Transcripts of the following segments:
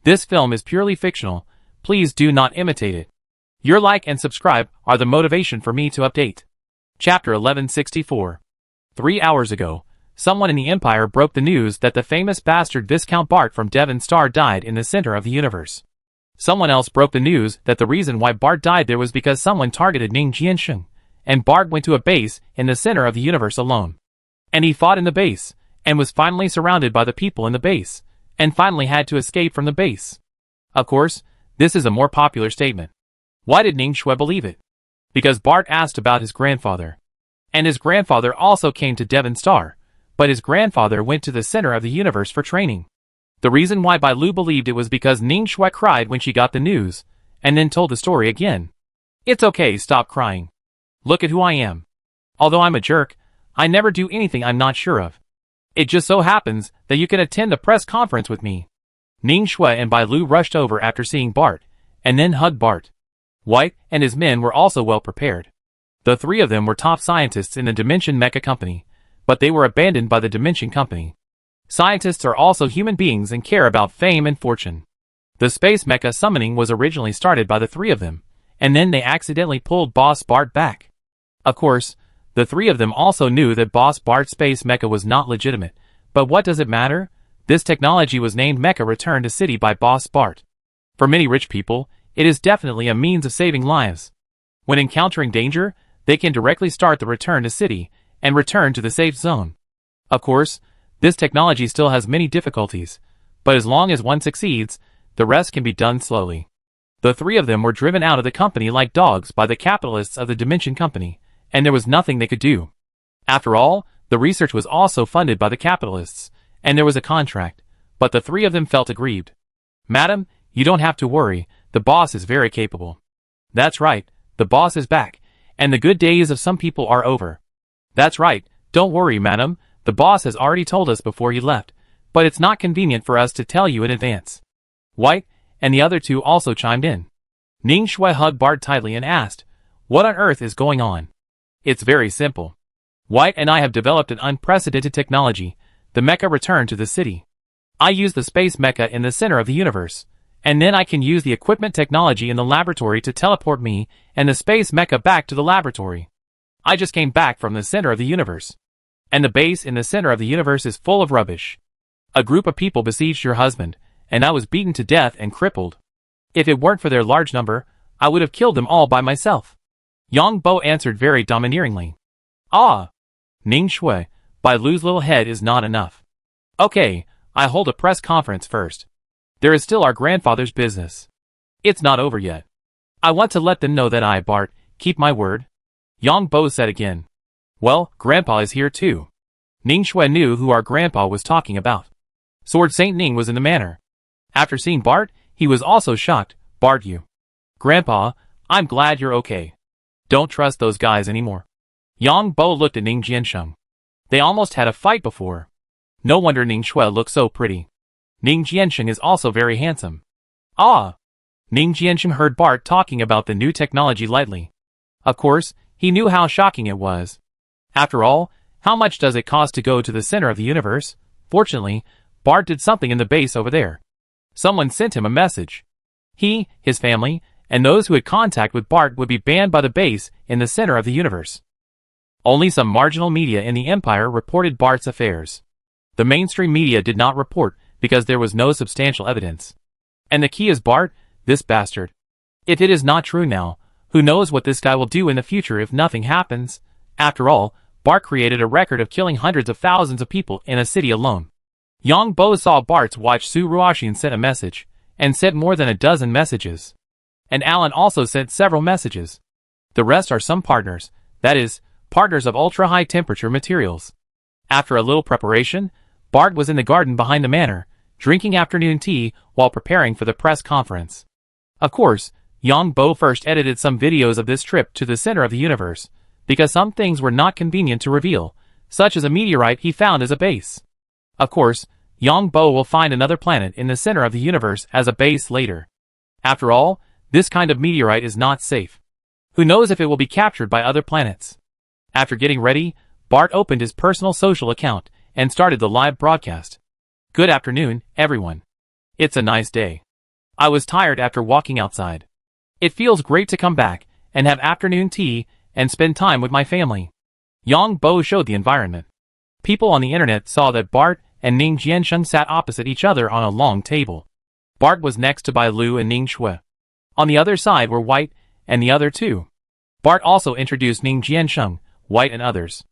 This film is purely fictional. Please do not imitate it. Your like and subscribe are the motivation for me to update. Chapter 1164. 3 hours ago, someone in the Empire broke the news that the famous bastard Viscount Bart from Devon died in the center of the universe. Someone else broke the news that the reason why Bart died there was because someone targeted Ning Jiansheng, and Bart went to a base in the center of the universe alone. And he fought in the base, and was finally surrounded by the people in the base, and finally had to escape from the base. Of course, this is a more popular statement. Why did Ning Shui believe it? Because Bart asked about his grandfather. And his grandfather also came to Devon, but his grandfather went to the center of the universe for training. The reason why Bai Lu believed it was because Ning Shui cried when she got the news, and then told the story again. It's okay, stop crying. Look at who I am. Although I'm a jerk, I never do anything I'm not sure of. It just so happens that you can attend the press conference with me. Ning Shui and Bai Lu rushed over after seeing Bart, and then hugged Bart. White and his men were also well prepared. The three of them were top scientists in the Dimension Mecha Company, but they were abandoned by the Dimension Company. Scientists are also human beings and care about fame and fortune. The space mecha summoning was originally started by the three of them, and then they accidentally pulled Boss Bart back. Of course, the three of them also knew that Boss Bart's space mecha was not legitimate, but what does it matter? This technology was named Mecha Return to City by Boss Bart. For many rich people, it is definitely a means of saving lives. When encountering danger, they can directly start the Return to City, and return to the safe zone. Of course, this technology still has many difficulties, but as long as one succeeds, the rest can be done slowly. The three of them were driven out of the company like dogs by the capitalists of the Dimension Company, and there was nothing they could do. After all, the research was also funded by the capitalists, and there was a contract, but the three of them felt aggrieved. Madam, you don't have to worry, the boss is very capable. That's right, the boss is back, and the good days of some people are over. That's right, don't worry, madam, the boss has already told us before he left, but it's not convenient for us to tell you in advance. White and the other two also chimed in. Ning Shui hugged Bart tightly and asked, what on earth is going on? It's very simple. White and I have developed an unprecedented technology, the Mecha Return to the City. I use the space mecha in the center of the universe, and then I can use the equipment technology in the laboratory to teleport me and the space mecha back to the laboratory. I just came back from the center of the universe. And the base in the center of the universe is full of rubbish. A group of people besieged your husband, and I was beaten to death and crippled. If it weren't for their large number, I would have killed them all by myself. Yang Bo answered very domineeringly. Ah! Ning Shui, Bai Lu's little head is not enough. Okay, I hold a press conference first. There is still our grandfather's business. It's not over yet. I want to let them know that I, Bart, keep my word. Yang Bo said again. Well, Grandpa is here too. Ning Shui knew who our grandpa was talking about. Sword Saint Ning was in the manor. After seeing Bart, he was also shocked. Bart, you. Grandpa, I'm glad you're okay. Don't trust those guys anymore. Yang Bo looked at Ning Jiansheng. They almost had a fight before. No wonder Ning Shui looked so pretty. Ning Jiansheng is also very handsome. Ah! Ning Jiansheng heard Bart talking about the new technology lightly. Of course, he knew how shocking it was. After all, how much does it cost to go to the center of the universe? Fortunately, Bart did something in the base over there. Someone sent him a message. He, his family, and those who had contact with Bart would be banned by the base in the center of the universe. Only some marginal media in the Empire reported Bart's affairs. The mainstream media did not report because there was no substantial evidence. And the key is Bart, this bastard. If it is not true now, who knows what this guy will do in the future if nothing happens? After all, Bart created a record of killing hundreds of thousands of people in a city alone. Yang Bo saw Bart's watch. Su Ruoxin sent a message, and sent more than a dozen messages. And Alan also sent several messages. The rest are some partners, that is, partners of ultra-high temperature materials. After a little preparation, Bart was in the garden behind the manor, drinking afternoon tea while preparing for the press conference. Of course, Yang Bo first edited some videos of this trip to the center of the universe, because some things were not convenient to reveal, such as a meteorite he found as a base. Of course, Yang Bo will find another planet in the center of the universe as a base later. After all, this kind of meteorite is not safe. Who knows if it will be captured by other planets? After getting ready, Bart opened his personal social account and started the live broadcast. Good afternoon, everyone. It's a nice day. I was tired after walking outside. It feels great to come back and have afternoon tea and spend time with my family. Yang Bo showed the environment. People on the internet saw that Bart and Ning Jiansheng sat opposite each other on a long table. Bart was next to Bai Lu and Ning Shui. On the other side were White and the other two. Bart also introduced Ning Jiansheng, White and others.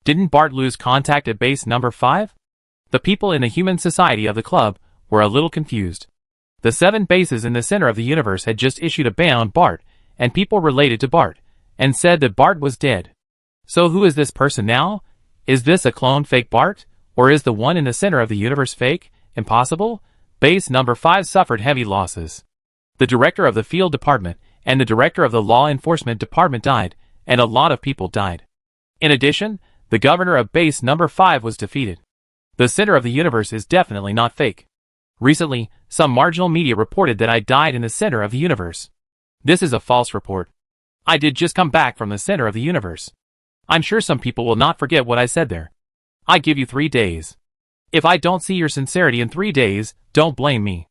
Didn't Bart lose contact at base number 5? The people in the human society of the club were a little confused. The 7 bases in the center of the universe had just issued a ban on Bart and people related to Bart, and said that Bart was dead. So who is this person now? Is this a clone fake Bart? Or is the one in the center of the universe fake? Impossible? Base number 5 suffered heavy losses. The director of the field department and the director of the law enforcement department died, and a lot of people died. In addition, the governor of base number 5 was defeated. The center of the universe is definitely not fake. Recently, some marginal media reported that I died in the center of the universe. This is a false report. I did just come back from the center of the universe. I'm sure some people will not forget what I said there. I give you 3 days. If I don't see your sincerity in 3 days, don't blame me.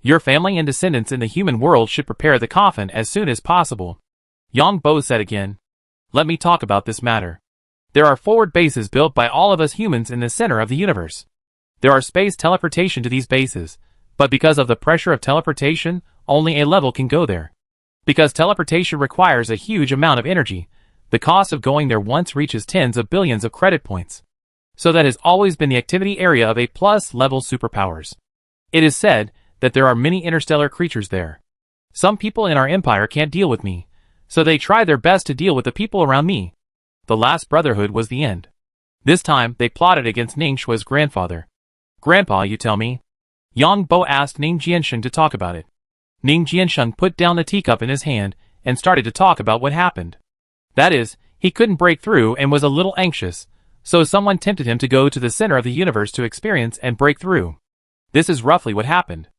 Your family and descendants in the human world should prepare the coffin as soon as possible. Yang Bo said again. Let me talk about this matter. There are forward bases built by all of us humans in the center of the universe. There are space teleportation to these bases, but because of the pressure of teleportation, only a level can go there. Because teleportation requires a huge amount of energy, the cost of going there once reaches tens of billions of credit points. So that has always been the activity area of A+ level superpowers. It is said that there are many interstellar creatures there. Some people in our empire can't deal with me, so they try their best to deal with the people around me. The last brotherhood was the end. This time, they plotted against Ning Shui's grandfather. Grandpa, you tell me? Yang Bo asked Ning Jiansheng to talk about it. Ning Jiansheng put down the teacup in his hand and started to talk about what happened. That is, he couldn't break through and was a little anxious, so someone tempted him to go to the center of the universe to experience and break through. This is roughly what happened.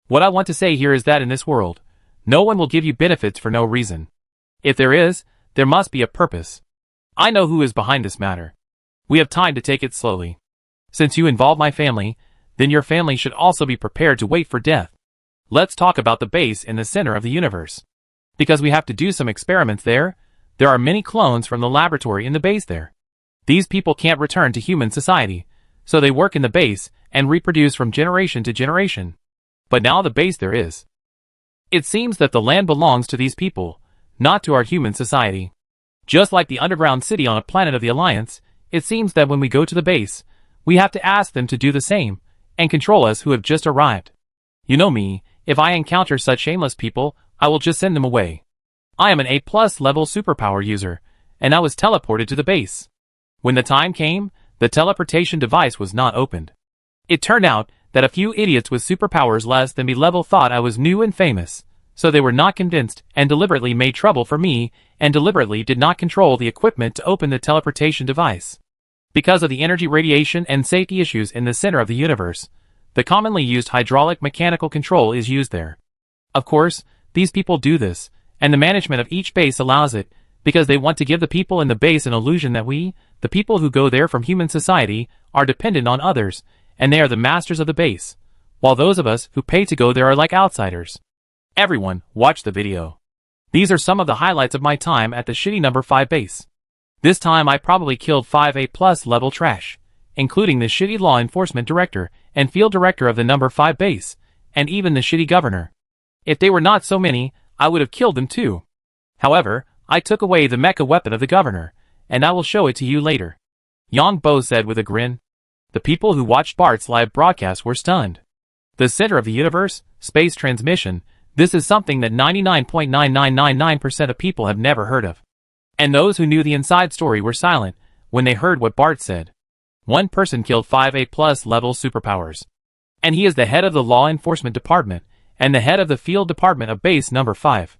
What I want to say here is that in this world, no one will give you benefits for no reason. If there is, there must be a purpose. I know who is behind this matter. We have time to take it slowly. Since you involve my family, then your family should also be prepared to wait for death. Let's talk about the base in the center of the universe. Because we have to do some experiments there, there are many clones from the laboratory in the base there. These people can't return to human society, so they work in the base and reproduce from generation to generation. But now the base there is. It seems that the land belongs to these people, not to our human society. Just like the underground city on a planet of the Alliance, it seems that when we go to the base, we have to ask them to do the same, and control us who have just arrived. You know me, if I encounter such shameless people, I will just send them away. I am an A+ level superpower user, and I was teleported to the base. When the time came, the teleportation device was not opened. It turned out that a few idiots with superpowers less than me level thought I was new and famous, so they were not convinced and deliberately made trouble for me and deliberately did not control the equipment to open the teleportation device. Because of the energy radiation and safety issues in the center of the universe, the commonly used hydraulic mechanical control is used there. Of course, these people do this, and the management of each base allows it, because they want to give the people in the base an illusion that we, the people who go there from human society, are dependent on others, and they are the masters of the base, while those of us who pay to go there are like outsiders. Everyone, watch the video. These are some of the highlights of my time at the shitty number 5 base. This time I probably killed 5 A+ level trash, including the shitty law enforcement director and field director of the number 5 base, and even the shitty governor. If they were not so many, I would have killed them too. However, I took away the mecha weapon of the governor, and I will show it to you later. Yang Bo said with a grin. The people who watched Bart's live broadcast were stunned. The center of the universe, space transmission, this is something that 99.9999% of people have never heard of. And those who knew the inside story were silent when they heard what Bart said. One person killed 5 A+ level superpowers. And he is the head of the law enforcement department and the head of the field department of base number 5.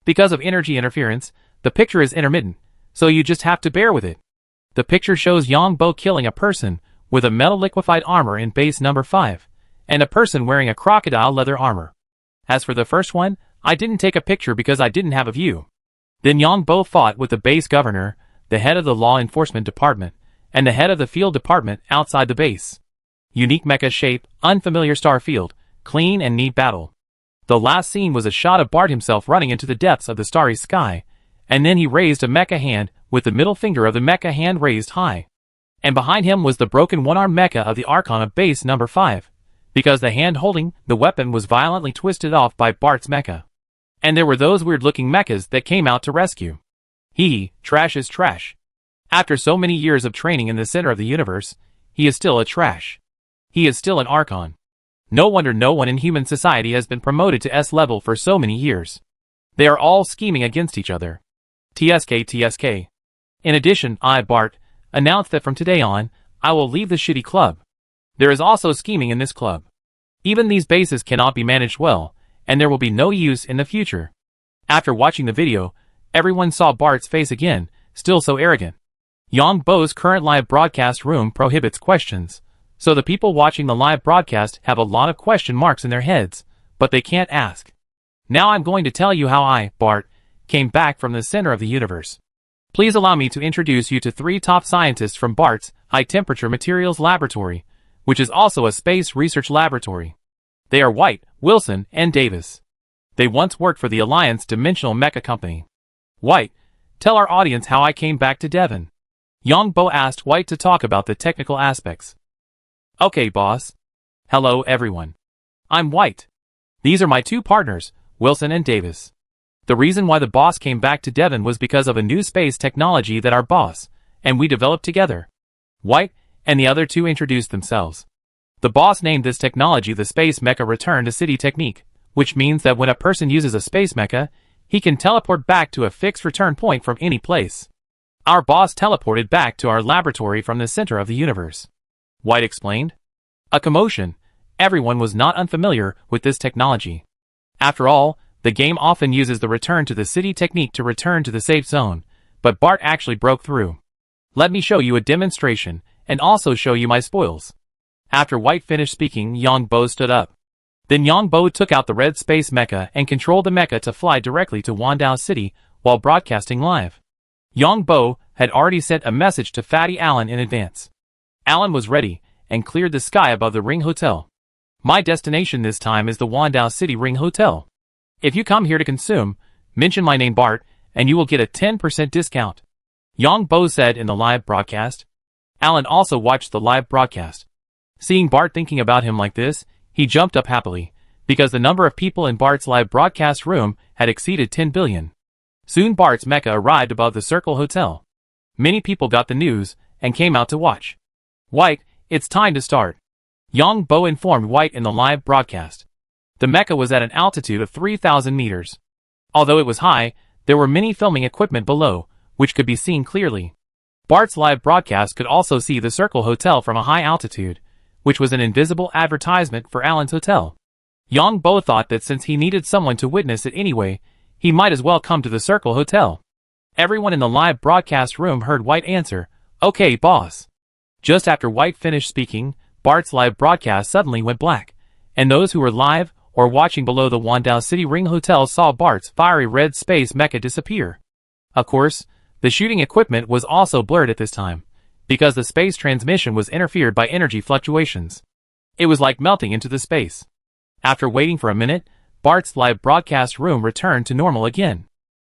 Because of energy interference, the picture is intermittent, so you just have to bear with it. The picture shows Yang Bo killing a person with a metal liquefied armor in base number 5, and a person wearing a crocodile leather armor. As for the first one, I didn't take a picture because I didn't have a view. Then Yang Bo fought with the base governor, the head of the law enforcement department, and the head of the field department outside the base. Unique mecha shape, unfamiliar star field, clean and neat battle. The last scene was a shot of Bart himself running into the depths of the starry sky, and then he raised a mecha hand with the middle finger of the mecha hand raised high. And behind him was the broken one-armed mecha of the Archon of base number 5, because the hand holding the weapon was violently twisted off by Bart's mecha. And there were those weird-looking mechas that came out to rescue. Trash is trash. After so many years of training in the center of the universe, he is still a trash. He is still an Archon. No wonder no one in human society has been promoted to S level for so many years. They are all scheming against each other. TSK. In addition, I, Bart, announced that from today on, I will leave the shitty club. There is also scheming in this club. Even these bases cannot be managed well, and there will be no use in the future. After watching the video, everyone saw Bart's face again, still so arrogant. Yongbo's current live broadcast room prohibits questions, so the people watching the live broadcast have a lot of question marks in their heads, but they can't ask. Now I'm going to tell you how I, Bart, came back from the center of the universe. Please allow me to introduce you to 3 top scientists from Bart's high-temperature materials laboratory, which is also a space research laboratory. They are White, Wilson, and Davis. They once worked for the Alliance Dimensional Mecha Company. White, tell our audience how I came back to Devon. Yongbo asked White to talk about the technical aspects. Okay, boss. Hello, everyone. I'm White. These are my 2 partners, Wilson and Davis. The reason why the boss came back to Devon was because of a new space technology that our boss and we developed together. White and the other 2 introduced themselves. The boss named this technology the Space Mecha Return to City Technique, which means that when a person uses a space mecha, he can teleport back to a fixed return point from any place. Our boss teleported back to our laboratory from the center of the universe. White explained. A commotion. Everyone was not unfamiliar with this technology. After all, the game often uses the return to the city technique to return to the safe zone, but Bart actually broke through. Let me show you a demonstration, and also show you my spoils. After White finished speaking, Yongbo stood up. Then Yongbo took out the red space mecha and controlled the mecha to fly directly to Wandao City while broadcasting live. Yongbo had already sent a message to Fatty Allen in advance. Allen was ready, and cleared the sky above the Ring Hotel. My destination this time is the Wandao City Ring Hotel. If you come here to consume, mention my name Bart, and you will get a 10% discount. Yongbo said in the live broadcast. Allen also watched the live broadcast. Seeing Bart thinking about him like this, he jumped up happily, because the number of people in Bart's live broadcast room had exceeded 10 billion. Soon Bart's mecha arrived above the Circle Hotel. Many people got the news, and came out to watch. White, it's time to start. Yongbo informed White in the live broadcast. The mecha was at an altitude of 3,000 meters. Although it was high, there were many filming equipment below, which could be seen clearly. Bart's live broadcast could also see the Circle Hotel from a high altitude, which was an invisible advertisement for Allen's hotel. Yongbo thought that since he needed someone to witness it anyway, he might as well come to the Circle Hotel. Everyone in the live broadcast room heard White answer, "Okay, boss." Just after White finished speaking, Bart's live broadcast suddenly went black, and those who were live or watching below the Wandao City Ring Hotel saw Bart's fiery red space mecha disappear. Of course, the shooting equipment was also blurred at this time, because the space transmission was interfered by energy fluctuations. It was like melting into the space. After waiting for a minute, Bart's live broadcast room returned to normal again.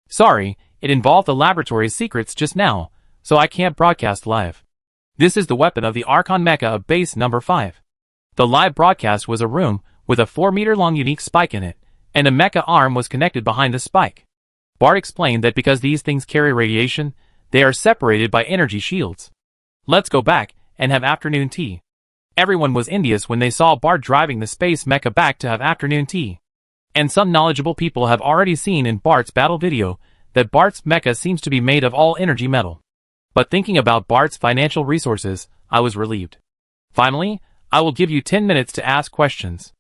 Sorry, it involved the laboratory's secrets just now, so I can't broadcast live. This is the weapon of the Archon mecha of base number 5. The live broadcast was a room with a 4-meter-long unique spike in it, and a mecha arm was connected behind the spike. Bart explained that because these things carry radiation, they are separated by energy shields. Let's go back and have afternoon tea. Everyone was envious when they saw Bart driving the space mecha back to have afternoon tea. And some knowledgeable people have already seen in Bart's battle video that Bart's mecha seems to be made of all energy metal. But thinking about Bart's financial resources, I was relieved. Finally, I will give you 10 minutes to ask questions.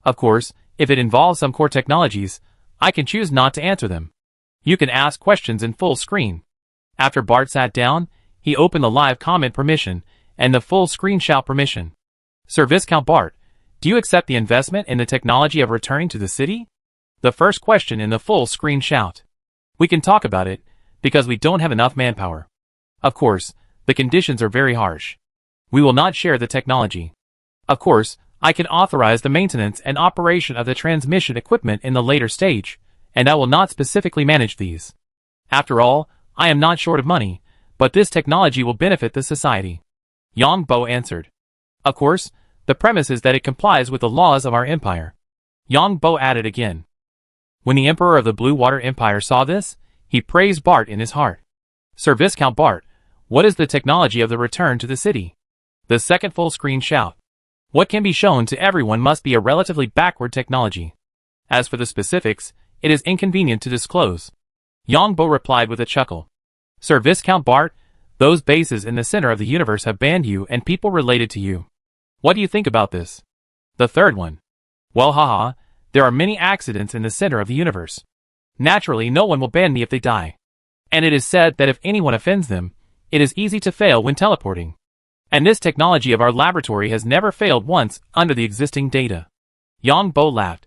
Of course, if it involves some core technologies, I can choose not to answer them. You can ask questions in full screen. After Bart sat down, he opened the live comment permission and the full screen shout permission. Sir Viscount Bart, do you accept the investment in the technology of returning to the city? The first question in the full screen shout. We can talk about it, because we don't have enough manpower. Of course, the conditions are very harsh. We will not share the technology. Of course, I can authorize the maintenance and operation of the transmission equipment in the later stage, and I will not specifically manage these. After all, I am not short of money, but this technology will benefit the society. Yang Bo answered. Of course, the premise is that it complies with the laws of our empire. Yang Bo added again. When the Emperor of the Blue Water Empire saw this, he praised Bart in his heart. Sir Viscount Bart, what is the technology of the return to the city? The second full-screen shout. What can be shown to everyone must be a relatively backward technology. As for the specifics, it is inconvenient to disclose. Yang Bo replied with a chuckle. Sir Viscount Bart, those bases in the center of the universe have banned you and people related to you. What do you think about this? The third one. Well, haha, there are many accidents in the center of the universe. Naturally, no one will ban me if they die. And it is said that if anyone offends them, it is easy to fail when teleporting. And this technology of our laboratory has never failed once under the existing data. Yang Bo laughed.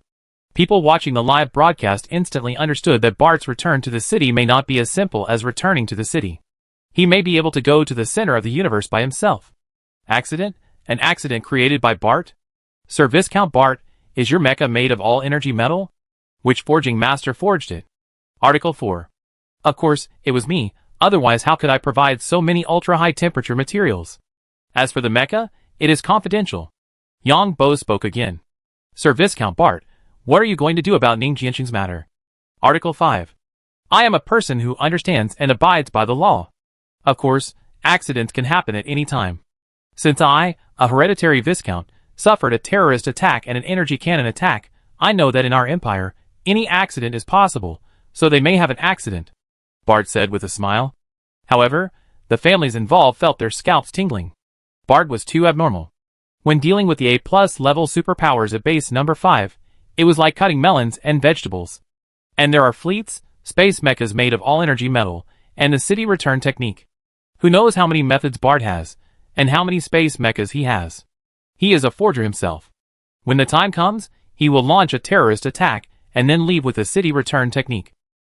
People watching the live broadcast instantly understood that Bart's return to the city may not be as simple as returning to the city. He may be able to go to the center of the universe by himself. Accident? An accident created by Bart? Sir Viscount Bart, is your mecha made of all-energy metal? Which forging master forged it? Article 4. Of course, it was me, otherwise how could I provide so many ultra-high temperature materials? As for the mecha, it is confidential. Yang Bo spoke again. Sir Viscount Bart, what are you going to do about Ning Jianxing's matter? Article 5. I am a person who understands and abides by the law. Of course, accidents can happen at any time. Since I, a hereditary Viscount, suffered a terrorist attack and an energy cannon attack, I know that in our empire, any accident is possible, so they may have an accident, Bart said with a smile. However, the families involved felt their scalps tingling. Bart was too abnormal. When dealing with the A+ level superpowers at base number 5, it was like cutting melons and vegetables. And there are fleets, space mechas made of all-energy metal, and the city return technique. Who knows how many methods Bart has, and how many space mechas he has. He is a forger himself. When the time comes, he will launch a terrorist attack, and then leave with the city return technique.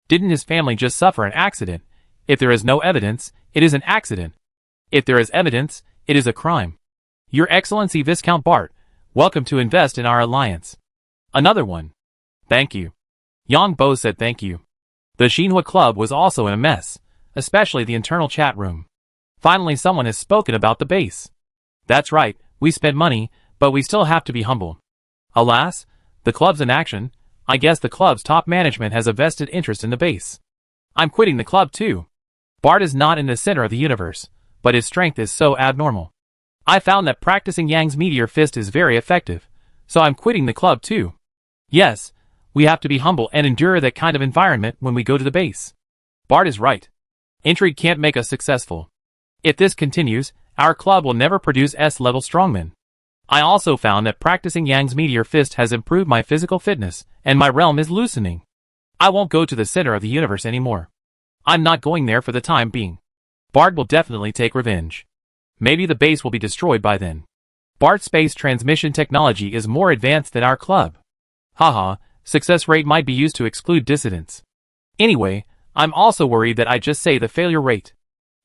Didn't his family just suffer an accident? If there is no evidence, it is an accident. If there is evidence, it is a crime. Your Excellency Viscount Bart, welcome to invest in our alliance. Another one. Thank you. Yang Bo said thank you. The Xinhua Club was also in a mess, especially the internal chat room. Finally someone has spoken about the base. That's right, we spent money, but we still have to be humble. Alas, the club's in action. I guess the club's top management has a vested interest in the base. I'm quitting the club too. Bart is not in the center of the universe, but his strength is so abnormal. I found that practicing Yang's meteor fist is very effective, so I'm quitting the club too. Yes, we have to be humble and endure that kind of environment when we go to the base. Bart is right. Intrigue can't make us successful. If this continues, our club will never produce S-level strongmen. I also found that practicing Yang's meteor fist has improved my physical fitness, and my realm is loosening. I won't go to the center of the universe anymore. I'm not going there for the time being. Bart will definitely take revenge. Maybe the base will be destroyed by then. Bart's space transmission technology is more advanced than our club. Haha, success rate might be used to exclude dissidents. Anyway, I'm also worried that I just say the failure rate.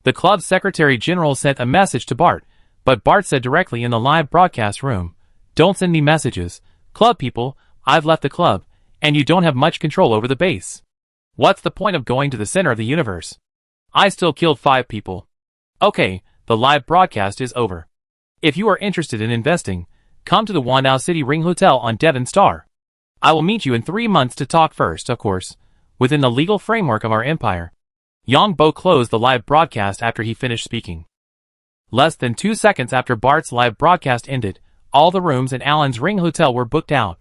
The club's secretary general sent a message to Bart, but Bart said directly in the live broadcast room, "Don't send me messages, club people, I've left the club, and you don't have much control over the base. What's the point of going to the center of the universe? I still killed 5 people. Okay, the live broadcast is over. If you are interested in investing, come to the Wandao City Ring Hotel on Devon Star. I will meet you in 3 months to talk first, of course, within the legal framework of our empire." Yang Bo closed the live broadcast after he finished speaking. Less than 2 seconds after Bart's live broadcast ended, all the rooms in Alan's Ring Hotel were booked out.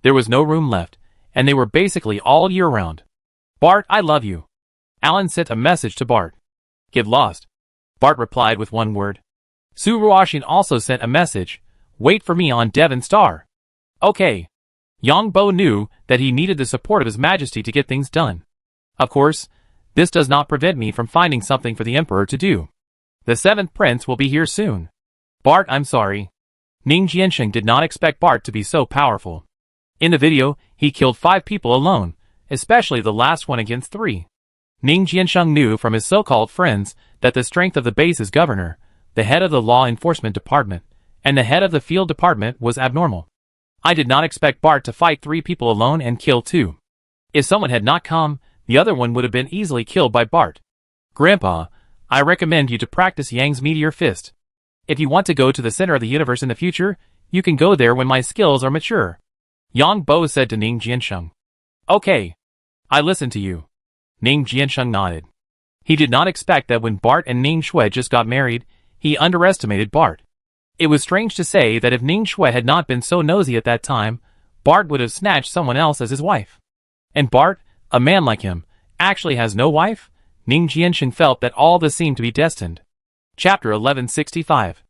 There was no room left, and they were basically all year round. "Bart, I love you." Alan sent a message to Bart. "Get lost." Bart replied with one word. Su Ruoxin also sent a message. "Wait for me on Devon Star." Okay. Yang Bo knew that he needed the support of His Majesty to get things done. Of course, this does not prevent me from finding something for the Emperor to do. The 7th Prince will be here soon. Bart, I'm sorry. Ning Jianxing did not expect Bart to be so powerful. In the video, he killed 5 people alone, especially the last one against 3. Ning Jianxing knew from his so-called friends that the strength of the base's governor, the head of the law enforcement department, and the head of the field department was abnormal. I did not expect Bart to fight 3 people alone and kill 2. If someone had not come, the other one would have been easily killed by Bart. Grandpa, I recommend you to practice Yang's meteor fist. If you want to go to the center of the universe in the future, you can go there when my skills are mature. Yang Bo said to Ning Jiansheng. Okay. I listen to you. Ning Jiansheng nodded. He did not expect that when Bart and Ning Shui just got married, he underestimated Bart. It was strange to say that if Ning Shui had not been so nosy at that time, Bart would have snatched someone else as his wife. And Bart, a man like him, actually has no wife? Ning Jiansheng felt that all this seemed to be destined. Chapter 1165.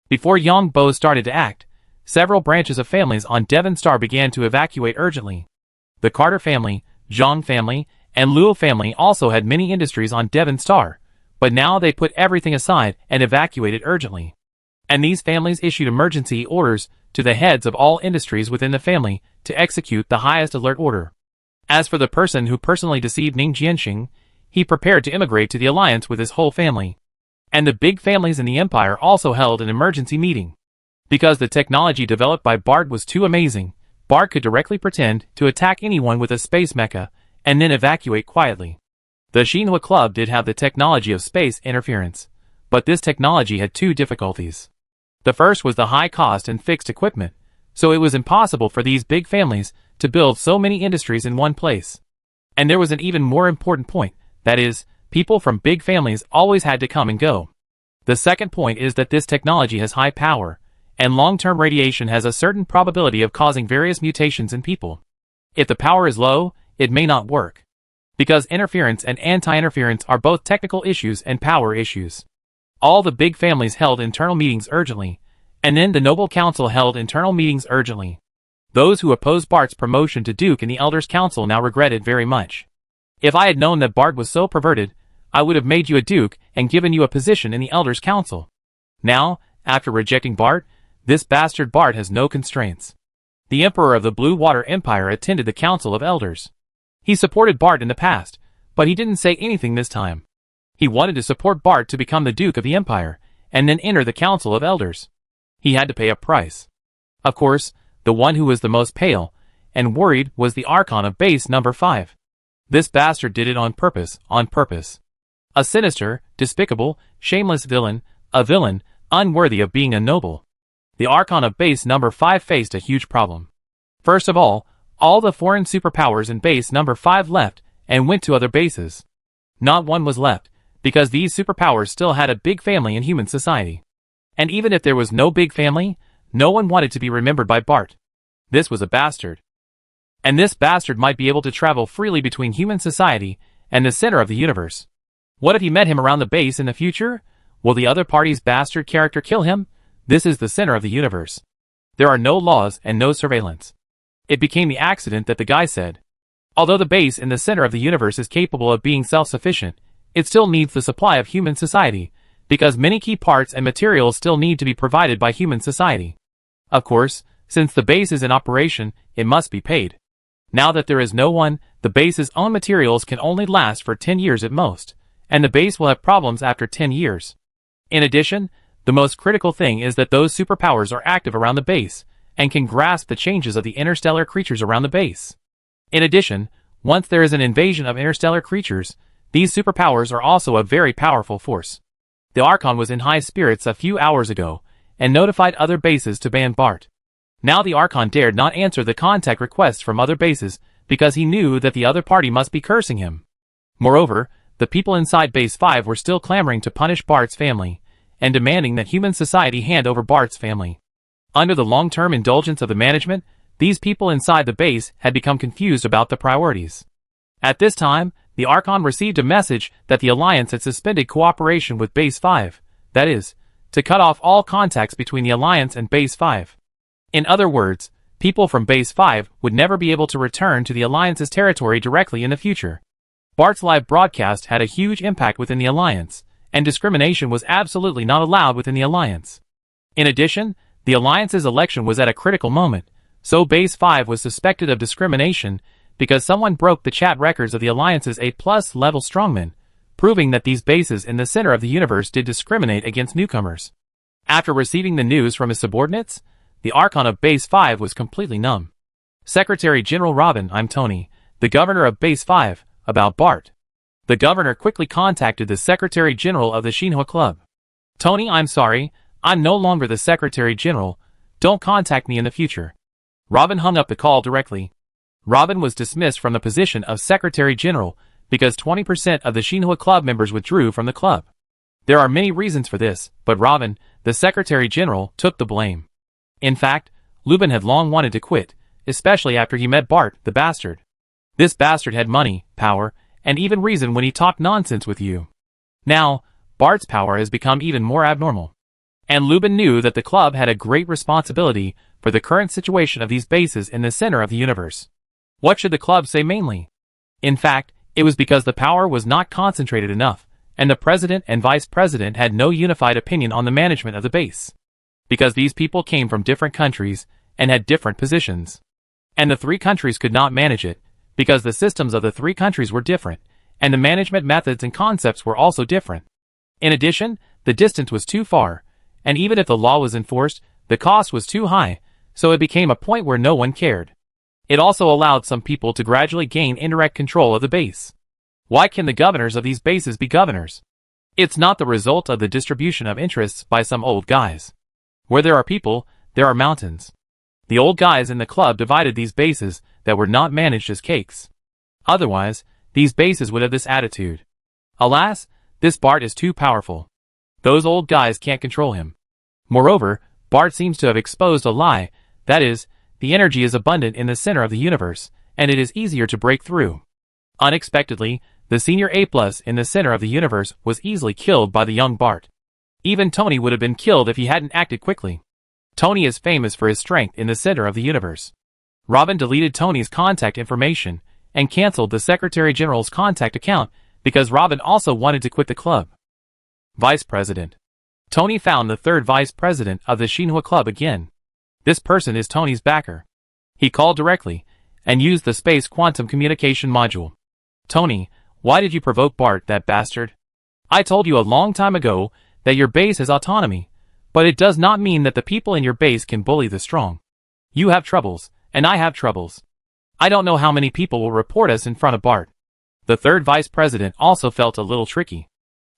Before Yang Bo started to act, several branches of families on Devon Star began to evacuate urgently. The Carter family, Zhang family, and Luo family also had many industries on Devon Star, but now they put everything aside and evacuated urgently. And these families issued emergency orders to the heads of all industries within the family to execute the highest alert order. As for the person who personally deceived Ning Jiansheng, he prepared to immigrate to the alliance with his whole family. And the big families in the empire also held an emergency meeting. Because the technology developed by Bart was too amazing, Bart could directly pretend to attack anyone with a space mecha, and then evacuate quietly. The Xinhua Club did have the technology of space interference, but this technology had 2 difficulties. The first was the high cost and fixed equipment, so it was impossible for these big families to build so many industries in one place. And there was an even more important point, that is, people from big families always had to come and go. The second point is that this technology has high power, and long-term radiation has a certain probability of causing various mutations in people. If the power is low, it may not work. Because interference and anti-interference are both technical issues and power issues. All the big families held internal meetings urgently, and then the Noble Council held internal meetings urgently. Those who opposed Bart's promotion to Duke in the Elders' Council now regretted very much. If I had known that Bart was so perverted, I would have made you a Duke and given you a position in the Elders' Council. Now, after rejecting Bart, this bastard Bart has no constraints. The Emperor of the Blue Water Empire attended the Council of Elders. He supported Bart in the past, but he didn't say anything this time. He wanted to support Bart to become the Duke of the Empire, and then enter the Council of Elders. He had to pay a price. Of course, the one who was the most pale and worried was the Archon of Base number 5. This bastard did it on purpose. A sinister, despicable, shameless villain, a villain, unworthy of being a noble. The Archon of Base number 5 faced a huge problem. First of all the foreign superpowers in Base number 5 left and went to other bases. Not one was left, because these superpowers still had a big family in human society. And even if there was no big family, no one wanted to be remembered by Bart. This was a bastard. And this bastard might be able to travel freely between human society and the center of the universe. What if he met him around the base in the future? Will the other party's bastard character kill him? This is the center of the universe. There are no laws and no surveillance. It became the accident that the guy said. Although the base in the center of the universe is capable of being self-sufficient, it still needs the supply of human society, because many key parts and materials still need to be provided by human society. Of course, since the base is in operation, it must be paid. Now that there is no one, the base's own materials can only last for 10 years at most, and the base will have problems after 10 years. In addition, the most critical thing is that those superpowers are active around the base, and can grasp the changes of the interstellar creatures around the base. In addition, once there is an invasion of interstellar creatures, these superpowers are also a very powerful force. The Archon was in high spirits a few hours ago, and notified other bases to ban Bart. Now the Archon dared not answer the contact requests from other bases, because he knew that the other party must be cursing him. Moreover, the people inside Base 5 were still clamoring to punish Bart's family, and demanding that human society hand over Bart's family. Under the long-term indulgence of the management, these people inside the base had become confused about the priorities. At this time, the Archon received a message that the Alliance had suspended cooperation with Base 5, that is, to cut off all contacts between the Alliance and Base 5. In other words, people from Base 5 would never be able to return to the Alliance's territory directly in the future. Bart's live broadcast had a huge impact within the Alliance, and discrimination was absolutely not allowed within the Alliance. In addition, the Alliance's election was at a critical moment, so Base 5 was suspected of discrimination because someone broke the chat records of the Alliance's A+ level strongmen, proving that these bases in the center of the universe did discriminate against newcomers. After receiving the news from his subordinates, the Archon of Base 5 was completely numb. Secretary General Robin, I'm Tony, the governor of Base 5, about Bart. The governor quickly contacted the Secretary General of the Shinhwa Club. Tony, I'm sorry, I'm no longer the Secretary General. Don't contact me in the future. Robin hung up the call directly. Robin was dismissed from the position of Secretary General because 20% of the Shinhwa Club members withdrew from the club. There are many reasons for this, but Robin, the Secretary General, took the blame. In fact, Lubin had long wanted to quit, especially after he met Bart, the bastard. This bastard had money, power, and even reason when he talked nonsense with you. Now, Bart's power has become even more abnormal. And Lubin knew that the club had a great responsibility for the current situation of these bases in the center of the universe. What should the club say mainly? In fact, it was because the power was not concentrated enough, and the president and vice president had no unified opinion on the management of the base. Because these people came from different countries and had different positions. And the three countries could not manage it, because the systems of the three countries were different, and the management methods and concepts were also different. In addition, the distance was too far, and even if the law was enforced, the cost was too high, so it became a point where no one cared. It also allowed some people to gradually gain indirect control of the base. Why can the governors of these bases be governors? It's not the result of the distribution of interests by some old guys. Where there are people, there are mountains. The old guys in the club divided these bases that were not managed as cakes. Otherwise, these bases would have this attitude. Alas, this Bart is too powerful. Those old guys can't control him. Moreover, Bart seems to have exposed a lie, that is, the energy is abundant in the center of the universe, and it is easier to break through. Unexpectedly, the senior A+ in the center of the universe was easily killed by the young Bart. Even Tony would have been killed if he hadn't acted quickly. Tony is famous for his strength in the center of the universe. Robin deleted Tony's contact information and cancelled the Secretary General's contact account because Robin also wanted to quit the club. Vice President. Tony found the third Vice President of the Shinhwa Club again. This person is Tony's backer. He called directly and used the space quantum communication module. Tony, why did you provoke Bart, that bastard? I told you a long time ago that your base has autonomy, but it does not mean that the people in your base can bully the strong. You have troubles, and I have troubles. I don't know how many people will report us in front of Bart. The third Vice President also felt a little tricky.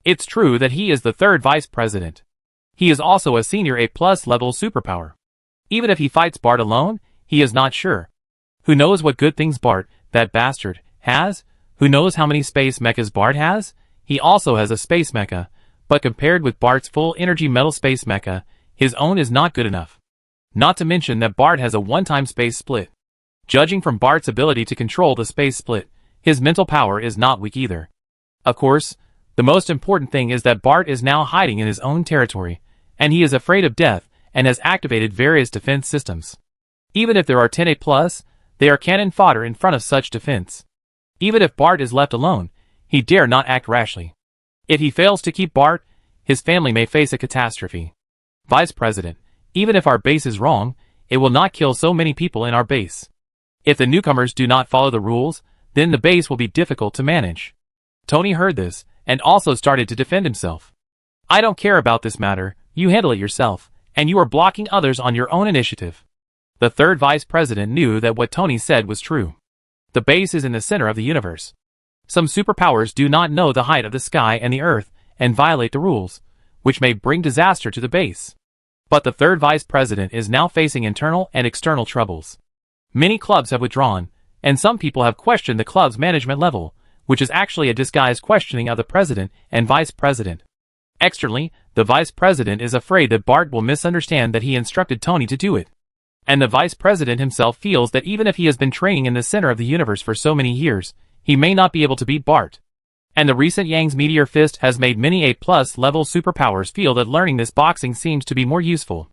It's true that he is the third Vice President. He is also a senior A+ level superpower. Even if he fights Bart alone, he is not sure. Who knows what good things Bart, that bastard, has? Who knows how many space mechas Bart has? He also has a space mecha, but compared with Bart's full energy metal space mecha, his own is not good enough. Not to mention that Bart has a one-time space split. Judging from Bart's ability to control the space split, his mental power is not weak either. Of course, the most important thing is that Bart is now hiding in his own territory, and he is afraid of death and has activated various defense systems. Even if there are 10 A+, they are cannon fodder in front of such defense. Even if Bart is left alone, he dare not act rashly. If he fails to keep Bart, his family may face a catastrophe. Vice President, even if our base is wrong, it will not kill so many people in our base. If the newcomers do not follow the rules, then the base will be difficult to manage. Tony heard this, and also started to defend himself. I don't care about this matter, you handle it yourself, and you are blocking others on your own initiative. The third Vice President knew that what Tony said was true. The base is in the center of the universe. Some superpowers do not know the height of the sky and the earth, and violate the rules, which may bring disaster to the base. But the third Vice President is now facing internal and external troubles. Many clubs have withdrawn, and some people have questioned the club's management level, which is actually a disguised questioning of the President and Vice President. Externally, the Vice President is afraid that Bart will misunderstand that he instructed Tony to do it. And the Vice President himself feels that even if he has been training in the center of the universe for so many years, he may not be able to beat Bart. And the recent Yang's Meteor Fist has made many A+ level superpowers feel that learning this boxing seems to be more useful.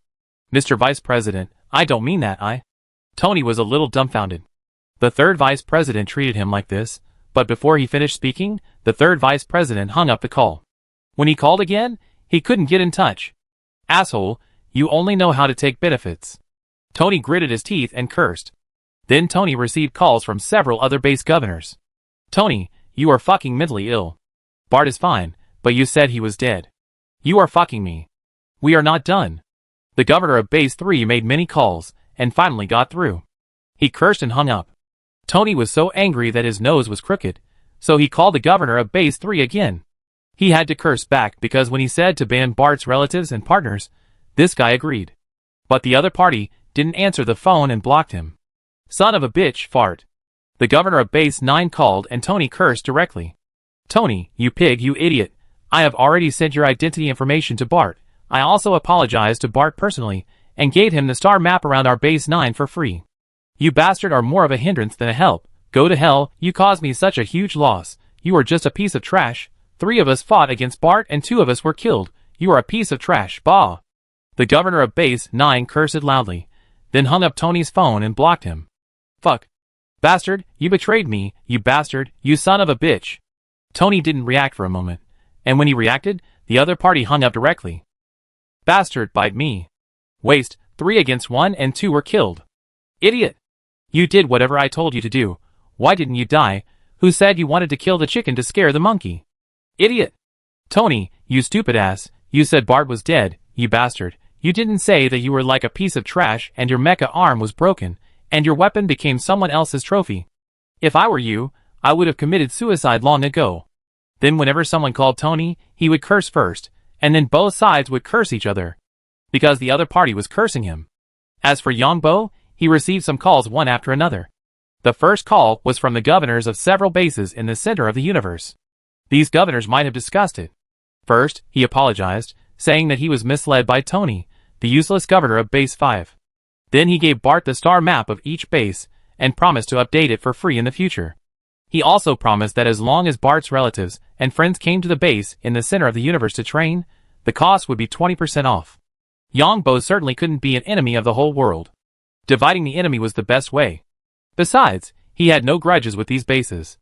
Mr. Vice President, I don't mean that, Tony was a little dumbfounded. The third Vice President treated him like this, but before he finished speaking, the third Vice President hung up the call. When he called again, he couldn't get in touch. Asshole, you only know how to take benefits. Tony gritted his teeth and cursed. Then Tony received calls from several other base governors. Tony, you are fucking mentally ill. Bart is fine, but you said he was dead. You are fucking me. We are not done. The governor of Base 3 made many calls, and finally got through. He cursed and hung up. Tony was so angry that his nose was crooked, so he called the governor of Base 3 again. He had to curse back because when he said to ban Bart's relatives and partners, this guy agreed. But the other party didn't answer the phone and blocked him. Son of a bitch, fart. The governor of Base 9 called and Tony cursed directly. Tony, you pig, you idiot. I have already sent your identity information to Bart. I also apologized to Bart personally and gave him the star map around our Base 9 for free. You bastard are more of a hindrance than a help. Go to hell, you caused me such a huge loss. You are just a piece of trash. 3 of us fought against Bart and 2 of us were killed. You are a piece of trash, bah. The governor of Base 9 cursed loudly, then hung up Tony's phone and blocked him. Fuck. Bastard, you betrayed me, you bastard, you son of a bitch. Tony didn't react for a moment, and when he reacted, the other party hung up directly. Bastard, bite me. Waste, 3 against 1 and 2 were killed. Idiot. You did whatever I told you to do. Why didn't you die? Who said you wanted to kill the chicken to scare the monkey? Idiot. Tony, you stupid ass, you said Bart was dead, you bastard. You didn't say that you were like a piece of trash and your mecha arm was broken, and your weapon became someone else's trophy. If I were you, I would have committed suicide long ago. Then whenever someone called Tony, he would curse first, and then both sides would curse each other, because the other party was cursing him. As for Yongbo, he received some calls one after another. The first call was from the governors of several bases in the center of the universe. These governors might have discussed it. First, he apologized, saying that he was misled by Tony, the useless governor of Base 5. Then he gave Bart the star map of each base, and promised to update it for free in the future. He also promised that as long as Bart's relatives and friends came to the base in the center of the universe to train, the cost would be 20% off. Yongbo certainly couldn't be an enemy of the whole world. Dividing the enemy was the best way. Besides, he had no grudges with these bases.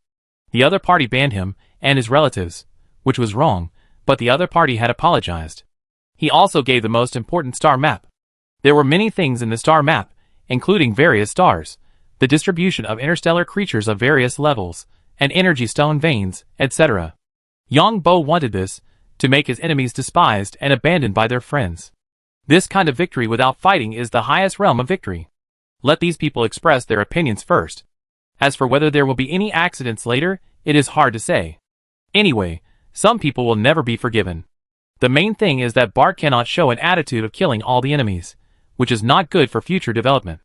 The other party banned him and his relatives, which was wrong, but the other party had apologized. He also gave the most important star map. There were many things in the star map, including various stars, the distribution of interstellar creatures of various levels, and energy stone veins, etc. Yongbo wanted this, to make his enemies despised and abandoned by their friends. This kind of victory without fighting is the highest realm of victory. Let these people express their opinions first. As for whether there will be any accidents later, it is hard to say. Anyway, some people will never be forgiven. The main thing is that Bart cannot show an attitude of killing all the enemies, which is not good for future development.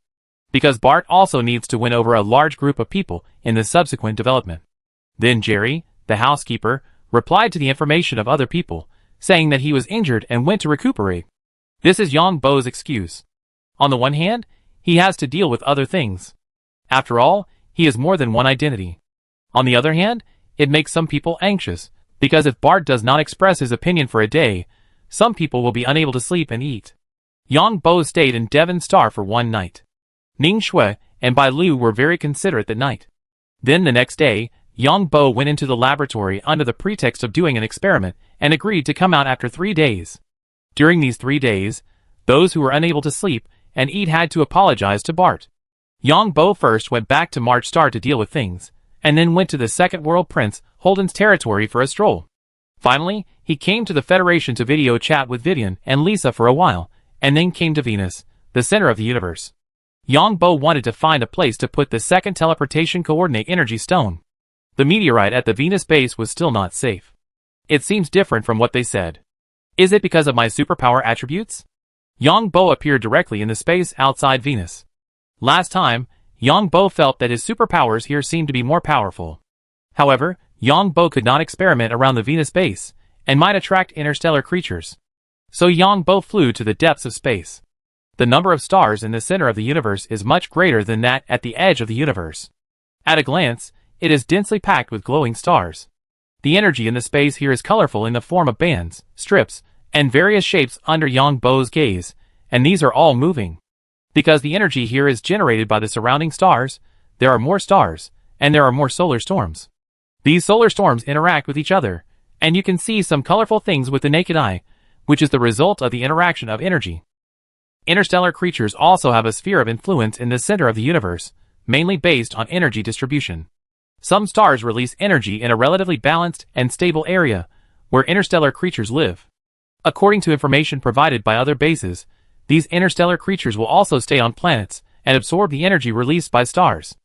Because Bart also needs to win over a large group of people in the subsequent development. Then Jerry, the housekeeper, replied to the information of other people, saying that he was injured and went to recuperate. This is Yongbo's excuse. On the one hand, he has to deal with other things. After all, he is more than one identity. On the other hand, it makes some people anxious, because if Bart does not express his opinion for a day, some people will be unable to sleep and eat. Yongbo stayed in Devon Star for one night. Ning Shui and Bai Lu were very considerate that night. Then the next day, Yongbo went into the laboratory under the pretext of doing an experiment and agreed to come out after 3 days. During these 3 days, those who were unable to sleep and eat had to apologize to Bart. Yongbo first went back to March Star to deal with things, and then went to the Second World Prince Holden's territory for a stroll. Finally, he came to the Federation to video chat with Vivian and Lisa for a while, and then came to Venus, the center of the universe. Yongbo wanted to find a place to put the second teleportation coordinate energy stone. The meteorite at the Venus base was still not safe. It seems different from what they said. Is it because of my superpower attributes? Yongbo appeared directly in the space outside Venus. Last time, Yongbo felt that his superpowers here seemed to be more powerful. However, Yongbo could not experiment around the Venus base, and might attract interstellar creatures. So Yongbo flew to the depths of space. The number of stars in the center of the universe is much greater than that at the edge of the universe. At a glance, it is densely packed with glowing stars. The energy in the space here is colorful in the form of bands, strips, and various shapes under Yongbo's gaze, and these are all moving. Because the energy here is generated by the surrounding stars, there are more stars, and there are more solar storms. These solar storms interact with each other, and you can see some colorful things with the naked eye, which is the result of the interaction of energy. Interstellar creatures also have a sphere of influence in the center of the universe, mainly based on energy distribution. Some stars release energy in a relatively balanced and stable area, where interstellar creatures live. According to information provided by other bases, these interstellar creatures will also stay on planets and absorb the energy released by stars.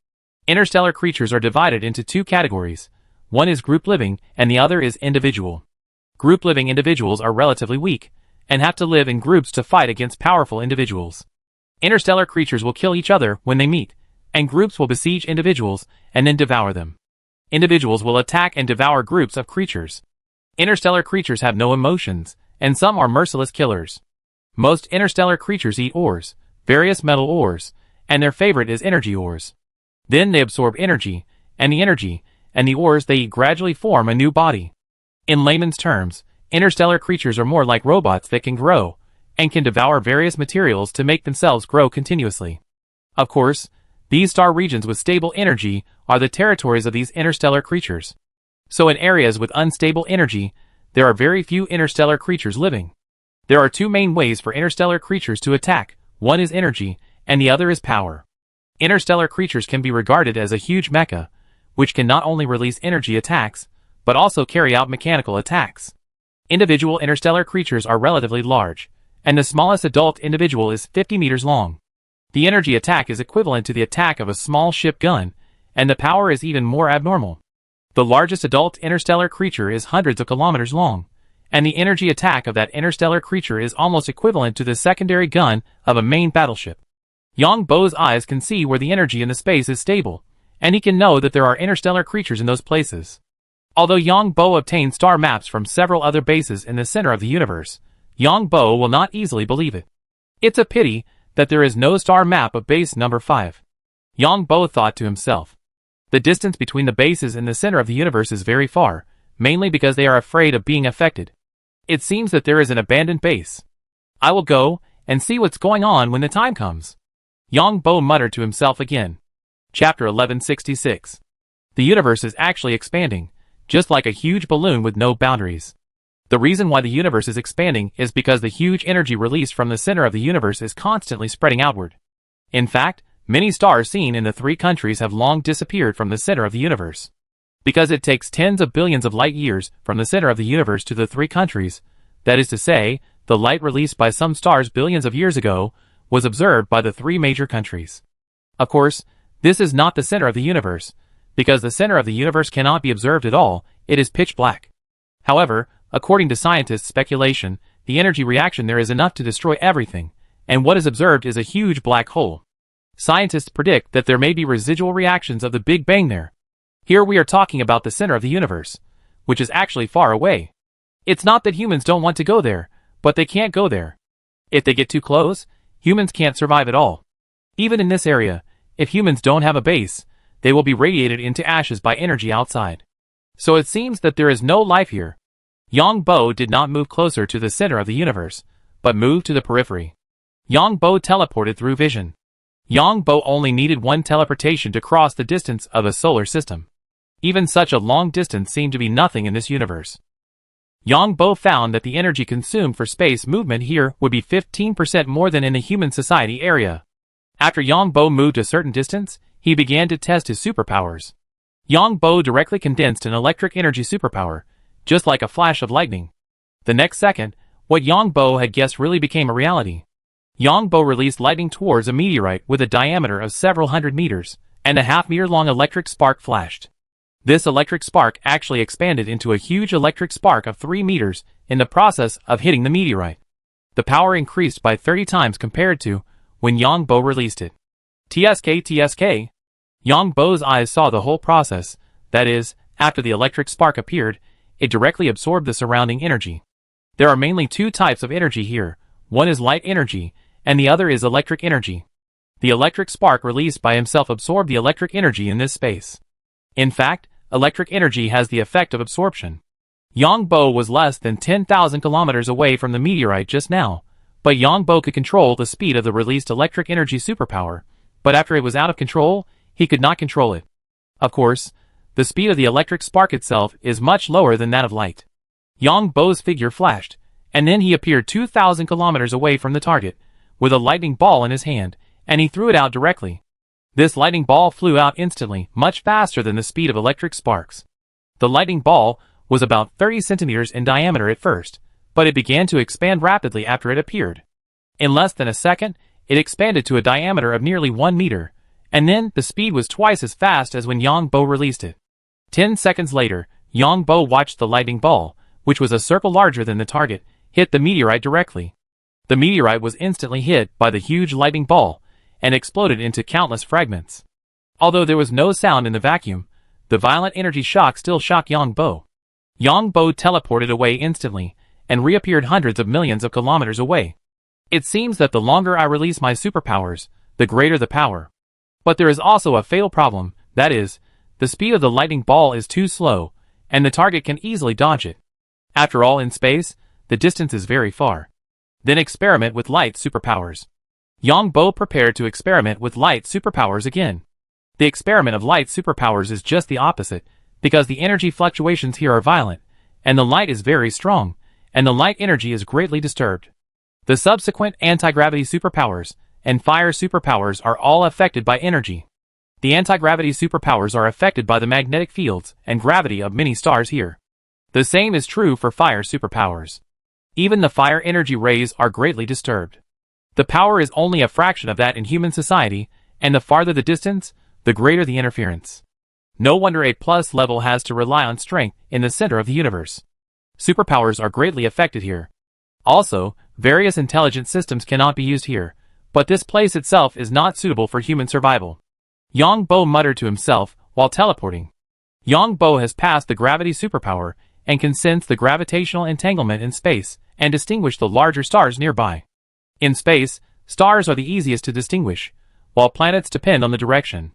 Interstellar creatures are divided into two categories. One is group living and the other is individual. Group living individuals are relatively weak and have to live in groups to fight against powerful individuals. Interstellar creatures will kill each other when they meet, and groups will besiege individuals and then devour them. Individuals will attack and devour groups of creatures. Interstellar creatures have no emotions, and some are merciless killers. Most interstellar creatures eat ores, various metal ores, and their favorite is energy ores. Then they absorb energy, and the ores they eat gradually form a new body. In layman's terms, interstellar creatures are more like robots that can grow, and can devour various materials to make themselves grow continuously. Of course, these star regions with stable energy are the territories of these interstellar creatures. So in areas with unstable energy, there are very few interstellar creatures living. There are two main ways for interstellar creatures to attack. One is energy, and the other is power. Interstellar creatures can be regarded as a huge mecha, which can not only release energy attacks, but also carry out mechanical attacks. Individual interstellar creatures are relatively large, and the smallest adult individual is 50 meters long. The energy attack is equivalent to the attack of a small ship gun, and the power is even more abnormal. The largest adult interstellar creature is hundreds of kilometers long, and the energy attack of that interstellar creature is almost equivalent to the secondary gun of a main battleship. Yang Bo's eyes can see where the energy in the space is stable, and he can know that there are interstellar creatures in those places. Although Yang Bo obtained star maps from several other bases in the center of the universe, Yang Bo will not easily believe it. It's a pity that there is no star map of base number 5. Yang Bo thought to himself. The distance between the bases in the center of the universe is very far, mainly because they are afraid of being affected. It seems that there is an abandoned base. I will go and see what's going on when the time comes. Yang Bo muttered to himself again. Chapter 1166. The universe is actually expanding, just like a huge balloon with no boundaries. The reason why the universe is expanding is because the huge energy released from the center of the universe is constantly spreading outward. In fact, many stars seen in the 3 countries have long disappeared from the center of the universe. Because it takes tens of billions of light years from the center of the universe to the 3 countries, that is to say, the light released by some stars billions of years ago was observed by the 3 major countries. Of course, this is not the center of the universe, because the center of the universe cannot be observed at all, it is pitch black. However, according to scientists' speculation, the energy reaction there is enough to destroy everything, and what is observed is a huge black hole. Scientists predict that there may be residual reactions of the Big Bang there. Here we are talking about the center of the universe, which is actually far away. It's not that humans don't want to go there, but they can't go there. If they get too close, humans can't survive at all. Even in this area, if humans don't have a base, they will be radiated into ashes by energy outside. So it seems that there is no life here. Yang Bo did not move closer to the center of the universe, but moved to the periphery. Yang Bo teleported through vision. Yang Bo only needed one teleportation to cross the distance of a solar system. Even such a long distance seemed to be nothing in this universe. Yang Bo found that the energy consumed for space movement here would be 15% more than in the human society area. After Yang Bo moved a certain distance, he began to test his superpowers. Yang Bo directly condensed an electric energy superpower, just like a flash of lightning. The next second, what Yang Bo had guessed really became a reality. Yang Bo released lightning towards a meteorite with a diameter of several hundred meters, and a half-meter-long electric spark flashed. This electric spark actually expanded into a huge electric spark of 3 meters in the process of hitting the meteorite. The power increased by 30 times compared to when Yang Bo released it. TSK. Yang Bo's eyes saw the whole process, that is, after the electric spark appeared, it directly absorbed the surrounding energy. There are mainly 2 types of energy here, one is light energy, and the other is electric energy. The electric spark released by himself absorbed the electric energy in this space. In fact, electric energy has the effect of absorption. Yang Bo was less than 10,000 kilometers away from the meteorite just now, but Yang Bo could control the speed of the released electric energy superpower, but after it was out of control, he could not control it. Of course, the speed of the electric spark itself is much lower than that of light. Yang Bo's figure flashed, and then he appeared 2,000 kilometers away from the target, with a lightning ball in his hand, and he threw it out directly. This lightning ball flew out instantly, much faster than the speed of electric sparks. The lightning ball was about 30 centimeters in diameter at first, but it began to expand rapidly after it appeared. In less than a second, it expanded to a diameter of nearly 1 meter, and then the speed was twice as fast as when Yang Bo released it. 10 seconds later, Yang Bo watched the lightning ball, which was a circle larger than the target, hit the meteorite directly. The meteorite was instantly hit by the huge lightning ball, and exploded into countless fragments. Although there was no sound in the vacuum, the violent energy shock still shocked Yang Bo. Yang Bo teleported away instantly, and reappeared hundreds of millions of kilometers away. It seems that the longer I release my superpowers, the greater the power. But there is also a fatal problem, that is, the speed of the lightning ball is too slow, and the target can easily dodge it. After all, in space, the distance is very far. Then experiment with light superpowers. Yang Bo prepared to experiment with light superpowers again. The experiment of light superpowers is just the opposite, because the energy fluctuations here are violent, and the light is very strong, and the light energy is greatly disturbed. The subsequent anti-gravity superpowers and fire superpowers are all affected by energy. The anti-gravity superpowers are affected by the magnetic fields and gravity of many stars here. The same is true for fire superpowers. Even the fire energy rays are greatly disturbed. The power is only a fraction of that in human society, and the farther the distance, the greater the interference. No wonder A+ level has to rely on strength in the center of the universe. Superpowers are greatly affected here. Also, various intelligent systems cannot be used here, but this place itself is not suitable for human survival. Yang Bo muttered to himself while teleporting. Yang Bo has passed the gravity superpower and can sense the gravitational entanglement in space and distinguish the larger stars nearby. In space, stars are the easiest to distinguish, while planets depend on the direction.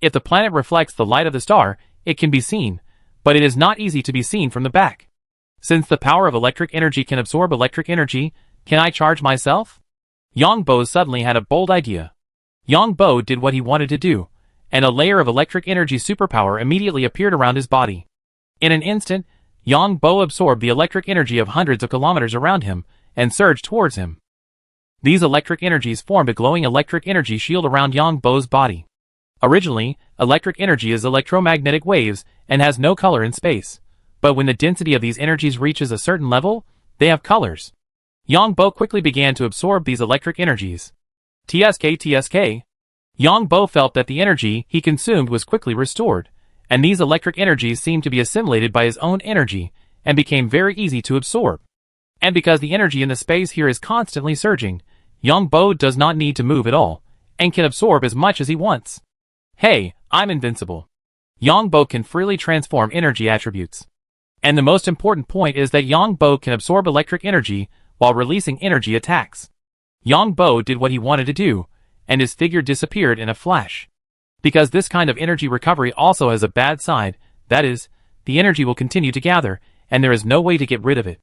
If the planet reflects the light of the star, it can be seen, but it is not easy to be seen from the back. Since the power of electric energy can absorb electric energy, can I charge myself? Yang Bo suddenly had a bold idea. Yang Bo did what he wanted to do, and a layer of electric energy superpower immediately appeared around his body. In an instant, Yang Bo absorbed the electric energy of hundreds of kilometers around him and surged towards him. These electric energies formed a glowing electric energy shield around Yang Bo's body. Originally, electric energy is electromagnetic waves and has no color in space, but when the density of these energies reaches a certain level, they have colors. Yang Bo quickly began to absorb these electric energies. TSK. Yang Bo felt that the energy he consumed was quickly restored, and these electric energies seemed to be assimilated by his own energy and became very easy to absorb. And because the energy in the space here is constantly surging, Yang Bo does not need to move at all, and can absorb as much as he wants. Hey, I'm invincible. Yang Bo can freely transform energy attributes. And the most important point is that Yang Bo can absorb electric energy while releasing energy attacks. Yang Bo did what he wanted to do, and his figure disappeared in a flash. Because this kind of energy recovery also has a bad side, that is, the energy will continue to gather, and there is no way to get rid of it.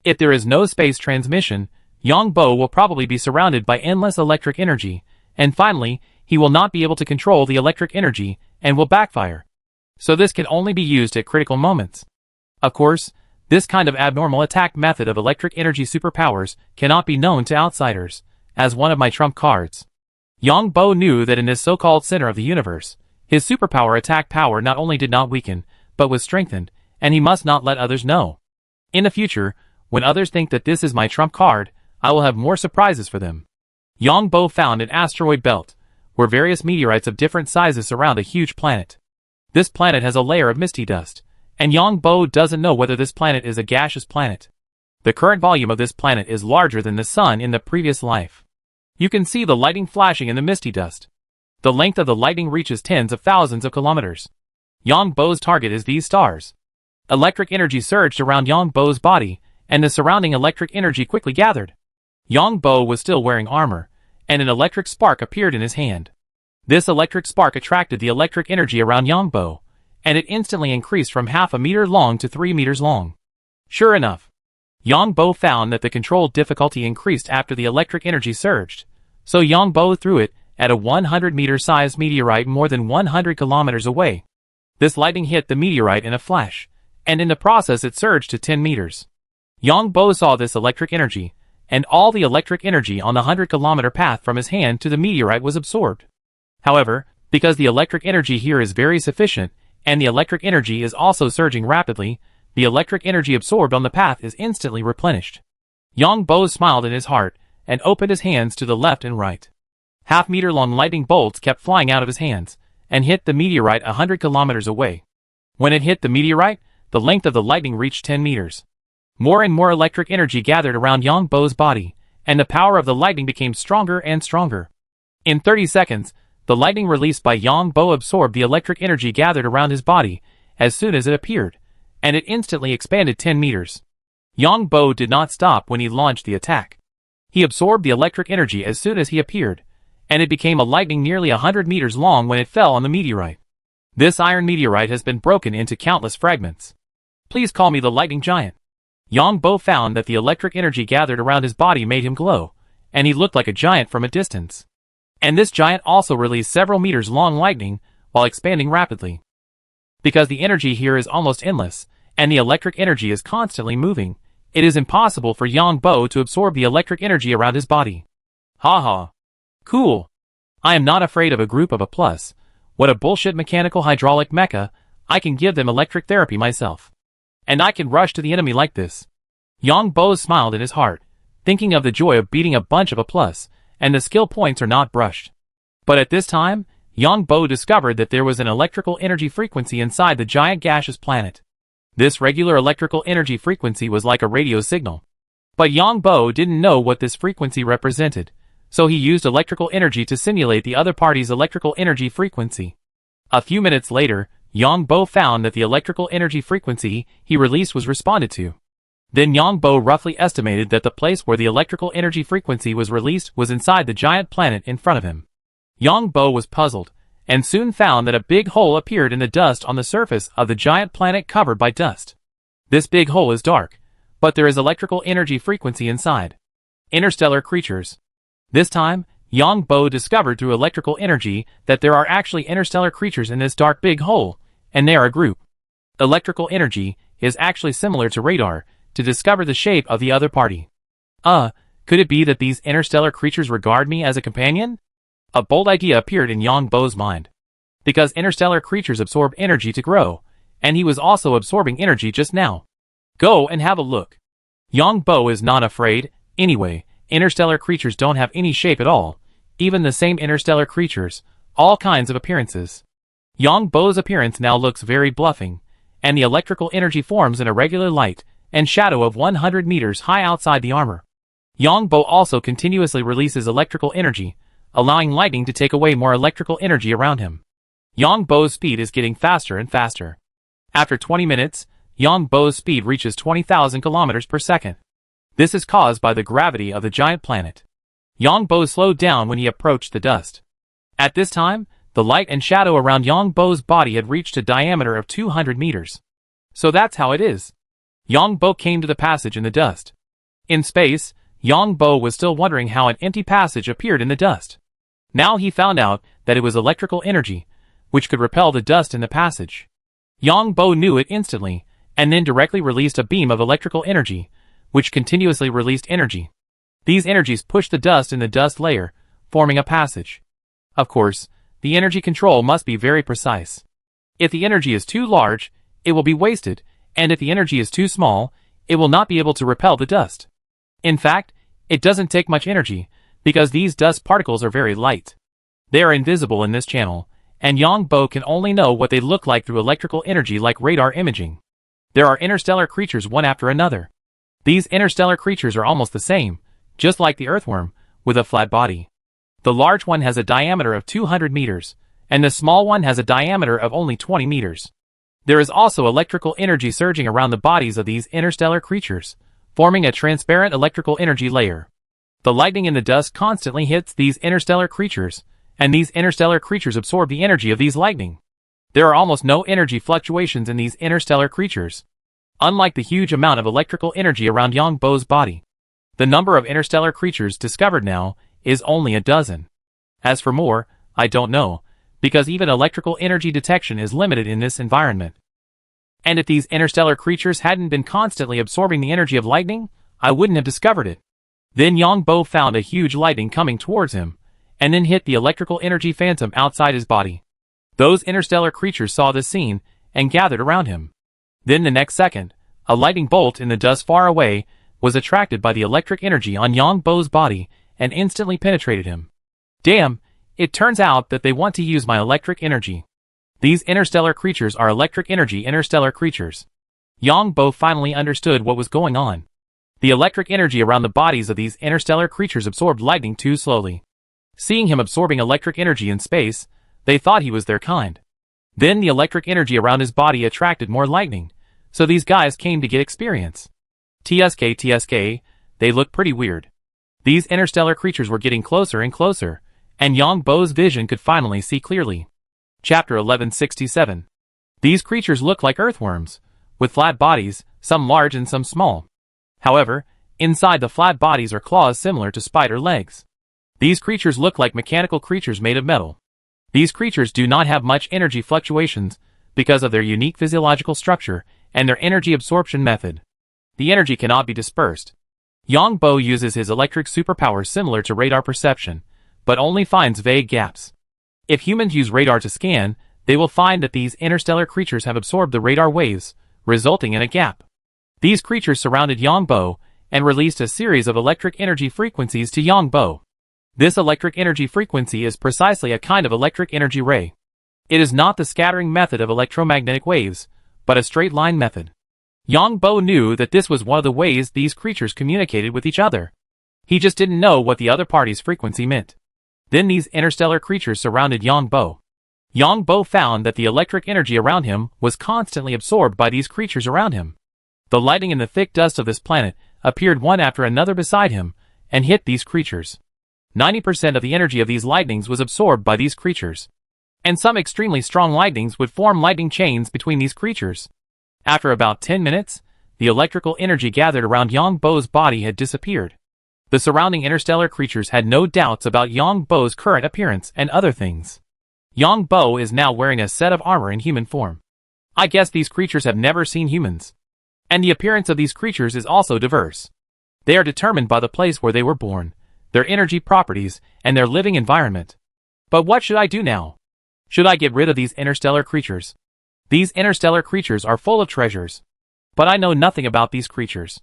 If there is no space transmission, Yang Bo will probably be surrounded by endless electric energy, and finally, he will not be able to control the electric energy and will backfire. So this can only be used at critical moments. Of course, this kind of abnormal attack method of electric energy superpowers cannot be known to outsiders, as one of my trump cards. Yang Bo knew that in this so-called center of the universe, his superpower attack power not only did not weaken, but was strengthened, and he must not let others know. In the future, when others think that this is my trump card, I will have more surprises for them. Yang Bo found an asteroid belt, where various meteorites of different sizes surround a huge planet. This planet has a layer of misty dust, and Yang Bo doesn't know whether this planet is a gaseous planet. The current volume of this planet is larger than the sun in the previous life. You can see the lightning flashing in the misty dust. The length of the lightning reaches tens of thousands of kilometers. Yang Bo's target is these stars. Electric energy surged around Yang Bo's body, and the surrounding electric energy quickly gathered. Yang Bo was still wearing armor, and an electric spark appeared in his hand. This electric spark attracted the electric energy around Yang Bo, and it instantly increased from half a meter long to 3 meters long. Sure enough, Yang Bo found that the control difficulty increased after the electric energy surged, so Yang Bo threw it at a 100-meter-sized meteorite more than 100 kilometers away. This lightning hit the meteorite in a flash, and in the process it surged to 10 meters. Yang Bo saw this electric energy, and all the electric energy on the 100-kilometer path from his hand to the meteorite was absorbed. However, because the electric energy here is very sufficient, and the electric energy is also surging rapidly, the electric energy absorbed on the path is instantly replenished. Yang Bo smiled in his heart and opened his hands to the left and right. Half-meter-long lightning bolts kept flying out of his hands and hit the meteorite 100 kilometers away. When it hit the meteorite, the length of the lightning reached 10 meters. More and more electric energy gathered around Yang Bo's body, and the power of the lightning became stronger and stronger. In 30 seconds, the lightning released by Yang Bo absorbed the electric energy gathered around his body as soon as it appeared, and it instantly expanded 10 meters. Yang Bo did not stop when he launched the attack. He absorbed the electric energy as soon as he appeared, and it became a lightning nearly 100 meters long when it fell on the meteorite. This iron meteorite has been broken into countless fragments. Please call me the lightning giant. Yang Bo found that the electric energy gathered around his body made him glow, and he looked like a giant from a distance. And this giant also released several meters long lightning while expanding rapidly. Because the energy here is almost endless, and the electric energy is constantly moving, it is impossible for Yang Bo to absorb the electric energy around his body. Haha. Cool. I am not afraid of a group of A+. What a bullshit mechanical hydraulic mecha, I can give them electric therapy myself. And I can rush to the enemy like this. Yang Bo smiled in his heart, thinking of the joy of beating a bunch of A+, and the skill points are not brushed. But at this time, Yang Bo discovered that there was an electrical energy frequency inside the giant gaseous planet. This regular electrical energy frequency was like a radio signal. But Yang Bo didn't know what this frequency represented, so he used electrical energy to simulate the other party's electrical energy frequency. A few minutes later, Yang Bo found that the electrical energy frequency he released was responded to. Then Yang Bo roughly estimated that the place where the electrical energy frequency was released was inside the giant planet in front of him. Yang Bo was puzzled, and soon found that a big hole appeared in the dust on the surface of the giant planet covered by dust. This big hole is dark, but there is electrical energy frequency inside. Interstellar creatures. This time, Yang Bo discovered through electrical energy that there are actually interstellar creatures in this dark big hole, and they are a group. Electrical energy is actually similar to radar to discover the shape of the other party. Could it be that these interstellar creatures regard me as a companion? A bold idea appeared in Yang Bo's mind. Because interstellar creatures absorb energy to grow, and he was also absorbing energy just now. Go and have a look. Yang Bo is not afraid, anyway. Interstellar creatures don't have any shape at all, even the same interstellar creatures, all kinds of appearances. Yang Bo's appearance now looks very bluffing, and the electrical energy forms in a regular light and shadow of 100 meters high outside the armor. Yang Bo also continuously releases electrical energy, allowing lightning to take away more electrical energy around him. Yang Bo's speed is getting faster and faster. After 20 minutes, Yang Bo's speed reaches 20,000 kilometers per second. This is caused by the gravity of the giant planet. Yang Bo slowed down when he approached the dust. At this time, the light and shadow around Yang Bo's body had reached a diameter of 200 meters. So that's how it is. Yang Bo came to the passage in the dust. In space, Yang Bo was still wondering how an empty passage appeared in the dust. Now he found out that it was electrical energy, which could repel the dust in the passage. Yang Bo knew it instantly, and then directly released a beam of electrical energy, which continuously released energy. These energies pushed the dust in the dust layer, forming a passage. Of course, the energy control must be very precise. If the energy is too large, it will be wasted, and if the energy is too small, it will not be able to repel the dust. In fact, it doesn't take much energy, because these dust particles are very light. They are invisible in this channel, and Yang Bo can only know what they look like through electrical energy like radar imaging. There are interstellar creatures one after another. These interstellar creatures are almost the same, just like the earthworm, with a flat body. The large one has a diameter of 200 meters, and the small one has a diameter of only 20 meters. There is also electrical energy surging around the bodies of these interstellar creatures, forming a transparent electrical energy layer. The lightning in the dust constantly hits these interstellar creatures, and these interstellar creatures absorb the energy of these lightning. There are almost no energy fluctuations in these interstellar creatures, unlike the huge amount of electrical energy around Yang Bo's body. The number of interstellar creatures discovered now is only a dozen. As for more, I don't know, because even electrical energy detection is limited in this environment. And if these interstellar creatures hadn't been constantly absorbing the energy of lightning, I wouldn't have discovered it. Then Yang Bo found a huge lightning coming towards him, and then hit the electrical energy phantom outside his body. Those interstellar creatures saw this scene, and gathered around him. Then the next second, a lightning bolt in the dust far away was attracted by the electric energy on Yang Bo's body and instantly penetrated him. Damn, it turns out that they want to use my electric energy. These interstellar creatures are electric energy interstellar creatures. Yang Bo finally understood what was going on. The electric energy around the bodies of these interstellar creatures absorbed lightning too slowly. Seeing him absorbing electric energy in space, they thought he was their kind. Then the electric energy around his body attracted more lightning, so these guys came to get experience. TSK, they look pretty weird. These interstellar creatures were getting closer and closer, and Yang Bo's vision could finally see clearly. Chapter 1167. These creatures look like earthworms, with flat bodies, some large and some small. However, inside the flat bodies are claws similar to spider legs. These creatures look like mechanical creatures made of metal. These creatures do not have much energy fluctuations because of their unique physiological structure and their energy absorption method. The energy cannot be dispersed. Yang Bo uses his electric superpower similar to radar perception, but only finds vague gaps. If humans use radar to scan, they will find that these interstellar creatures have absorbed the radar waves, resulting in a gap. These creatures surrounded Yang Bo and released a series of electric energy frequencies to Yang Bo. This electric energy frequency is precisely a kind of electric energy ray. It is not the scattering method of electromagnetic waves, but a straight line method. Yang Bo knew that this was one of the ways these creatures communicated with each other. He just didn't know what the other party's frequency meant. Then these interstellar creatures surrounded Yang Bo. Yang Bo found that the electric energy around him was constantly absorbed by these creatures around him. The lightning and the thick dust of this planet appeared one after another beside him and hit these creatures. 90% of the energy of these lightnings was absorbed by these creatures. And some extremely strong lightnings would form lightning chains between these creatures. After about 10 minutes, the electrical energy gathered around Yang Bo's body had disappeared. The surrounding interstellar creatures had no doubts about Yang Bo's current appearance and other things. Yang Bo is now wearing a set of armor in human form. I guess these creatures have never seen humans. And the appearance of these creatures is also diverse. They are determined by the place where they were born, their energy properties, and their living environment. But what should I do now? Should I get rid of these interstellar creatures? These interstellar creatures are full of treasures. But I know nothing about these creatures.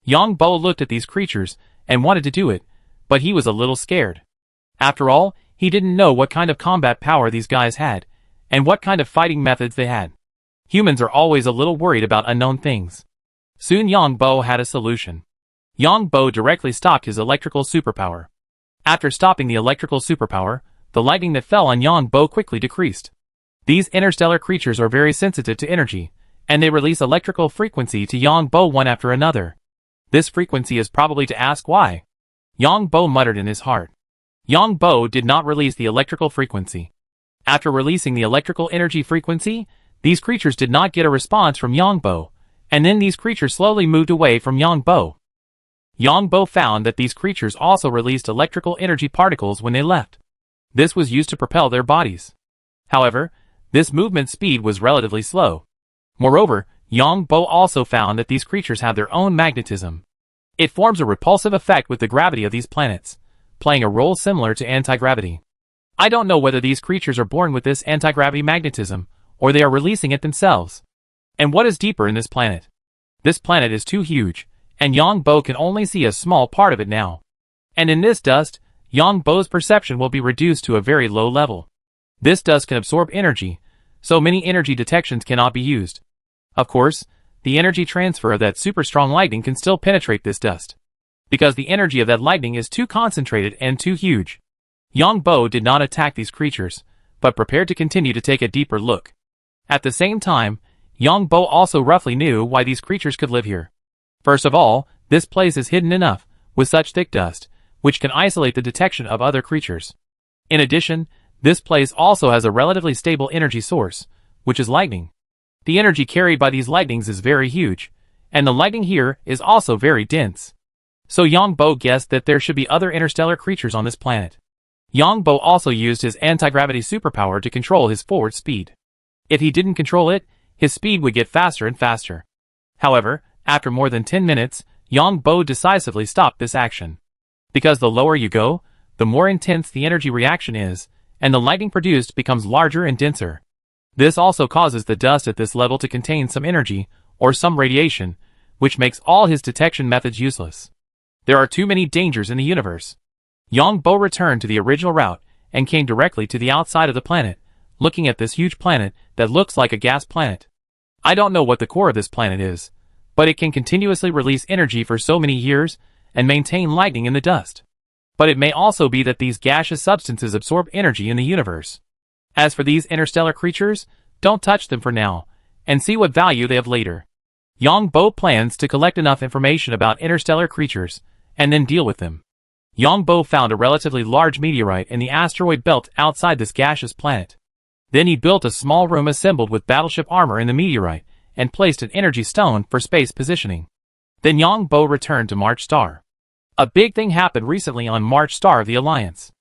Yang Bo looked at these creatures and wanted to do it, but he was a little scared. After all, he didn't know what kind of combat power these guys had, and what kind of fighting methods they had. Humans are always a little worried about unknown things. Soon Yang Bo had a solution. Yang Bo directly stopped his electrical superpower. After stopping the electrical superpower, the lightning that fell on Yang Bo quickly decreased. These interstellar creatures are very sensitive to energy, and they release electrical frequency to Yang Bo one after another. This frequency is probably to ask why. Yang Bo muttered in his heart. Yang Bo did not release the electrical frequency. After releasing the electrical energy frequency, these creatures did not get a response from Yang Bo, and then these creatures slowly moved away from Yang Bo. Yang Bo found that these creatures also released electrical energy particles when they left. This was used to propel their bodies. However, this movement speed was relatively slow. Moreover, Yang Bo also found that these creatures have their own magnetism. It forms a repulsive effect with the gravity of these planets, playing a role similar to anti-gravity. I don't know whether these creatures are born with this anti-gravity magnetism, or they are releasing it themselves. And what is deeper in this planet? This planet is too huge, and Yang Bo can only see a small part of it now. And in this dust, Yang Bo's perception will be reduced to a very low level. This dust can absorb energy, so many energy detections cannot be used. Of course, the energy transfer of that super strong lightning can still penetrate this dust, because the energy of that lightning is too concentrated and too huge. Yang Bo did not attack these creatures, but prepared to continue to take a deeper look. At the same time, Yang Bo also roughly knew why these creatures could live here. First of all, this place is hidden enough, with such thick dust, which can isolate the detection of other creatures. In addition, this place also has a relatively stable energy source, which is lightning. The energy carried by these lightnings is very huge, and the lightning here is also very dense. So Yang Bo guessed that there should be other interstellar creatures on this planet. Yang Bo also used his anti-gravity superpower to control his forward speed. If he didn't control it, his speed would get faster and faster. However, after more than 10 minutes, Yang Bo decisively stopped this action. Because the lower you go, the more intense the energy reaction is, and the lightning produced becomes larger and denser. This also causes the dust at this level to contain some energy, or some radiation, which makes all his detection methods useless. There are too many dangers in the universe. Yang Bo returned to the original route and came directly to the outside of the planet, looking at this huge planet that looks like a gas planet. I don't know what the core of this planet is, but it can continuously release energy for so many years and maintain lightning in the dust. But it may also be that these gaseous substances absorb energy in the universe. As for these interstellar creatures, don't touch them for now, and see what value they have later. Yang Bo plans to collect enough information about interstellar creatures, and then deal with them. Yang Bo found a relatively large meteorite in the asteroid belt outside this gaseous planet. Then he built a small room assembled with battleship armor in the meteorite, and placed an energy stone for space positioning. Then Yang Bo returned to March Star. A big thing happened recently on March Star of the Alliance.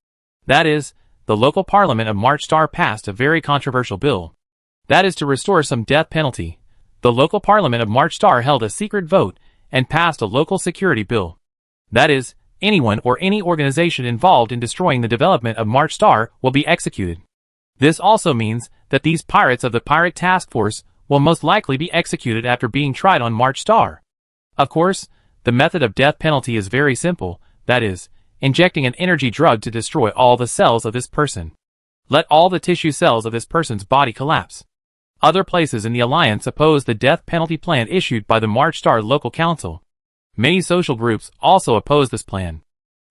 That is, the local parliament of March Star passed a very controversial bill. That is to restore some death penalty. The local parliament of March Star held a secret vote and passed a local security bill. That is, anyone or any organization involved in destroying the development of March Star will be executed. This also means that these pirates of the Pirate Task Force will most likely be executed after being tried on March Star. Of course, the method of death penalty is very simple, that is, injecting an energy drug to destroy all the cells of this person. Let all the tissue cells of this person's body collapse. Other places in the Alliance oppose the death penalty plan issued by the March Star Local Council. Many social groups also oppose this plan.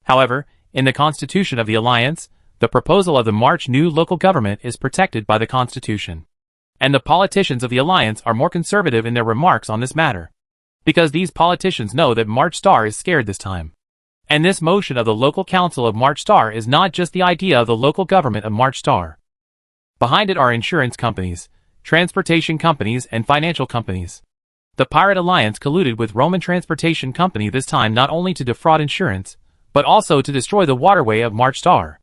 However, in the Constitution of the Alliance, the proposal of the March new local government is protected by the Constitution. And the politicians of the Alliance are more conservative in their remarks on this matter. Because these politicians know that March Star is scared this time. And this motion of the local council of March Star is not just the idea of the local government of March Star. Behind it are insurance companies, transportation companies, and financial companies. The Pirate Alliance colluded with Roman Transportation Company this time not only to defraud insurance, but also to destroy the waterway of March Star.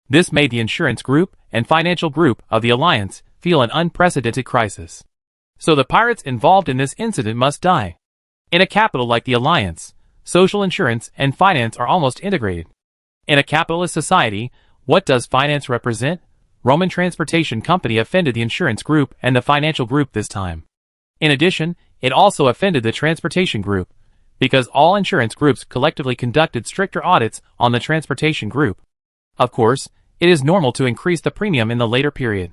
This made the insurance group and financial group of the Alliance feel an unprecedented crisis. So the pirates involved in this incident must die. In a capital like the Alliance, social insurance and finance are almost integrated. In a capitalist society, what does finance represent? Roman Transportation Company offended the insurance group and the financial group this time. In addition, it also offended the transportation group, because all insurance groups collectively conducted stricter audits on the transportation group. Of course, it is normal to increase the premium in the later period.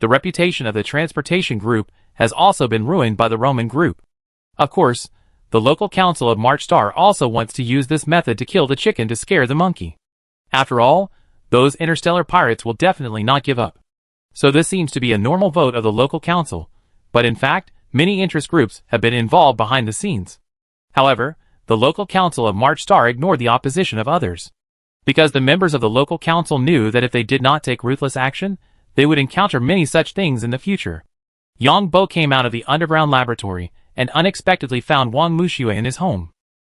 The reputation of the transportation group has also been ruined by the Roman group. Of course, the local council of March Star also wants to use this method to kill the chicken to scare the monkey. After all, those interstellar pirates will definitely not give up. So this seems to be a normal vote of the local council, but in fact, many interest groups have been involved behind the scenes. However, the local council of March Star ignored the opposition of others. Because the members of the local council knew that if they did not take ruthless action, they would encounter many such things in the future. Yang Bo came out of the underground laboratory and unexpectedly found Wang Muxue in his home.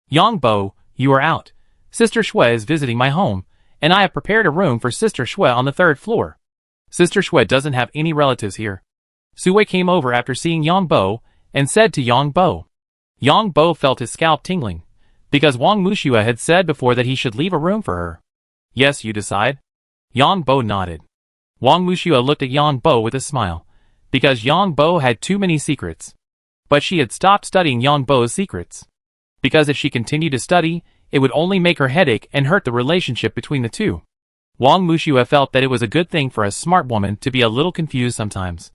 Yang Bo, you are out. Sister Shui is visiting my home, and I have prepared a room for Sister Shui on the 3rd floor. Sister Shui doesn't have any relatives here. Sui came over after seeing Yang Bo and said to Yang Bo. Yang Bo felt his scalp tingling, because Wang Muxue had said before that he should leave a room for her. Yes, you decide? Yang Bo nodded. Wang Muxue looked at Yang Bo with a smile, because Yang Bo had too many secrets. But she had stopped studying Yang Bo's secrets. Because if she continued to study, it would only make her headache and hurt the relationship between the two. Wang Muxue felt that it was a good thing for a smart woman to be a little confused sometimes.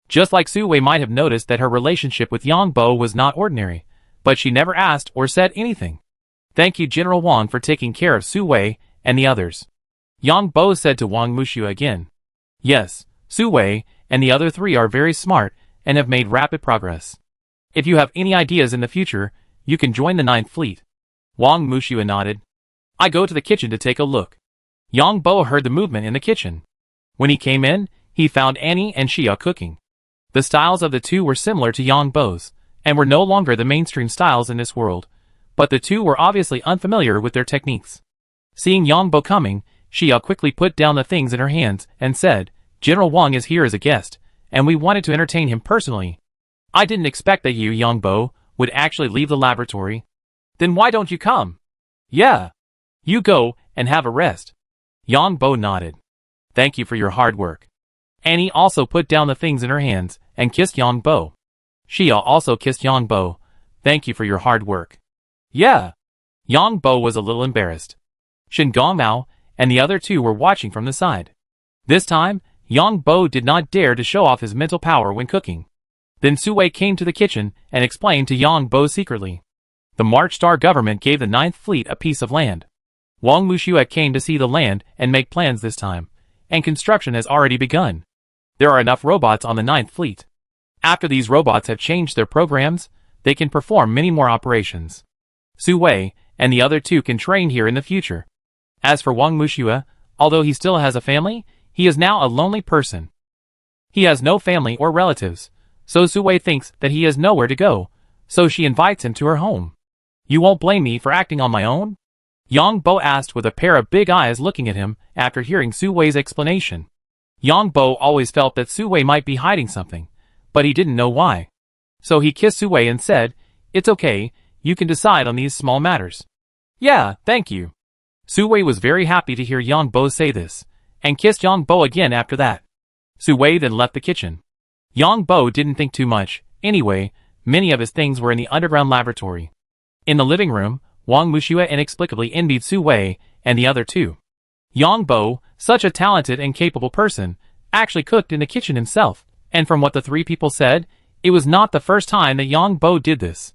Just like Su Wei might have noticed that her relationship with Yang Bo was not ordinary, but she never asked or said anything. Thank you General Wang for taking care of Su Wei and the others. Yang Bo said to Wang Muxue again. Yes, Su Wei and the other 3 are very smart and have made rapid progress. If you have any ideas in the future, you can join the 9th Fleet. Wang Muxue nodded. I go to the kitchen to take a look. Yang Bo heard the movement in the kitchen. When he came in, he found Annie and Xia cooking. The styles of the two were similar to Yang Bo's, and were no longer the mainstream styles in this world, but the two were obviously unfamiliar with their techniques. Seeing Yang Bo coming, Xia quickly put down the things in her hands and said, General Wang is here as a guest, and we wanted to entertain him personally. I didn't expect that you, Yang Bo, would actually leave the laboratory. Then why don't you come? Yeah. You go and have a rest. Yang Bo nodded. Thank you for your hard work. Annie also put down the things in her hands and kissed Yang Bo. Xia also kissed Yang Bo, Thank you for your hard work. Yeah. Yang Bo was a little embarrassed. Shin Gongmao and the other two were watching from the side. This time, Yang Bo did not dare to show off his mental power when cooking. Then Su Wei came to the kitchen and explained to Yang Bo secretly. The March Star government gave the Ninth Fleet a piece of land. Wang Wuxue came to see the land and make plans this time, and construction has already begun. There are enough robots on the Ninth Fleet. After these robots have changed their programs, they can perform many more operations. Su Wei and the other two can train here in the future. As for Wang Wuxue, although he still has a family, he is now a lonely person. He has no family or relatives, so Su Wei thinks that he has nowhere to go, so she invites him to her home. You won't blame me for acting on my own? Yang Bo asked with a pair of big eyes looking at him after hearing Su Wei's explanation. Yang Bo always felt that Su Wei might be hiding something, but he didn't know why. So he kissed Su Wei and said, "It's okay, you can decide on these small matters." Yeah, thank you. Su Wei was very happy to hear Yang Bo say this, and kissed Yang Bo again after that. Su Wei then left the kitchen. Yang Bo didn't think too much. Anyway, many of his things were in the underground laboratory. In the living room, Wang Wuxue inexplicably envied Su Wei and the other two. Yang Bo, such a talented and capable person, actually cooked in the kitchen himself, and from what the three people said, it was not the first time that Yang Bo did this.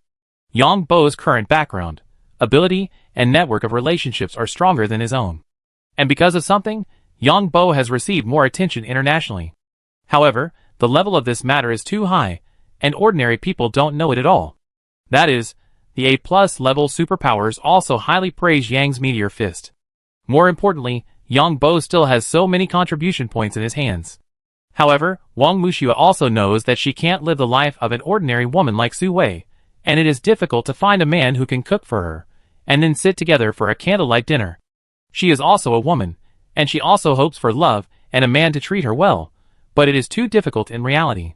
Yang Bo's current background, ability, and network of relationships are stronger than his own. And because of something, Yang Bo has received more attention internationally. However, the level of this matter is too high, and ordinary people don't know it at all. That is, the A+ level superpowers also highly praise Yang's meteor fist. More importantly, Yang Bo still has so many contribution points in his hands. However, Wang Wuxue also knows that she can't live the life of an ordinary woman like Su Wei, and it is difficult to find a man who can cook for her, and then sit together for a candlelight dinner. She is also a woman, and she also hopes for love and a man to treat her well, but it is too difficult in reality.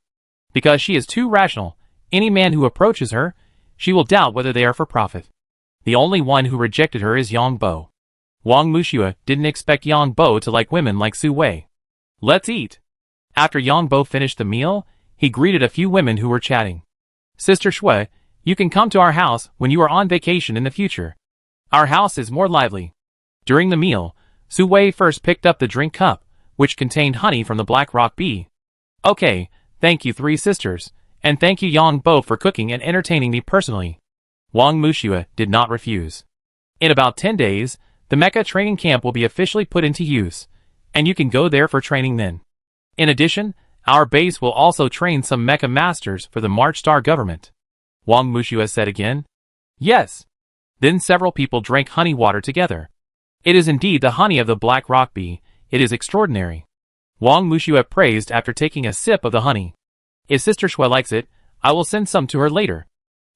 Because she is too rational, any man who approaches her, she will doubt whether they are for profit. The only one who rejected her is Yang Bo. Wang Wuxue didn't expect Yang Bo to like women like Su Wei. Let's eat. After Yang Bo finished the meal, he greeted a few women who were chatting. Sister Shui, you can come to our house when you are on vacation in the future. Our house is more lively. During the meal, Su Wei first picked up the drink cup, which contained honey from the black rock bee. Okay, thank you three sisters, and thank you Yang Bo for cooking and entertaining me personally. Wang Wuxue did not refuse. In about 10 days, the mecha training camp will be officially put into use, and you can go there for training then. In addition, our base will also train some mecha masters for the March Star government. Wang Wuxue said again. Yes. Then several people drank honey water together. It is indeed the honey of the black rock bee, it is extraordinary. Wang Wuxue praised after taking a sip of the honey. If Sister Shui likes it, I will send some to her later.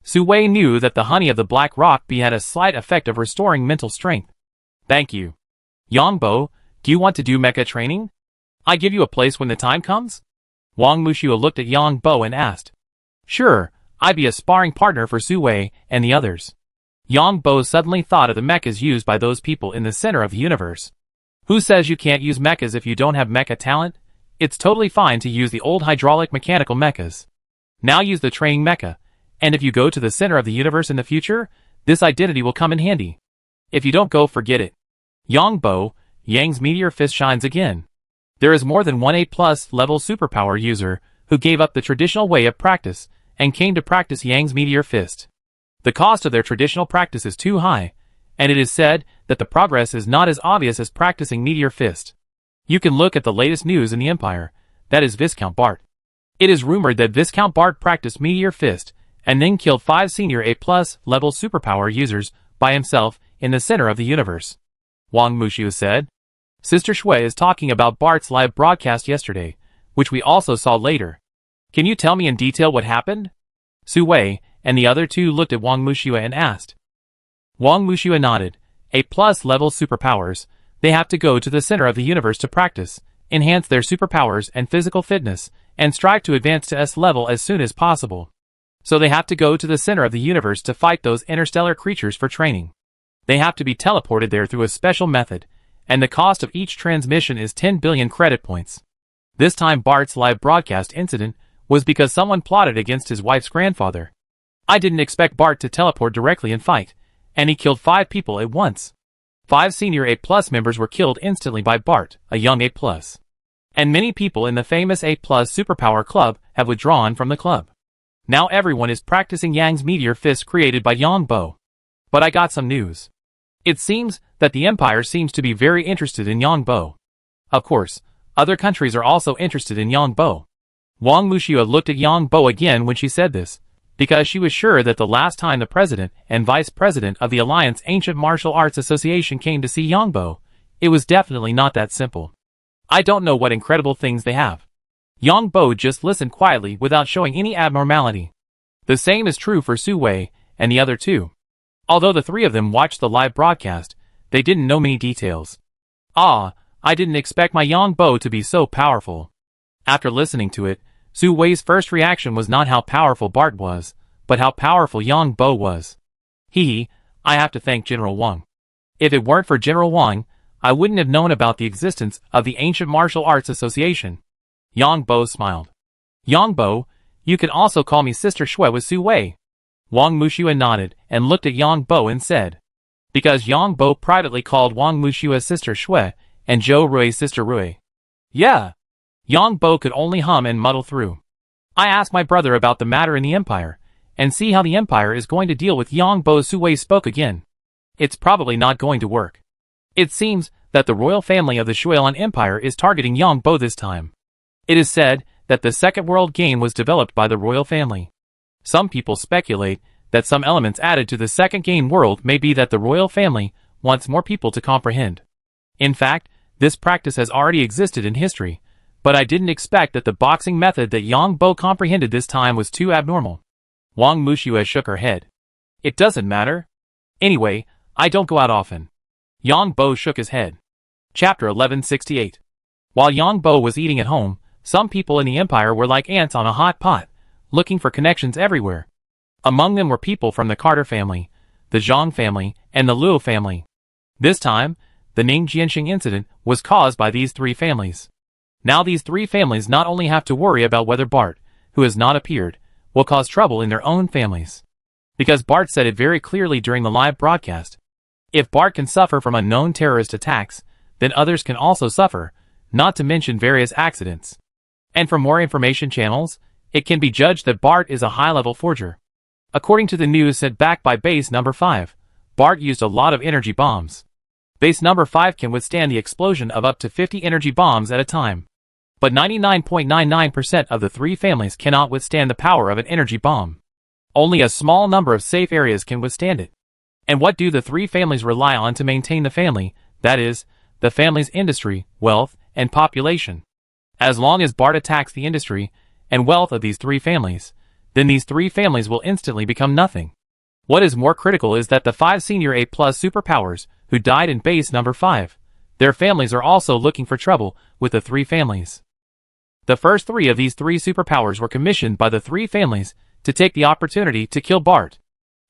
Su Wei knew that the honey of the black rock bee had a slight effect of restoring mental strength. Thank you. Yang Bo, do you want to do mecha training? I give you a place when the time comes? Wang Wuxue looked at Yang Bo and asked. Sure, I'd be a sparring partner for Su Wei and the others. Yang Bo suddenly thought of the mechas used by those people in the center of the universe. Who says you can't use mechas if you don't have mecha talent? It's totally fine to use the old hydraulic mechanical mechas. Now use the training mecha, and if you go to the center of the universe in the future, this identity will come in handy. If you don't go, forget it. Yang Bo, Yang's meteor fist shines again. There is more than one A+ level superpower user who gave up the traditional way of practice and came to practice Yang's meteor fist. The cost of their traditional practice is too high, and it is said that the progress is not as obvious as practicing meteor fist. You can look at the latest news in the Empire, that is Viscount Bart. It is rumored that Viscount Bart practiced meteor fist and then killed 5 senior A+ level superpower users by himself in the center of the universe. Wang Wuxue said. Sister Shui is talking about Bart's live broadcast yesterday, which we also saw later. Can you tell me in detail what happened? Su Wei and the other two looked at Wang Wuxue and asked. Wang Wuxue nodded. A+ level superpowers, they have to go to the center of the universe to practice, enhance their superpowers and physical fitness, and strive to advance to S level as soon as possible. So they have to go to the center of the universe to fight those interstellar creatures for training. They have to be teleported there through a special method, and the cost of each transmission is 10 billion credit points. This time Bart's live broadcast incident was because someone plotted against his wife's grandfather. I didn't expect Bart to teleport directly and fight, and he killed 5 people at once. 5 senior A+ members were killed instantly by Bart, a young A+. And many people in the famous A+ Superpower Club have withdrawn from the club. Now everyone is practicing Yang's meteor fist created by Yang Bo. But I got some news. It seems that the Empire seems to be very interested in Yang Bo. Of course, other countries are also interested in Yang Bo. Wang Wuxia looked at Yang Bo again when she said this, because she was sure that the last time the president and vice president of the Alliance Ancient Martial Arts Association came to see Yang Bo, it was definitely not that simple. I don't know what incredible things they have. Yang Bo just listened quietly without showing any abnormality. The same is true for Su Wei and the other two. Although the 3 of them watched the live broadcast, they didn't know many details. I didn't expect my Yang Bo to be so powerful. After listening to it, Su Wei's first reaction was not how powerful Bart was, but how powerful Yang Bo was. I have to thank General Wang. If it weren't for General Wang, I wouldn't have known about the existence of the Ancient Martial Arts Association. Yang Bo smiled. Yang Bo, you can also call me Sister Shui with Su Wei. Wang Wuxia nodded and looked at Yang Bo and said. Because Yang Bo privately called Wang Wuxia Sister Shui and Zhou Rui Sister Rui. Yeah. Yang Bo could only hum and muddle through. I asked my brother about the matter in the Empire, and see how the Empire is going to deal with Yang Bo. Su Wei spoke again. It's probably not going to work. It seems that the royal family of the Shuilan Empire is targeting Yang Bo this time. It is said that the second world game was developed by the royal family. Some people speculate that some elements added to the second game world may be that the royal family wants more people to comprehend. In fact, this practice has already existed in history, but I didn't expect that the boxing method that Yang Bo comprehended this time was too abnormal. Wang Wuxia shook her head. It doesn't matter. Anyway, I don't go out often. Yang Bo shook his head. Chapter 1168. While Yang Bo was eating at home, some people in the Empire were like ants on a hot pot, looking for connections everywhere. Among them were people from the Carter family, the Zhang family, and the Luo family. This time, the Ning Jianxing incident was caused by these 3 families. Now these 3 families not only have to worry about whether Bart, who has not appeared, will cause trouble in their own families. Because Bart said it very clearly during the live broadcast. If Bart can suffer from unknown terrorist attacks, then others can also suffer, not to mention various accidents. And from more information channels, it can be judged that Bart is a high-level forger. According to the news sent back by base number 5, Bart used a lot of energy bombs. Base number 5 can withstand the explosion of up to 50 energy bombs at a time. But 99.99% of the 3 families cannot withstand the power of an energy bomb. Only a small number of safe areas can withstand it. And what do the 3 families rely on to maintain the family, that is, the family's industry, wealth, and population? As long as Bart attacks the industry and wealth of these 3 families, then these 3 families will instantly become nothing. What is more critical is that the 5 senior A+ superpowers who died in base number 5, their families are also looking for trouble with the 3 families. The first 3 of these 3 superpowers were commissioned by the 3 families to take the opportunity to kill Bart.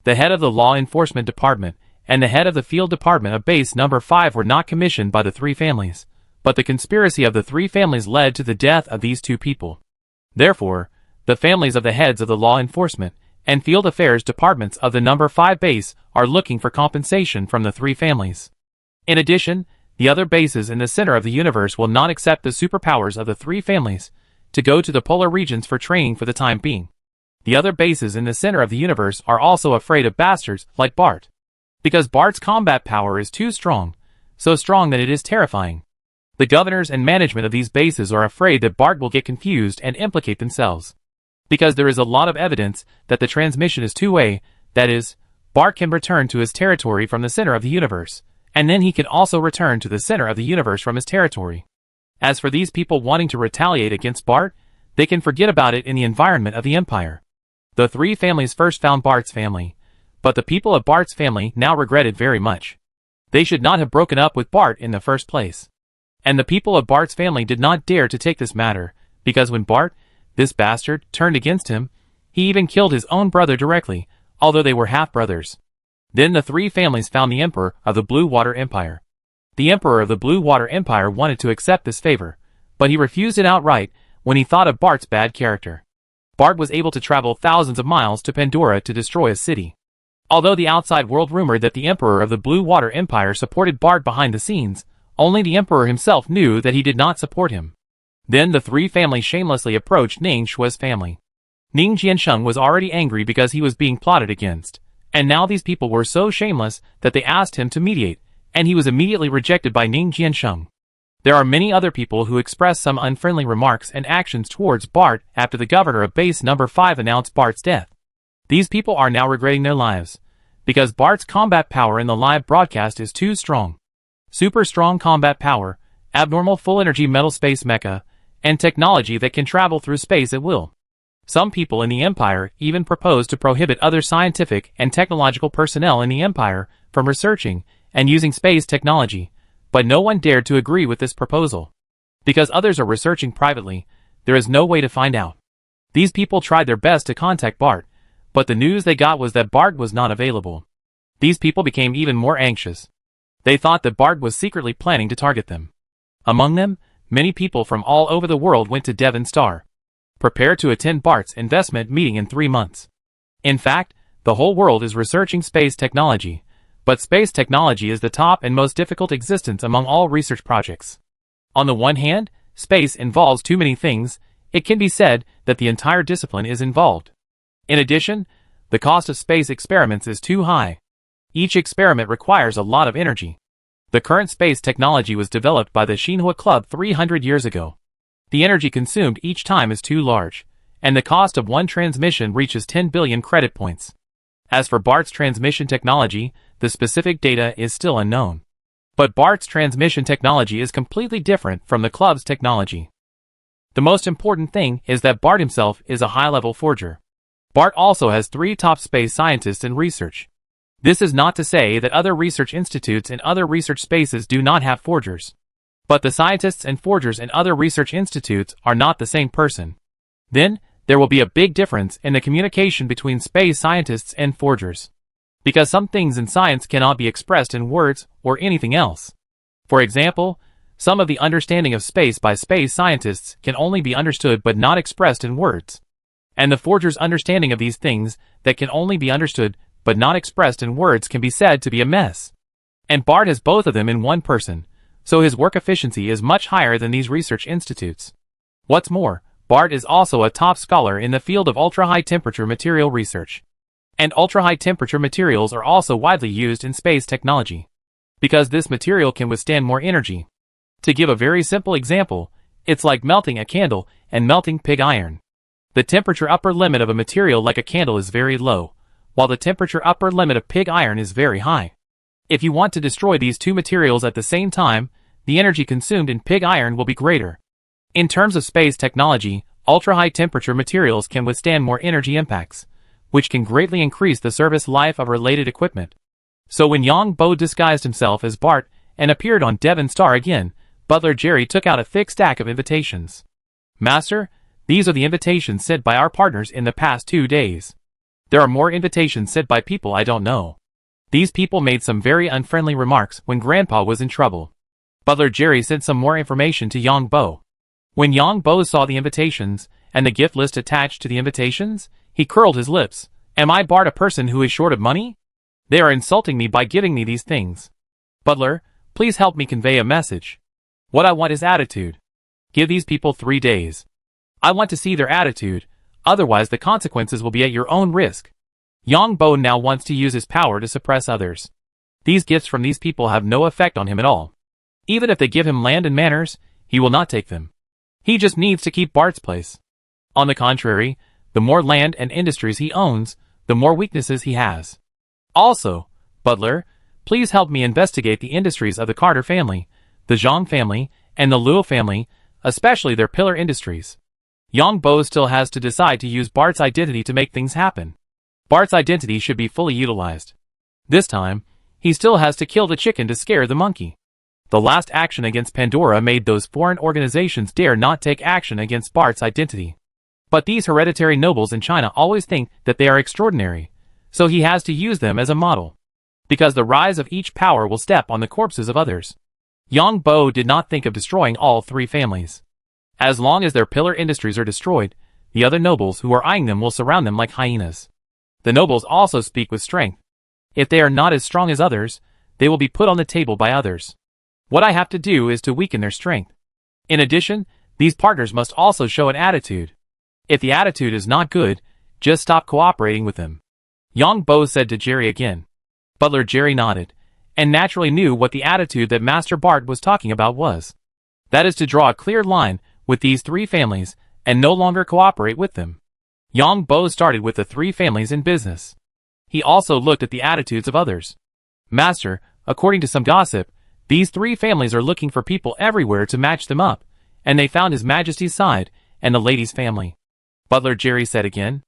The head of the Law Enforcement Department and the head of the Field Department of Base Number 5 were not commissioned by the 3 families, but the conspiracy of the 3 families led to the death of these 2 people. Therefore, the families of the heads of the Law Enforcement and Field Affairs Departments of the Number 5 base are looking for compensation from the 3 families. In addition, the other bases in the center of the universe will not accept the superpowers of the 3 families to go to the polar regions for training for the time being. The other bases in the center of the universe are also afraid of bastards like Bart. Because Bart's combat power is too strong, so strong that it is terrifying. The governors and management of these bases are afraid that Bart will get confused and implicate themselves. Because there is a lot of evidence that the transmission is two-way, that is, Bart can return to his territory from the center of the universe, and then he can also return to the center of the universe from his territory. As for these people wanting to retaliate against Bart, they can forget about it in the environment of the Empire. The 3 families first found Bart's family, but the people of Bart's family now regret it very much. They should not have broken up with Bart in the first place. And the people of Bart's family did not dare to take this matter, because when Bart, this bastard, turned against him, he even killed his own brother directly, although they were half-brothers. Then the 3 families found the Emperor of the Blue Water Empire. The Emperor of the Blue Water Empire wanted to accept this favor, but he refused it outright when he thought of Bart's bad character. Bart was able to travel thousands of miles to Pandora to destroy a city. Although the outside world rumored that the Emperor of the Blue Water Empire supported Bart behind the scenes, only the Emperor himself knew that he did not support him. Then the three families shamelessly approached Ning Shua's family. Ning Jiansheng was already angry because he was being plotted against, and now these people were so shameless that they asked him to mediate, and he was immediately rejected by Ning Jiansheng. There are many other people who expressed some unfriendly remarks and actions towards Bart after the governor of base number 5 announced Bart's death. These people are now regretting their lives, because Bart's combat power in the live broadcast is too strong. Super strong combat power, abnormal full-energy metal space mecha, and technology that can travel through space at will. Some people in the Empire even proposed to prohibit other scientific and technological personnel in the Empire from researching and using space technology, but no one dared to agree with this proposal. Because others are researching privately, there is no way to find out. These people tried their best to contact Bart, but the news they got was that Bart was not available. These people became even more anxious. They thought that Bart was secretly planning to target them. Among them, many people from all over the world went to Devon Star. Prepare to attend Bart's investment meeting in 3 months. In fact, the whole world is researching space technology, but space technology is the top and most difficult existence among all research projects. On the one hand, space involves too many things. It can be said that the entire discipline is involved. In addition, the cost of space experiments is too high. Each experiment requires a lot of energy. The current space technology was developed by the Xinhua Club 300 years ago. The energy consumed each time is too large, and the cost of one transmission reaches 10 billion credit points. As for Bart's transmission technology, the specific data is still unknown. But Bart's transmission technology is completely different from the club's technology. The most important thing is that Bart himself is a high-level forger. Bart also has 3 top space scientists in research. This is not to say that other research institutes and other research spaces do not have forgers. But the scientists and forgers in other research institutes are not the same person. Then, there will be a big difference in the communication between space scientists and forgers. Because some things in science cannot be expressed in words or anything else. For example, some of the understanding of space by space scientists can only be understood but not expressed in words. And the forger's understanding of these things that can only be understood but not expressed in words can be said to be a mess. And Bart has both of them in one person, so his work efficiency is much higher than these research institutes. What's more, Bart is also a top scholar in the field of ultra-high temperature material research. And ultra-high temperature materials are also widely used in space technology. Because this material can withstand more energy. To give a very simple example, it's like melting a candle and melting pig iron. The temperature upper limit of a material like a candle is very low, while the temperature upper limit of pig iron is very high. If you want to destroy these two materials at the same time, the energy consumed in pig iron will be greater. In terms of space technology, ultra-high temperature materials can withstand more energy impacts, which can greatly increase the service life of related equipment. So when Yang Bo disguised himself as Bart and appeared on Devon Star again, Butler Jerry took out a thick stack of invitations. "Master, these are the invitations sent by our partners in the past 2 days. There are more invitations sent by people I don't know. These people made some very unfriendly remarks when Grandpa was in trouble." Butler Jerry sent some more information to Yang Bo. When Yang Bo saw the invitations and the gift list attached to the invitations, he curled his lips. "Am I Bart, a person who is short of money? They are insulting me by giving me these things. Butler, please help me convey a message. What I want is attitude. Give these people 3 days. I want to see their attitude, otherwise the consequences will be at your own risk." Yang Bo now wants to use his power to suppress others. These gifts from these people have no effect on him at all. Even if they give him land and manors, he will not take them. He just needs to keep Bart's place. On the contrary, the more land and industries he owns, the more weaknesses he has. Also, Butler, please help me investigate the industries of the Carter family, the Zhang family, and the Luo family, especially their pillar industries. Yang Bo still has to decide to use Bart's identity to make things happen. Bart's identity should be fully utilized. This time, he still has to kill the chicken to scare the monkey. The last action against Pandora made those foreign organizations dare not take action against Bart's identity. But these hereditary nobles in China always think that they are extraordinary, so he has to use them as a model. Because the rise of each power will step on the corpses of others. Yang Bo did not think of destroying all 3 families. As long as their pillar industries are destroyed, the other nobles who are eyeing them will surround them like hyenas. The nobles also speak with strength. If they are not as strong as others, they will be put on the table by others. What I have to do is to weaken their strength. In addition, these partners must also show an attitude. If the attitude is not good, just stop cooperating with them. Yang Bo said to Jerry again. Butler Jerry nodded, and naturally knew what the attitude that Master Bart was talking about was. That is to draw a clear line with these three families and no longer cooperate with them. Yang Bo started with the three families in business. He also looked at the attitudes of others. Master, according to some gossip, these three families are looking for people everywhere to match them up, and they found His Majesty's side and the lady's family. Butler Jerry said again.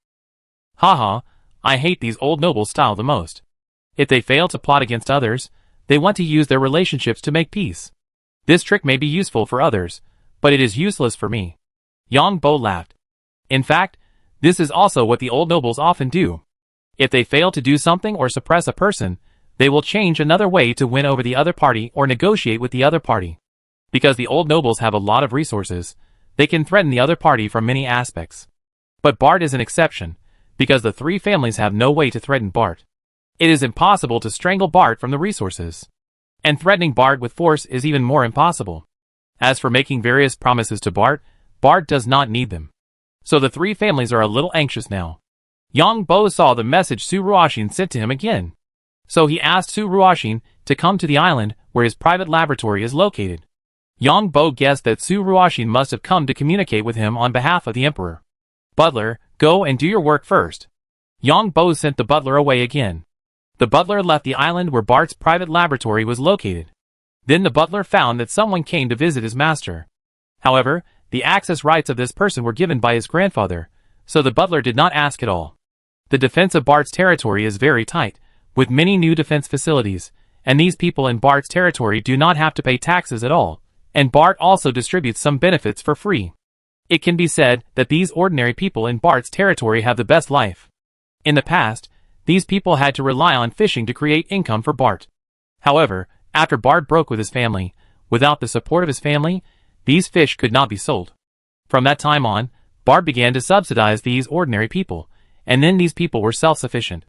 Haha, I hate these old nobles' style the most. If they fail to plot against others, they want to use their relationships to make peace. This trick may be useful for others, but it is useless for me. Yang Bo laughed. In fact, this is also what the old nobles often do. If they fail to do something or suppress a person, they will change another way to win over the other party or negotiate with the other party. Because the old nobles have a lot of resources, they can threaten the other party from many aspects. But Bart is an exception, because the three families have no way to threaten Bart. It is impossible to strangle Bart from the resources. And threatening Bart with force is even more impossible. As for making various promises to Bart, Bart does not need them. So the three families are a little anxious now. Yang Bo saw the message Su Ruoxin sent to him again. So he asked Su Ruoxin to come to the island where his private laboratory is located. Yang Bo guessed that Su Ruoxin must have come to communicate with him on behalf of the emperor. Butler, go and do your work first. Yang Bo sent the butler away again. The butler left the island where Bart's private laboratory was located. Then the butler found that someone came to visit his master. However, the access rights of this person were given by his grandfather, so the butler did not ask at all. The defense of Bart's territory is very tight, with many new defense facilities, and these people in Bart's territory do not have to pay taxes at all, and Bart also distributes some benefits for free. It can be said that these ordinary people in Bart's territory have the best life. In the past, these people had to rely on fishing to create income for Bart. However, after Bart broke with his family, without the support of his family, these fish could not be sold. From that time on, Bart began to subsidize these ordinary people, and then these people were self-sufficient.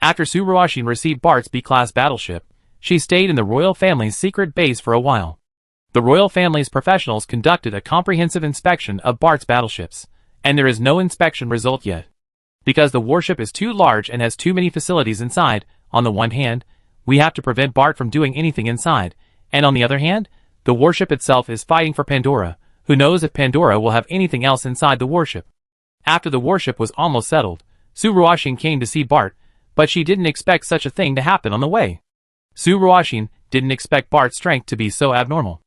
After Su Ruoxin received Bart's B-class battleship, she stayed in the royal family's secret base for a while. The royal family's professionals conducted a comprehensive inspection of Bart's battleships, and there is no inspection result yet. Because the warship is too large and has too many facilities inside, on the one hand, we have to prevent Bart from doing anything inside, and on the other hand, the warship itself is fighting for Pandora, who knows if Pandora will have anything else inside the warship. After the warship was almost settled, Su Ruoxin came to see Bart, but she didn't expect such a thing to happen on the way. Su Ruoxin didn't expect Bart's strength to be so abnormal.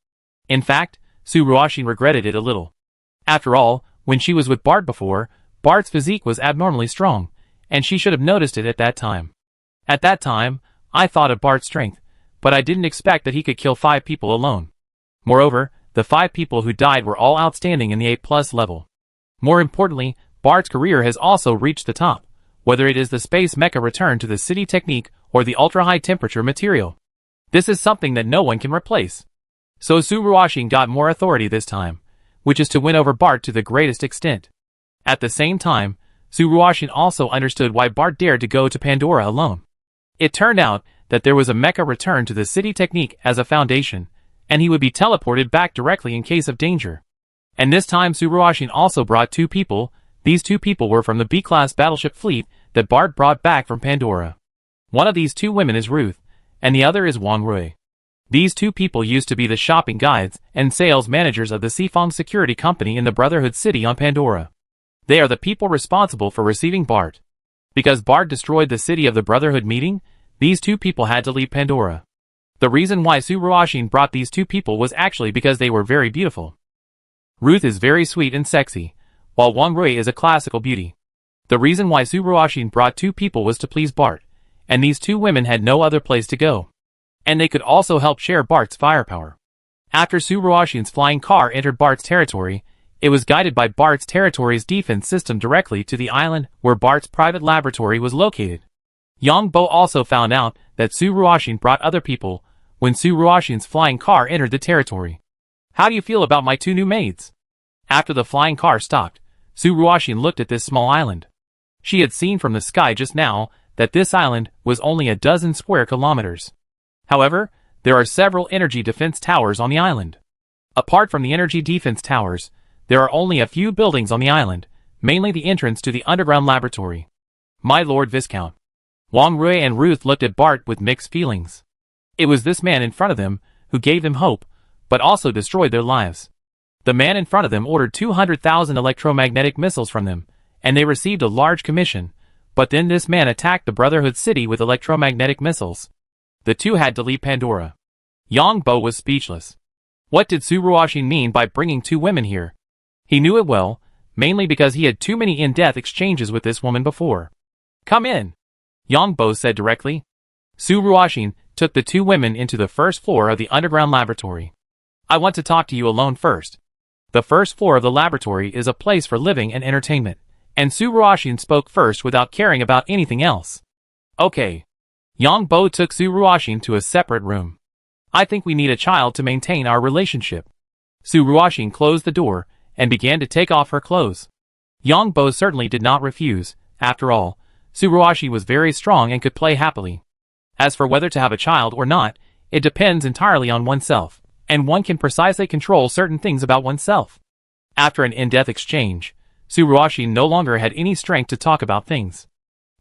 In fact, Su Ruoxin regretted it a little. After all, when she was with Bart before, Bart's physique was abnormally strong, and she should have noticed it at that time. At that time, I thought of Bart's strength, but I didn't expect that he could kill 5 people alone. Moreover, the 5 people who died were all outstanding in the A+ level. More importantly, Bart's career has also reached the top, whether it is the space mecha return to the city technique or the ultra-high temperature material. This is something that no one can replace. So Su Ruoxin got more authority this time, which is to win over Bart to the greatest extent. At the same time, Su Ruoxin also understood why Bart dared to go to Pandora alone. It turned out that there was a mecha return to the city technique as a foundation, and he would be teleported back directly in case of danger. And this time Su Ruoxin also brought 2 people. These 2 people were from the B-class battleship fleet that Bart brought back from Pandora. One of these 2 women is Ruth, and the other is Wang Rui. These 2 people used to be the shopping guides and sales managers of the Sifong Security Company in the Brotherhood City on Pandora. They are the people responsible for receiving Bart. Because Bart destroyed the city of the Brotherhood meeting, these 2 people had to leave Pandora. The reason why Su Ruoxin brought these 2 people was actually because they were very beautiful. Ruth is very sweet and sexy, while Wang Rui is a classical beauty. The reason why Su Ruoxin brought 2 people was to please Bart, and these 2 women had no other place to go. And they could also help share Bart's firepower. After Su Ruoxin's flying car entered Bart's territory, it was guided by Bart's territory's defense system directly to the island where Bart's private laboratory was located. Yang Bo also found out that Su Ruoxin brought other people when Su Ruoxin's flying car entered the territory. How do you feel about my 2 new maids? After the flying car stopped, Suruashin looked at this small island. She had seen from the sky just now that this island was only a dozen square kilometers. However, there are several energy defense towers on the island. Apart from the energy defense towers, there are only a few buildings on the island, mainly the entrance to the underground laboratory. My Lord Viscount. Wang Rui and Ruth looked at Bart with mixed feelings. It was this man in front of them who gave them hope, but also destroyed their lives. The man in front of them ordered 200,000 electromagnetic missiles from them, and they received a large commission, but then this man attacked the Brotherhood city with electromagnetic missiles. The two had to leave Pandora. Yang Bo was speechless. What did Suruashin mean by bringing two women here? He knew it well, mainly because he had too many in-depth exchanges with this woman before. Come in, Yang Bo said directly. Suruashin took the two women into the first floor of the underground laboratory. I want to talk to you alone first. The first floor of the laboratory is a place for living and entertainment, and Suruashin spoke first without caring about anything else. Okay. Yang Bo took Suruashin to a separate room. I think we need a child to maintain our relationship. Suruashin closed the door and began to take off her clothes. Yang Bo certainly did not refuse. After all, Suruashi was very strong and could play happily. As for whether to have a child or not, it depends entirely on oneself, and one can precisely control certain things about oneself. After an in-depth exchange, Suruashi no longer had any strength to talk about things.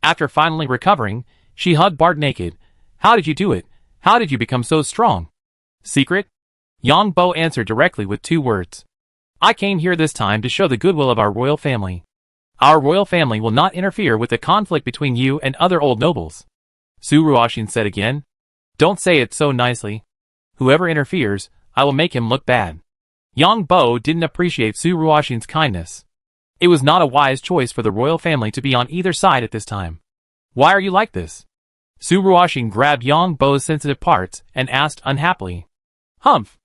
After finally recovering, she hugged Bart naked. How did you do it? How did you become so strong? Secret? Yang Bo answered directly with two words. I came here this time to show the goodwill of our royal family. Our royal family will not interfere with the conflict between you and other old nobles. Suruashin said again. Don't say it so nicely. Whoever interferes, I will make him look bad. Yang Bo didn't appreciate Suruashin's kindness. It was not a wise choice for the royal family to be on either side at this time. Why are you like this? Suruashin grabbed Yang Bo's sensitive parts and asked unhappily. Humph!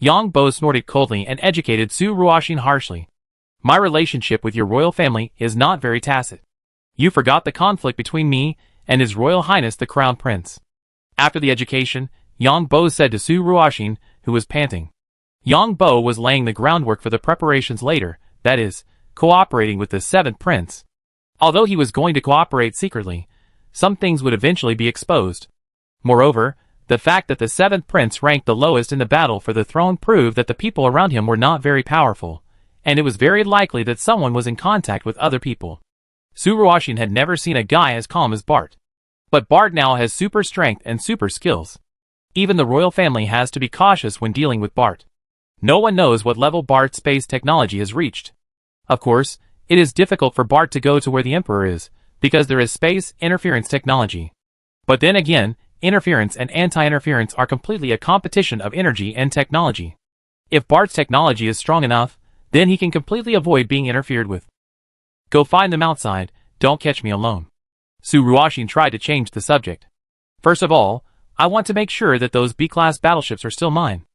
Yang Bo snorted coldly and educated Suruashin harshly. My relationship with your royal family is not very tacit. You forgot the conflict between me and His Royal Highness the Crown Prince. After the education, Yang Bo said to Suruashin, who was panting. Yang Bo was laying the groundwork for the preparations later, that is, cooperating with the seventh prince. Although he was going to cooperate secretly, some things would eventually be exposed. Moreover, the fact that the seventh prince ranked the lowest in the battle for the throne proved that the people around him were not very powerful, and it was very likely that someone was in contact with other people. Suruashin had never seen a guy as calm as Bart. But Bart now has super strength and super skills. Even the royal family has to be cautious when dealing with Bart. No one knows what level Bart's space technology has reached. Of course, it is difficult for Bart to go to where the Emperor is, because there is space interference technology. But then again, interference and anti-interference are completely a competition of energy and technology. If Bart's technology is strong enough, then he can completely avoid being interfered with. Go find them outside, don't catch me alone. Suruashin tried to change the subject. First of all, I want to make sure that those B-class battleships are still mine.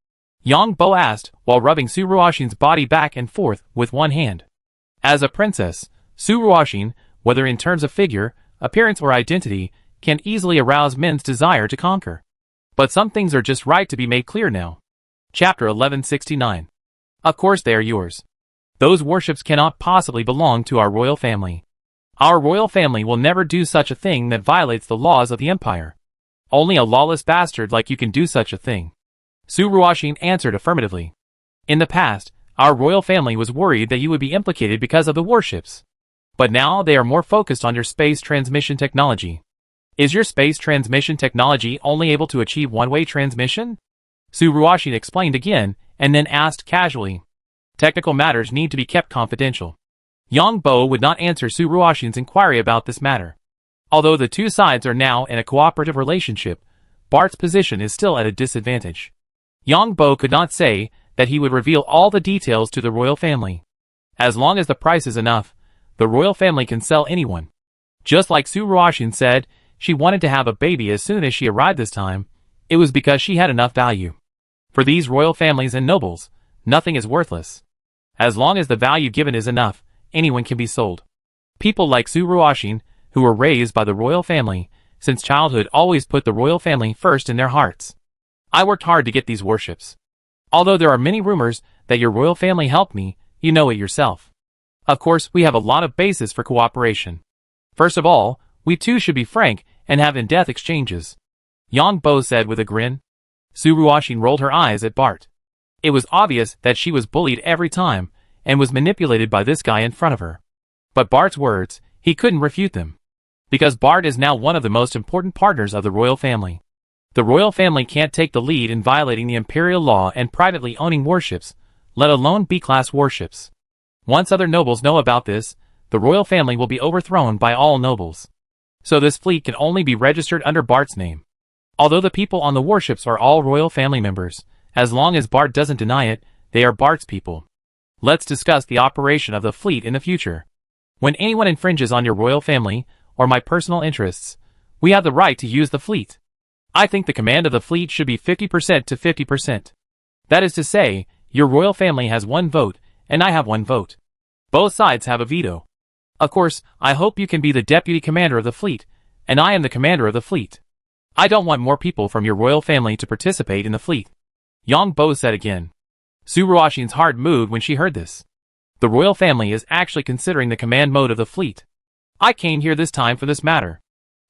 Yang Bo asked, while rubbing Suruashin's body back and forth with one hand. As a princess, Suruashin, whether in terms of figure, appearance or identity, can easily arouse men's desire to conquer. But some things are just right to be made clear now. Chapter 1169. Of course they are yours. Those warships cannot possibly belong to our royal family. Our royal family will never do such a thing that violates the laws of the empire. Only a lawless bastard like you can do such a thing. Suruashin answered affirmatively. In the past, our royal family was worried that you would be implicated because of the warships. But now they are more focused on your space transmission technology. Is your space transmission technology only able to achieve one-way transmission? Suruashin explained again, and then asked casually. Technical matters need to be kept confidential. Yang Bo would not answer Suruashin's inquiry about this matter. Although the two sides are now in a cooperative relationship, Bart's position is still at a disadvantage. Yang Bo could not say that he would reveal all the details to the royal family. As long as the price is enough, the royal family can sell anyone. Just like Suruashin said, she wanted to have a baby as soon as she arrived this time, it was because she had enough value. For these royal families and nobles, nothing is worthless. As long as the value given is enough, anyone can be sold. People like Suruashin, who were raised by the royal family, since childhood always put the royal family first in their hearts. I worked hard to get these warships. Although there are many rumors that your royal family helped me, you know it yourself. Of course, we have a lot of basis for cooperation. First of all, we two should be frank and have in-depth exchanges. Yang Bo said with a grin. Suruoshin rolled her eyes at Bart. It was obvious that she was bullied every time, and was manipulated by this guy in front of her. But Bart's words, he couldn't refute them. Because Bart is now one of the most important partners of the royal family. The royal family can't take the lead in violating the imperial law and privately owning warships, let alone B-class warships. Once other nobles know about this, the royal family will be overthrown by all nobles. So this fleet can only be registered under Bart's name. Although the people on the warships are all royal family members, as long as Bart doesn't deny it, they are Bart's people. Let's discuss the operation of the fleet in the future. When anyone infringes on your royal family, or my personal interests, we have the right to use the fleet. I think the command of the fleet should be 50% to 50%. That is to say, your royal family has 1 vote, and I have 1 vote. Both sides have a veto. Of course, I hope you can be the deputy commander of the fleet, and I am the commander of the fleet. I don't want more people from your royal family to participate in the fleet. Yang Bo said again. Suruoshin's heart moved when she heard this. The royal family is actually considering the command mode of the fleet. I came here this time for this matter.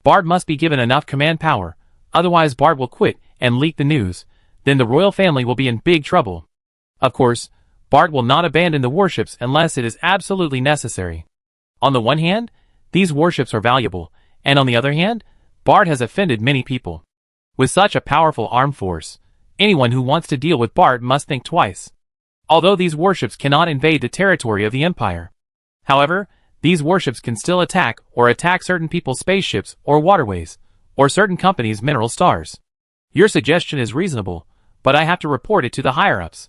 Bart must be given enough command power, otherwise Bart will quit and leak the news, then the royal family will be in big trouble. Of course, Bart will not abandon the warships unless it is absolutely necessary. On the one hand, these warships are valuable, and on the other hand, Bart has offended many people. With such a powerful armed force, anyone who wants to deal with Bart must think twice. Although these warships cannot invade the territory of the Empire. However, these warships can still attack certain people's spaceships or waterways, or certain companies' mineral stars. Your suggestion is reasonable, but I have to report it to the higher-ups.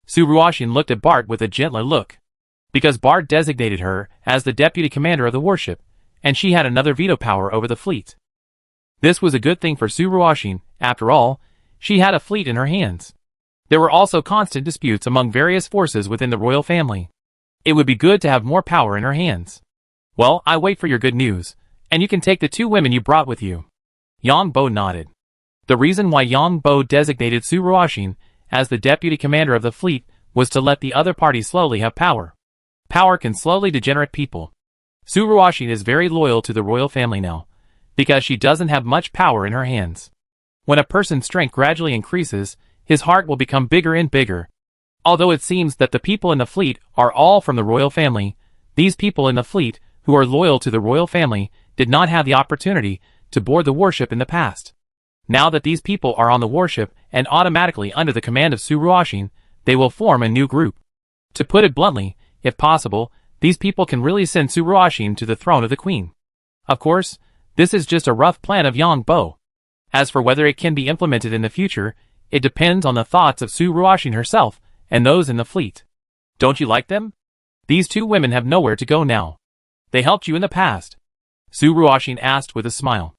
Suruoshin looked at Bart with a gentler look. Because Bart designated her as the deputy commander of the warship, and she had another veto power over the fleet. This was a good thing for Suruoshin. After all, she had a fleet in her hands. There were also constant disputes among various forces within the royal family. It would be good to have more power in her hands. Well, I wait for your good news, and you can take the 2 women you brought with you. Yang Bo nodded. The reason why Yang Bo designated Suruoshin as the deputy commander of the fleet was to let the other party slowly have power. Power can slowly degenerate people. Suruoshin is very loyal to the royal family now, because she doesn't have much power in her hands. When a person's strength gradually increases, his heart will become bigger and bigger. Although it seems that the people in the fleet are all from the royal family, these people in the fleet, who are loyal to the royal family, did not have the opportunity to board the warship in the past. Now that these people are on the warship and automatically under the command of Suruoshin, they will form a new group. To put it bluntly, if possible, these people can really send Suruoshin to the throne of the queen. Of course, this is just a rough plan of Yang Bo. As for whether it can be implemented in the future, it depends on the thoughts of Suruoshin herself and those in the fleet. Don't you like them? These 2 women have nowhere to go now. They helped you in the past. Suruoshin asked with a smile.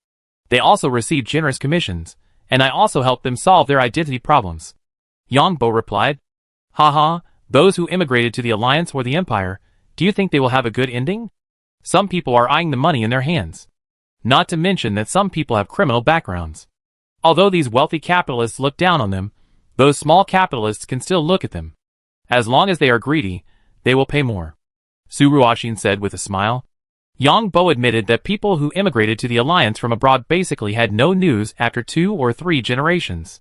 They also received generous commissions, and I also helped them solve their identity problems. Yang Bo replied. Haha, those who immigrated to the Alliance or the Empire, do you think they will have a good ending? Some people are eyeing the money in their hands. Not to mention that some people have criminal backgrounds. Although these wealthy capitalists look down on them, those small capitalists can still look at them. As long as they are greedy, they will pay more. Suruoshin said with a smile. Yang Bo admitted that people who immigrated to the Alliance from abroad basically had no news after 2 or 3 generations.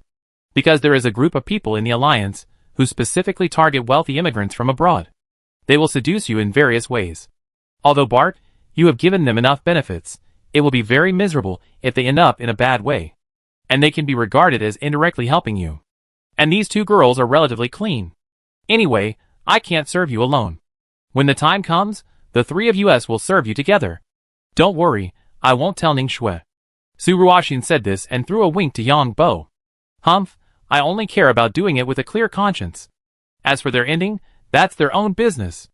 Because there is a group of people in the Alliance who specifically target wealthy immigrants from abroad. They will seduce you in various ways. Although Bart, you have given them enough benefits, it will be very miserable if they end up in a bad way. And they can be regarded as indirectly helping you. And these 2 girls are relatively clean. Anyway, I can't serve you alone. When the time comes, the 3 of us will serve you together. Don't worry, I won't tell Ning Shui. Suruoshin said this and threw a wink to Yang Bo. Humph, I only care about doing it with a clear conscience. As for their ending, that's their own business.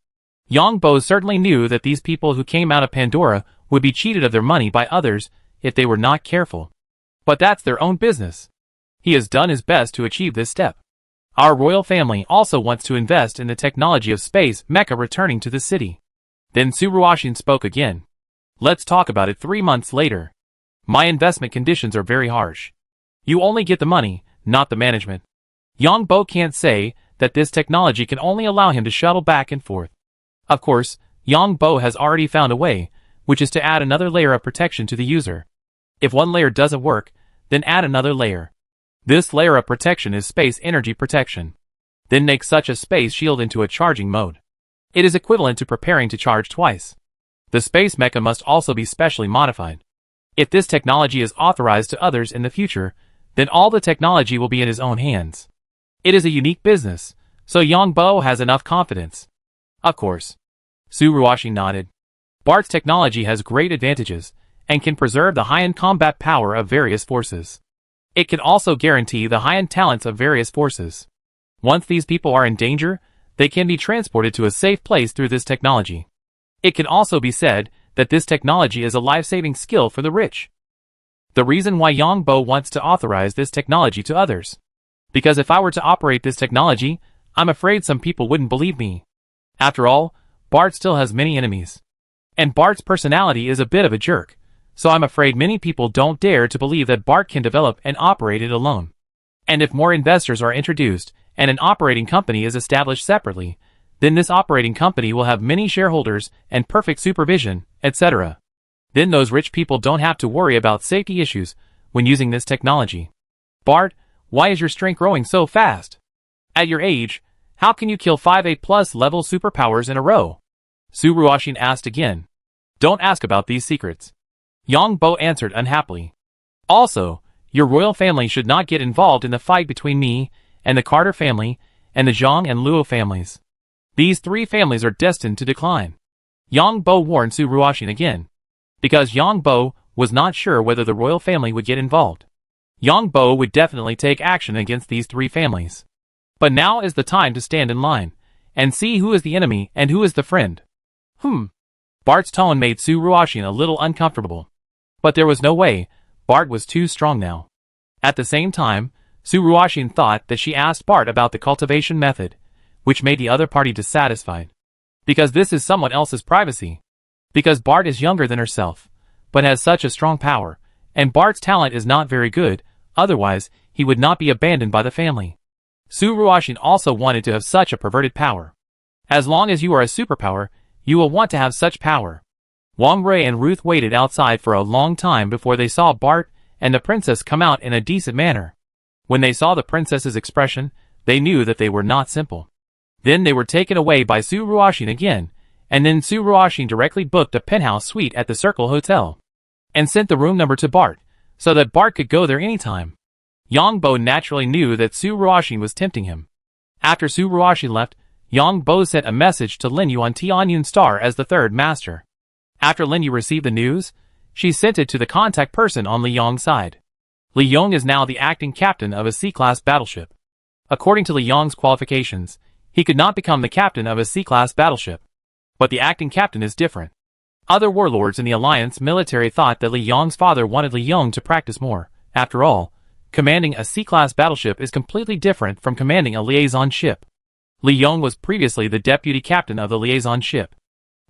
Yang Bo certainly knew that these people who came out of Pandora would be cheated of their money by others if they were not careful. But that's their own business. He has done his best to achieve this step. Our royal family also wants to invest in the technology of space mecha returning to the city. Then Suruoshin spoke again. Let's talk about it 3 months later. My investment conditions are very harsh. You only get the money, not the management. Yang Bo can't say that this technology can only allow him to shuttle back and forth. Of course, Yang Bo has already found a way, which is to add another layer of protection to the user. If one layer doesn't work, then add another layer. This layer of protection is space energy protection. Then make such a space shield into a charging mode. It is equivalent to preparing to charge twice. The space mecha must also be specially modified. If this technology is authorized to others in the future, then all the technology will be in his own hands. It is a unique business, so Yang Bo has enough confidence. Of course. Tsuruoshi nodded. Bart's technology has great advantages, and can preserve the high-end combat power of various forces. It can also guarantee the high-end talents of various forces. Once these people are in danger, they can be transported to a safe place through this technology. It can also be said that this technology is a life-saving skill for the rich. The reason why Yang Bo wants to authorize this technology to others. Because if I were to operate this technology, I'm afraid some people wouldn't believe me. After all, Bart still has many enemies. And Bart's personality is a bit of a jerk, so I'm afraid many people don't dare to believe that Bart can develop and operate it alone. And if more investors are introduced, and an operating company is established separately, then this operating company will have many shareholders and perfect supervision, etc. Then those rich people don't have to worry about safety issues when using this technology. Bart, why is your strength growing so fast? At your age, how can you kill 5A+ level superpowers in a row? Tsuruoshi asked again. Don't ask about these secrets. Yang Bo answered unhappily. Also, your royal family should not get involved in the fight between me and the Carter family and the Zhang and Luo families. These three families are destined to decline. Yang Bo warned Tsuruoshi again. Because Yang Bo was not sure whether the royal family would get involved. Yang Bo would definitely take action against these three families. But now is the time to stand in line, and see who is the enemy and who is the friend. Bart's tone made Tsuruoshi a little uncomfortable. But there was no way, Bart was too strong now. At the same time, Tsuruoshi thought that she asked Bart about the cultivation method, which made the other party dissatisfied. Because this is someone else's privacy. Because Bart is younger than herself, but has such a strong power, and Bart's talent is not very good, otherwise he would not be abandoned by the family. Tsuruoshi also wanted to have such a perverted power. As long as you are a superpower, you will want to have such power. Wang Rui and Ruth waited outside for a long time before they saw Bart and the princess come out in a decent manner. When they saw the princess's expression, they knew that they were not simple. Then they were taken away by Tsuruoshi again, and then Tsuruoshi directly booked a penthouse suite at the Circle Hotel. And sent the room number to Bart, so that Bart could go there anytime. Yang Bo naturally knew that Tsuruoshi was tempting him. After Tsuruoshi left, Yang Bo sent a message to Lin Yu on Tianyun Star as the third master. After Lin Yu received the news, she sent it to the contact person on Li Yong's side. Li Yong is now the acting captain of a C-class battleship. According to Li Yong's qualifications, he could not become the captain of a C-class battleship. But the acting captain is different. Other warlords in the Alliance military thought that Li Yong's father wanted Li Yong to practice more. After all, commanding a C-class battleship is completely different from commanding a liaison ship. Li Yong was previously the deputy captain of the liaison ship.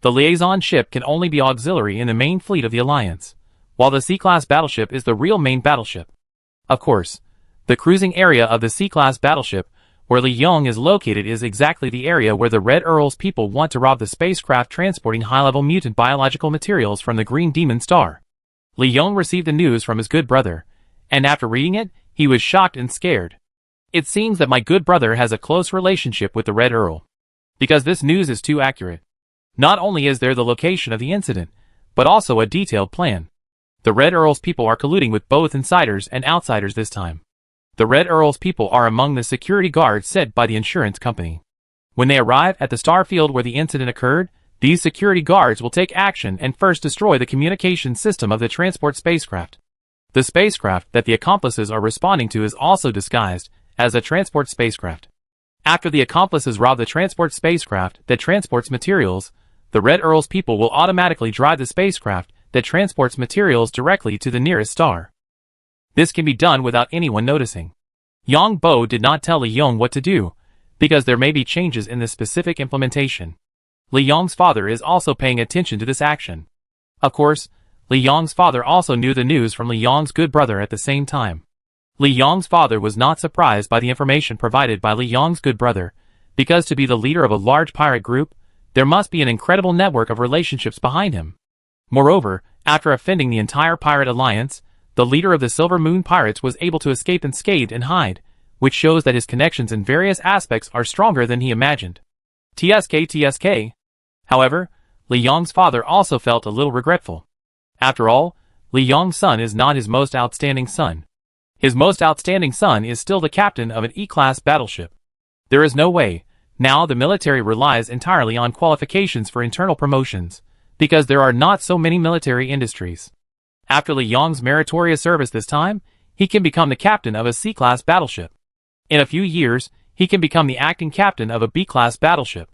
The liaison ship can only be auxiliary in the main fleet of the Alliance, while the C-class battleship is the real main battleship. Of course, the cruising area of the C-class battleship where Li Yong is located is exactly the area where the Red Earl's people want to rob the spacecraft transporting high-level mutant biological materials from the Green Demon Star. Li Yong received the news from his good brother, and after reading it, he was shocked and scared. It seems that my good brother has a close relationship with the Red Earl. Because this news is too accurate. Not only is there the location of the incident, but also a detailed plan. The Red Earl's people are colluding with both insiders and outsiders this time. The Red Earl's people are among the security guards sent by the insurance company. When they arrive at the star field where the incident occurred, these security guards will take action and first destroy the communication system of the transport spacecraft. The spacecraft that the accomplices are responding to is also disguised as a transport spacecraft. After the accomplices rob the transport spacecraft that transports materials, the Red Earl's people will automatically drive the spacecraft that transports materials directly to the nearest star. This can be done without anyone noticing. Yang Bo did not tell Li Yong what to do, because there may be changes in the specific implementation. Li Yong's father is also paying attention to this action. Of course, Li Yong's father also knew the news from Li Yong's good brother at the same time. Li Yong's father was not surprised by the information provided by Li Yong's good brother, because to be the leader of a large pirate group, there must be an incredible network of relationships behind him. Moreover, after offending the entire pirate alliance, the leader of the Silver Moon Pirates was able to escape unscathed and hide, which shows that his connections in various aspects are stronger than he imagined. TSK. However, Li Yong's father also felt a little regretful. After all, Li Yong's son is not his most outstanding son. His most outstanding son is still the captain of an E-class battleship. There is no way. Now the military relies entirely on qualifications for internal promotions, because there are not so many military industries. After Li Yong's meritorious service this time, he can become the captain of a C-class battleship. In a few years, he can become the acting captain of a B-class battleship.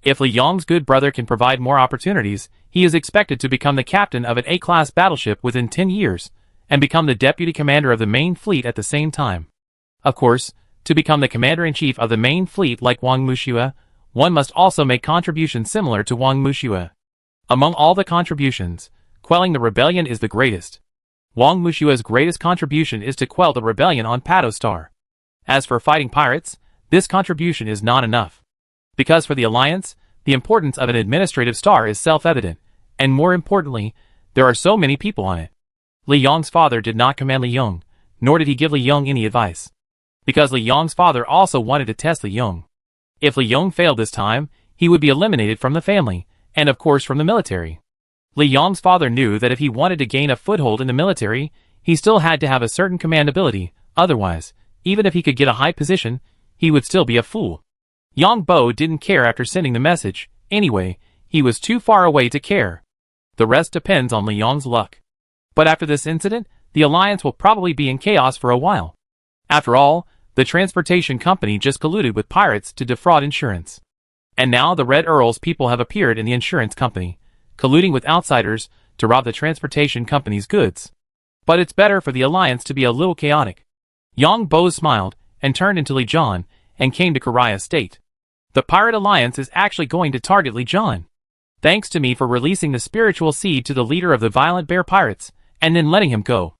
If Li Yong's good brother can provide more opportunities, he is expected to become the captain of an A-class battleship within 10 years, and become the deputy commander of the main fleet at the same time. Of course, to become the commander-in-chief of the main fleet like Wang Muxue, one must also make contributions similar to Wang Muxue. Among all the contributions, quelling the rebellion is the greatest. Wang Muxue's greatest contribution is to quell the rebellion on Pato Star. As for fighting pirates, this contribution is not enough. Because for the Alliance, the importance of an administrative star is self-evident, and more importantly, there are so many people on it. Li Yong's father did not command Li Yong, nor did he give Li Yong any advice. Because Li Yong's father also wanted to test Li Yong. If Li Yong failed this time, he would be eliminated from the family, and of course from the military. Li Yong's father knew that if he wanted to gain a foothold in the military, he still had to have a certain command ability, otherwise, even if he could get a high position, he would still be a fool. Yang Bo didn't care after sending the message. Anyway, he was too far away to care. The rest depends on Li Yong's luck. But after this incident, the Alliance will probably be in chaos for a while. After all, the transportation company just colluded with pirates to defraud insurance. And now the Red Earl's people have appeared in the insurance company, colluding with outsiders to rob the transportation company's goods. But it's better for the Alliance to be a little chaotic. Yang Bo smiled, and turned into Li John, and came to Korea State. The Pirate Alliance is actually going to target Li John. Thanks to me for releasing the spiritual seed to the leader of the Violent Bear Pirates, and then letting him go.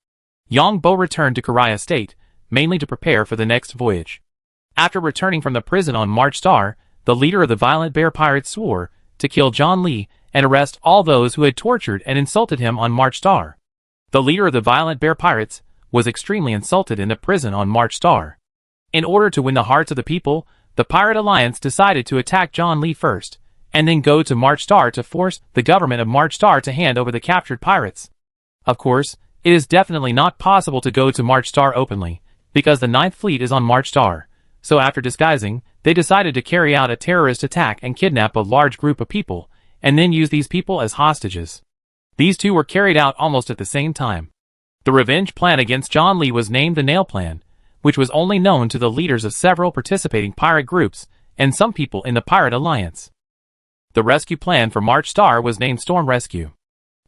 Yang Bo returned to Korea State, mainly to prepare for the next voyage. After returning from the prison on March Star, the leader of the Violent Bear Pirates swore to kill John Lee and arrest all those who had tortured and insulted him on March Star. The leader of the Violent Bear Pirates was extremely insulted in the prison on March Star. In order to win the hearts of the people, the Pirate Alliance decided to attack John Lee first, and then go to March Star to force the government of March Star to hand over the captured pirates. Of course, it is definitely not possible to go to March Star openly, because the Ninth Fleet is on March Star, so after disguising, they decided to carry out a terrorist attack and kidnap a large group of people, and then use these people as hostages. These two were carried out almost at the same time. The revenge plan against John Lee was named the Nail Plan, which was only known to the leaders of several participating pirate groups and some people in the Pirate Alliance. The rescue plan for March Star was named Storm Rescue.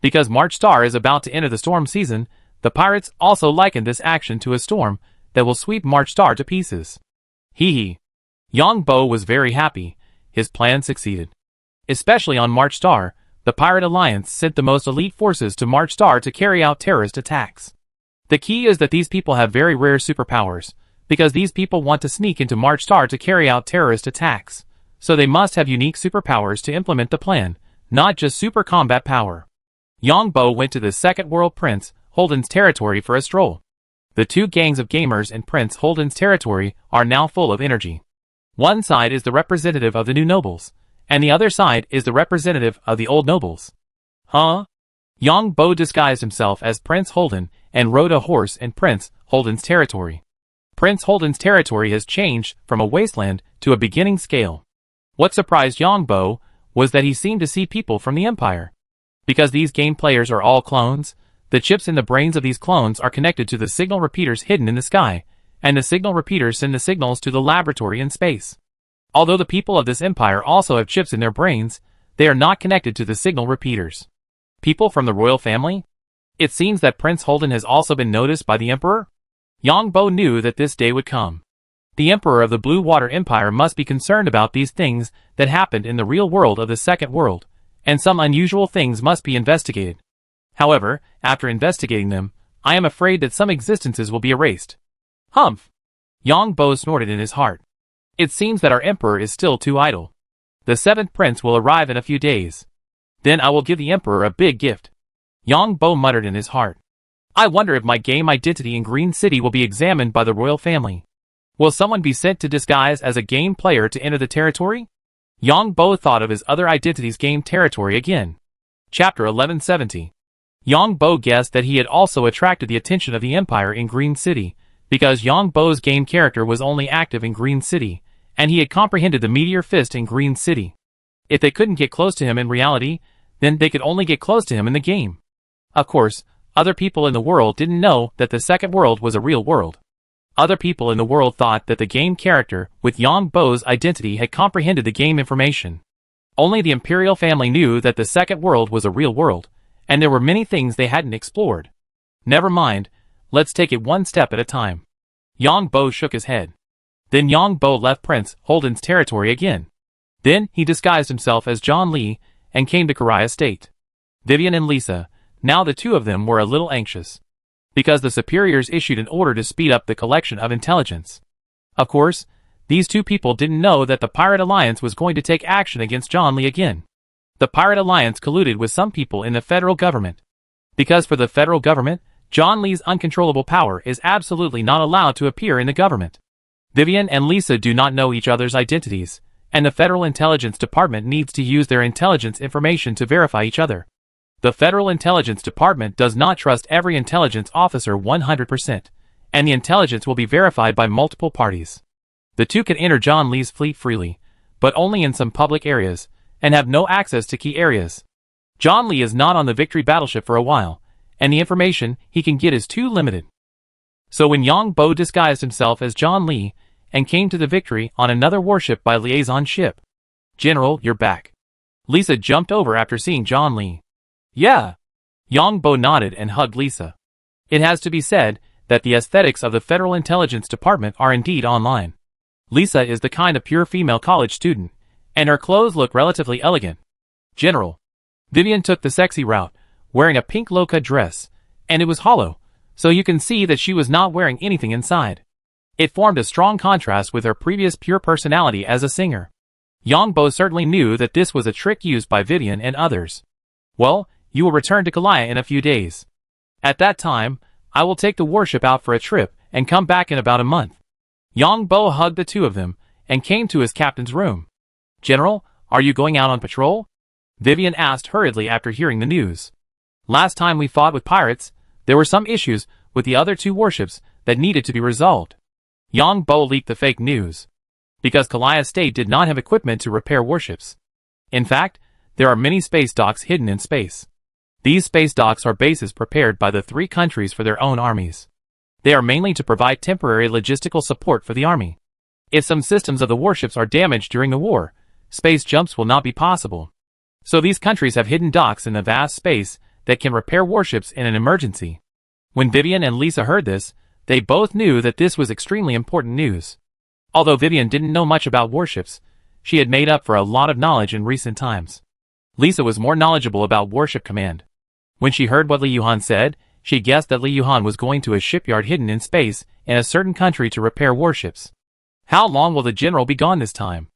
Because March Star is about to enter the storm season, the pirates also likened this action to a storm that will sweep March Star to pieces. Hee hee. Yang Bo was very happy. His plan succeeded. Especially on March Star, the Pirate Alliance sent the most elite forces to March Star to carry out terrorist attacks. The key is that these people have very rare superpowers, because these people want to sneak into March Star to carry out terrorist attacks, so they must have unique superpowers to implement the plan, not just super combat power. Yang Bo went to the Second World Prince Holden's territory for a stroll. The two gangs of gamers in Prince Holden's territory are now full of energy. One side is the representative of the new nobles, and the other side is the representative of the old nobles. Huh? Yang Bo disguised himself as Prince Holden and rode a horse in Prince Holden's territory. Prince Holden's territory has changed from a wasteland to a beginning scale. What surprised Yang Bo was that he seemed to see people from the Empire. Because these game players are all clones, the chips in the brains of these clones are connected to the signal repeaters hidden in the sky, and the signal repeaters send the signals to the laboratory in space. Although the people of this empire also have chips in their brains, they are not connected to the signal repeaters. People from the royal family? It seems that Prince Holden has also been noticed by the Emperor? Yang Bo knew that this day would come. The Emperor of the Blue Water Empire must be concerned about these things that happened in the real world of the Second World, and some unusual things must be investigated. However, after investigating them, I am afraid that some existences will be erased. Humph! Yang Bo snorted in his heart. It seems that our Emperor is still too idle. The seventh prince will arrive in a few days. Then I will give the emperor a big gift. Yang Bo muttered in his heart. I wonder if my game identity in Green City will be examined by the royal family. Will someone be sent to disguise as a game player to enter the territory? Yang Bo thought of his other identity's game territory again. Chapter 1170. Yang Bo guessed that he had also attracted the attention of the Empire in Green City, because Yang Bo's game character was only active in Green City, and he had comprehended the Meteor Fist in Green City. If they couldn't get close to him in reality, then they could only get close to him in the game. Of course, other people in the world didn't know that the second world was a real world. Other people in the world thought that the game character with Yang Bo's identity had comprehended the game information. Only the Imperial family knew that the second world was a real world, and there were many things they hadn't explored. Never mind, let's take it one step at a time. Yang Bo shook his head. Then Yang Bo left Prince Holden's territory again. Then he disguised himself as John Lee and came to Karai Estate. Vivian and Lisa, now the two of them were a little anxious, because the superiors issued an order to speed up the collection of intelligence. Of course, these two people didn't know that the Pirate Alliance was going to take action against John Lee again. The Pirate Alliance colluded with some people in the federal government. Because for the federal government, John Lee's uncontrollable power is absolutely not allowed to appear in the government. Vivian and Lisa do not know each other's identities, and the Federal Intelligence Department needs to use their intelligence information to verify each other. The Federal Intelligence Department does not trust every intelligence officer 100%, and the intelligence will be verified by multiple parties. The two can enter John Lee's fleet freely, but only in some public areas, and have no access to key areas. John Lee is not on the Victory battleship for a while, and the information he can get is too limited. So when Yang Bo disguised himself as John Lee, and came to the Victory on another warship by liaison ship. General, you're back. Lisa jumped over after seeing John Lee. Yeah. Yang Bo nodded and hugged Lisa. It has to be said that the aesthetics of the Federal Intelligence Department are indeed online. Lisa is the kind of pure female college student, and her clothes look relatively elegant. General. Vivian took the sexy route, wearing a pink low-cut dress, and it was hollow, so you can see that she was not wearing anything inside. It formed a strong contrast with her previous pure personality as a singer. Yang Bo certainly knew that this was a trick used by Vivian and others. Well, you will return to Kalaya in a few days. At that time, I will take the warship out for a trip and come back in about a month. Yang Bo hugged the two of them and came to his captain's room. General, are you going out on patrol? Vivian asked hurriedly after hearing the news. Last time we fought with pirates, there were some issues with the other two warships that needed to be resolved. Yang Bo leaked the fake news. Because Kalaya State did not have equipment to repair warships. In fact, there are many space docks hidden in space. These space docks are bases prepared by the three countries for their own armies. They are mainly to provide temporary logistical support for the army. If some systems of the warships are damaged during the war, space jumps will not be possible. So these countries have hidden docks in the vast space that can repair warships in an emergency. When Vivian and Lisa heard this, they both knew that this was extremely important news. Although Vivian didn't know much about warships, she had made up for a lot of knowledge in recent times. Lisa was more knowledgeable about warship command. When she heard what Li Yuhan said, she guessed that Li Yuhan was going to a shipyard hidden in space in a certain country to repair warships. How long will the general be gone this time?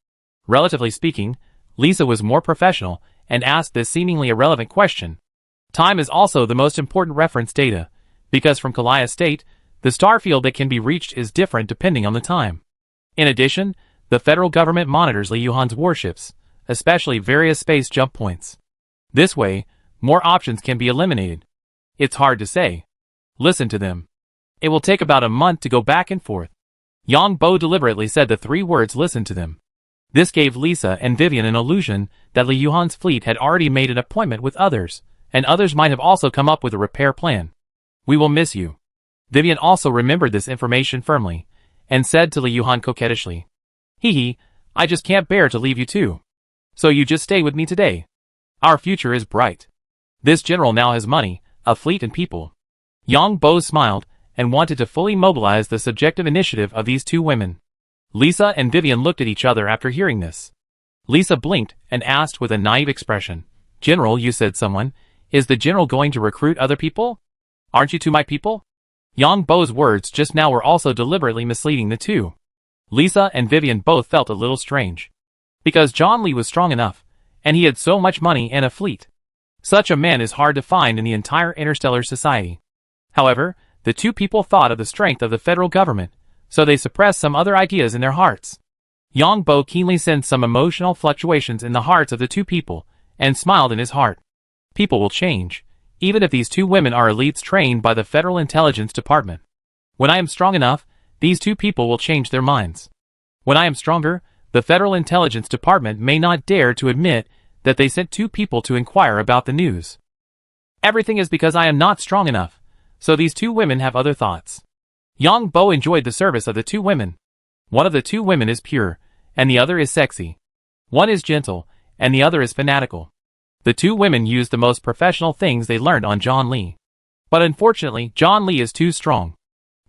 Relatively speaking, Lisa was more professional and asked this seemingly irrelevant question. Time is also the most important reference data, because from Kalaya State, the star field that can be reached is different depending on the time. In addition, the federal government monitors Li Yuhan's warships, especially various space jump points. This way, more options can be eliminated. It's hard to say. Listen to them. It will take about a month to go back and forth. Yang Bo deliberately said the three words "listen to them." This gave Lisa and Vivian an illusion that Li Yuhan's fleet had already made an appointment with others, and others might have also come up with a repair plan. We will miss you. Vivian also remembered this information firmly, and said to Li Yuhan coquettishly, Hee, I just can't bear to leave you too. So you just stay with me today. Our future is bright. This general now has money, a fleet and people. Yang Bo smiled, and wanted to fully mobilize the subjective initiative of these two women. Lisa and Vivian looked at each other after hearing this. Lisa blinked and asked with a naive expression, General, you said someone. Is the general going to recruit other people? Aren't you two my people? Yang Bo's words just now were also deliberately misleading the two. Lisa and Vivian both felt a little strange. Because John Lee was strong enough, and he had so much money and a fleet. Such a man is hard to find in the entire interstellar society. However, the two people thought of the strength of the federal government, so they suppressed some other ideas in their hearts. Yang Bo keenly sensed some emotional fluctuations in the hearts of the two people, and smiled in his heart. People will change, even if these two women are elites trained by the Federal Intelligence Department. When I am strong enough, these two people will change their minds. When I am stronger, the Federal Intelligence Department may not dare to admit that they sent two people to inquire about the news. Everything is because I am not strong enough, so these two women have other thoughts. Yang Bo enjoyed the service of the two women. One of the two women is pure, and the other is sexy. One is gentle, and the other is fanatical. The two women used the most professional things they learned on John Lee. But unfortunately, John Lee is too strong.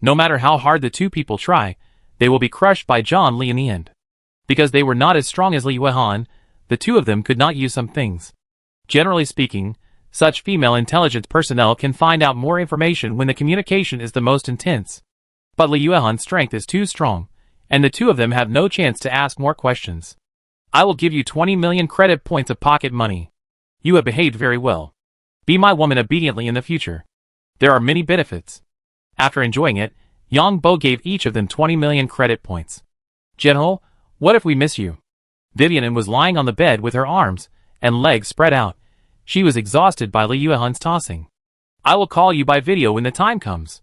No matter how hard the two people try, they will be crushed by John Lee in the end. Because they were not as strong as Li Yuehan, the two of them could not use some things. Generally speaking, such female intelligence personnel can find out more information when the communication is the most intense. But Li Yuehan's strength is too strong, and the two of them have no chance to ask more questions. I will give you 20 million credit points of pocket money. You have behaved very well. Be my woman obediently in the future. There are many benefits. After enjoying it, Yang Bo gave each of them 20 million credit points. General, what if we miss you? Vivian was lying on the bed with her arms and legs spread out. She was exhausted by Li Yuehan's tossing. I will call you by video when the time comes.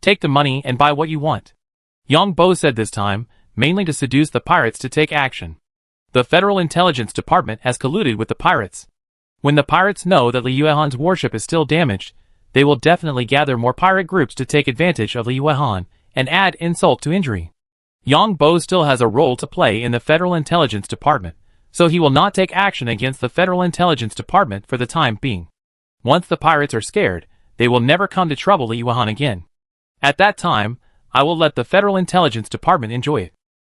Take the money and buy what you want. Yang Bo said this time, mainly to seduce the pirates to take action. The Federal Intelligence Department has colluded with the pirates. When the pirates know that Li Yuehan's warship is still damaged, they will definitely gather more pirate groups to take advantage of Li Yuehan and add insult to injury. Yang Bo still has a role to play in the Federal Intelligence Department, so he will not take action against the Federal Intelligence Department for the time being. Once the pirates are scared, they will never come to trouble Li Yuehan again. At that time, I will let the Federal Intelligence Department enjoy it.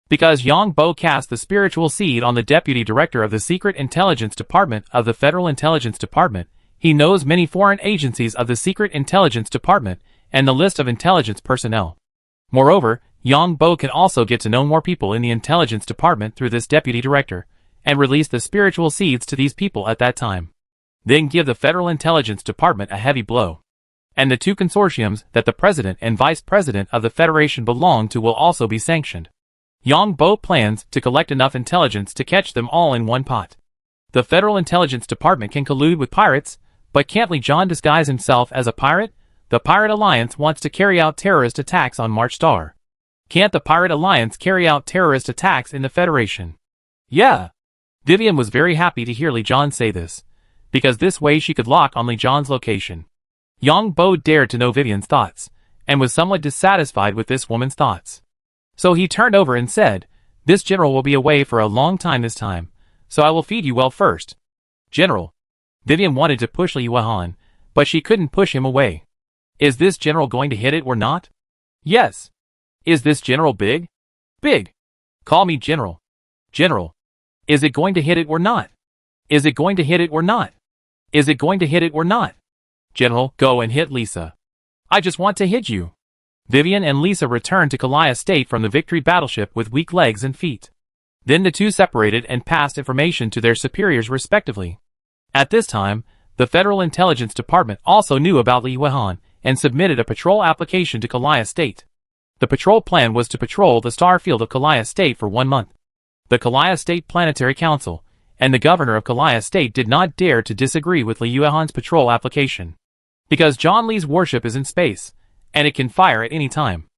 Because Yang Bo cast the spiritual seed on the Deputy Director of the Secret Intelligence Department of the Federal Intelligence Department, he knows many foreign agencies of the Secret Intelligence Department and the list of intelligence personnel. Moreover, Yang Bo can also get to know more people in the Intelligence Department through this Deputy Director, and release the spiritual seeds to these people at that time. Then give the Federal Intelligence Department a heavy blow. And the two consortiums that the President and Vice President of the Federation belong to will also be sanctioned. Yang Bo plans to collect enough intelligence to catch them all in one pot. The Federal Intelligence Department can collude with pirates, but can't Li John disguise himself as a pirate? The Pirate Alliance wants to carry out terrorist attacks on March Star. Can't the Pirate Alliance carry out terrorist attacks in the Federation? Yeah. Vivian was very happy to hear Li John say this, because this way she could lock on Li John's location. Yang Bo dared to know Vivian's thoughts, and was somewhat dissatisfied with this woman's thoughts. So he turned over and said, "This general will be away for a long time this time, so I will feed you well first." General. Vivian wanted to push Li Yuehan, but she couldn't push him away. Is this general going to hit it or not? Yes. Is this general big? Big. Call me general. General. Is it going to hit it or not? Is it going to hit it or not? Is it going to hit it or not? General, go and hit Lisa. I just want to hit you. Vivian and Lisa returned to Kalaya State from the Victory battleship with weak legs and feet. Then the two separated and passed information to their superiors respectively. At this time, the Federal Intelligence Department also knew about Li Yuehan and submitted a patrol application to Kalaya State. The patrol plan was to patrol the star field of Kalaya State for 1 month. The Kalaya State Planetary Council and the governor of Kalaya State did not dare to disagree with Li Yuehan's patrol application. Because John Lee's warship is in space, and it can fire at any time.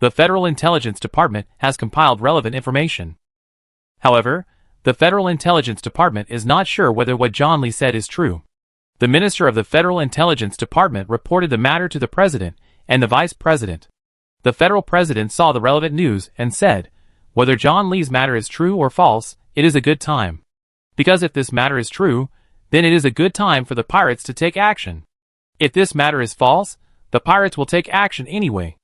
The Federal Intelligence Department has compiled relevant information. However, the Federal Intelligence Department is not sure whether what John Lee said is true. The Minister of the Federal Intelligence Department reported the matter to the President and the Vice President. The Federal President saw the relevant news and said, whether John Lee's matter is true or false, it is a good time. Because if this matter is true, then it is a good time for the pirates to take action. If this matter is false, the pirates will take action anyway.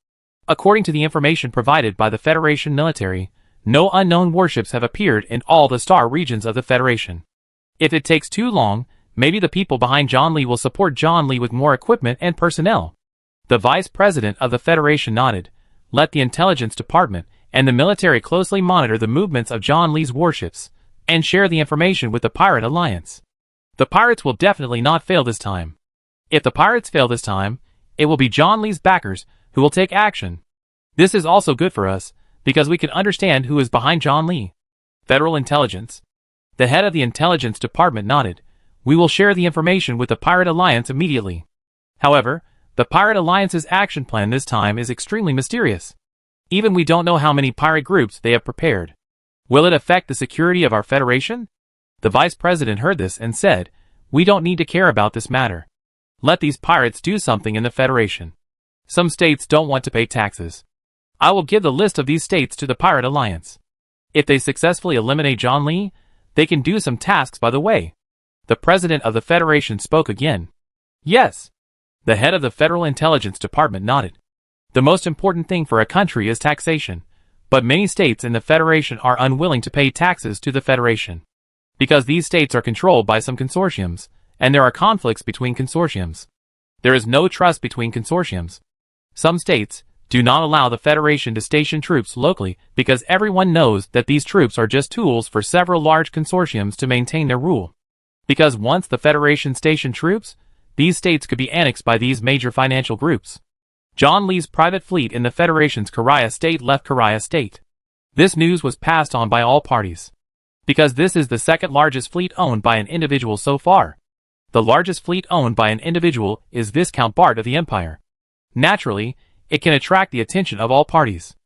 According to the information provided by the Federation military, no unknown warships have appeared in all the star regions of the Federation. If it takes too long, maybe the people behind John Lee will support John Lee with more equipment and personnel. The Vice President of the Federation nodded. Let the Intelligence Department and the military closely monitor the movements of John Lee's warships. and share the information with the Pirate Alliance. The pirates will definitely not fail this time. If the pirates fail this time, it will be John Lee's backers who will take action. This is also good for us, because we can understand who is behind John Lee. Federal Intelligence. The head of the Intelligence Department nodded. We will share the information with the Pirate Alliance immediately. However, the Pirate Alliance's action plan this time is extremely mysterious. Even we don't know how many pirate groups they have prepared. Will it affect the security of our Federation? The Vice President heard this and said, we don't need to care about this matter. Let these pirates do something in the Federation. Some states don't want to pay taxes. I will give the list of these states to the Pirate Alliance. If they successfully eliminate John Lee, they can do some tasks by the way. The President of the Federation spoke again. Yes. The head of the Federal Intelligence Department nodded. The most important thing for a country is taxation, but many states in the Federation are unwilling to pay taxes to the Federation. Because these states are controlled by some consortiums, and there are conflicts between consortiums. There is no trust between consortiums. Some states do not allow the Federation to station troops locally because everyone knows that these troops are just tools for several large consortiums to maintain their rule. Because once the Federation stationed troops, these states could be annexed by these major financial groups. John Lee's private fleet in the Federation's Korea state left Korea state. This news was passed on by all parties. Because this is the second largest fleet owned by an individual so far. The largest fleet owned by an individual is Viscount Bart of the Empire. Naturally, it can attract the attention of all parties.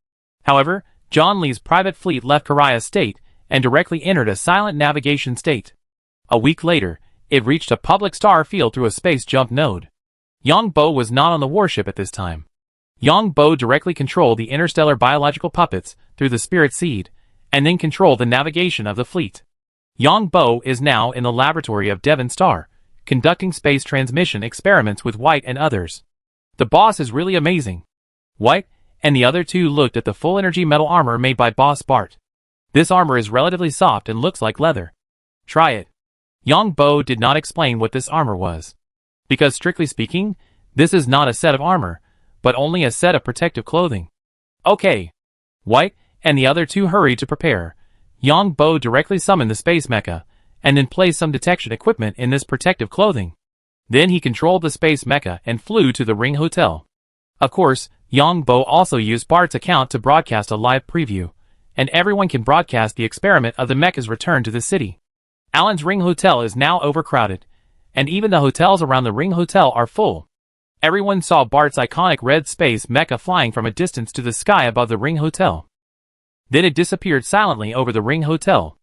However, John Lee's private fleet left Korea state and directly entered a silent navigation state. A week later, it reached a public star field through a space jump node. Yang Bo was not on the warship at this time. Yang Bo directly controlled the interstellar biological puppets through the spirit seed, and then controlled the navigation of the fleet. Yang Bo is now in the laboratory of Devon Star, conducting space transmission experiments with White and others. The boss is really amazing. White and the other two looked at the full-energy metal armor made by Boss Bart. This armor is relatively soft and looks like leather. Try it. Yang Bo did not explain what this armor was. Because strictly speaking, this is not a set of armor, but only a set of protective clothing. Okay. White and the other two hurried to prepare. Yang Bo directly summoned the space mecha, and then placed some detection equipment in this protective clothing. Then he controlled the space mecha and flew to the Ring Hotel. Of course, Yang Bo also used Bart's account to broadcast a live preview, and everyone can broadcast the experiment of the mecha's return to the city. Alan's Ring Hotel is now overcrowded, and even the hotels around the Ring Hotel are full. Everyone saw Bart's iconic red space mecha flying from a distance to the sky above the Ring Hotel. Then it disappeared silently over the Ring Hotel.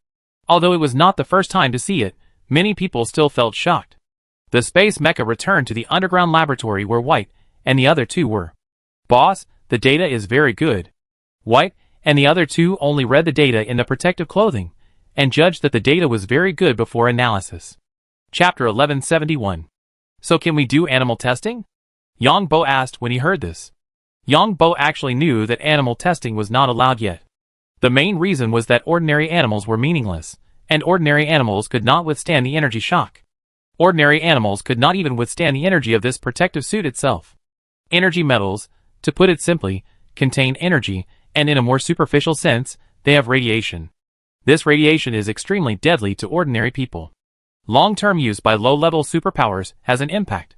Although it was not the first time to see it, many people still felt shocked. The space mecha returned to the underground laboratory where White and the other two were. Boss, the data is very good. White and the other two only read the data in the protective clothing, and judged that the data was very good before analysis. Chapter 1171. So can we do animal testing? Yang Bo asked when he heard this. Yang Bo actually knew that animal testing was not allowed yet. The main reason was that ordinary animals were meaningless, and ordinary animals could not withstand the energy shock. Ordinary animals could not even withstand the energy of this protective suit itself. Energy metals, to put it simply, contain energy, and in a more superficial sense, they have radiation. This radiation is extremely deadly to ordinary people. Long-term use by low-level superpowers has an impact.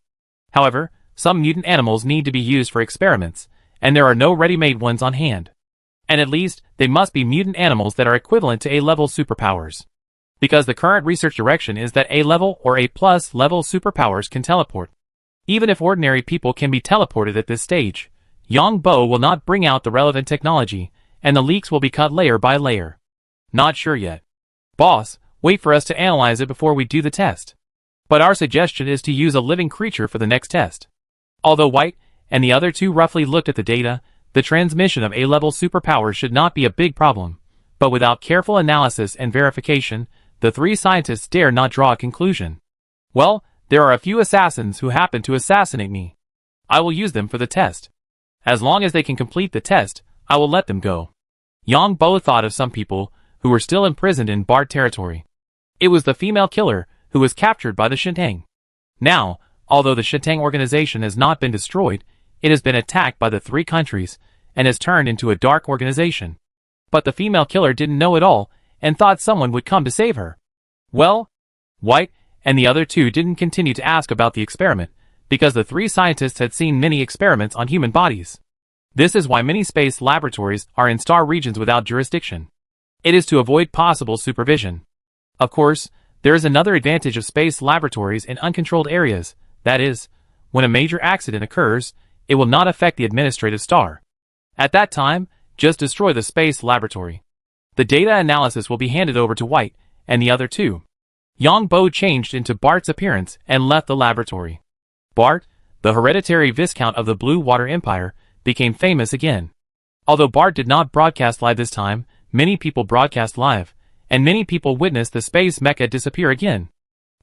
However, some mutant animals need to be used for experiments, and there are no ready-made ones on hand. And at least, they must be mutant animals that are equivalent to A-level superpowers. Because the current research direction is that A-level or A-plus level superpowers can teleport. Even if ordinary people can be teleported at this stage, Yang Bo will not bring out the relevant technology, and the leaks will be cut layer by layer. Not sure yet. Boss, wait for us to analyze it before we do the test. But our suggestion is to use a living creature for the next test. Although White and the other two roughly looked at the data, the transmission of A-level superpowers should not be a big problem. But without careful analysis and verification, the three scientists dare not draw a conclusion. Well, there are a few assassins who happen to assassinate me. I will use them for the test. As long as they can complete the test, I will let them go. Yang Bo thought of some people who were still imprisoned in Bart territory. It was the female killer who was captured by the Shintang. Now, although the Shintang organization has not been destroyed, it has been attacked by the three countries and has turned into a dark organization. But the female killer didn't know it all, and thought someone would come to save her. Well, White and the other two didn't continue to ask about the experiment, because the three scientists had seen many experiments on human bodies. This is why many space laboratories are in star regions without jurisdiction. It is to avoid possible supervision. Of course, there is another advantage of space laboratories in uncontrolled areas, that is, when a major accident occurs, it will not affect the administrative star. At that time, just destroy the space laboratory. The data analysis will be handed over to White and the other two. Yang-Bo changed into Bart's appearance and left the laboratory. Bart, the hereditary Viscount of the Blue Water Empire, became famous again. Although Bart did not broadcast live this time, many people broadcast live, and many people witnessed the space mecha disappear again.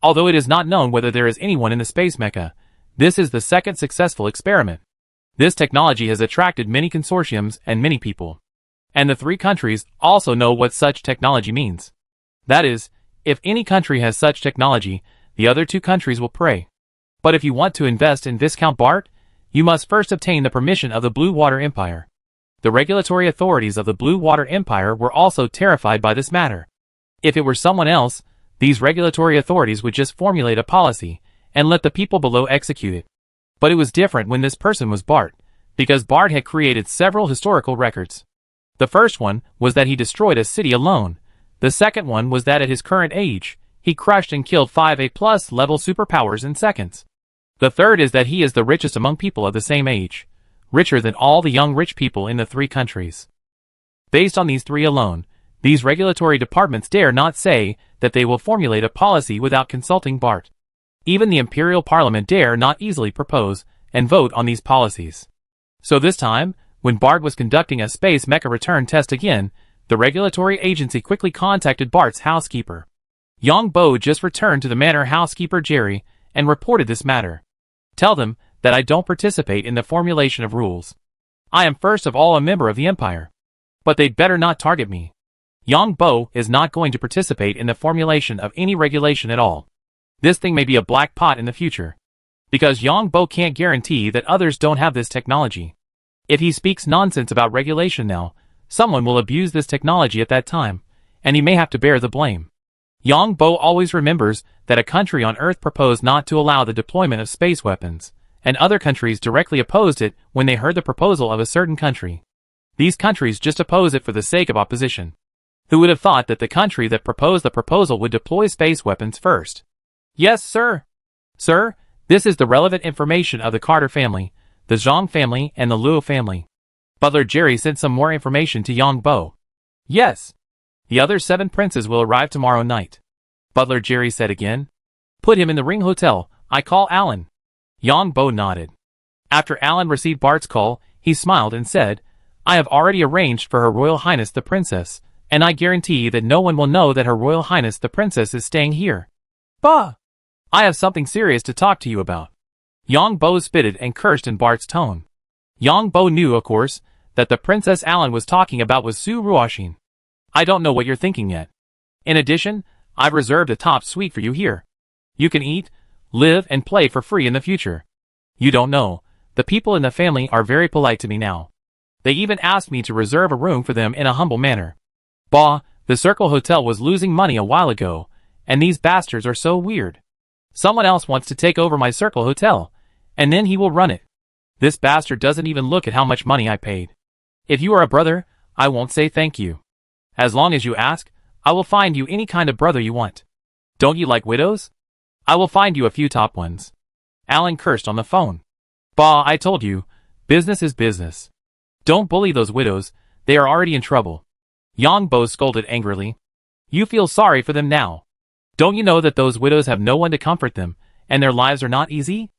Although it is not known whether there is anyone in the space mecha, this is the second successful experiment. This technology has attracted many consortiums and many people. And the three countries also know what such technology means. That is, if any country has such technology, the other two countries will pray. But if you want to invest in Viscount Bart, you must first obtain the permission of the Blue Water Empire. The regulatory authorities of the Blue Water Empire were also terrified by this matter. If it were someone else, these regulatory authorities would just formulate a policy and let the people below execute it. But it was different when this person was Bart, because Bart had created several historical records. The first one was that he destroyed a city alone. The second one was that at his current age, he crushed and killed 5 A+ level superpowers in seconds. The third is that he is the richest among people of the same age, richer than all the young rich people in the three countries. Based on these three alone, these regulatory departments dare not say that they will formulate a policy without consulting Bart. Even the Imperial Parliament dare not easily propose and vote on these policies. So this time, when Bart was conducting a space mecha return test again, the regulatory agency quickly contacted Bart's housekeeper. Yang-Bo just returned to the manor housekeeper Jerry and reported this matter. Tell them that I don't participate in the formulation of rules. I am first of all a member of the Empire. But they'd better not target me. Yang-Bo is not going to participate in the formulation of any regulation at all. This thing may be a black pot in the future. Because Yang-Bo can't guarantee that others don't have this technology. If he speaks nonsense about regulation now, someone will abuse this technology at that time, and he may have to bear the blame. Yang-Bo always remembers that a country on Earth proposed not to allow the deployment of space weapons, and other countries directly opposed it when they heard the proposal of a certain country. These countries just oppose it for the sake of opposition. Who would have thought that the country that proposed the proposal would deploy space weapons first? Yes, sir. Sir, this is the relevant information of the Carter family, the Zhang family, and the Luo family. Butler Jerry sent some more information to Yang-Bo. Yes. The other 7 princes will arrive tomorrow night. Butler Jerry said again. Put him in the Ring Hotel, I call Alan. Yang-Bo nodded. After Alan received Bart's call, he smiled and said, I have already arranged for Her Royal Highness the Princess, and I guarantee that no one will know that Her Royal Highness the Princess is staying here. Bah! I have something serious to talk to you about. Yang-Bo spitted and cursed in Bart's tone. Yang-Bo knew, of course, that the princess Alan was talking about was Su Ruoxin. I don't know what you're thinking yet. In addition, I've reserved a top suite for you here. You can eat, live, and play for free in the future. You don't know, the people in the family are very polite to me now. They even asked me to reserve a room for them in a humble manner. Bah, the Circle Hotel was losing money a while ago, and these bastards are so weird. Someone else wants to take over my Circle Hotel, and then he will run it. This bastard doesn't even look at how much money I paid. If you are a brother, I won't say thank you. As long as you ask, I will find you any kind of brother you want. Don't you like widows? I will find you a few top ones. Alan cursed on the phone. Bah, I told you, business is business. Don't bully those widows, they are already in trouble. Yang-Bo scolded angrily. You feel sorry for them now. Don't you know that those widows have no one to comfort them, and their lives are not easy?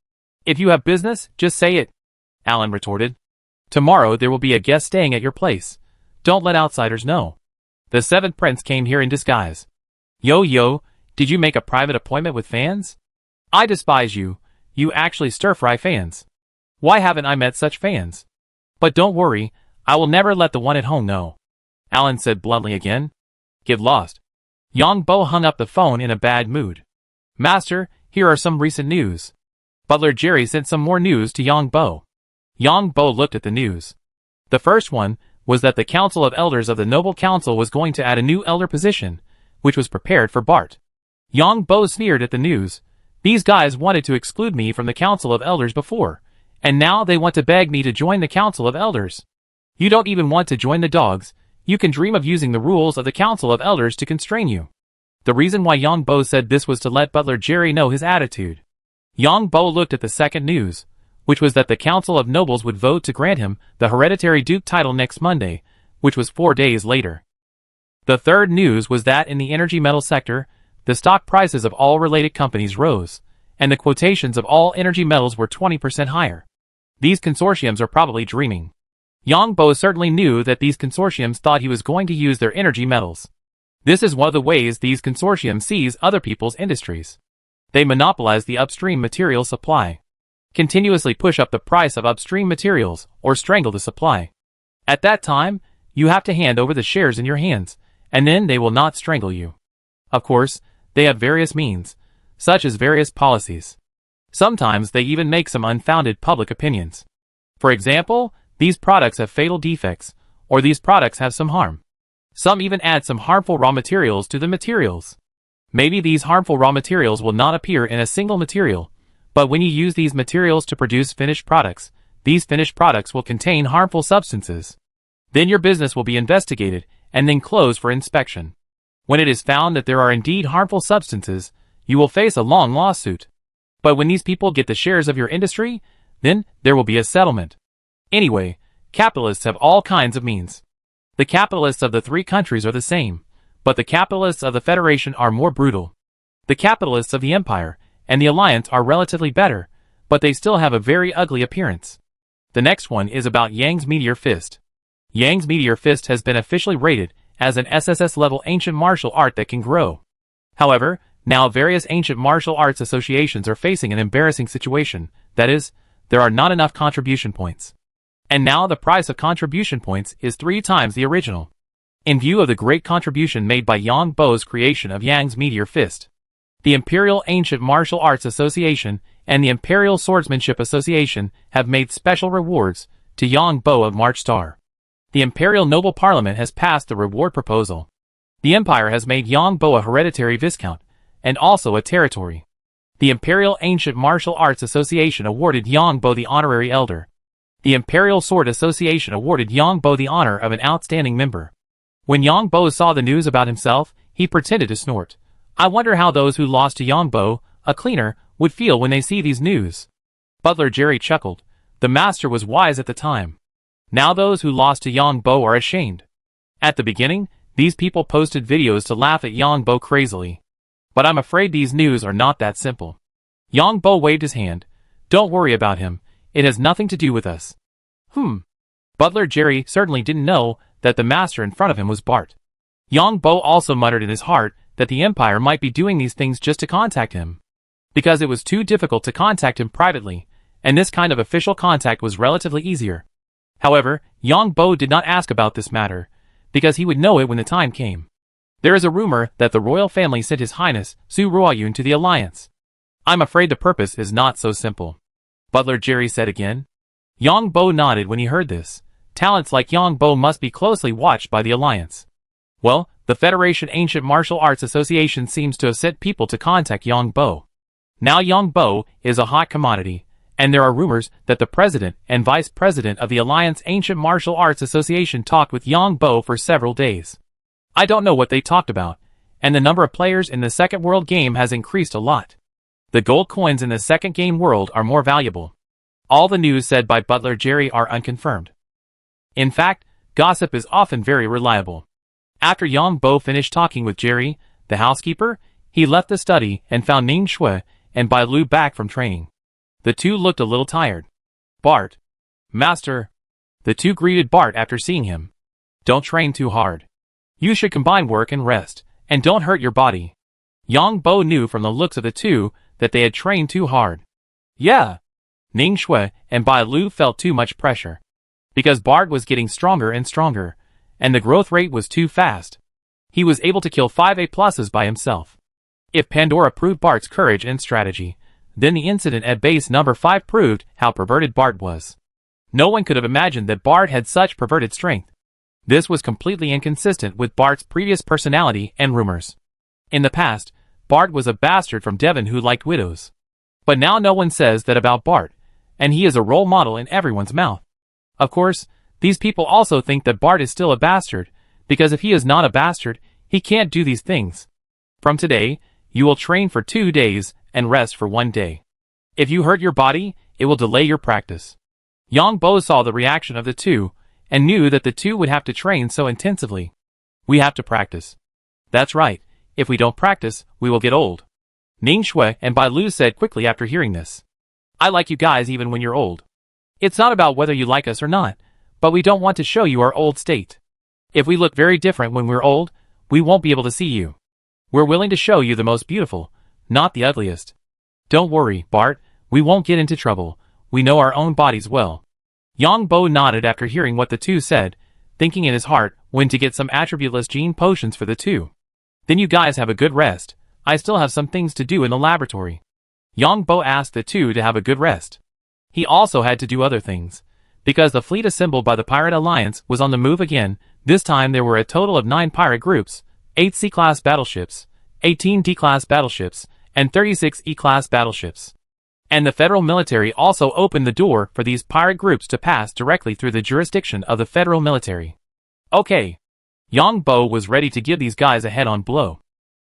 If you have business, just say it. Alan retorted. Tomorrow there will be a guest staying at your place. Don't let outsiders know. The 7th prince came here in disguise. Yo, did you make a private appointment with fans? I despise you. You actually stir-fry fans. Why haven't I met such fans? But don't worry, I will never let the one at home know. Alan said bluntly again. Get lost. Yang-Bo hung up the phone in a bad mood. Master, here are some recent news. Butler Jerry sent some more news to Yang-Bo. Yang-Bo looked at the news. The first one was that the Council of Elders of the Noble Council was going to add a new elder position, which was prepared for Bart. Yang Bo sneered at the news. These guys wanted to exclude me from the Council of Elders before, and now they want to beg me to join the Council of Elders. You don't even want to join the dogs. You can dream of using the rules of the Council of Elders to constrain you. The reason why Yang Bo said this was to let Butler Jerry know his attitude. Yang Bo looked at the second news, which was that the Council of Nobles would vote to grant him the hereditary Duke title next Monday, which was 4 days later. The third news was that in the energy metal sector, the stock prices of all related companies rose, and the quotations of all energy metals were 20% higher. These consortiums are probably dreaming. Yang Bo certainly knew that these consortiums thought he was going to use their energy metals. This is one of the ways these consortiums seize other people's industries. They monopolize the upstream material supply, continuously push up the price of upstream materials, or strangle the supply. At that time, you have to hand over the shares in your hands, and then they will not strangle you. Of course, they have various means, such as various policies. Sometimes they even make some unfounded public opinions. For example, these products have fatal defects, or these products have some harm. Some even add some harmful raw materials to the materials. Maybe these harmful raw materials will not appear in a single material, but when you use these materials to produce finished products, these finished products will contain harmful substances. Then your business will be investigated, and then closed for inspection. When it is found that there are indeed harmful substances, you will face a long lawsuit. But when these people get the shares of your industry, then there will be a settlement. Anyway, capitalists have all kinds of means. The capitalists of the 3 countries are the same, but the capitalists of the Federation are more brutal. The capitalists of the Empire and the Alliance are relatively better, but they still have a very ugly appearance. The next one is about Yang's Meteor Fist. Yang's Meteor Fist has been officially rated as an SSS-level ancient martial art that can grow. However, now various ancient martial arts associations are facing an embarrassing situation, that is, there are not enough contribution points. And now the price of contribution points is 3 times the original. In view of the great contribution made by Yang Bo's creation of Yang's Meteor Fist, the Imperial Ancient Martial Arts Association and the Imperial Swordsmanship Association have made special rewards to Yang Bo of March Star. The Imperial Noble Parliament has passed the reward proposal. The Empire has made Yang Bo a hereditary Viscount, and also a territory. The Imperial Ancient Martial Arts Association awarded Yang Bo the honorary elder. The Imperial Sword Association awarded Yang Bo the honor of an outstanding member. When Yang Bo saw the news about himself, he pretended to snort. I wonder how those who lost to Yang Bo, a cleaner, would feel when they see these news. Butler Jerry chuckled. The master was wise at the time. Now those who lost to Yang Bo are ashamed. At the beginning, these people posted videos to laugh at Yang Bo crazily. But I'm afraid these news are not that simple. Yang Bo waved his hand. Don't worry about him. It has nothing to do with us. Butler Jerry certainly didn't know that the master in front of him was Bart. Yang Bo also muttered in his heart that the Empire might be doing these things just to contact him, because it was too difficult to contact him privately, and this kind of official contact was relatively easier. However, Yang Bo did not ask about this matter, because he would know it when the time came. There is a rumor that the royal family sent His Highness Su Ruoyun to the Alliance. I'm afraid the purpose is not so simple, Butler Jerry said again. Yang Bo nodded when he heard this. Talents like Yang Bo must be closely watched by the Alliance. Well, the Federation Ancient Martial Arts Association seems to have sent people to contact Yang Bo. Now Yang Bo is a hot commodity, and there are rumors that the President and Vice President of the Alliance Ancient Martial Arts Association talked with Yang Bo for several days. I don't know what they talked about, and the number of players in the Second World game has increased a lot. The gold coins in the Second Game World are more valuable. All the news said by Butler Jerry are unconfirmed. In fact, gossip is often very reliable. After Yang Bo finished talking with Jerry, the housekeeper, he left the study and found Ning Shui and Bai Lu back from training. The two looked a little tired. Bart. Master. The two greeted Bart after seeing him. Don't train too hard. You should combine work and rest, and don't hurt your body. Yang Bo knew from the looks of the two that they had trained too hard. Yeah. Ning Shui and Bai Lu felt too much pressure, because Bart was getting stronger and stronger, and the growth rate was too fast. He was able to kill 5 A+ by himself. If Pandora proved Bart's courage and strategy, then the incident at base number 5 proved how perverted Bart was. No one could have imagined that Bart had such perverted strength. This was completely inconsistent with Bart's previous personality and rumors. In the past, Bart was a bastard from Devon who liked widows. But now no one says that about Bart, and he is a role model in everyone's mouth. Of course, these people also think that Bart is still a bastard, because if he is not a bastard, he can't do these things. From today, you will train for 2 days and rest for 1 day. If you hurt your body, it will delay your practice. Yang Bo saw the reaction of the two, and knew that the two would have to train so intensively. We have to practice. That's right, if we don't practice, we will get old. Ning Shui and Bai Lu said quickly after hearing this. I like you guys even when you're old. It's not about whether you like us or not, but we don't want to show you our old state. If we look very different when we're old, we won't be able to see you. We're willing to show you the most beautiful, not the ugliest. Don't worry, Bart, we won't get into trouble. We know our own bodies well. Yang Bo nodded after hearing what the two said, thinking in his heart when to get some attributeless gene potions for the two. Then you guys have a good rest. I still have some things to do in the laboratory. Yang Bo asked the two to have a good rest. He also had to do other things. Because the fleet assembled by the Pirate Alliance was on the move again, this time there were a total of 9 pirate groups, 8 C-class battleships, 18 D-class battleships, and 36 E-class battleships. And the federal military also opened the door for these pirate groups to pass directly through the jurisdiction of the federal military. Okay. Yang Bo was ready to give these guys a head-on blow.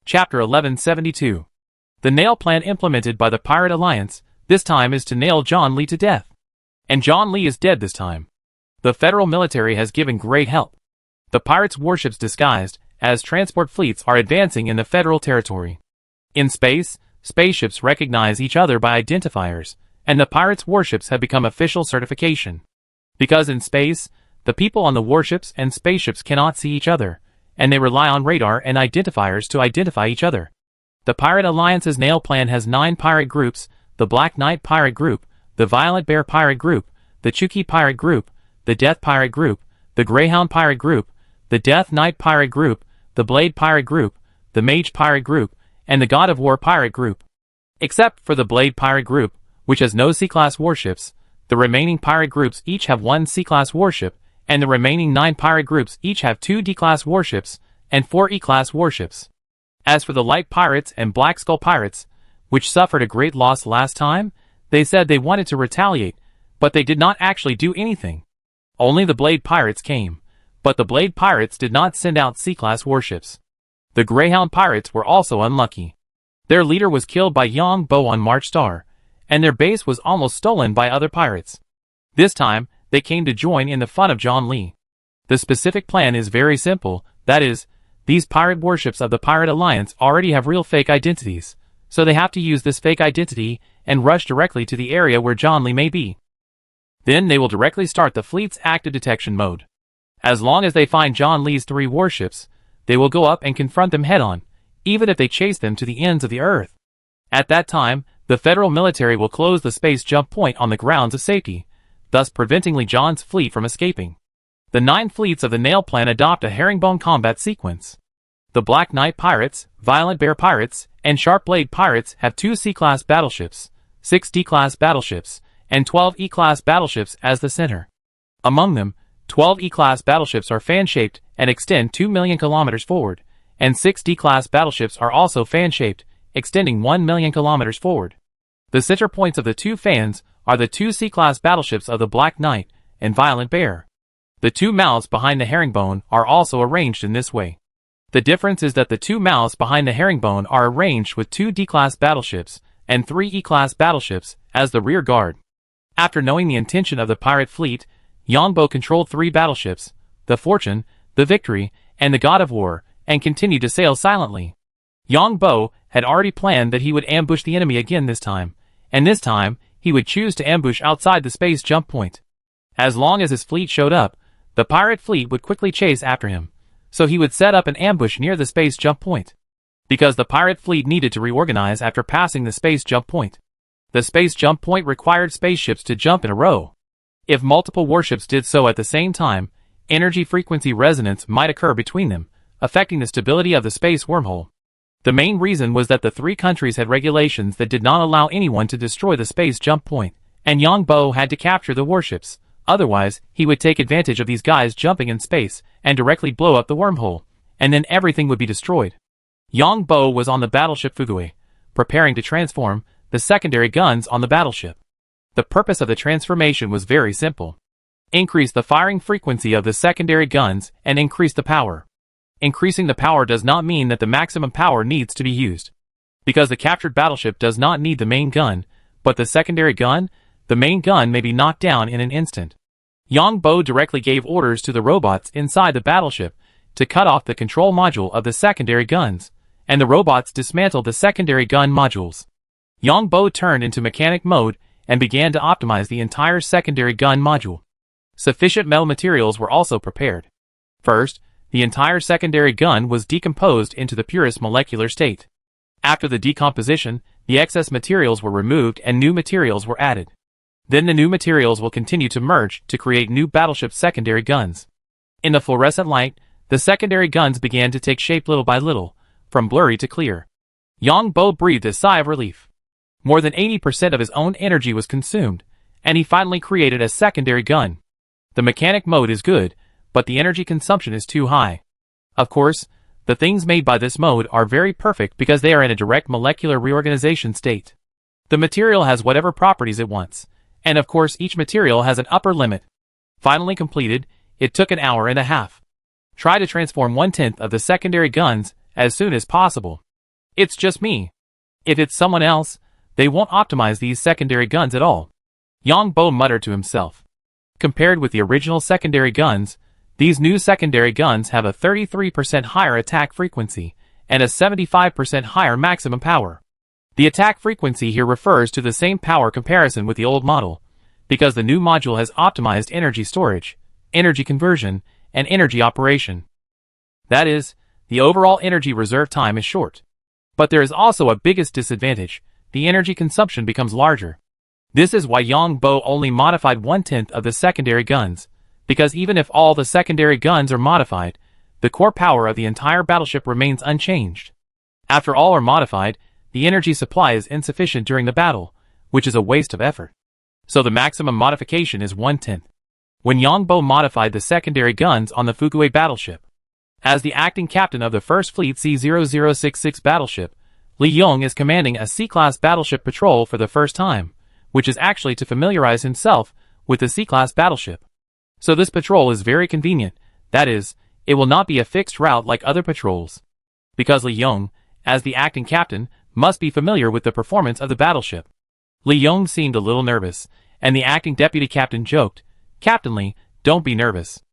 Chapter 1172. The nail plan implemented by the Pirate Alliance, this time is to nail John Lee to death. And John Lee is dead this time. The federal military has given great help. The pirates' warships disguised as transport fleets are advancing in the federal territory. In space, spaceships recognize each other by identifiers, and the pirates' warships have become official certification. Because in space, the people on the warships and spaceships cannot see each other, and they rely on radar and identifiers to identify each other. The Pirate Alliance's nail plan has 9 pirate groups: the Black Knight Pirate Group, the Violet Bear Pirate Group, the Chuki Pirate Group, the Death Pirate Group, the Greyhound Pirate Group, the Death Knight Pirate Group, the Blade Pirate Group, the Mage Pirate Group, and the God of War Pirate Group. Except for the Blade Pirate Group, which has no C-class warships, the remaining pirate groups each have 1 C-class warship, and the remaining 9 pirate groups each have 2 D-class warships and 4 E-class warships. As for the Light Pirates and Black Skull Pirates, which suffered a great loss last time, they said they wanted to retaliate, but they did not actually do anything. Only the Blade Pirates came, but the Blade Pirates did not send out C-class warships. The Greyhound Pirates were also unlucky. Their leader was killed by Yang Bo on March Star, and their base was almost stolen by other pirates. This time, they came to join in the fun of John Lee. The specific plan is very simple, that is, these pirate warships of the Pirate Alliance already have real fake identities, so they have to use this fake identity and rush directly to the area where John Lee may be. Then they will directly start the fleet's active detection mode. As long as they find John Lee's 3 warships, they will go up and confront them head-on, even if they chase them to the ends of the earth. At that time, the federal military will close the space jump point on the grounds of safety, thus preventing Lee John's fleet from escaping. The 9 fleets of the Nail Plan adopt a herringbone combat sequence. The Black Knight Pirates, Violent Bear Pirates, and Sharp Blade Pirates have 2 C-class battleships, 6 D-class battleships, and 12 E-class battleships as the center. Among them, 12 E-class battleships are fan-shaped and extend 2 million kilometers forward, and 6 D-class battleships are also fan-shaped, extending 1 million kilometers forward. The center points of the 2 fans are the 2 C-class battleships of the Black Knight and Violent Bear. The 2 mouths behind the herringbone are also arranged in this way. The difference is that the 2 mouths behind the herringbone are arranged with 2 D-class battleships and 3 E-class battleships as the rear guard. After knowing the intention of the pirate fleet, Yang Bo controlled 3 battleships, the Fortune, the Victory, and the God of War, and continued to sail silently. Yang Bo had already planned that he would ambush the enemy again this time, and this time, he would choose to ambush outside the space jump point. As long as his fleet showed up, the pirate fleet would quickly chase after him, so he would set up an ambush near the space jump point. Because the pirate fleet needed to reorganize after passing the space jump point. The space jump point required spaceships to jump in a row. If multiple warships did so at the same time, energy frequency resonance might occur between them, affecting the stability of the space wormhole. The main reason was that the 3 countries had regulations that did not allow anyone to destroy the space jump point, and Yang Bo had to capture the warships, Otherwise, he would take advantage of these guys jumping in space and directly blow up the wormhole, and then everything would be destroyed. Yang Bo was on the battleship Fugui, preparing to transform the secondary guns on the battleship. The purpose of the transformation was very simple. Increase the firing frequency of the secondary guns and increase the power. Increasing the power does not mean that the maximum power needs to be used. Because the captured battleship does not need the main gun, but the secondary gun, the main gun may be knocked down in an instant. Yang Bo directly gave orders to the robots inside the battleship to cut off the control module of the secondary guns, and the robots dismantled the secondary gun modules. Yang Bo turned into mechanic mode and began to optimize the entire secondary gun module. Sufficient metal materials were also prepared. First, the entire secondary gun was decomposed into the purest molecular state. After the decomposition, the excess materials were removed and new materials were added. Then the new materials will continue to merge to create new battleship secondary guns. In the fluorescent light, the secondary guns began to take shape little by little, from blurry to clear. Yang Bo breathed a sigh of relief. More than 80% of his own energy was consumed, and he finally created a secondary gun. The mechanic mode is good, but the energy consumption is too high. Of course, the things made by this mode are very perfect because they are in a direct molecular reorganization state. The material has whatever properties it wants, and of course each material has an upper limit. Finally completed, it took an hour and a half. Try to transform 1/10 of the secondary guns as soon as possible. It's just me. If it's someone else, they won't optimize these secondary guns at all. Yang Bo muttered to himself. Compared with the original secondary guns, these new secondary guns have a 33% higher attack frequency and a 75% higher maximum power. The attack frequency here refers to the same power comparison with the old model, because the new module has optimized energy storage, energy conversion, and energy operation. That is, the overall energy reserve time is short. But there is also a biggest disadvantage: the energy consumption becomes larger. This is why Yang Bo only modified 1/10 of the secondary guns, because even if all the secondary guns are modified, the core power of the entire battleship remains unchanged. After all are modified, the energy supply is insufficient during the battle, which is a waste of effort. So the maximum modification is 1/10. When Yang Bo modified the secondary guns on the Fugui battleship. As the acting captain of the 1st Fleet C-0066 battleship, Li Yong is commanding a C-class battleship patrol for the first time, which is actually to familiarize himself with the C-class battleship. So this patrol is very convenient, that is, it will not be a fixed route like other patrols. Because Li Yong, as the acting captain, must be familiar with the performance of the battleship. Li Yong seemed a little nervous, and the acting deputy captain joked, "Captain Li, don't be nervous.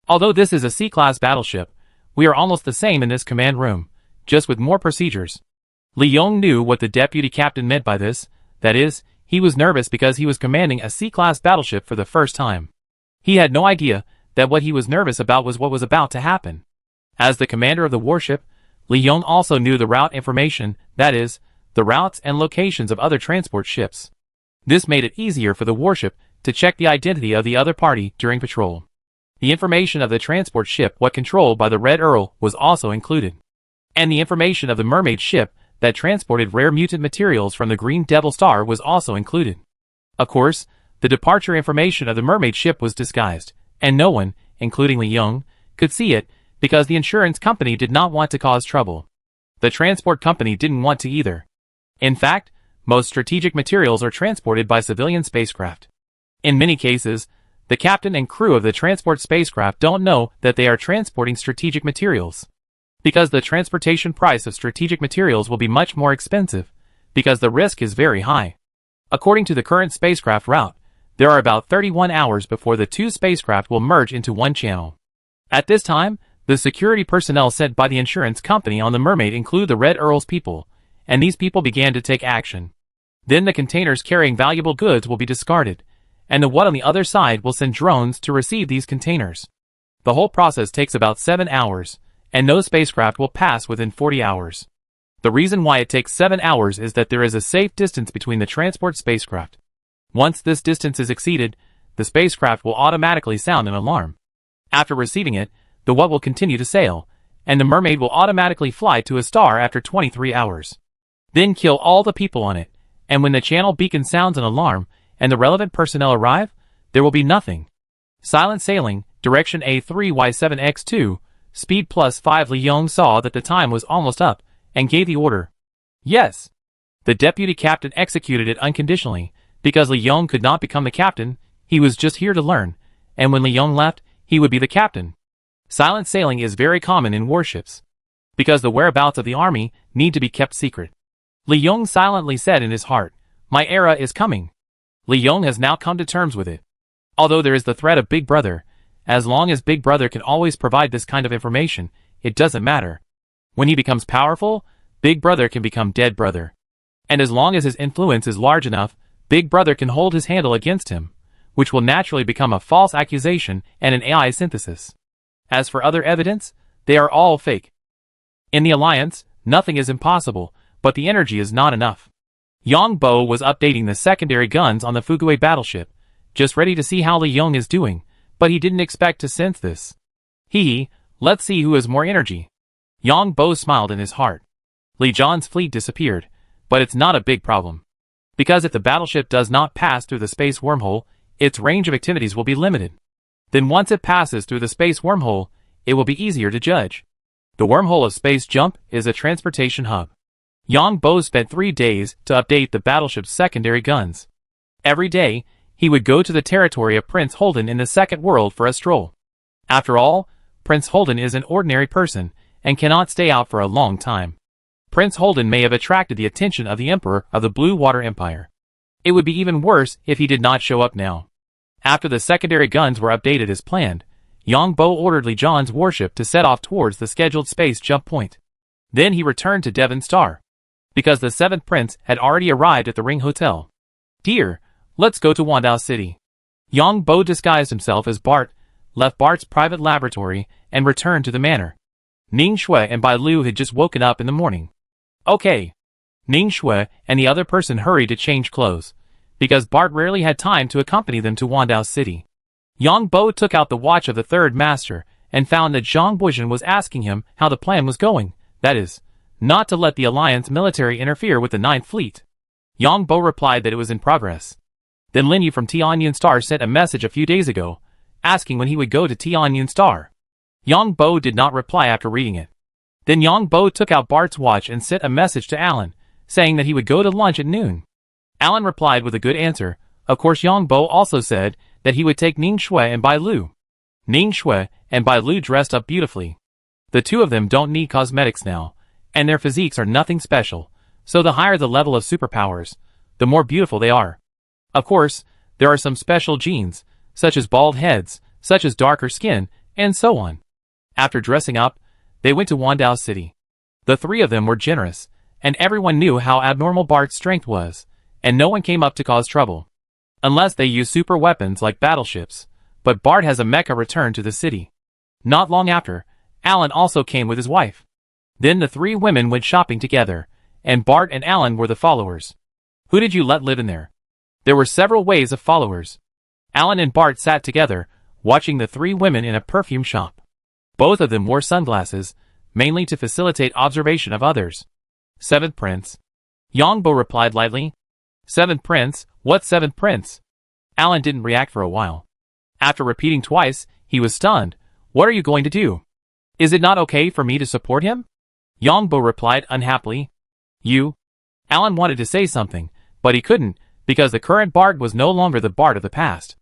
Although this is a C-class battleship, we are almost the same in this command room, just with more procedures." Li Yong knew what the deputy captain meant by this, that is, he was nervous because he was commanding a C-class battleship for the first time. He had no idea that what he was nervous about was what was about to happen. As the commander of the warship, Li Yong also knew the route information, that is, the routes and locations of other transport ships. This made it easier for the warship to check the identity of the other party during patrol. The information of the transport ship what controlled by the Red Earl was also included. And the information of the mermaid ship that transported rare mutant materials from the Green Devil Star was also included. Of course, the departure information of the mermaid ship was disguised, and no one, including Li Yong, could see it because the insurance company did not want to cause trouble. The transport company didn't want to either. In fact, most strategic materials are transported by civilian spacecraft. In many cases, the captain and crew of the transport spacecraft don't know that they are transporting strategic materials. Because the transportation price of strategic materials will be much more expensive, because the risk is very high. According to the current spacecraft route, there are about 31 hours before the two spacecraft will merge into one channel. At this time, the security personnel sent by the insurance company on the Mermaid include the Red Earl's people, and these people began to take action. Then the containers carrying valuable goods will be discarded, and the one on the other side will send drones to receive these containers. The whole process takes about 7 hours, and no spacecraft will pass within 40 hours. The reason why it takes 7 hours is that there is a safe distance between the transport spacecraft. Once this distance is exceeded, the spacecraft will automatically sound an alarm. After receiving it, the what will continue to sail, and the Mermaid will automatically fly to a star after 23 hours. Then kill all the people on it, and when the channel beacon sounds an alarm, and the relevant personnel arrive, there will be nothing. Silent sailing, direction A3Y7X2, speed +5. Li Yong saw that the time was almost up, and gave the order. Yes. The deputy captain executed it unconditionally, because Li Yong could not become the captain, he was just here to learn, and when Li Yong left, he would be the captain. Silent sailing is very common in warships, because the whereabouts of the army need to be kept secret. Li Yong silently said in his heart, "My era is coming." Li Yong has now come to terms with it. Although there is the threat of Big Brother, as long as Big Brother can always provide this kind of information, it doesn't matter. When he becomes powerful, Big Brother can become Dead Brother. And as long as his influence is large enough, Big Brother can hold his handle against him, which will naturally become a false accusation and an AI synthesis. As for other evidence, they are all fake. In the Alliance, nothing is impossible, but the energy is not enough. Yang Bo was updating the secondary guns on the Fugui battleship, just ready to see how Li Yong is doing, but he didn't expect to sense this. Let's see who has more energy. Yang Bo smiled in his heart. Li Zhan's fleet disappeared, but it's not a big problem. Because if the battleship does not pass through the space wormhole, its range of activities will be limited. Then once it passes through the space wormhole, it will be easier to judge. The wormhole of Space Jump is a transportation hub. Yang Bo spent 3 days to update the battleship's secondary guns. Every day, he would go to the territory of Prince Holden in the second world for a stroll. After all, Prince Holden is an ordinary person, and cannot stay out for a long time. Prince Holden may have attracted the attention of the Emperor of the Blue Water Empire. It would be even worse if he did not show up now. After the secondary guns were updated as planned, Yang Bo ordered Li Zhan's warship to set off towards the scheduled space jump point. Then he returned to Devon Star, because the 7th Prince had already arrived at the Ring Hotel. "Dear, let's go to Wandao City." Yang Bo disguised himself as Bart, left Bart's private laboratory, and returned to the manor. Ning Shui and Bai Lu had just woken up in the morning. Okay. Ning Shui and the other person hurried to change clothes, because Bart rarely had time to accompany them to Wandao City. Yang Bo took out the watch of the 3rd Master, and found that Zhang Buizhen was asking him how the plan was going, that is, not to let the Alliance military interfere with the 9th Fleet. Yang Bo replied that it was in progress. Then Lin Yu from Tianyun Star sent a message a few days ago, asking when he would go to Tianyun Star. Yang Bo did not reply after reading it. Then Yang Bo took out Bart's watch and sent a message to Alan, saying that he would go to lunch at noon. Alan replied with a good answer. Of course, Yang Bo also said that he would take Ning Shui and Bai Lu. Ning Shui and Bai Lu dressed up beautifully. The two of them don't need cosmetics now, and their physiques are nothing special, so the higher the level of superpowers, the more beautiful they are. Of course, there are some special genes, such as bald heads, such as darker skin, and so on. After dressing up, they went to Wandao City. The 3 of them were generous, and everyone knew how abnormal Bart's strength was, and no one came up to cause trouble. Unless they use super weapons like battleships, but Bart has a mecha return to the city. Not long after, Alan also came with his wife. Then the 3 women went shopping together, and Bart and Alan were the followers. Who did you let live in there? There were several ways of followers. Alan and Bart sat together, watching the 3 women in a perfume shop. Both of them wore sunglasses, mainly to facilitate observation of others. 7th Prince. Yang Bo replied lightly. 7th Prince? What 7th Prince? Alan didn't react for a while. After repeating twice, he was stunned. What are you going to do? Is it not okay for me to support him? Yang Bo replied unhappily. You? Alan wanted to say something, but he couldn't, because the current Bart was no longer the Bart of the past.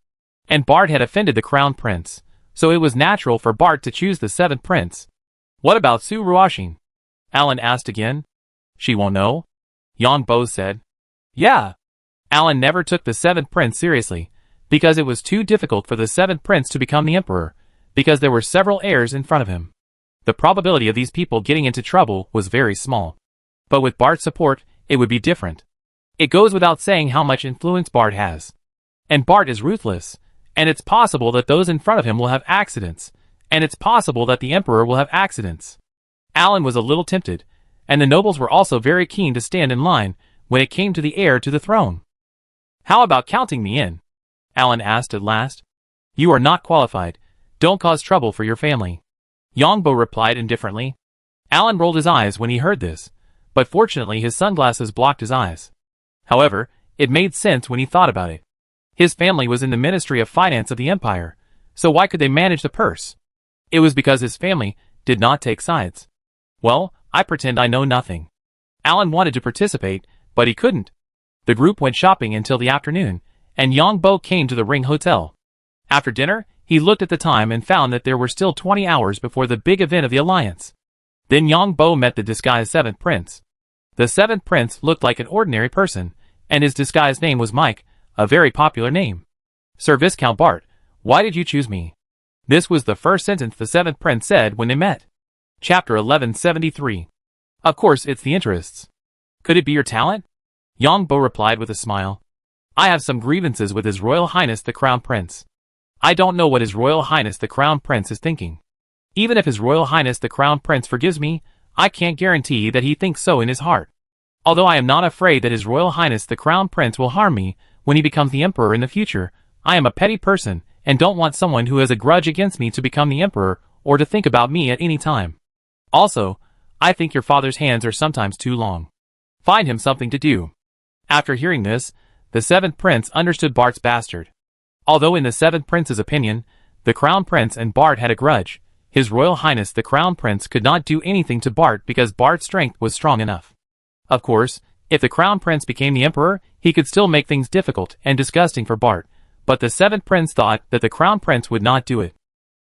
And Bart had offended the Crown Prince, so it was natural for Bart to choose the 7th Prince. What about Su Ruoxin? Alan asked again. She won't know? Yang Bo said. Yeah. Alan never took the 7th Prince seriously, because it was too difficult for the 7th Prince to become the Emperor, because there were several heirs in front of him. The probability of these people getting into trouble was very small. But with Bart's support, it would be different. It goes without saying how much influence Bart has. And Bart is ruthless, and it's possible that those in front of him will have accidents, and it's possible that the Emperor will have accidents. Alan was a little tempted, and the nobles were also very keen to stand in line when it came to the heir to the throne. How about counting me in? Alan asked at last. You are not qualified. Don't cause trouble for your family. Yang Bo replied indifferently. Alan rolled his eyes when he heard this, but fortunately his sunglasses blocked his eyes. However, it made sense when he thought about it. His family was in the Ministry of Finance of the Empire, So why could they manage the purse? It was because his family did not take sides. Well, I pretend I know nothing. Alan wanted to participate, but he couldn't. The group went shopping until the afternoon, and Yongbo came to the Ring Hotel. After dinner, he looked at the time and found that there were still 20 hours before the big event of the Alliance. Then Yongbo met the disguised 7th Prince. The 7th Prince looked like an ordinary person, and his disguised name was Mike, a very popular name. Sir Viscount Bart, why did you choose me? This was the first sentence the 7th Prince said when they met. Chapter 1173. Of course it's the interests. Could it be your talent? Yongbo replied with a smile. I have some grievances with His Royal Highness the Crown Prince. I don't know what His Royal Highness the Crown Prince is thinking. Even if His Royal Highness the Crown Prince forgives me, I can't guarantee that he thinks so in his heart. Although I am not afraid that His Royal Highness the Crown Prince will harm me when he becomes the Emperor in the future, I am a petty person and don't want someone who has a grudge against me to become the Emperor or to think about me at any time. Also, I think your father's hands are sometimes too long. Find him something to do. After hearing this, the 7th Prince understood Bart's bastard. Although in the 7th Prince's opinion, the Crown Prince and Bart had a grudge, His Royal Highness the Crown Prince could not do anything to Bart because Bart's strength was strong enough. Of course, if the Crown Prince became the Emperor, he could still make things difficult and disgusting for Bart, but the 7th Prince thought that the Crown Prince would not do it.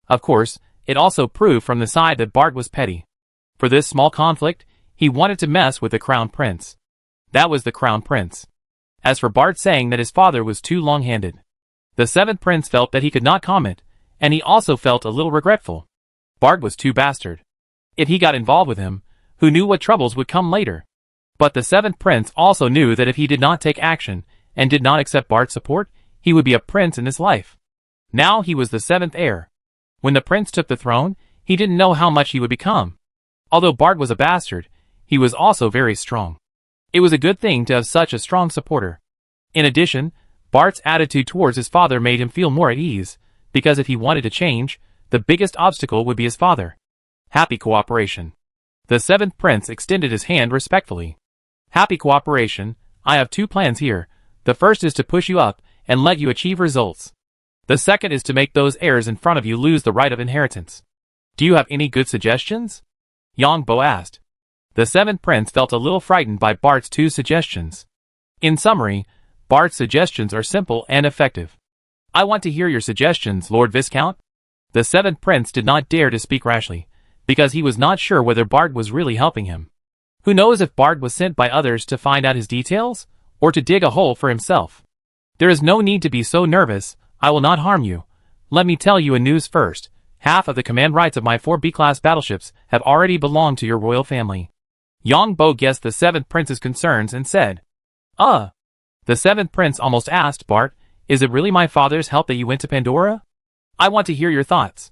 Of course, it also proved from the side that Bart was petty. For this small conflict, he wanted to mess with the Crown Prince. That was the Crown Prince. As for Bart saying that his father was too long-handed, the 7th Prince felt that he could not comment, and he also felt a little regretful. Bart was too bastard. If he got involved with him, who knew what troubles would come later? But the 7th Prince also knew that if he did not take action, and did not accept Bart's support, he would be a prince in his life. Now he was the 7th heir. When the prince took the throne, he didn't know how much he would become. Although Bart was a bastard, he was also very strong. It was a good thing to have such a strong supporter. In addition, Bart's attitude towards his father made him feel more at ease, because if he wanted to change, the biggest obstacle would be his father. Happy cooperation. The 7th Prince extended his hand respectfully. Happy cooperation, I have 2 plans here. The first is to push you up and let you achieve results. The second is to make those heirs in front of you lose the right of inheritance. Do you have any good suggestions? Yongbo asked. The 7th Prince felt a little frightened by Bart's 2 suggestions. In summary, Bart's suggestions are simple and effective. I want to hear your suggestions, Lord Viscount. The 7th Prince did not dare to speak rashly, because he was not sure whether Bart was really helping him. Who knows if Bart was sent by others to find out his details, or to dig a hole for himself? There is no need to be so nervous. I will not harm you. Let me tell you a news first. Half of the command rights of my 4 B-class battleships have already belonged to your royal family. Yongbo guessed the 7th Prince's concerns and said, The 7th Prince almost asked Bart, is it really my father's help that you went to Pandora? I want to hear your thoughts.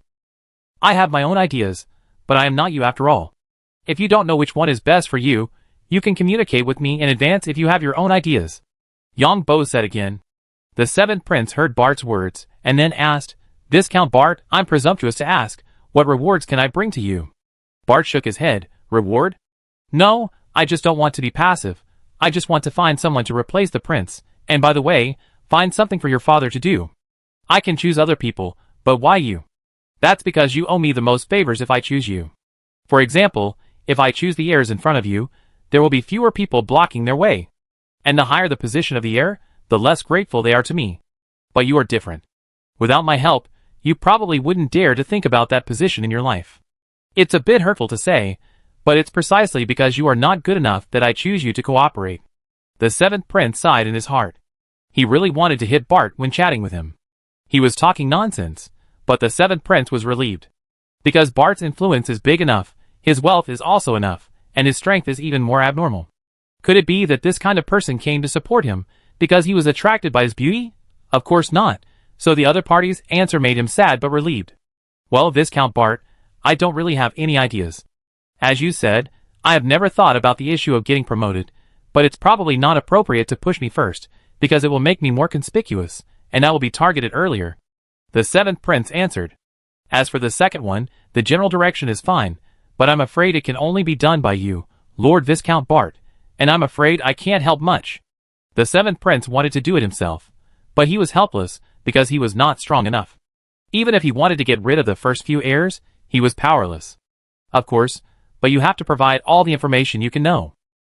I have my own ideas, but I am not you after all. If you don't know which one is best for you, you can communicate with me in advance if you have your own ideas. Yongbo said again. The 7th Prince heard Bart's words, and then asked, Viscount Bart, I'm presumptuous to ask, what rewards can I bring to you? Bart shook his head. Reward? No, I just don't want to be passive. I just want to find someone to replace the prince, and by the way, find something for your father to do. I can choose other people, but why you? That's because you owe me the most favors if I choose you. For example, if I choose the heirs in front of you, there will be fewer people blocking their way. And the higher the position of the heir, the less grateful they are to me. But you are different. Without my help, you probably wouldn't dare to think about that position in your life. It's a bit hurtful to say, but it's precisely because you are not good enough that I choose you to cooperate. The 7th Prince sighed in his heart. He really wanted to hit Bart when chatting with him. He was talking nonsense, but the 7th Prince was relieved. Because Bart's influence is big enough, his wealth is also enough, and his strength is even more abnormal. Could it be that this kind of person came to support him because he was attracted by his beauty? Of course not, so the other party's answer made him sad but relieved. Well, Viscount Bart, I don't really have any ideas. As you said, I have never thought about the issue of getting promoted, but it's probably not appropriate to push me first, because it will make me more conspicuous, and I will be targeted earlier. The 7th Prince answered. As for the second one, the general direction is fine, but I'm afraid it can only be done by you, Lord Viscount Bart, and I'm afraid I can't help much. The 7th Prince wanted to do it himself, but he was helpless because he was not strong enough. Even if he wanted to get rid of the first few heirs, he was powerless. Of course, but you have to provide all the information you can know.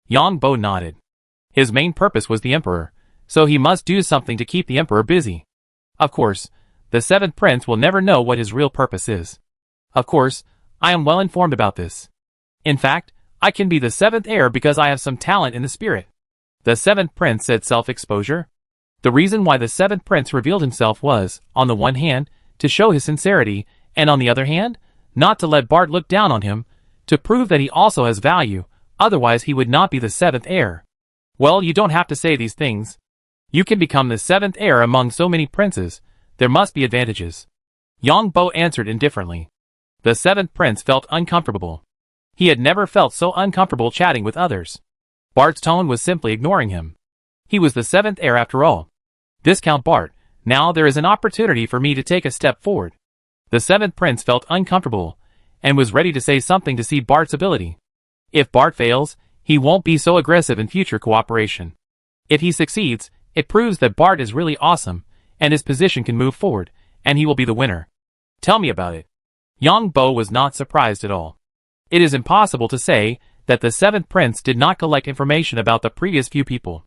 Yang Bo nodded. His main purpose was the emperor, so he must do something to keep the emperor busy. Of course, the seventh prince will never know what his real purpose is. Of course, I am well informed about this. In fact, I can be the seventh heir because I have some talent in the spirit. The seventh prince said self-exposure. The reason why the seventh prince revealed himself was, on the one hand, to show his sincerity, and on the other hand, not to let Bart look down on him, to prove that he also has value, otherwise he would not be the seventh heir. Well, you don't have to say these things. You can become the seventh heir among so many princes. There must be advantages. Yang Bo answered indifferently. The seventh prince felt uncomfortable. He had never felt so uncomfortable chatting with others. Bart's tone was simply ignoring him. He was the seventh heir after all. Viscount Bart, now there is an opportunity for me to take a step forward. The seventh prince felt uncomfortable, and was ready to say something to see Bart's ability. If Bart fails, he won't be so aggressive in future cooperation. If he succeeds, it proves that Bart is really awesome, and his position can move forward, and he will be the winner. Tell me about it. Yang Bo was not surprised at all. It is impossible to say that the seventh prince did not collect information about the previous few people.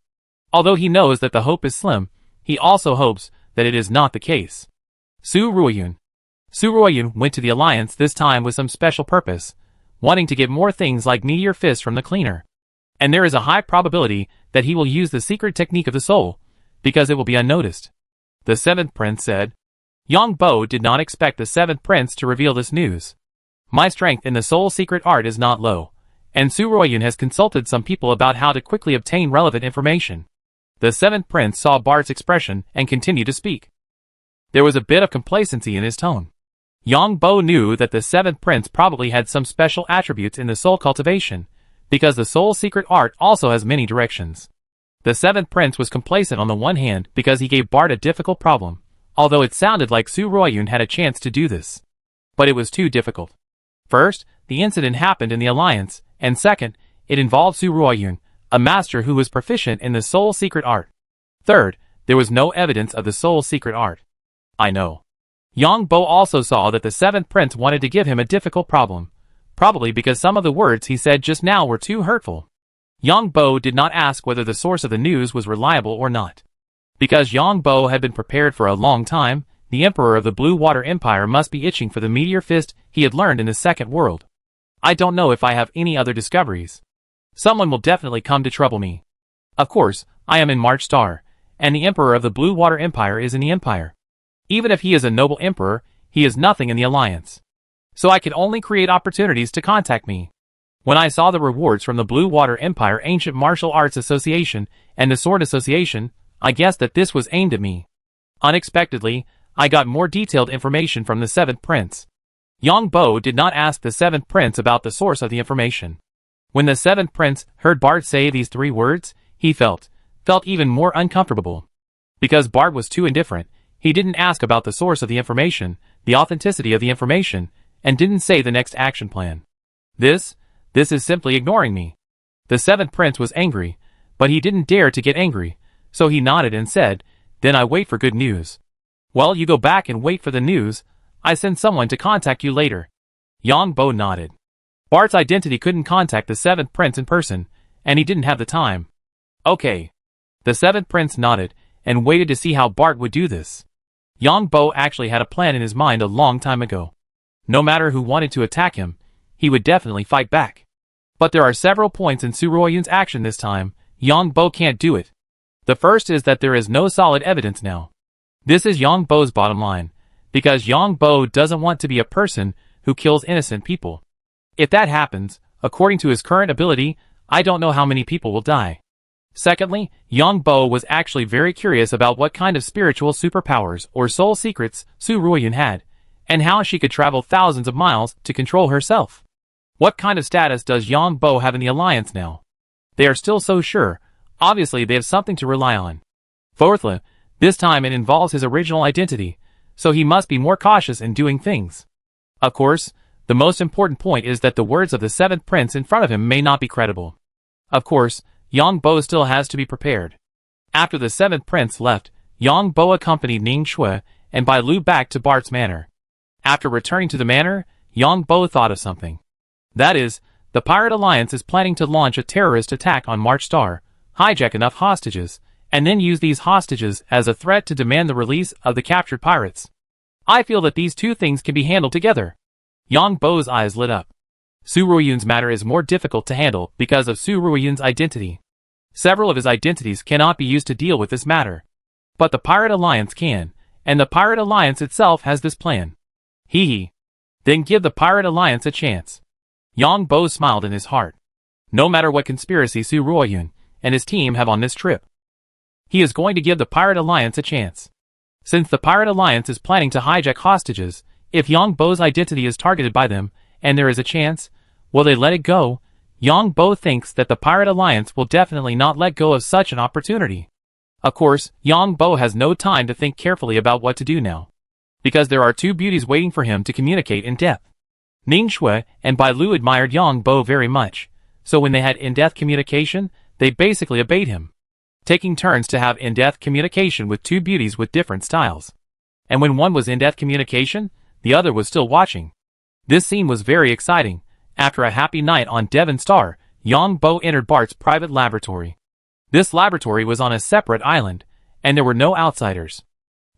Although he knows that the hope is slim, he also hopes that it is not the case. Su Ruoyun. Su Ruoyun went to the Alliance this time with some special purpose, wanting to get more things like Meteor Fist from the cleaner. And there is a high probability that he will use the secret technique of the soul, because it will be unnoticed. The seventh prince said. Yang Bo did not expect the seventh prince to reveal this news. My strength in the soul secret art is not low, and Su Ruoyun has consulted some people about how to quickly obtain relevant information. The seventh prince saw Bart's expression and continued to speak. There was a bit of complacency in his tone. Yang Bo knew that the seventh prince probably had some special attributes in the soul cultivation, because the soul secret art also has many directions. The seventh prince was complacent on the one hand because he gave Bart a difficult problem, although it sounded like Su Ruoyun had a chance to do this. But it was too difficult. First, the incident happened in the Alliance, and second, it involved Su Ruoyun, a master who was proficient in the soul secret art. Third, there was no evidence of the soul secret art. I know. Yang Bo also saw that the seventh prince wanted to give him a difficult problem, probably because some of the words he said just now were too hurtful. Yang Bo did not ask whether the source of the news was reliable or not. Because Yang Bo had been prepared for a long time, the Emperor of the Blue Water Empire must be itching for the Meteor Fist he had learned in the second world. I don't know if I have any other discoveries. Someone will definitely come to trouble me. Of course, I am in March Star, and the Emperor of the Blue Water Empire is in the Empire. Even if he is a noble emperor, he is nothing in the Alliance. So I could only create opportunities to contact me. When I saw the rewards from the Blue Water Empire Ancient Martial Arts Association and the Sword Association, I guessed that this was aimed at me. Unexpectedly, I got more detailed information from the seventh prince. Yang Bo did not ask the seventh prince about the source of the information. When the seventh prince heard Bart say these three words, he felt even more uncomfortable. Because Bart was too indifferent, he didn't ask about the source of the information, the authenticity of the information, and didn't say the next action plan. This is simply ignoring me. The seventh prince was angry, but he didn't dare to get angry, so he nodded and said, then I wait for good news. Well, you go back and wait for the news. I send someone to contact you later. Yang Bo nodded. Bart's identity couldn't contact the seventh prince in person, and he didn't have the time. Okay. The seventh prince nodded, and waited to see how Bart would do this. Yang Bo actually had a plan in his mind a long time ago. No matter who wanted to attack him, he would definitely fight back. But there are several points in Su Ruoyun's action this time. Yang Bo can't do it. The first is that there is no solid evidence now. This is Yang Bo's bottom line, because Yang Bo doesn't want to be a person who kills innocent people. If that happens, according to his current ability, I don't know how many people will die. Secondly, Yang Bo was actually very curious about what kind of spiritual superpowers or soul secrets Su Ruoyun had, and how she could travel thousands of miles to control herself. What kind of status does Yang Bo have in the Alliance now? They are still so sure. Obviously they have something to rely on. Fourthly, this time it involves his original identity, so he must be more cautious in doing things. Of course, the most important point is that the words of the seventh prince in front of him may not be credible. Of course, Yang Bo still has to be prepared. After the seventh prince left, Yang Bo accompanied Ning Shui and Bai Lu back to Bart's manor. After returning to the manor, Yang Bo thought of something. That is, the Pirate Alliance is planning to launch a terrorist attack on March Star, hijack enough hostages, and then use these hostages as a threat to demand the release of the captured pirates. I feel that these two things can be handled together. Yang Bo's eyes lit up. Su Ruoyun's matter is more difficult to handle because of Su Ruoyun's identity. Several of his identities cannot be used to deal with this matter. But the Pirate Alliance can, and the Pirate Alliance itself has this plan. Hee hee. Then give the Pirate Alliance a chance. Yang Bo smiled in his heart. No matter what conspiracy Su Ruoyun and his team have on this trip, he is going to give the Pirate Alliance a chance. Since the Pirate Alliance is planning to hijack hostages, if Yang Bo's identity is targeted by them, and there is a chance, will they let it go? Yang Bo thinks that the Pirate Alliance will definitely not let go of such an opportunity. Of course, Yang Bo has no time to think carefully about what to do now, because there are two beauties waiting for him to communicate in depth. Ning Shui and Bai Lu admired Yang Bo very much, so when they had in-depth communication, they basically obeyed him, taking turns to have in-depth communication with two beauties with different styles. And when one was in-depth communication, the other was still watching. This scene was very exciting. After a happy night on Devon Star, Yang Bo entered Bart's private laboratory. This laboratory was on a separate island, and there were no outsiders.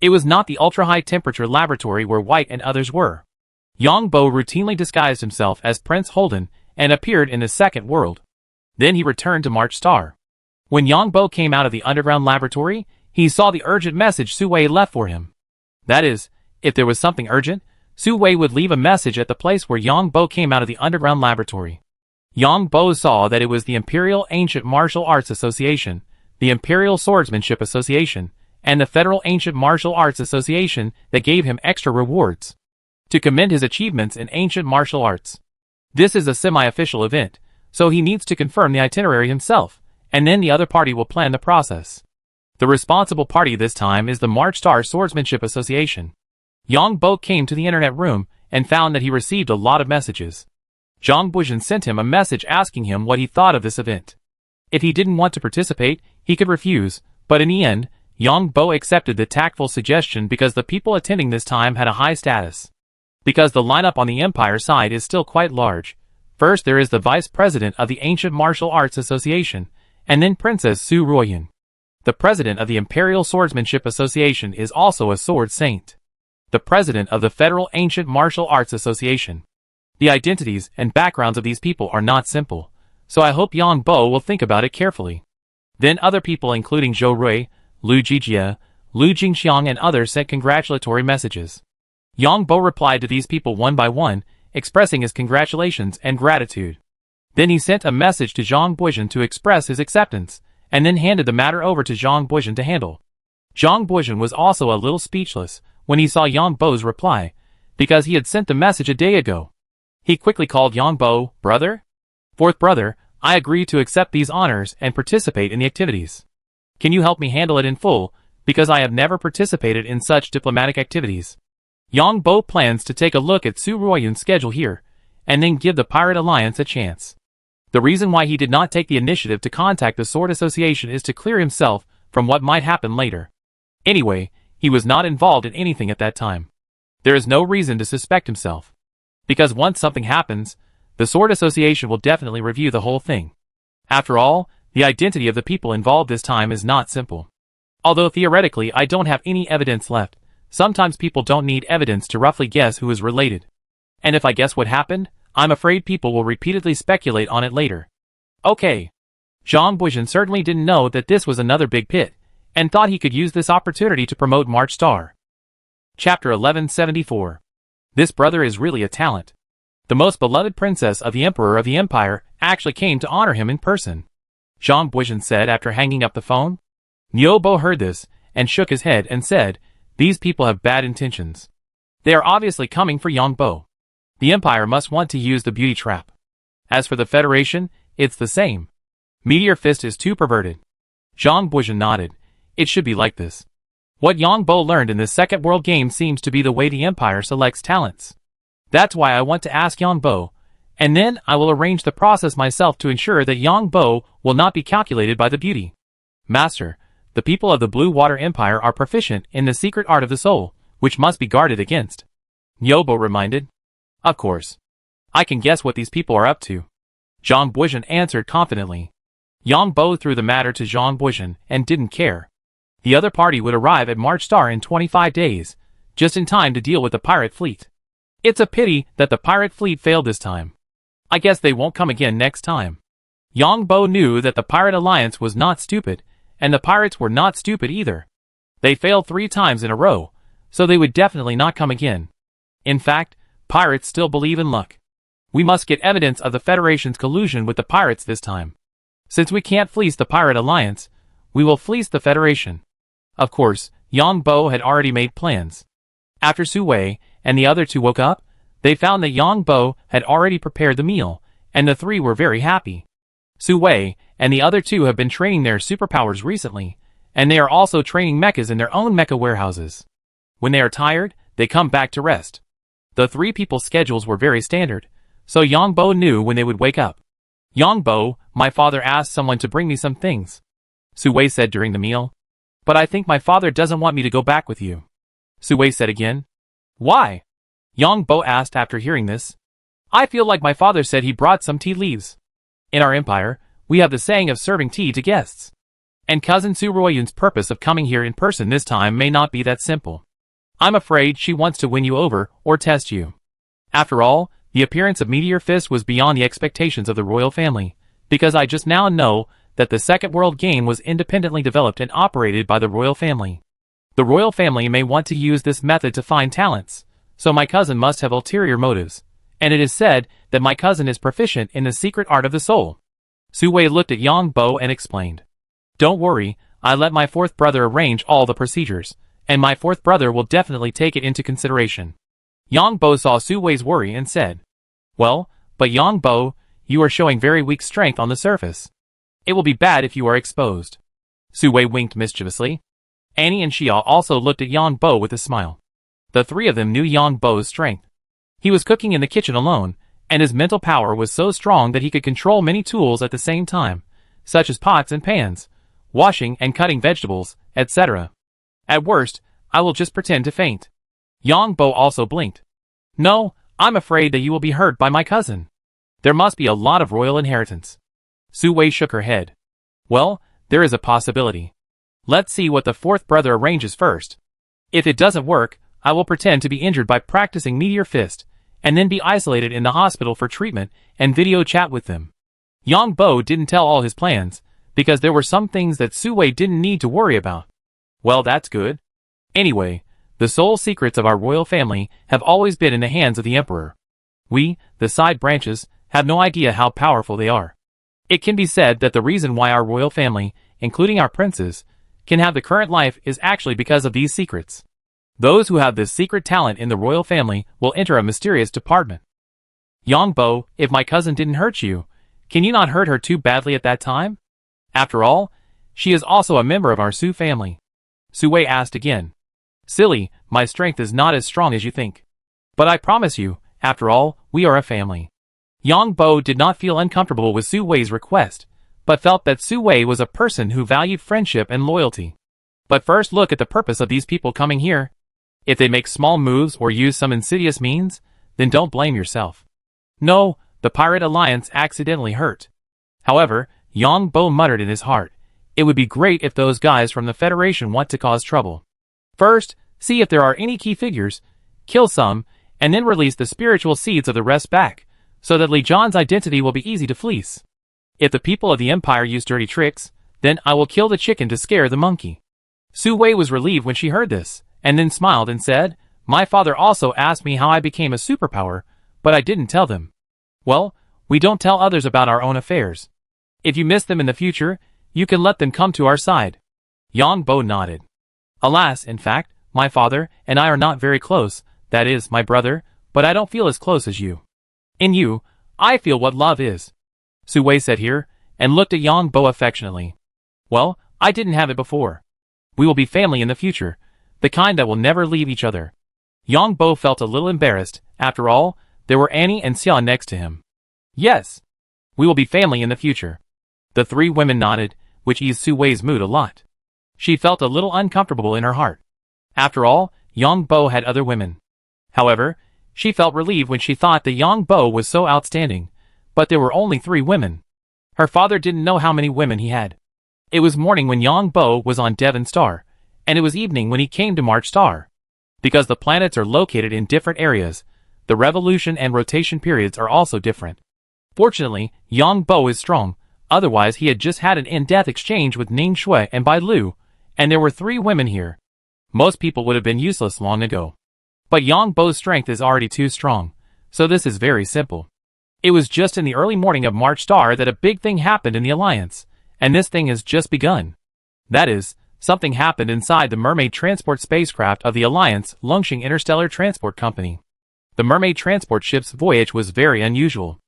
It was not the ultra-high temperature laboratory where White and others were. Yang Bo routinely disguised himself as Prince Holden and appeared in the second world. Then he returned to March Star. When Yang Bo came out of the underground laboratory, he saw the urgent message Su Wei left for him. That is, if there was something urgent, Su Wei would leave a message at the place where Yang Bo came out of the underground laboratory. Yang Bo saw that it was the Imperial Ancient Martial Arts Association, the Imperial Swordsmanship Association, and the Federal Ancient Martial Arts Association that gave him extra rewards to commend his achievements in ancient martial arts. This is a semi-official event, so he needs to confirm the itinerary himself, and then the other party will plan the process. The responsible party this time is the March Star Swordsmanship Association. Yang Bo came to the internet room and found that he received a lot of messages. Zhang Buizhen sent him a message asking him what he thought of this event. If he didn't want to participate, he could refuse, but in the end, Yang Bo accepted the tactful suggestion because the people attending this time had a high status. Because the lineup on the Empire side is still quite large. First there is the Vice President of the Ancient Martial Arts Association, and then Princess Su Ruoyun. The President of the Imperial Swordsmanship Association is also a sword saint. The President of the Federal Ancient Martial Arts Association. The identities and backgrounds of these people are not simple, so I hope Yang Bo will think about it carefully. Then other people including Zhou Rui, Lu Jijie, Lu Jingxiang and others sent congratulatory messages. Yang Bo replied to these people one by one, expressing his congratulations and gratitude. Then he sent a message to Zhang Buizhen to express his acceptance, and then handed the matter over to Zhang Buizhen to handle. Zhang Buizhen was also a little speechless when he saw Yang Bo's reply, because he had sent the message a day ago. He quickly called Yang Bo, "Brother? Fourth brother, I agree to accept these honors and participate in the activities. Can you help me handle it in full, because I have never participated in such diplomatic activities?" Yang Bo plans to take a look at Su Ruoyun's schedule here, and then give the Pirate Alliance a chance. The reason why he did not take the initiative to contact the Sword Association is to clear himself from what might happen later. Anyway, he was not involved in anything at that time. There is no reason to suspect himself. Because once something happens, the Sword Association will definitely review the whole thing. After all, the identity of the people involved this time is not simple. Although theoretically I don't have any evidence left, sometimes people don't need evidence to roughly guess who is related. And if I guess what happened, I'm afraid people will repeatedly speculate on it later. Okay. Zhang Buizhen certainly didn't know that this was another big pit, and thought he could use this opportunity to promote March Star. Chapter 1174. This brother is really a talent. The most beloved princess of the Emperor of the Empire actually came to honor him in person, Zhang Buizhen said after hanging up the phone. Niu Bo heard this, and shook his head and said, "These people have bad intentions. They are obviously coming for Yang Bo. The Empire must want to use the beauty trap. As for the Federation, it's the same. Meteor Fist is too perverted." Zhang Buizhen nodded. It should be like this. What Yang Bo learned in this second world game seems to be the way the Empire selects talents. That's why I want to ask Yang Bo, and then I will arrange the process myself to ensure that Yang Bo will not be calculated by the beauty. Master, the people of the Blue Water Empire are proficient in the secret art of the soul, which must be guarded against. Nyobo reminded. Of course. I can guess what these people are up to. Zhang Buizhen answered confidently. Yang Bo threw the matter to Zhang Buizhen and didn't care. The other party would arrive at March Star in 25 days, just in time to deal with the pirate fleet. It's a pity that the pirate fleet failed this time. I guess they won't come again next time. Yang Bo knew that the Pirate Alliance was not stupid, and the pirates were not stupid either. They failed 3 times in a row, so they would definitely not come again. In fact, pirates still believe in luck. We must get evidence of the Federation's collusion with the pirates this time. Since we can't fleece the Pirate Alliance, we will fleece the Federation. Of course, Yang Bo had already made plans. After Su Wei and the other 2 woke up, they found that Yang Bo had already prepared the meal, and the 3 were very happy. Su Wei and the other 2 have been training their superpowers recently, and they are also training mechas in their own mecha warehouses. When they are tired, they come back to rest. The 3 people's schedules were very standard, so Yang Bo knew when they would wake up. Yang Bo, my father asked someone to bring me some things. Su Wei said during the meal. But I think my father doesn't want me to go back with you. Su Wei said again. Why? Yang Bo asked after hearing this. I feel like my father said he brought some tea leaves. In our empire, we have the saying of serving tea to guests. And cousin Su Ruoyun's purpose of coming here in person this time may not be that simple. I'm afraid she wants to win you over or test you. After all, the appearance of Meteor Fist was beyond the expectations of the royal family, because I just now know that the Second World game was independently developed and operated by the royal family. The royal family may want to use this method to find talents, so my cousin must have ulterior motives, and it is said that my cousin is proficient in the secret art of the soul. Su Wei looked at Yang Bo and explained. Don't worry, I let my 4th brother arrange all the procedures, and my 4th brother will definitely take it into consideration. Yang Bo saw Su Wei's worry and said, Well, but Yang Bo, you are showing very weak strength on the surface. It will be bad if you are exposed. Su Wei winked mischievously. Annie and Xia also looked at Yang Bo with a smile. The 3 of them knew Yang Bo's strength. He was cooking in the kitchen alone, and his mental power was so strong that he could control many tools at the same time, such as pots and pans, washing and cutting vegetables, etc. At worst, I will just pretend to faint. Yang Bo also blinked. No, I'm afraid that you will be hurt by my cousin. There must be a lot of royal inheritance. Su Wei shook her head. Well, there is a possibility. Let's see what the 4th brother arranges first. If it doesn't work, I will pretend to be injured by practicing Meteor Fist, and then be isolated in the hospital for treatment and video chat with them. Yang Bo didn't tell all his plans, because there were some things that Su Wei didn't need to worry about. Well, that's good. Anyway, the sole secrets of our royal family have always been in the hands of the emperor. We, the side branches, have no idea how powerful they are. It can be said that the reason why our royal family, including our princes, can have the current life is actually because of these secrets. Those who have this secret talent in the royal family will enter a mysterious department. Yang Bo, if my cousin didn't hurt you, can you not hurt her too badly at that time? After all, she is also a member of our Su family. Su Wei asked again. Silly, my strength is not as strong as you think. But I promise you, after all, we are a family. Yang Bo did not feel uncomfortable with Su Wei's request, but felt that Su Wei was a person who valued friendship and loyalty. But first look at the purpose of these people coming here. If they make small moves or use some insidious means, then don't blame yourself. No, the Pirate Alliance accidentally hurt. However, Yang Bo muttered in his heart, it would be great if those guys from the Federation want to cause trouble. First, see if there are any key figures, kill some, and then release the spiritual seeds of the rest back, so that Li Zhan's identity will be easy to fleece. If the people of the Empire use dirty tricks, then I will kill the chicken to scare the monkey. Su Wei was relieved when she heard this, and then smiled and said, My father also asked me how I became a superpower, but I didn't tell them. Well, we don't tell others about our own affairs. If you miss them in the future, you can let them come to our side. Yang Bo nodded. Alas, in fact, my father and I are not very close, that is, my brother, but I don't feel as close as you. In you, I feel what love is. Su Wei said here, and looked at Yang Bo affectionately. Well, I didn't have it before. We will be family in the future, the kind that will never leave each other. Yang Bo felt a little embarrassed. After all, there were Annie and Xia next to him. Yes. We will be family in the future. The 3 women nodded, which eased Su Wei's mood a lot. She felt a little uncomfortable in her heart. After all, Yang Bo had other women. However, she felt relieved when she thought that Yang Bo was so outstanding, but there were only 3 women. Her father didn't know how many women he had. It was morning when Yang Bo was on Devon Star, and it was evening when he came to March Star. Because the planets are located in different areas, the revolution and rotation periods are also different. Fortunately, Yang Bo is strong, otherwise he had just had an in-depth exchange with Ning Shui and Bai Lu, and there were 3 women here. Most people would have been useless long ago. But Yang Bo's strength is already too strong, so this is very simple. It was just in the early morning of March Star that a big thing happened in the Alliance, and this thing has just begun. That is, something happened inside the Mermaid Transport spacecraft of the Alliance Longxing Interstellar Transport Company. The Mermaid Transport ship's voyage was very unusual.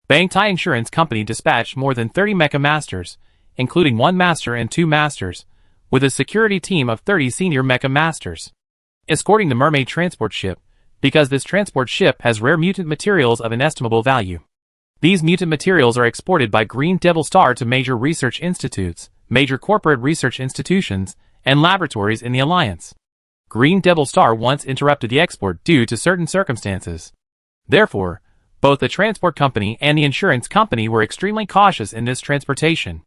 Bangtai Insurance Company dispatched more than 30 Mecha Masters, including 1 Master and 2 Masters, with a security team of 30 senior Mecha Masters, escorting the Mermaid Transport ship, because this transport ship has rare mutant materials of inestimable value. These mutant materials are exported by Green Devil Star to major research institutes, major corporate research institutions, and laboratories in the Alliance. Green Devil Star once interrupted the export due to certain circumstances. Therefore, both the transport company and the insurance company were extremely cautious in this transportation.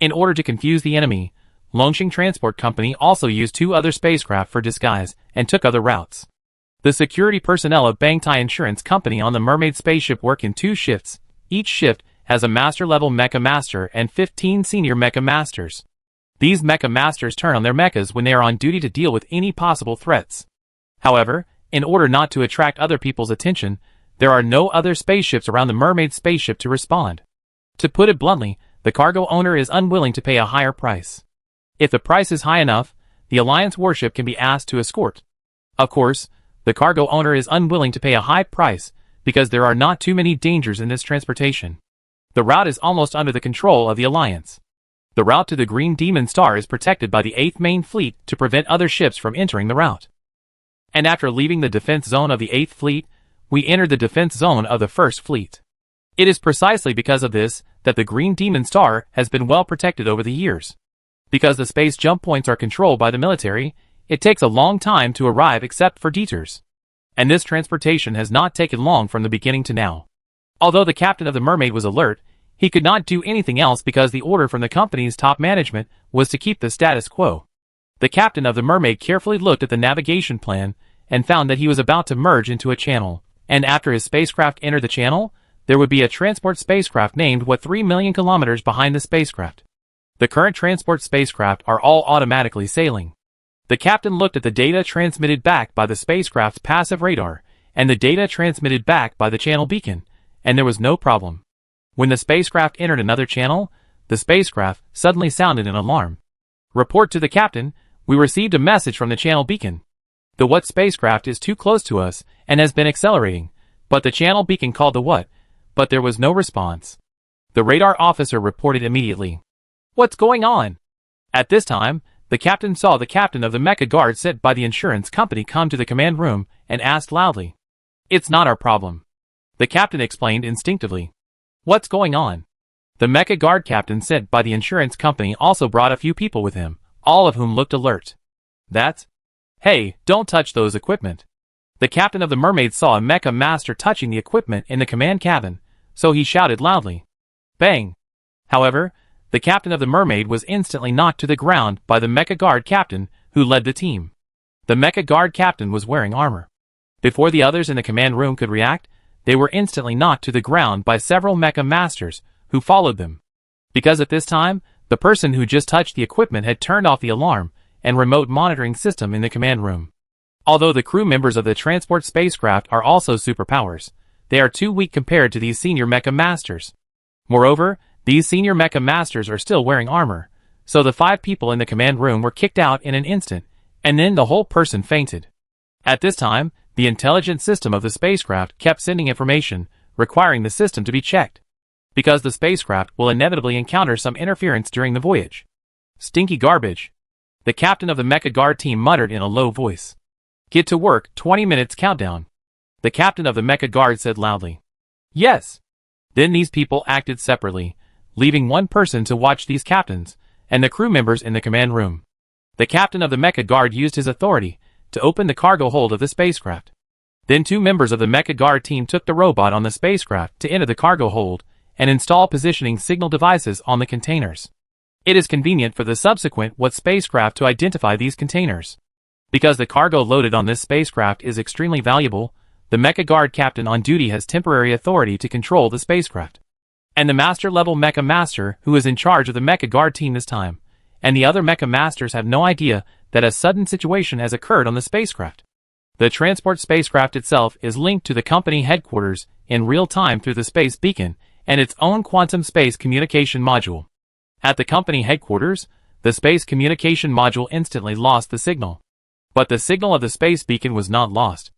In order to confuse the enemy, Longxing Transport Company also used 2 other spacecraft for disguise and took other routes. The security personnel of Bangtai Insurance Company on the Mermaid spaceship work in 2 shifts. Each shift has a master-level Mecha Master and 15 senior Mecha Masters. These Mecha Masters turn on their mechas when they are on duty to deal with any possible threats. However, in order not to attract other people's attention, there are no other spaceships around the Mermaid spaceship to respond. To put it bluntly, the cargo owner is unwilling to pay a higher price. If the price is high enough, the Alliance warship can be asked to escort. Of course, the cargo owner is unwilling to pay a high price because there are not too many dangers in this transportation. The route is almost under the control of the Alliance. The route to the Green Demon Star is protected by the 8th Main Fleet to prevent other ships from entering the route. And after leaving the defense zone of the 8th Fleet, we entered the defense zone of the 1st Fleet. It is precisely because of this that the Green Demon Star has been well protected over the years. Because the space jump points are controlled by the military, it takes a long time to arrive except for detours. And this transportation has not taken long from the beginning to now. Although the captain of the Mermaid was alert, he could not do anything else because the order from the company's top management was to keep the status quo. The captain of the Mermaid carefully looked at the navigation plan and found that he was about to merge into a channel, and after his spacecraft entered the channel, there would be a transport spacecraft named 3 million kilometers behind the spacecraft. The current transport spacecraft are all automatically sailing. The captain looked at the data transmitted back by the spacecraft's passive radar, and the data transmitted back by the channel beacon, and there was no problem. When the spacecraft entered another channel, the spacecraft suddenly sounded an alarm. Report to the captain, we received a message from the channel beacon. The What spacecraft is too close to us and has been accelerating, but the channel beacon called the What, but there was no response. The radar officer reported immediately. What's going on? At this time, the captain saw the captain of the mecha guard sent by the insurance company come to the command room and asked loudly. It's not our problem. The captain explained instinctively. What's going on? The mecha guard captain sent by the insurance company also brought a few people with him, all of whom looked alert. That's... Hey, don't touch those equipment. The captain of the Mermaid saw a mecha master touching the equipment in the command cabin, so he shouted loudly. Bang! However, the captain of the Mermaid was instantly knocked to the ground by the mecha guard captain who led the team. The mecha guard captain was wearing armor. Before the others in the command room could react, they were instantly knocked to the ground by several mecha masters who followed them. Because at this time, the person who just touched the equipment had turned off the alarm and remote monitoring system in the command room. Although the crew members of the transport spacecraft are also superpowers, they are too weak compared to these senior mecha masters. Moreover, these senior mecha masters are still wearing armor, so the 5 people in the command room were kicked out in an instant, and then the whole person fainted. At this time, the intelligence system of the spacecraft kept sending information, requiring the system to be checked. Because the spacecraft will inevitably encounter some interference during the voyage. Stinky garbage. The captain of the mecha guard team muttered in a low voice. Get to work, 20 minutes countdown. The captain of the mecha guard said loudly. Yes. Then these people acted separately, leaving one person to watch these captains, and the crew members in the command room. The captain of the mecha guard used his authority to open the cargo hold of the spacecraft. Then 2 members of the Mecha Guard team took the robot on the spacecraft to enter the cargo hold and install positioning signal devices on the containers. It is convenient for the subsequent spacecraft to identify these containers. Because the cargo loaded on this spacecraft is extremely valuable, the Mecha Guard captain on duty has temporary authority to control the spacecraft. And the master-level Mecha Master, who is in charge of the Mecha Guard team this time, and the other Mecha Masters have no idea that a sudden situation has occurred on the spacecraft. The transport spacecraft itself is linked to the company headquarters in real time through the space beacon and its own quantum space communication module. At the company headquarters, the space communication module instantly lost the signal. But the signal of the space beacon was not lost.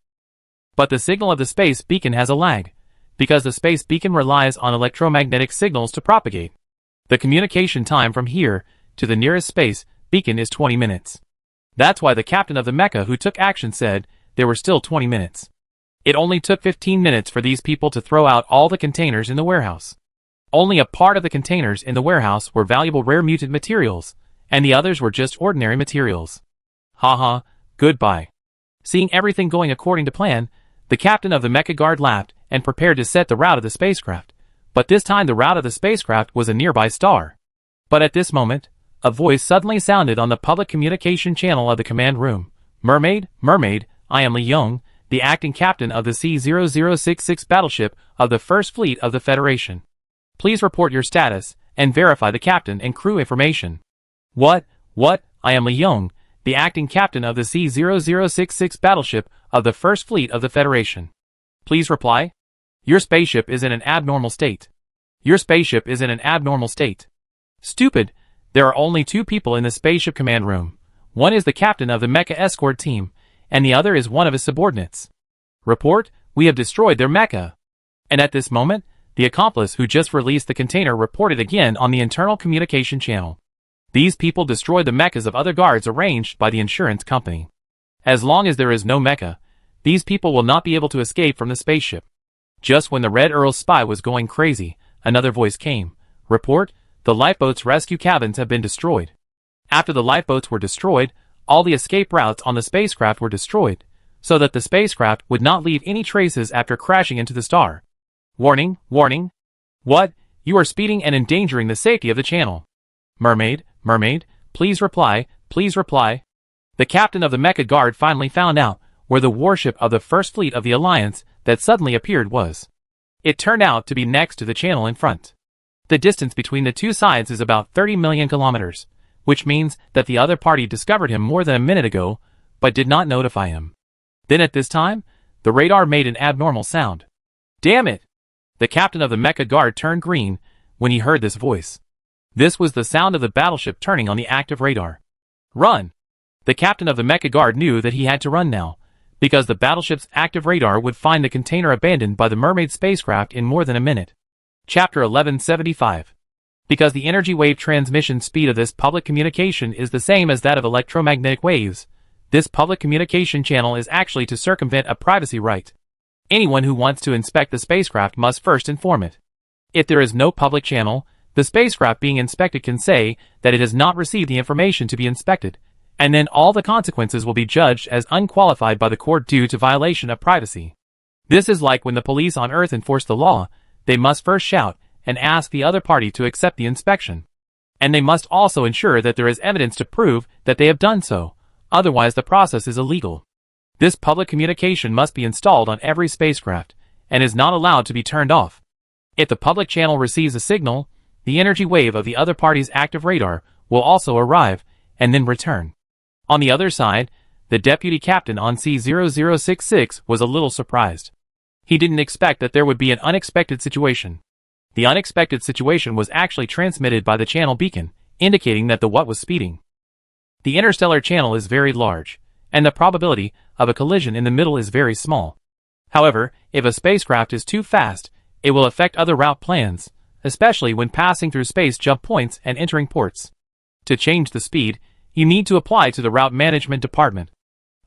But the signal of the space beacon has a lag, because the space beacon relies on electromagnetic signals to propagate. The communication time from here to the nearest space beacon is 20 minutes. That's why the captain of the mecha who took action said there were still 20 minutes. It only took 15 minutes for these people to throw out all the containers in the warehouse. Only a part of the containers in the warehouse were valuable rare mutant materials, and the others were just ordinary materials. Haha, goodbye. Seeing everything going according to plan, the captain of the Mecha Guard laughed and prepared to set the route of the spacecraft, but this time the route of the spacecraft was a nearby star. But at this moment, a voice suddenly sounded on the public communication channel of the command room. Mermaid, I am Li Yong, the acting captain of the C-0066 battleship of the First Fleet of the Federation. Please report your status and verify the captain and crew information. What? I am Li Yong, the acting captain of the C-0066 battleship of the First Fleet of the Federation. Please reply. Your spaceship is in an abnormal state. Your spaceship is in an abnormal state. Stupid. There are only 2 people in the spaceship command room. One is the captain of the mecha escort team, and the other is one of his subordinates. Report, we have destroyed their mecha. And at this moment, the accomplice who just released the container reported again on the internal communication channel. These people destroyed the mechas of other guards arranged by the insurance company. As long as there is no mecha, these people will not be able to escape from the spaceship. Just when the Red Earl's spy was going crazy, another voice came. Report, the lifeboat's rescue cabins have been destroyed. After the lifeboats were destroyed, all the escape routes on the spacecraft were destroyed, so that the spacecraft would not leave any traces after crashing into the star. Warning. What? You are speeding and endangering the safety of the channel. Mermaid, please reply. The captain of the Mecha Guard finally found out where the warship of the First Fleet of the Alliance that suddenly appeared was. It turned out to be next to the channel in front. The distance between the 2 sides is about 30 million kilometers, which means that the other party discovered him more than a minute ago, but did not notify him. Then at this time, the radar made an abnormal sound. Damn it! The captain of the Mecha Guard turned green when he heard this voice. This was the sound of the battleship turning on the active radar. Run! The captain of the Mecha Guard knew that he had to run now, because the battleship's active radar would find the container abandoned by the Mermaid spacecraft in more than a minute. Chapter 1175. Because the energy wave transmission speed of this public communication is the same as that of electromagnetic waves, this public communication channel is actually to circumvent a privacy right. Anyone who wants to inspect the spacecraft must first inform it. If there is no public channel, the spacecraft being inspected can say that it has not received the information to be inspected, and then all the consequences will be judged as unqualified by the court due to violation of privacy. This is like when the police on Earth enforce the law. They must first shout and ask the other party to accept the inspection. And they must also ensure that there is evidence to prove that they have done so, otherwise the process is illegal. This public communication must be installed on every spacecraft, and is not allowed to be turned off. If the public channel receives a signal, the energy wave of the other party's active radar will also arrive, and then return. On the other side, the deputy captain on C-0066 was a little surprised. He didn't expect that there would be an unexpected situation. The unexpected situation was actually transmitted by the channel beacon, indicating that the what was speeding. The interstellar channel is very large, and the probability of a collision in the middle is very small. However, if a spacecraft is too fast, it will affect other route plans, especially when passing through space jump points and entering ports. To change the speed, you need to apply to the route management department.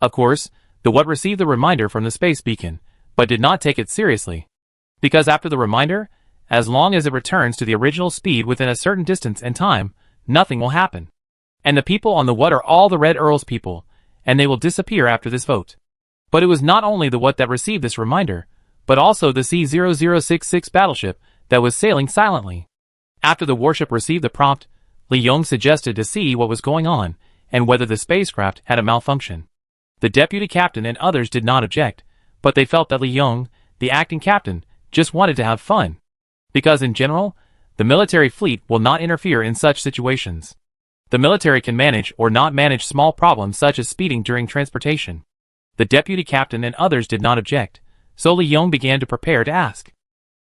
Of course, the what received the reminder from the space beacon, but did not take it seriously. Because after the reminder, as long as it returns to the original speed within a certain distance and time, nothing will happen. And the people on the what are all the Red Earl's people, and they will disappear after this vote. But it was not only the what that received this reminder, but also the C-0066 battleship that was sailing silently. After the warship received the prompt, Li Yong suggested to see what was going on and whether the spacecraft had a malfunction. The deputy captain and others did not object, but they felt that Li Yong, the acting captain, just wanted to have fun. Because in general, the military fleet will not interfere in such situations. The military can manage or not manage small problems such as speeding during transportation. The deputy captain and others did not object, so Li Yong began to prepare to ask.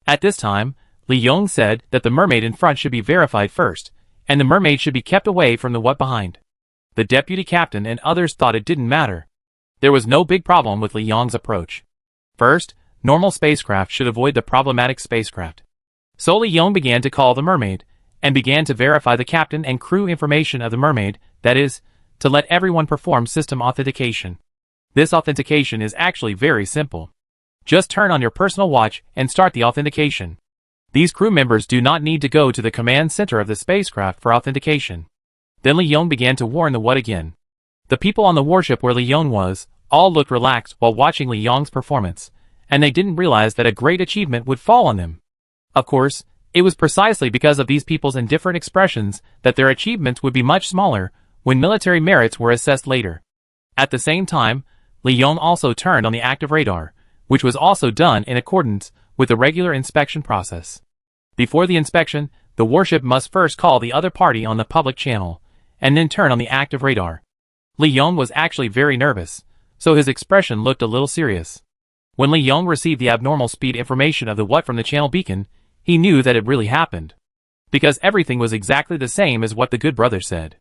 At this time, Li Yong said that the mermaid in front should be verified first, and the mermaid should be kept away from the what behind. The deputy captain and others thought it didn't matter. There was no big problem with Li Yong's approach. First, normal spacecraft should avoid the problematic spacecraft. So Li Yong began to call the mermaid, and began to verify the captain and crew information of the mermaid, that is, to let everyone perform system authentication. This authentication is actually very simple. Just turn on your personal watch and start the authentication. These crew members do not need to go to the command center of the spacecraft for authentication. Then Li Yong began to warn the what again. The people on the warship where Li Yong was, all looked relaxed while watching Li Yong's performance, and they didn't realize that a great achievement would fall on them. Of course, it was precisely because of these people's indifferent expressions that their achievements would be much smaller when military merits were assessed later. At the same time, Li Yong also turned on the active radar, which was also done in accordance with the regular inspection process. Before the inspection, the warship must first call the other party on the public channel, and then turn on the active radar. Li Yong was actually very nervous, so his expression looked a little serious. When Li Yong received the abnormal speed information of the what from the channel beacon, he knew that it really happened. Because everything was exactly the same as what the good brother said.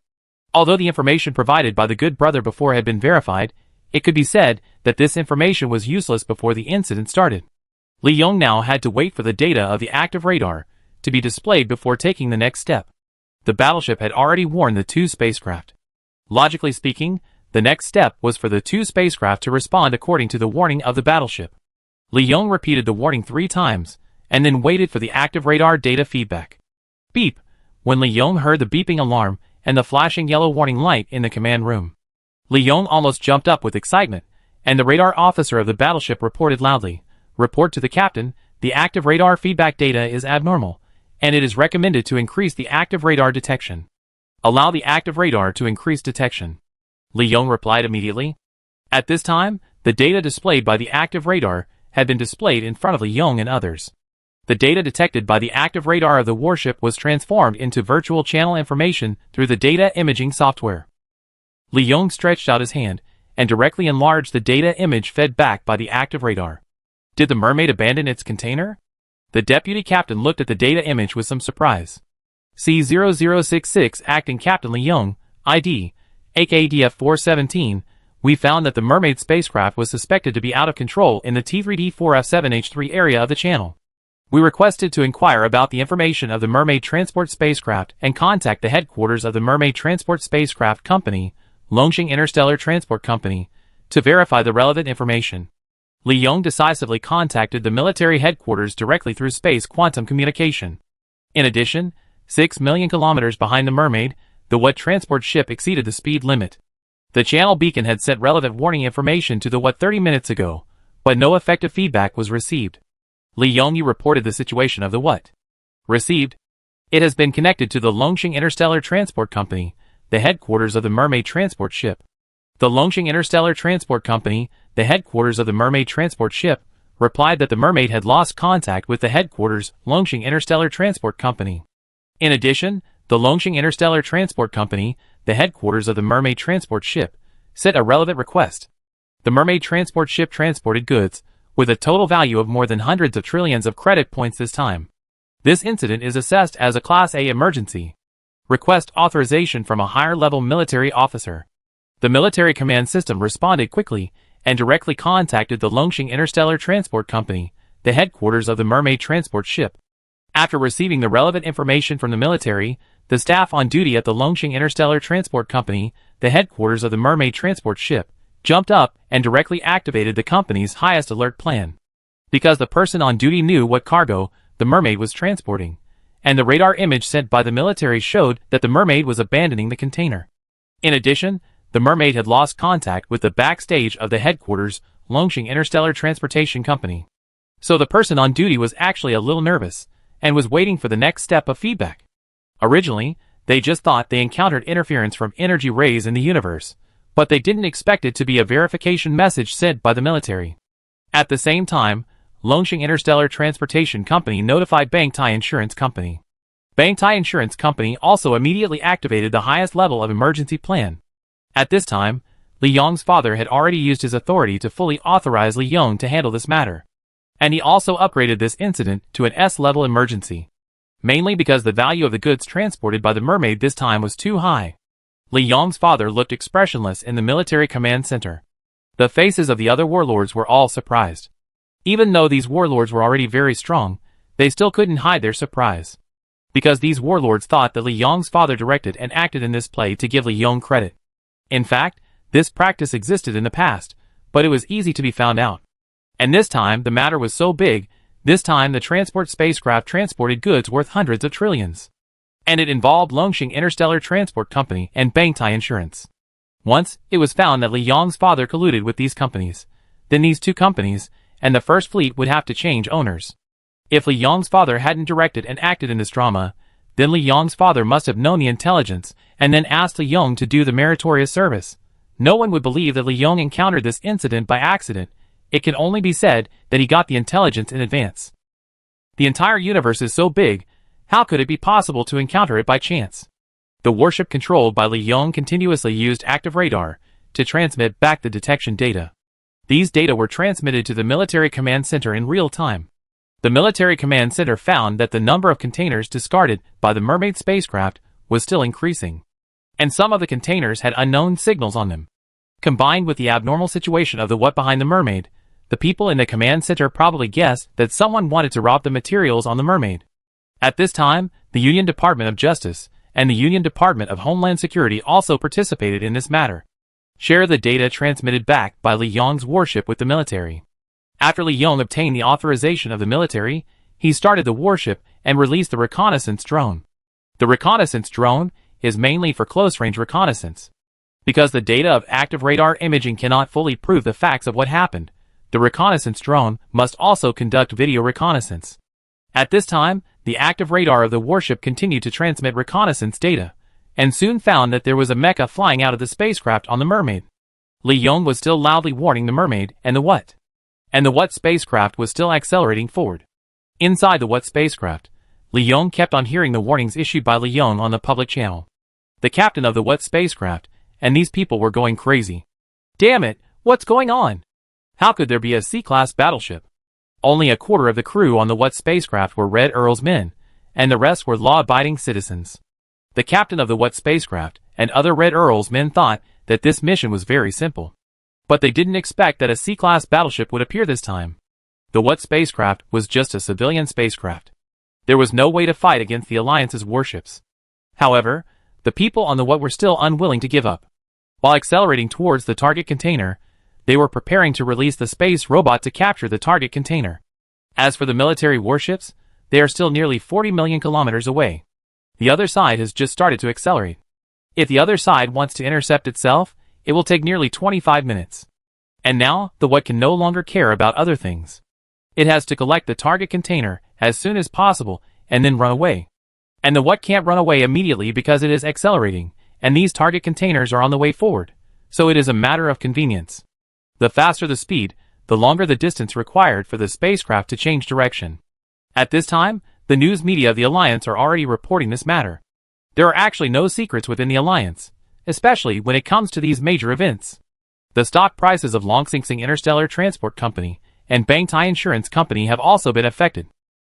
Although the information provided by the good brother before had been verified, it could be said that this information was useless before the incident started. Li Yong now had to wait for the data of the active radar to be displayed before taking the next step. The battleship had already warned the two spacecraft. Logically speaking, the next step was for the two spacecraft to respond according to the warning of the battleship. Li Yong repeated the warning 3 times, and then waited for the active radar data feedback. Beep! When Li Yong heard the beeping alarm and the flashing yellow warning light in the command room. Li Yong almost jumped up with excitement, and the radar officer of the battleship reported loudly, "Report to the captain, the active radar feedback data is abnormal, and it is recommended to increase the active radar detection. Allow the active radar to increase detection." Li Yong replied immediately. At this time, the data displayed by the active radar had been displayed in front of Li Yong and others. The data detected by the active radar of the warship was transformed into virtual channel information through the data imaging software. Li Yong stretched out his hand and directly enlarged the data image fed back by the active radar. Did the mermaid abandon its container? The deputy captain looked at the data image with some surprise. C-0066 Acting Captain Li Yong, ID, AKDF-417, we found that the mermaid spacecraft was suspected to be out of control in the T3D4F7H3 area of the channel. We requested to inquire about the information of the Mermaid Transport Spacecraft and contact the headquarters of the Mermaid Transport Spacecraft Company, Longxing Interstellar Transport Company, to verify the relevant information. Li Yong decisively contacted the military headquarters directly through space quantum communication. In addition, 6 million kilometers behind the Mermaid, the what transport ship exceeded the speed limit. The channel beacon had sent relevant warning information to the what 30 minutes ago, but no effective feedback was received. Li Yong reported the situation of the what received. It has been connected to the Longxing Interstellar Transport Company, the headquarters of the Mermaid Transport Ship. The Longxing Interstellar Transport Company, the headquarters of the Mermaid Transport Ship, replied that the Mermaid had lost contact with the headquarters Longxing Interstellar Transport Company. In addition, the Longxing Interstellar Transport Company, the headquarters of the Mermaid Transport Ship, sent a relevant request. The Mermaid Transport Ship transported goods, with a total value of more than hundreds of trillions of credit points this time. This incident is assessed as a Class A emergency. Request authorization from a higher-level military officer. The military command system responded quickly and directly contacted the Longxing Interstellar Transport Company, the headquarters of the Mermaid Transport Ship. After receiving the relevant information from the military, the staff on duty at the Longxing Interstellar Transport Company, the headquarters of the Mermaid Transport Ship, jumped up and directly activated the company's highest alert plan. Because the person on duty knew what cargo the mermaid was transporting, and the radar image sent by the military showed that the mermaid was abandoning the container. In addition, the mermaid had lost contact with the backstage of the headquarters Longshan Interstellar Transportation Company. So the person on duty was actually a little nervous, and was waiting for the next step of feedback. Originally, they just thought they encountered interference from energy rays in the universe, but they didn't expect it to be a verification message sent by the military. At the same time, Longshan Interstellar Transportation Company notified Bangtai Insurance Company. Bangtai Insurance Company also immediately activated the highest level of emergency plan. At this time, Li Yong's father had already used his authority to fully authorize Li Yong to handle this matter. And he also upgraded this incident to an S-level emergency. Mainly because the value of the goods transported by the mermaid this time was too high. Li Yong's father looked expressionless in the military command center. The faces of the other warlords were all surprised. Even though these warlords were already very strong, they still couldn't hide their surprise. Because these warlords thought that Li Yong's father directed and acted in this play to give Li Yong credit. In fact, this practice existed in the past, but it was easy to be found out. And this time the matter was so big, this time the transport spacecraft transported goods worth hundreds of trillions. And it involved Longshan Interstellar Transport Company and Bangtai Insurance. Once, it was found that Li Yong's father colluded with these companies. Then these two companies, and the first fleet would have to change owners. If Li Yong's father hadn't directed and acted in this drama, then Li Yong's father must have known the intelligence and then asked Li Yong to do the meritorious service. No one would believe that Li Yong encountered this incident by accident. It can only be said that he got the intelligence in advance. The entire universe is so big, how could it be possible to encounter it by chance? The warship controlled by Li Yong continuously used active radar to transmit back the detection data. These data were transmitted to the military command center in real time. The military command center found that the number of containers discarded by the mermaid spacecraft was still increasing. And some of the containers had unknown signals on them. Combined with the abnormal situation of the what behind the mermaid, the people in the command center probably guessed that someone wanted to rob the materials on the mermaid. At this time, the Union Department of Justice and the Union Department of Homeland Security also participated in this matter. Share the data transmitted back by Li Yong's warship with the military. After Li Yong obtained the authorization of the military, he started the warship and released the reconnaissance drone. The reconnaissance drone is mainly for close-range reconnaissance. Because the data of active radar imaging cannot fully prove the facts of what happened, the reconnaissance drone must also conduct video reconnaissance. At this time, the active radar of the warship continued to transmit reconnaissance data, and soon found that there was a mecha flying out of the spacecraft on the mermaid. Li Yong was still loudly warning the mermaid and the what? And the what spacecraft was still accelerating forward. Inside the what spacecraft, Li Yong kept on hearing the warnings issued by Li Yong on the public channel. The captain of the what spacecraft, and these people were going crazy. Damn it, what's going on? How could there be a C-class battleship? Only a quarter of the crew on the what spacecraft were Red Earl's men, and the rest were law-abiding citizens. The captain of the what spacecraft and other Red Earl's men thought that this mission was very simple. But they didn't expect that a C-class battleship would appear this time. The what spacecraft was just a civilian spacecraft. There was no way to fight against the Alliance's warships. However, the people on the what were still unwilling to give up. While accelerating towards the target container, they were preparing to release the space robot to capture the target container. As for the military warships, they are still nearly 40 million kilometers away. The other side has just started to accelerate. If the other side wants to intercept itself, it will take nearly 25 minutes. And now, the what can no longer care about other things. It has to collect the target container as soon as possible and then run away. And the what can't run away immediately because it is accelerating, and these target containers are on the way forward, so it is a matter of convenience. The faster the speed, the longer the distance required for the spacecraft to change direction. At this time, the news media of the Alliance are already reporting this matter. There are actually no secrets within the Alliance, especially when it comes to these major events. The stock prices of Longshan Interstellar Transport Company and Bangtai Insurance Company have also been affected.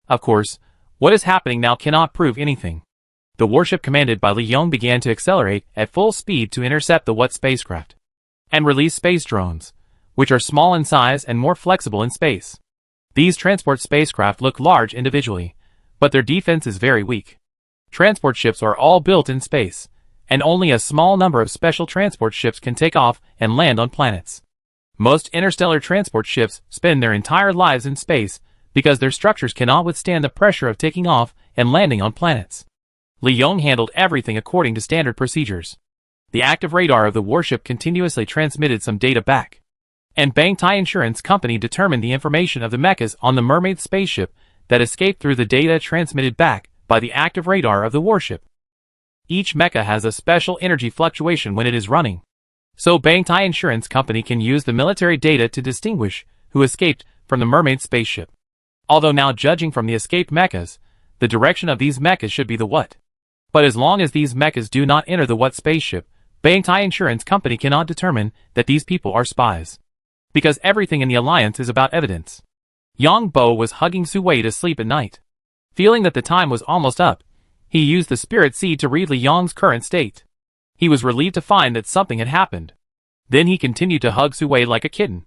Of course, what is happening now cannot prove anything. The warship commanded by Li Yong began to accelerate at full speed to intercept the what spacecraft and release space drones, which are small in size and more flexible in space. These transport spacecraft look large individually, but their defense is very weak. Transport ships are all built in space, and only a small number of special transport ships can take off and land on planets. Most interstellar transport ships spend their entire lives in space because their structures cannot withstand the pressure of taking off and landing on planets. Li Yong handled everything according to standard procedures. The active radar of the warship continuously transmitted some data back. And Bangtai Insurance Company determined the information of the mechas on the mermaid spaceship that escaped through the data transmitted back by the active radar of the warship. Each mecha has a special energy fluctuation when it is running. So Bangtai Insurance Company can use the military data to distinguish who escaped from the mermaid spaceship. Although now judging from the escaped mechas, the direction of these mechas should be the what. But as long as these mechas do not enter the what spaceship, Bangtai Insurance Company cannot determine that these people are spies. Because everything in the alliance is about evidence. Yang Bo was hugging Su Wei to sleep at night. Feeling that the time was almost up, he used the spirit seed to read Li Yang's current state. He was relieved to find that something had happened. Then he continued to hug Su Wei like a kitten.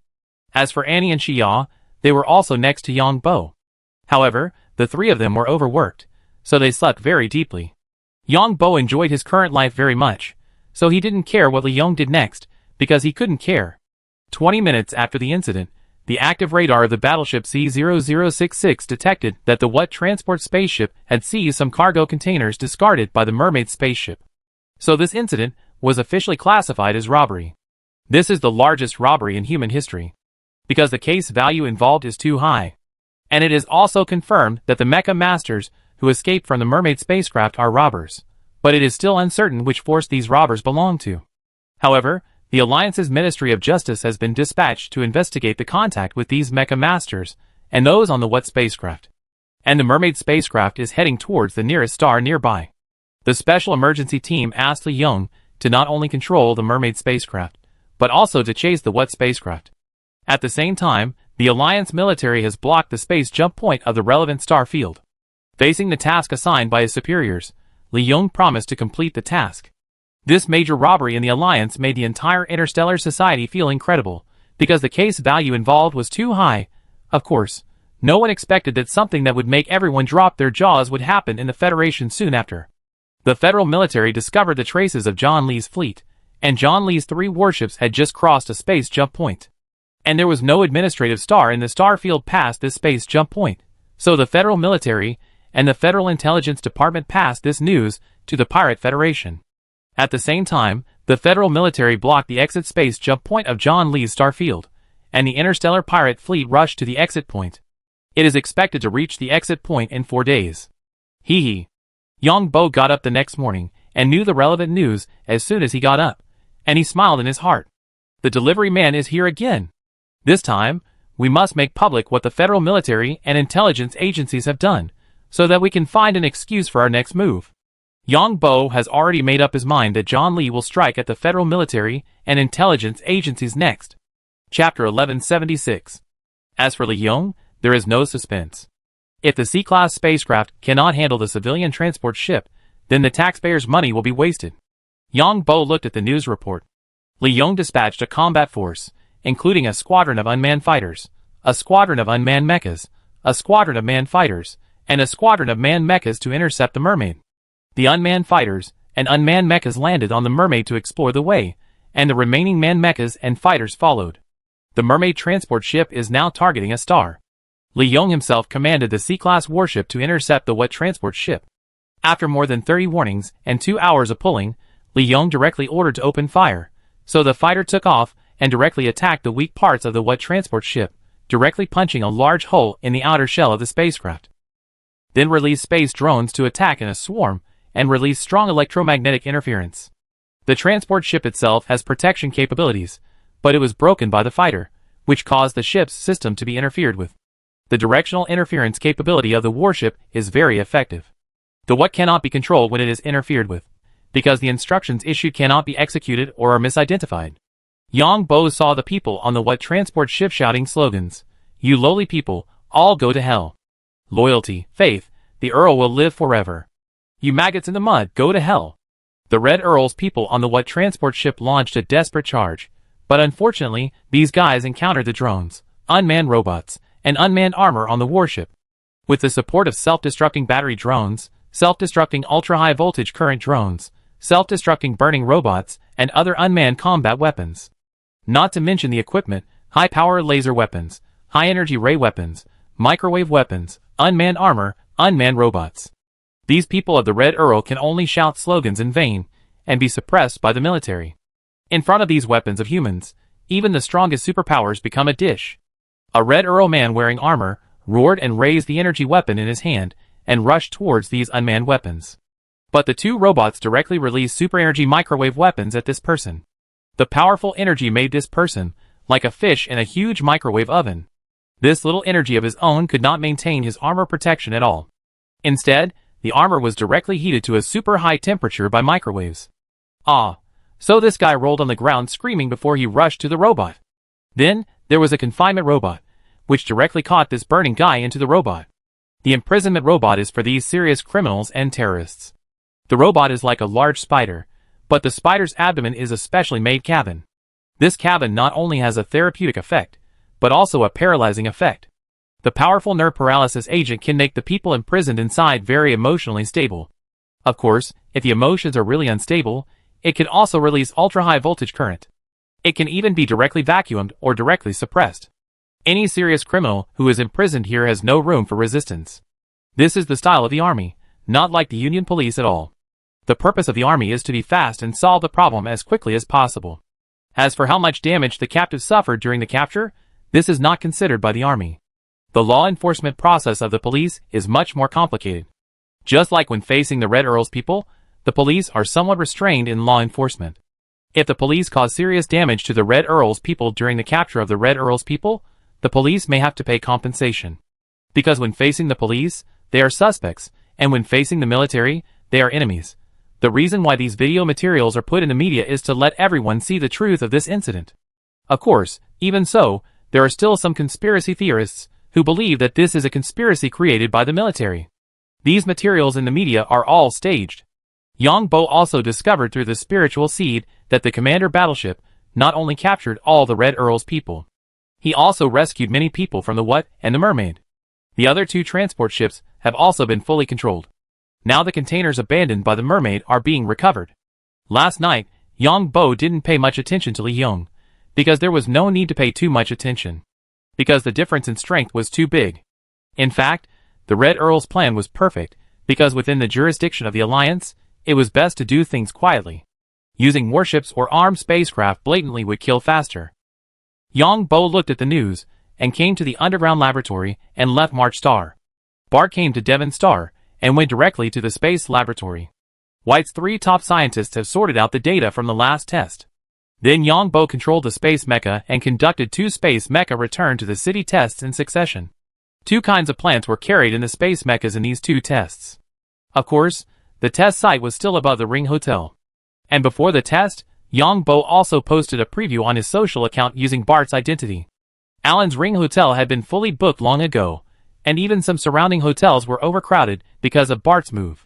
As for Annie and Xia, they were also next to Yang Bo. However, the three of them were overworked, so they slept very deeply. Yang Bo enjoyed his current life very much, so he didn't care what Li Yong did next, because he couldn't care. 20 minutes after the incident, the active radar of the battleship C-0066 detected that the What transport spaceship had seized some cargo containers discarded by the mermaid spaceship. So this incident was officially classified as robbery. This is the largest robbery in human history, because the case value involved is too high. And it is also confirmed that the mecha masters who escaped from the mermaid spacecraft are robbers, but it is still uncertain which force these robbers belong to. However, the Alliance's Ministry of Justice has been dispatched to investigate the contact with these mecha masters and those on the What spacecraft. And the mermaid spacecraft is heading towards the nearest star nearby. The special emergency team asked Li Yong to not only control the mermaid spacecraft, but also to chase the What spacecraft. At the same time, the Alliance military has blocked the space jump point of the relevant star field. Facing the task assigned by his superiors, Li Yong promised to complete the task. This major robbery in the Alliance made the entire Interstellar society feel incredible, because the case value involved was too high. Of course, no one expected that something that would make everyone drop their jaws would happen in the Federation soon after. The federal military discovered the traces of John Lee's fleet, and John Lee's 3 warships had just crossed a space jump point. And there was no administrative star in the star field past this space jump point, so the federal military and the Federal Intelligence Department passed this news to the Pirate Federation. At the same time, the federal military blocked the exit space jump point of John Lee's star field, and the interstellar pirate fleet rushed to the exit point. It is expected to reach the exit point in 4 days. Hee hee. Yang Bo got up the next morning and knew the relevant news as soon as he got up, and he smiled in his heart. The delivery man is here again. This time, we must make public what the federal military and intelligence agencies have done, so that we can find an excuse for our next move. Yang Bo has already made up his mind that John Lee will strike at the federal military and intelligence agencies next. Chapter 1176. As for Li Yong, there is no suspense. If the C-class spacecraft cannot handle the civilian transport ship, then the taxpayers' money will be wasted. Yang Bo looked at the news report. Li Yong dispatched a combat force, including a squadron of unmanned fighters, a squadron of unmanned mechas, a squadron of manned fighters, and a squadron of manned mechas to intercept the mermaid. The unmanned fighters and unmanned mechas landed on the mermaid to explore the way, and the remaining manned mechas and fighters followed. The mermaid transport ship is now targeting a star. Li Yong himself commanded the C-class warship to intercept the What transport ship. After more than 30 warnings and 2 hours of pulling, Li Yong directly ordered to open fire, so the fighter took off and directly attacked the weak parts of the What transport ship, directly punching a large hole in the outer shell of the spacecraft. Then released space drones to attack in a swarm, and release strong electromagnetic interference. The transport ship itself has protection capabilities, but it was broken by the fighter, which caused the ship's system to be interfered with. The directional interference capability of the warship is very effective. The What cannot be controlled when it is interfered with, because the instructions issued cannot be executed or are misidentified. Yang Bo saw the people on the What transport ship shouting slogans. You lowly people, all go to hell. Loyalty, faith, the Earl will live forever. You maggots in the mud, go to hell. The Red Earl's people on the What transport ship launched a desperate charge, but unfortunately, these guys encountered the drones, unmanned robots, and unmanned armor on the warship. With the support of self-destructing battery drones, self-destructing ultra-high voltage current drones, self-destructing burning robots, and other unmanned combat weapons. Not to mention the equipment, high-power laser weapons, high-energy ray weapons, microwave weapons, unmanned armor, unmanned robots. These people of the Red Earl can only shout slogans in vain, and be suppressed by the military. In front of these weapons of humans, even the strongest superpowers become a dish. A Red Earl man wearing armor roared and raised the energy weapon in his hand and rushed towards these unmanned weapons. But the two robots directly released super-energy microwave weapons at this person. The powerful energy made this person like a fish in a huge microwave oven. This little energy of his own could not maintain his armor protection at all. Instead, the armor was directly heated to a super high temperature by microwaves. So this guy rolled on the ground screaming before he rushed to the robot. Then, there was a confinement robot, which directly caught this burning guy into the robot. The imprisonment robot is for these serious criminals and terrorists. The robot is like a large spider, but the spider's abdomen is a specially made cabin. This cabin not only has a therapeutic effect, but also a paralyzing effect. The powerful nerve paralysis agent can make the people imprisoned inside very emotionally stable. Of course, if the emotions are really unstable, it can also release ultra-high voltage current. It can even be directly vacuumed or directly suppressed. Any serious criminal who is imprisoned here has no room for resistance. This is the style of the army, not like the Union police at all. The purpose of the army is to be fast and solve the problem as quickly as possible. As for how much damage the captives suffered during the capture, this is not considered by the army. The law enforcement process of the police is much more complicated. Just like when facing the Red Earl's people, the police are somewhat restrained in law enforcement. If the police cause serious damage to the Red Earl's people during the capture of the Red Earl's people, the police may have to pay compensation. Because when facing the police, they are suspects, and when facing the military, they are enemies. The reason why these video materials are put in the media is to let everyone see the truth of this incident. Of course, even so, there are still some conspiracy theorists who believe that this is a conspiracy created by the military. These materials in the media are all staged. Yang Bo also discovered through the spiritual seed that the commander battleship not only captured all the Red Earl's people. He also rescued many people from the What and the Mermaid. The other two transport ships have also been fully controlled. Now the containers abandoned by the Mermaid are being recovered. Last night, Yang Bo didn't pay much attention to Li Yong, because there was no need to pay too much attention. Because the difference in strength was too big. In fact, the Red Earl's plan was perfect, because within the jurisdiction of the Alliance, it was best to do things quietly. Using warships or armed spacecraft blatantly would kill faster. Yang Bo looked at the news, and came to the underground laboratory and left March Star. Bart came to Devon Star, and went directly to the space laboratory. White's three top scientists have sorted out the data from the last test. Then Yang Bo controlled the space mecha and conducted two space mecha return to the city tests in succession. Two kinds of plants were carried in the space mechas in these two tests. Of course, the test site was still above the Ring Hotel. And before the test, Yang Bo also posted a preview on his social account using Bart's identity. Alan's Ring Hotel had been fully booked long ago, and even some surrounding hotels were overcrowded because of Bart's move.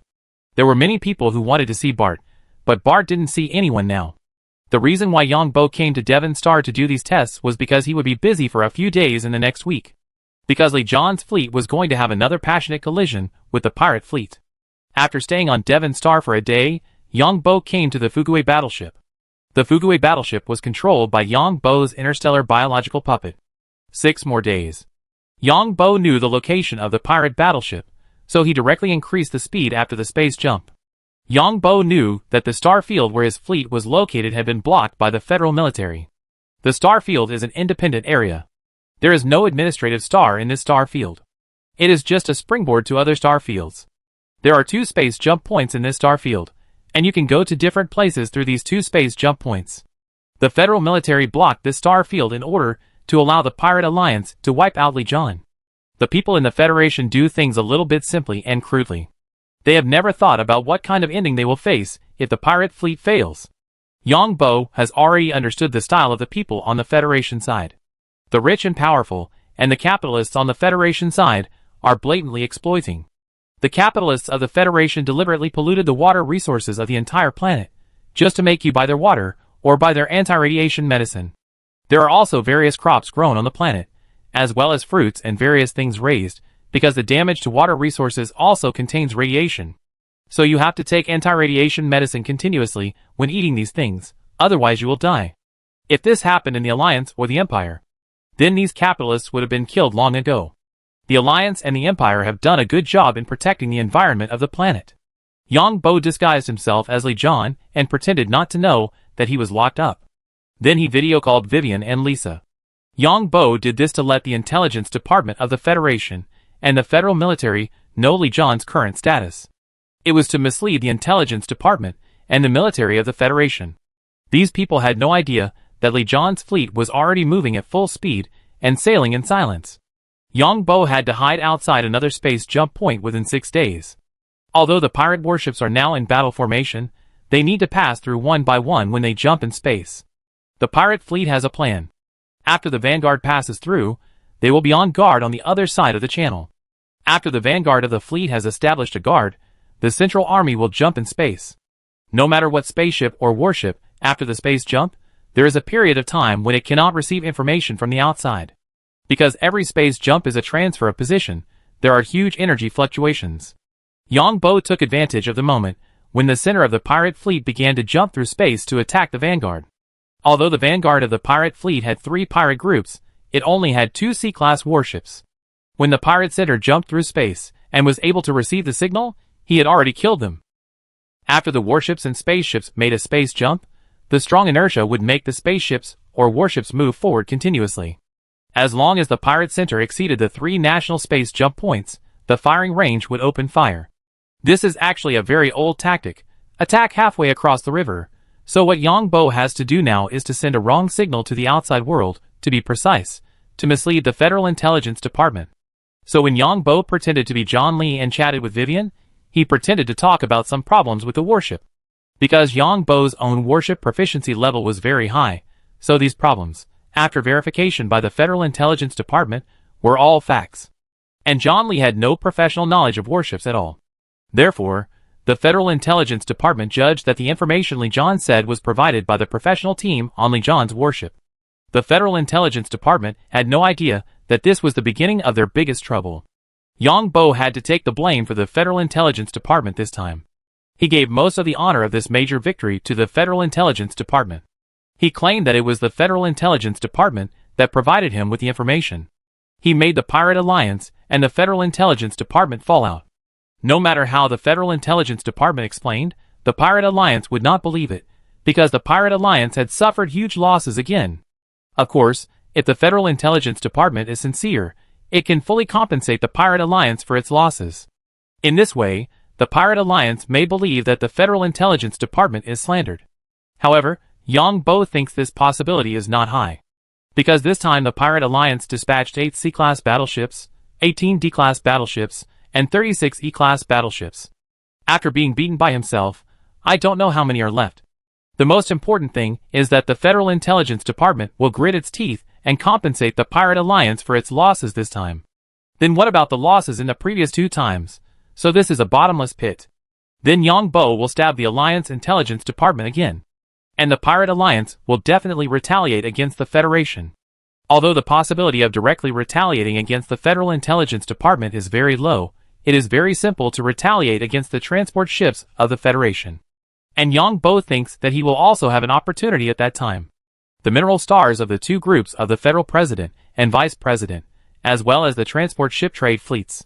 There were many people who wanted to see Bart, but Bart didn't see anyone now. The reason why Yang Bo came to Devon Star to do these tests was because he would be busy for a few days in the next week. Because Li John's fleet was going to have another passionate collision with the pirate fleet. After staying on Devon Star for a day, Yang Bo came to the Fugui battleship. The Fugui battleship was controlled by Yang Bo's interstellar biological puppet. 6 more days. Yang Bo knew the location of the pirate battleship, so he directly increased the speed after the space jump. Yang Bo knew that the star field where his fleet was located had been blocked by the federal military. The star field is an independent area. There is no administrative star in this star field. It is just a springboard to other star fields. There are 2 space jump points in this star field, and you can go to different places through these 2 space jump points. The federal military blocked this star field in order to allow the Pirate Alliance to wipe out Li John. The people in the Federation do things a little bit simply and crudely. They have never thought about what kind of ending they will face if the pirate fleet fails. Yang Bo has already understood the style of the people on the Federation side. The rich and powerful, and the capitalists on the Federation side, are blatantly exploiting. The capitalists of the Federation deliberately polluted the water resources of the entire planet, just to make you buy their water, or buy their anti-radiation medicine. There are also various crops grown on the planet, as well as fruits and various things raised, because the damage to water resources also contains radiation. So you have to take anti-radiation medicine continuously when eating these things, otherwise you will die. If this happened in the Alliance or the Empire, then these capitalists would have been killed long ago. The Alliance and the Empire have done a good job in protecting the environment of the planet. Yang Bo disguised himself as Li Jian and pretended not to know that he was locked up. Then he video called Vivian and Lisa. Yang Bo did this to let the intelligence department of the Federation and the federal military know Li Jian's current status. It was to mislead the intelligence department and the military of the Federation. These people had no idea that Li Jian's fleet was already moving at full speed and sailing in silence. Yang Bo had to hide outside another space jump point within 6 days. Although the pirate warships are now in battle formation, they need to pass through one by one when they jump in space. The pirate fleet has a plan. After the vanguard passes through, they will be on guard on the other side of the channel. After the vanguard of the fleet has established a guard, the central army will jump in space. No matter what spaceship or warship, after the space jump, there is a period of time when it cannot receive information from the outside. Because every space jump is a transfer of position, there are huge energy fluctuations. Yang Bo took advantage of the moment when the center of the pirate fleet began to jump through space to attack the vanguard. Although the vanguard of the pirate fleet had 3 pirate groups, it only had 2 C-class warships. When the pirate center jumped through space and was able to receive the signal, he had already killed them. After the warships and spaceships made a space jump, the strong inertia would make the spaceships or warships move forward continuously. As long as the pirate center exceeded the 3 national space jump points, the firing range would open fire. This is actually a very old tactic, attack halfway across the river, so what Yang Bo has to do now is to send a wrong signal to the outside world, to be precise, to mislead the Federal Intelligence Department. So when Yang Bo pretended to be John Lee and chatted with Vivian, he pretended to talk about some problems with the warship. Because Yang Bo's own warship proficiency level was very high, so these problems, after verification by the Federal Intelligence Department, were all facts. And John Lee had no professional knowledge of warships at all. Therefore, the Federal Intelligence Department judged that the information Li Jian said was provided by the professional team on Li Jian's warship. The Federal Intelligence Department had no idea that this was the beginning of their biggest trouble. Yang Bo had to take the blame for the Federal Intelligence Department this time. He gave most of the honor of this major victory to the Federal Intelligence Department. He claimed that it was the Federal Intelligence Department that provided him with the information. He made the Pirate Alliance and the Federal Intelligence Department fall out. No matter how the Federal Intelligence Department explained, the Pirate Alliance would not believe it, because the Pirate Alliance had suffered huge losses again. Of course, if the Federal Intelligence Department is sincere, it can fully compensate the Pirate Alliance for its losses. In this way, the Pirate Alliance may believe that the Federal Intelligence Department is slandered. However, Yang Bo thinks this possibility is not high. Because this time the Pirate Alliance dispatched 8 C-class battleships, 18 D-class battleships, and 36 E-class battleships. After being beaten by himself, I don't know how many are left. The most important thing is that the Federal Intelligence Department will grit its teeth and compensate the Pirate Alliance for its losses this time. Then what about the losses in the previous 2 times? So this is a bottomless pit. Then Yang Bo will stab the Alliance Intelligence Department again. And the Pirate Alliance will definitely retaliate against the Federation. Although the possibility of directly retaliating against the Federal Intelligence Department is very low, it is very simple to retaliate against the transport ships of the Federation. And Yang Bo thinks that he will also have an opportunity at that time. The mineral stars of the 2 groups of the Federal President and Vice President, as well as the transport ship trade fleets.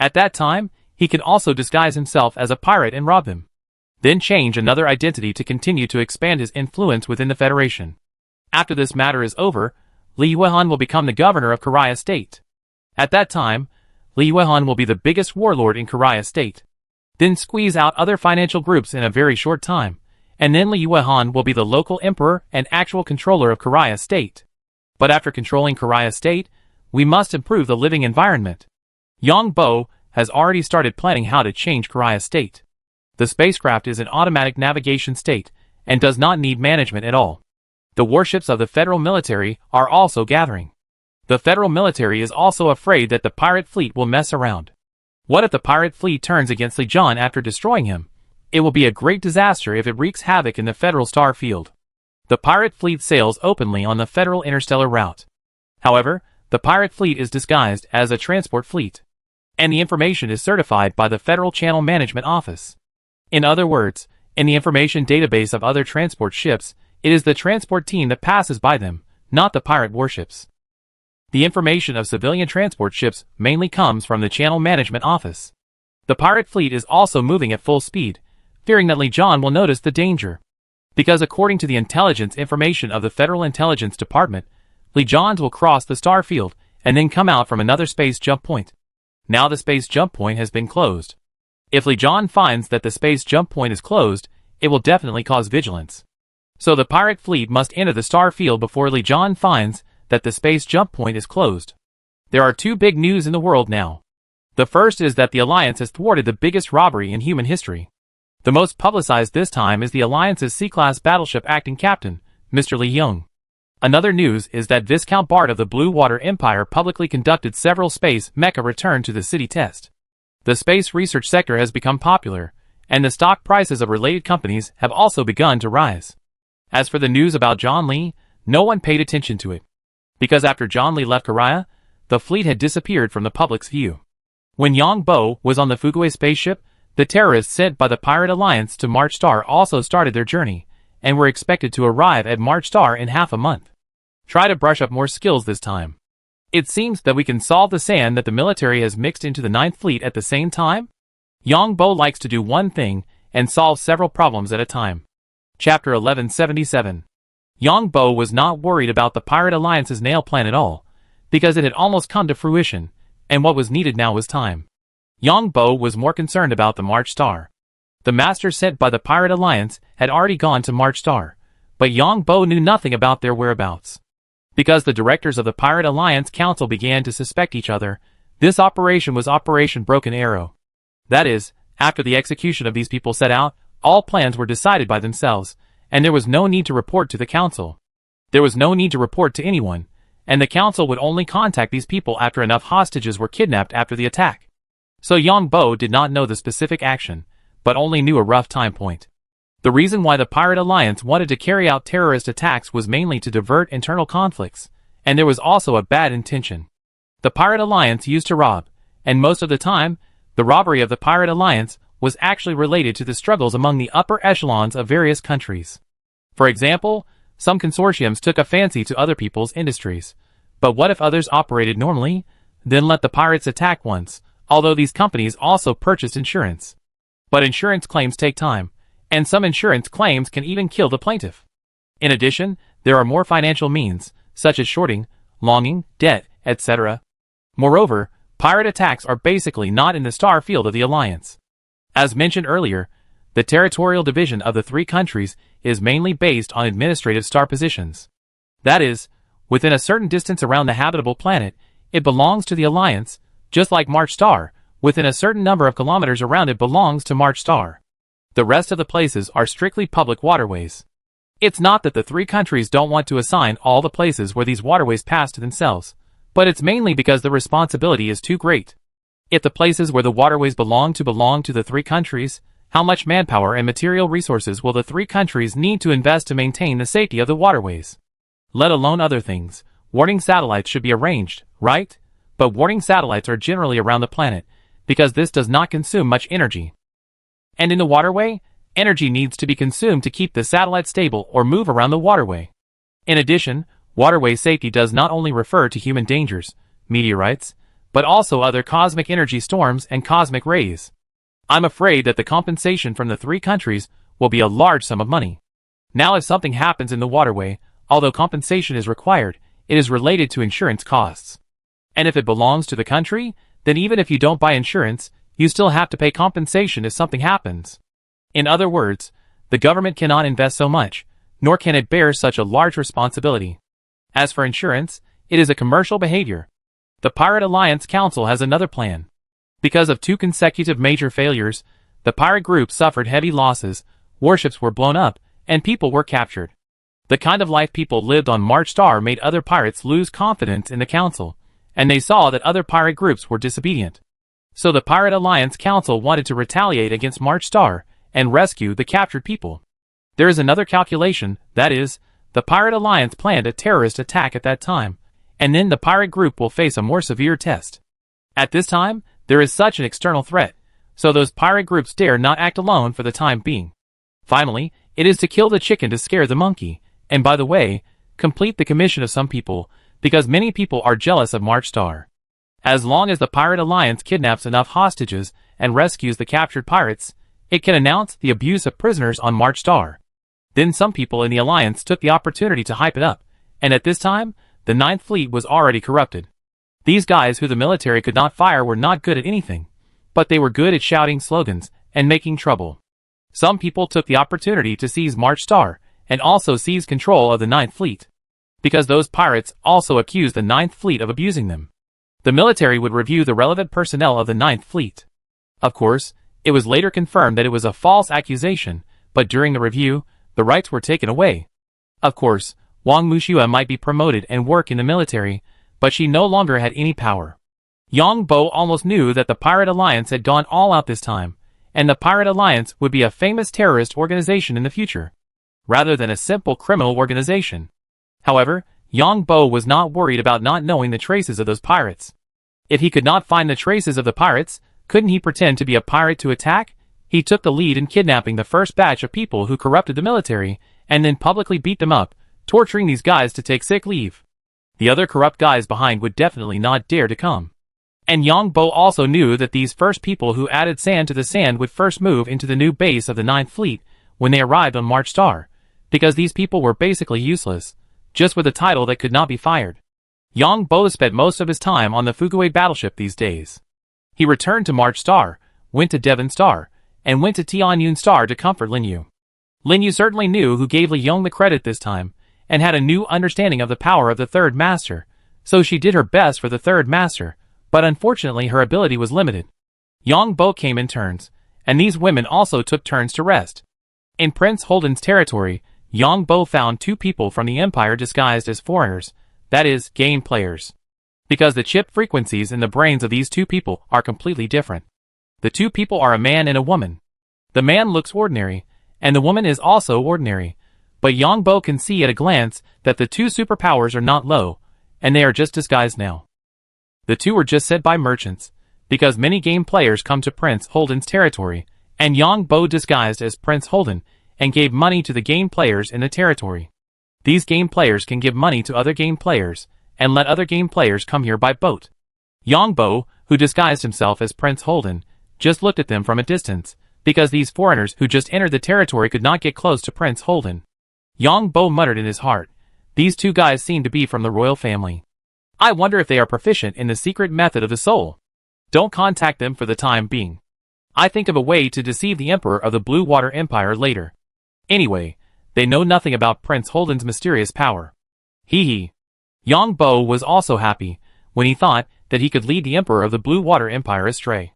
At that time, he can also disguise himself as a pirate and rob them. Then change another identity to continue to expand his influence within the Federation. After this matter is over, Li Yuehan will become the governor of Korea State. At that time, Li Yuehan will be the biggest warlord in Korea State. Then squeeze out other financial groups in a very short time, and then Li Yuehan will be the local emperor and actual controller of Korea State. But after controlling Korea State, we must improve the living environment. Yang Bo has already started planning how to change Korea State. The spacecraft is in automatic navigation state and does not need management at all. The warships of the federal military are also gathering. The federal military is also afraid that the pirate fleet will mess around. What if the pirate fleet turns against Li Jian after destroying him? It will be a great disaster if it wreaks havoc in the federal star field. The pirate fleet sails openly on the federal interstellar route. However, the pirate fleet is disguised as a transport fleet. And the information is certified by the Federal Channel Management Office. In other words, in the information database of other transport ships, it is the transport team that passes by them, not the pirate warships. The information of civilian transport ships mainly comes from the Channel Management Office. The pirate fleet is also moving at full speed, fearing that Li Jian will notice the danger. Because according to the intelligence information of the Federal Intelligence Department, Li Jian will cross the star field and then come out from another space jump point. Now the space jump point has been closed. If Li Jian finds that the space jump point is closed, it will definitely cause vigilance. So the pirate fleet must enter the star field before Li Jian finds that the space jump point is closed. There are two big news in the world now. The first is that the Alliance has thwarted the biggest robbery in human history. The most publicized this time is the Alliance's C-class battleship acting captain, Mr. Li Yong. Another news is that Viscount Bart of the Blue Water Empire publicly conducted several space mecha return to the city test. The space research sector has become popular, and the stock prices of related companies have also begun to rise. As for the news about John Lee, no one paid attention to it. Because after John Lee left Korea, the fleet had disappeared from the public's view. When Yang Bo was on the Fuguay spaceship, the terrorists sent by the Pirate Alliance to March Star also started their journey, and were expected to arrive at March Star in half a month. Try to brush up more skills this time. It seems that we can solve the sand that the military has mixed into the 9th Fleet at the same time? Yang Bo likes to do one thing and solve several problems at a time. Chapter 1177. Yang Bo was not worried about the Pirate Alliance's nail plan at all, because it had almost come to fruition, and what was needed now was time. Yang Bo was more concerned about the March Star. The master sent by the Pirate Alliance had already gone to March Star, but Yang Bo knew nothing about their whereabouts. Because the directors of the Pirate Alliance Council began to suspect each other, this operation was Operation Broken Arrow. That is, after the execution of these people set out, all plans were decided by themselves, and there was no need to report to the council. There was no need to report to anyone, and the council would only contact these people after enough hostages were kidnapped after the attack. So Yang Bo did not know the specific action, but only knew a rough time point. The reason why the Pirate Alliance wanted to carry out terrorist attacks was mainly to divert internal conflicts, and there was also a bad intention. The Pirate Alliance used to rob, and most of the time, the robbery of the Pirate Alliance was actually related to the struggles among the upper echelons of various countries. For example, some consortiums took a fancy to other people's industries. But what if others operated normally? Then let the pirates attack once, although these companies also purchased insurance. But insurance claims take time, and some insurance claims can even kill the plaintiff. In addition, there are more financial means, such as shorting, longing, debt, etc. Moreover, pirate attacks are basically not in the star field of the Alliance. As mentioned earlier, the territorial division of the 3 countries is mainly based on administrative star positions. That is, within a certain distance around the habitable planet, it belongs to the Alliance, just like March Star, within a certain number of kilometers around it belongs to March Star. The rest of the places are strictly public waterways. It's not that the 3 countries don't want to assign all the places where these waterways pass to themselves, but it's mainly because the responsibility is too great. If the places where the waterways belong to the 3 countries, how much manpower and material resources will the 3 countries need to invest to maintain the safety of the waterways? Let alone other things, warning satellites should be arranged, right? But warning satellites are generally around the planet, because this does not consume much energy. And in the waterway, energy needs to be consumed to keep the satellite stable or move around the waterway. In addition, waterway safety does not only refer to human dangers, meteorites, but also other cosmic energy storms and cosmic rays. I'm afraid that the compensation from the 3 countries will be a large sum of money. Now if something happens in the waterway, although compensation is required, it is related to insurance costs. And if it belongs to the country, then even if you don't buy insurance, you still have to pay compensation if something happens. In other words, the government cannot invest so much, nor can it bear such a large responsibility. As for insurance, it is a commercial behavior. The Pirate Alliance Council has another plan. Because of 2 consecutive major failures, the pirate group suffered heavy losses, warships were blown up, and people were captured. The kind of life people lived on March Star made other pirates lose confidence in the council, and they saw that other pirate groups were disobedient. So the Pirate Alliance Council wanted to retaliate against March Star and rescue the captured people. There is another calculation, that is, the Pirate Alliance planned a terrorist attack at that time, and then the pirate group will face a more severe test. At this time, there is such an external threat, so those pirate groups dare not act alone for the time being. Finally, it is to kill the chicken to scare the monkey, and by the way, complete the commission of some people, because many people are jealous of March Star. As long as the Pirate Alliance kidnaps enough hostages and rescues the captured pirates, it can announce the abuse of prisoners on March Star. Then some people in the Alliance took the opportunity to hype it up, and at this time, the Ninth Fleet was already corrupted. These guys who the military could not fire were not good at anything, but they were good at shouting slogans and making trouble. Some people took the opportunity to seize March Star and also seize control of the Ninth Fleet, because those pirates also accused the Ninth Fleet of abusing them. The military would review the relevant personnel of the Ninth Fleet. Of course, it was later confirmed that it was a false accusation, but during the review, the rights were taken away. Of course, Wang Mushua might be promoted and work in the military, but she no longer had any power. Yang Bo almost knew that the Pirate Alliance had gone all out this time, and the Pirate Alliance would be a famous terrorist organization in the future, rather than a simple criminal organization. However, Yang Bo was not worried about not knowing the traces of those pirates. If he could not find the traces of the pirates, couldn't he pretend to be a pirate to attack? He took the lead in kidnapping the first batch of people who corrupted the military, and then publicly beat them up, torturing these guys to take sick leave. The other corrupt guys behind would definitely not dare to come. And Yang Bo also knew that these first people who added sand to the sand would first move into the new base of the Ninth Fleet when they arrived on March Star, because these people were basically useless, just with a title that could not be fired. Yang Bo spent most of his time on the Fugui battleship these days. He returned to March Star, went to Devon Star, and went to Tianyun Star to comfort Lin Yu. Lin Yu certainly knew who gave Li Yong the credit this time, and had a new understanding of the power of the Third Master, so she did her best for the Third Master, but unfortunately her ability was limited. Yang Bo came in turns, and these women also took turns to rest. In Prince Holden's territory, Yang Bo found two people from the Empire disguised as foreigners, that is, game players. Because the chip frequencies in the brains of these two people are completely different. The two people are a man and a woman. The man looks ordinary, and the woman is also ordinary, but Yang Bo can see at a glance that the two superpowers are not low, and they are just disguised now. The two were just sent by merchants, because many game players come to Prince Holden's territory, and Yang Bo disguised as Prince Holden, and gave money to the game players in the territory. These game players can give money to other game players, and let other game players come here by boat. Yang Bo, who disguised himself as Prince Holden, just looked at them from a distance, because these foreigners who just entered the territory could not get close to Prince Holden. Yang Bo muttered in his heart, these two guys seem to be from the royal family. I wonder if they are proficient in the secret method of the soul. Don't contact them for the time being. I think of a way to deceive the Emperor of the Blue Water Empire later. Anyway, they know nothing about Prince Holden's mysterious power. Hee hee. Yang Bo was also happy when he thought that he could lead the Emperor of the Blue Water Empire astray.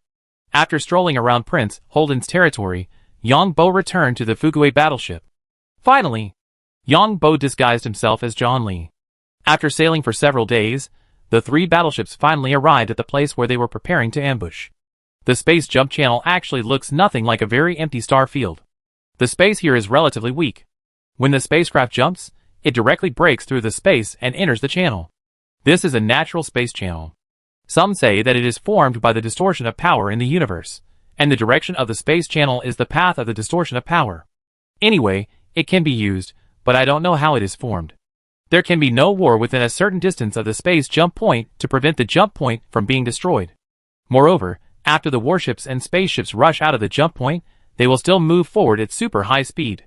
After strolling around Prince Holden's territory, Yang Bo returned to the Fugui battleship. Finally, Yang Bo disguised himself as John Lee. After sailing for several days, the three battleships finally arrived at the place where they were preparing to ambush. The space jump channel actually looks nothing like a very empty star field. The space here is relatively weak. When the spacecraft jumps, it directly breaks through the space and enters the channel. This is a natural space channel. Some say that it is formed by the distortion of power in the universe, and the direction of the space channel is the path of the distortion of power. Anyway, it can be used, but I don't know how it is formed. There can be no war within a certain distance of the space jump point to prevent the jump point from being destroyed. Moreover, after the warships and spaceships rush out of the jump point, they will still move forward at super high speed.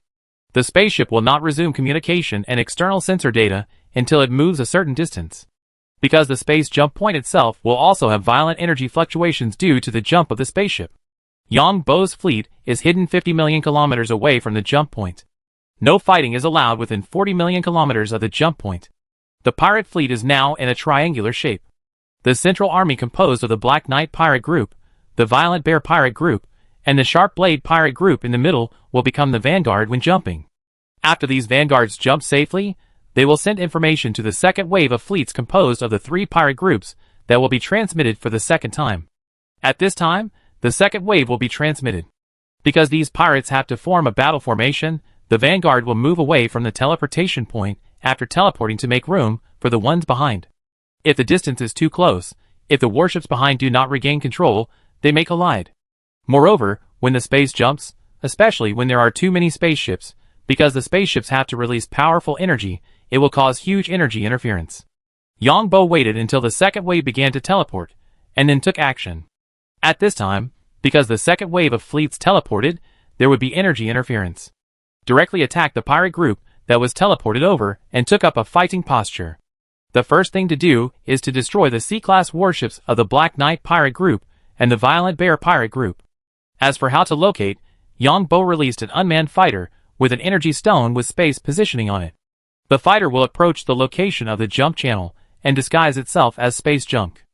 The spaceship will not resume communication and external sensor data until it moves a certain distance. Because the space jump point itself will also have violent energy fluctuations due to the jump of the spaceship. Yang Bo's fleet is hidden 50 million kilometers away from the jump point. No fighting is allowed within 40 million kilometers of the jump point. The pirate fleet is now in a triangular shape. The central army composed of the Black Knight pirate group, the Violent Bear pirate group, and the Sharp Blade pirate group in the middle will become the vanguard when jumping. After these vanguards jump safely, they will send information to the second wave of fleets composed of the three pirate groups that will be transmitted for the second time. At this time, the second wave will be transmitted. Because these pirates have to form a battle formation, the vanguard will move away from the teleportation point after teleporting to make room for the ones behind. If the distance is too close, if the warships behind do not regain control, they may collide. Moreover, when the space jumps, especially when there are too many spaceships, because the spaceships have to release powerful energy, it will cause huge energy interference. Yang Bo waited until the second wave began to teleport, and then took action. At this time, Because the second wave of fleets teleported, there would be energy interference. Directly attack the pirate group that was teleported over and took up a fighting posture. The first thing to do is to destroy the C-class warships of the Black Knight pirate group and the Violent Bear pirate group. As for how to locate, Yang Bo released an unmanned fighter with an energy stone with space positioning on it. The fighter will approach the location of the jump channel and disguise itself as space junk.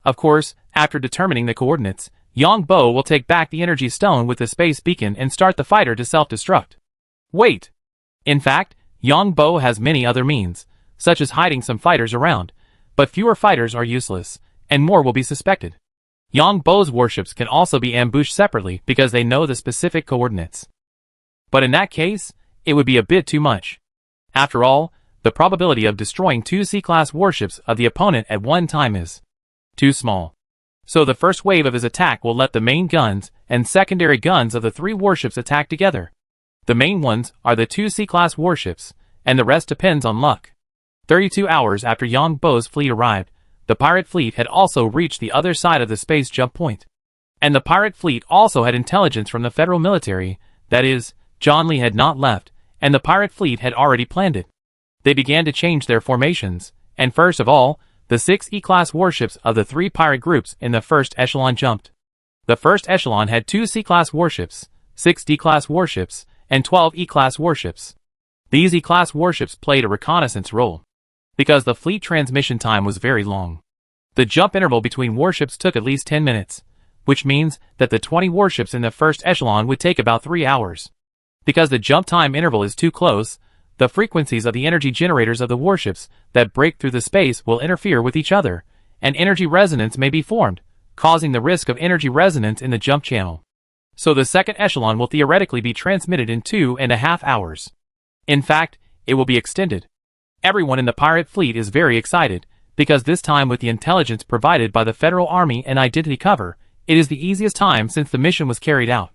Of course, after determining the coordinates, Yang Bo will take back the energy stone with the space beacon and start the fighter to self-destruct. Wait! In fact, Yang Bo has many other means, such as hiding some fighters around, but fewer fighters are useless, and more will be suspected. Yang Bo's warships can also be ambushed separately because they know the specific coordinates. But in that case, it would be a bit too much. After all, the probability of destroying 2 C-class warships of the opponent at one time is too small. So the first wave of his attack will let the main guns and secondary guns of the 3 warships attack together. The main ones are the 2 C-class warships, and the rest depends on luck. 32 hours after Yang Bo's fleet arrived, the pirate fleet had also reached the other side of the space jump point. And the pirate fleet also had intelligence from the federal military, that is, John Lee had not left, and the pirate fleet had already planned it. They began to change their formations, and first of all, the 6 E-class warships of the 3 pirate groups in the first echelon jumped. The first echelon had 2 C-class warships, 6 D-class warships, and 12 E-class warships. These E-class warships played a reconnaissance role. Because the fleet transmission time was very long. The jump interval between warships took at least 10 minutes, which means that the 20 warships in the first echelon would take about 3 hours. Because the jump time interval is too close, the frequencies of the energy generators of the warships that break through the space will interfere with each other, and energy resonance may be formed, causing the risk of energy resonance in the jump channel. So the second echelon will theoretically be transmitted in 2.5 hours. In fact, it will be extended. Everyone in the pirate fleet is very excited, because this time with the intelligence provided by the Federal Army and identity cover, it is the easiest time since the mission was carried out.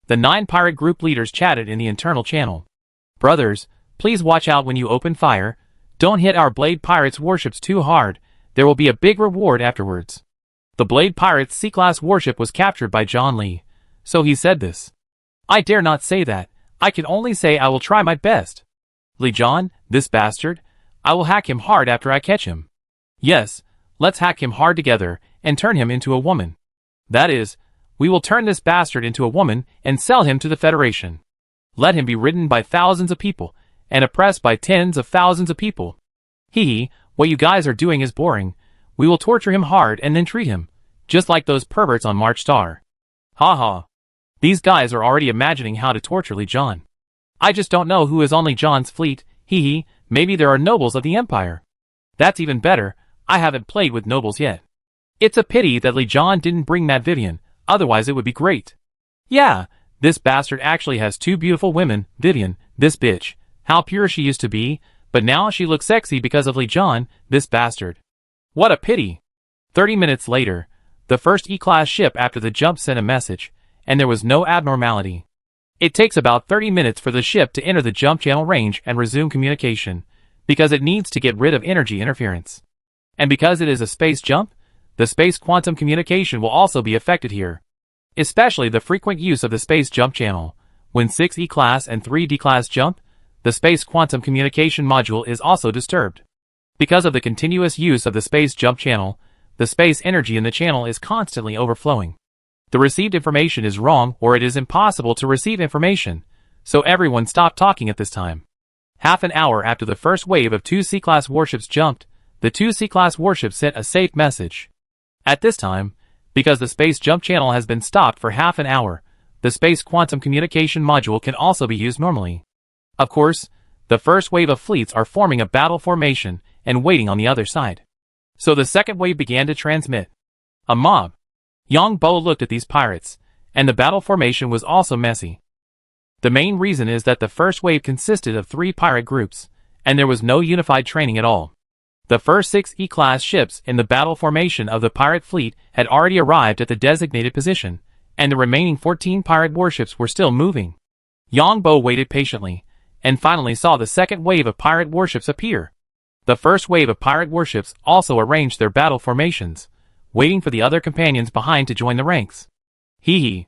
The 9 pirate group leaders chatted in the internal channel. Brothers, please watch out when you open fire. Don't hit our Blade Pirates warships too hard. There will be a big reward afterwards. The Blade Pirates C-class warship was captured by John Lee, so he said this. I dare not say that. I can only say I will try my best. Lee John, this bastard, I will hack him hard after I catch him. Yes, let's hack him hard together and turn him into a woman. That is, we will turn this bastard into a woman and sell him to the Federation. Let him be ridden by thousands of people and oppressed by tens of thousands of people. Hee, what you guys are doing is boring. We will torture him hard and then treat him, just like those perverts on March Star. Ha ha. These guys are already imagining how to torture Lee John. I just don't know who is on Lee John's fleet. Hee, maybe there are nobles of the Empire. That's even better. I haven't played with nobles yet. It's a pity that Lee John didn't bring Matt Vivian, otherwise it would be great. Yeah, this bastard actually has 2 beautiful women. Vivian, this bitch. How pure she used to be, but now she looks sexy because of Lee John, this bastard. What a pity. 30 minutes later, the first E-class ship after the jump sent a message, and there was no abnormality. It takes about 30 minutes for the ship to enter the jump channel range and resume communication, because it needs to get rid of energy interference. And because it is a space jump, the space quantum communication will also be affected here. Especially the frequent use of the space jump channel. When 6 E-class and 3 D-class jump, the space quantum communication module is also disturbed. Because of the continuous use of the space jump channel, the space energy in the channel is constantly overflowing. The received information is wrong or it is impossible to receive information, so everyone stopped talking at this time. Half an hour after the first wave of 2 C-class warships jumped, the 2 C-class warships sent a safe message. At this time, because the space jump channel has been stopped for half an hour, the space quantum communication module can also be used normally. Of course, the first wave of fleets are forming a battle formation and waiting on the other side. So the second wave began to transmit. A mob. Yang Bo looked at these pirates, and the battle formation was also messy. The main reason is that the first wave consisted of 3 pirate groups, and there was no unified training at all. The first 6 E-class ships in the battle formation of the pirate fleet had already arrived at the designated position, and the remaining 14 pirate warships were still moving. Yang Bo waited patiently, and finally saw the second wave of pirate warships appear. The first wave of pirate warships also arranged their battle formations, waiting for the other companions behind to join the ranks. Hee hee.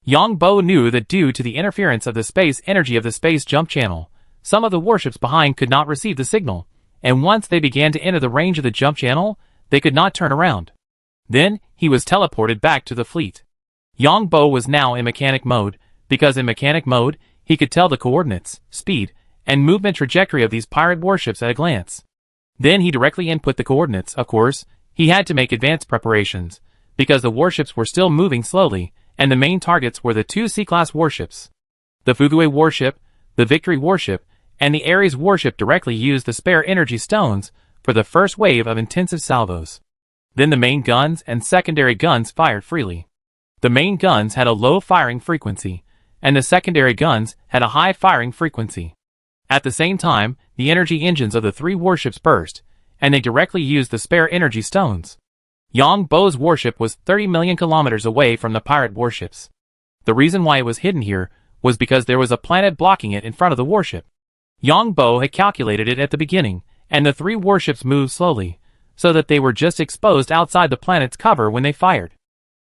Yang Bo knew that due to the interference of the space energy of the space jump channel, some of the warships behind could not receive the signal, and once they began to enter the range of the jump channel, they could not turn around. Then, he was teleported back to the fleet. Yang Bo was now in mechanic mode, because in mechanic mode, he could tell the coordinates, speed, and movement trajectory of these pirate warships at a glance. Then he directly input the coordinates. Of course, he had to make advanced preparations, because the warships were still moving slowly, and the main targets were the two C-class warships. The Fuguei warship, the Victory warship, and the Ares warship directly used the spare energy stones for the first wave of intensive salvos. Then the main guns and secondary guns fired freely. The main guns had a low firing frequency, and the secondary guns had a high firing frequency. At the same time, the energy engines of the three warships burst, and they directly used the spare energy stones. Yang Bo's warship was 30 million kilometers away from the pirate warships. The reason why it was hidden here was because there was a planet blocking it in front of the warship. Yang Bo had calculated it at the beginning, and the three warships moved slowly, so that they were just exposed outside the planet's cover when they fired.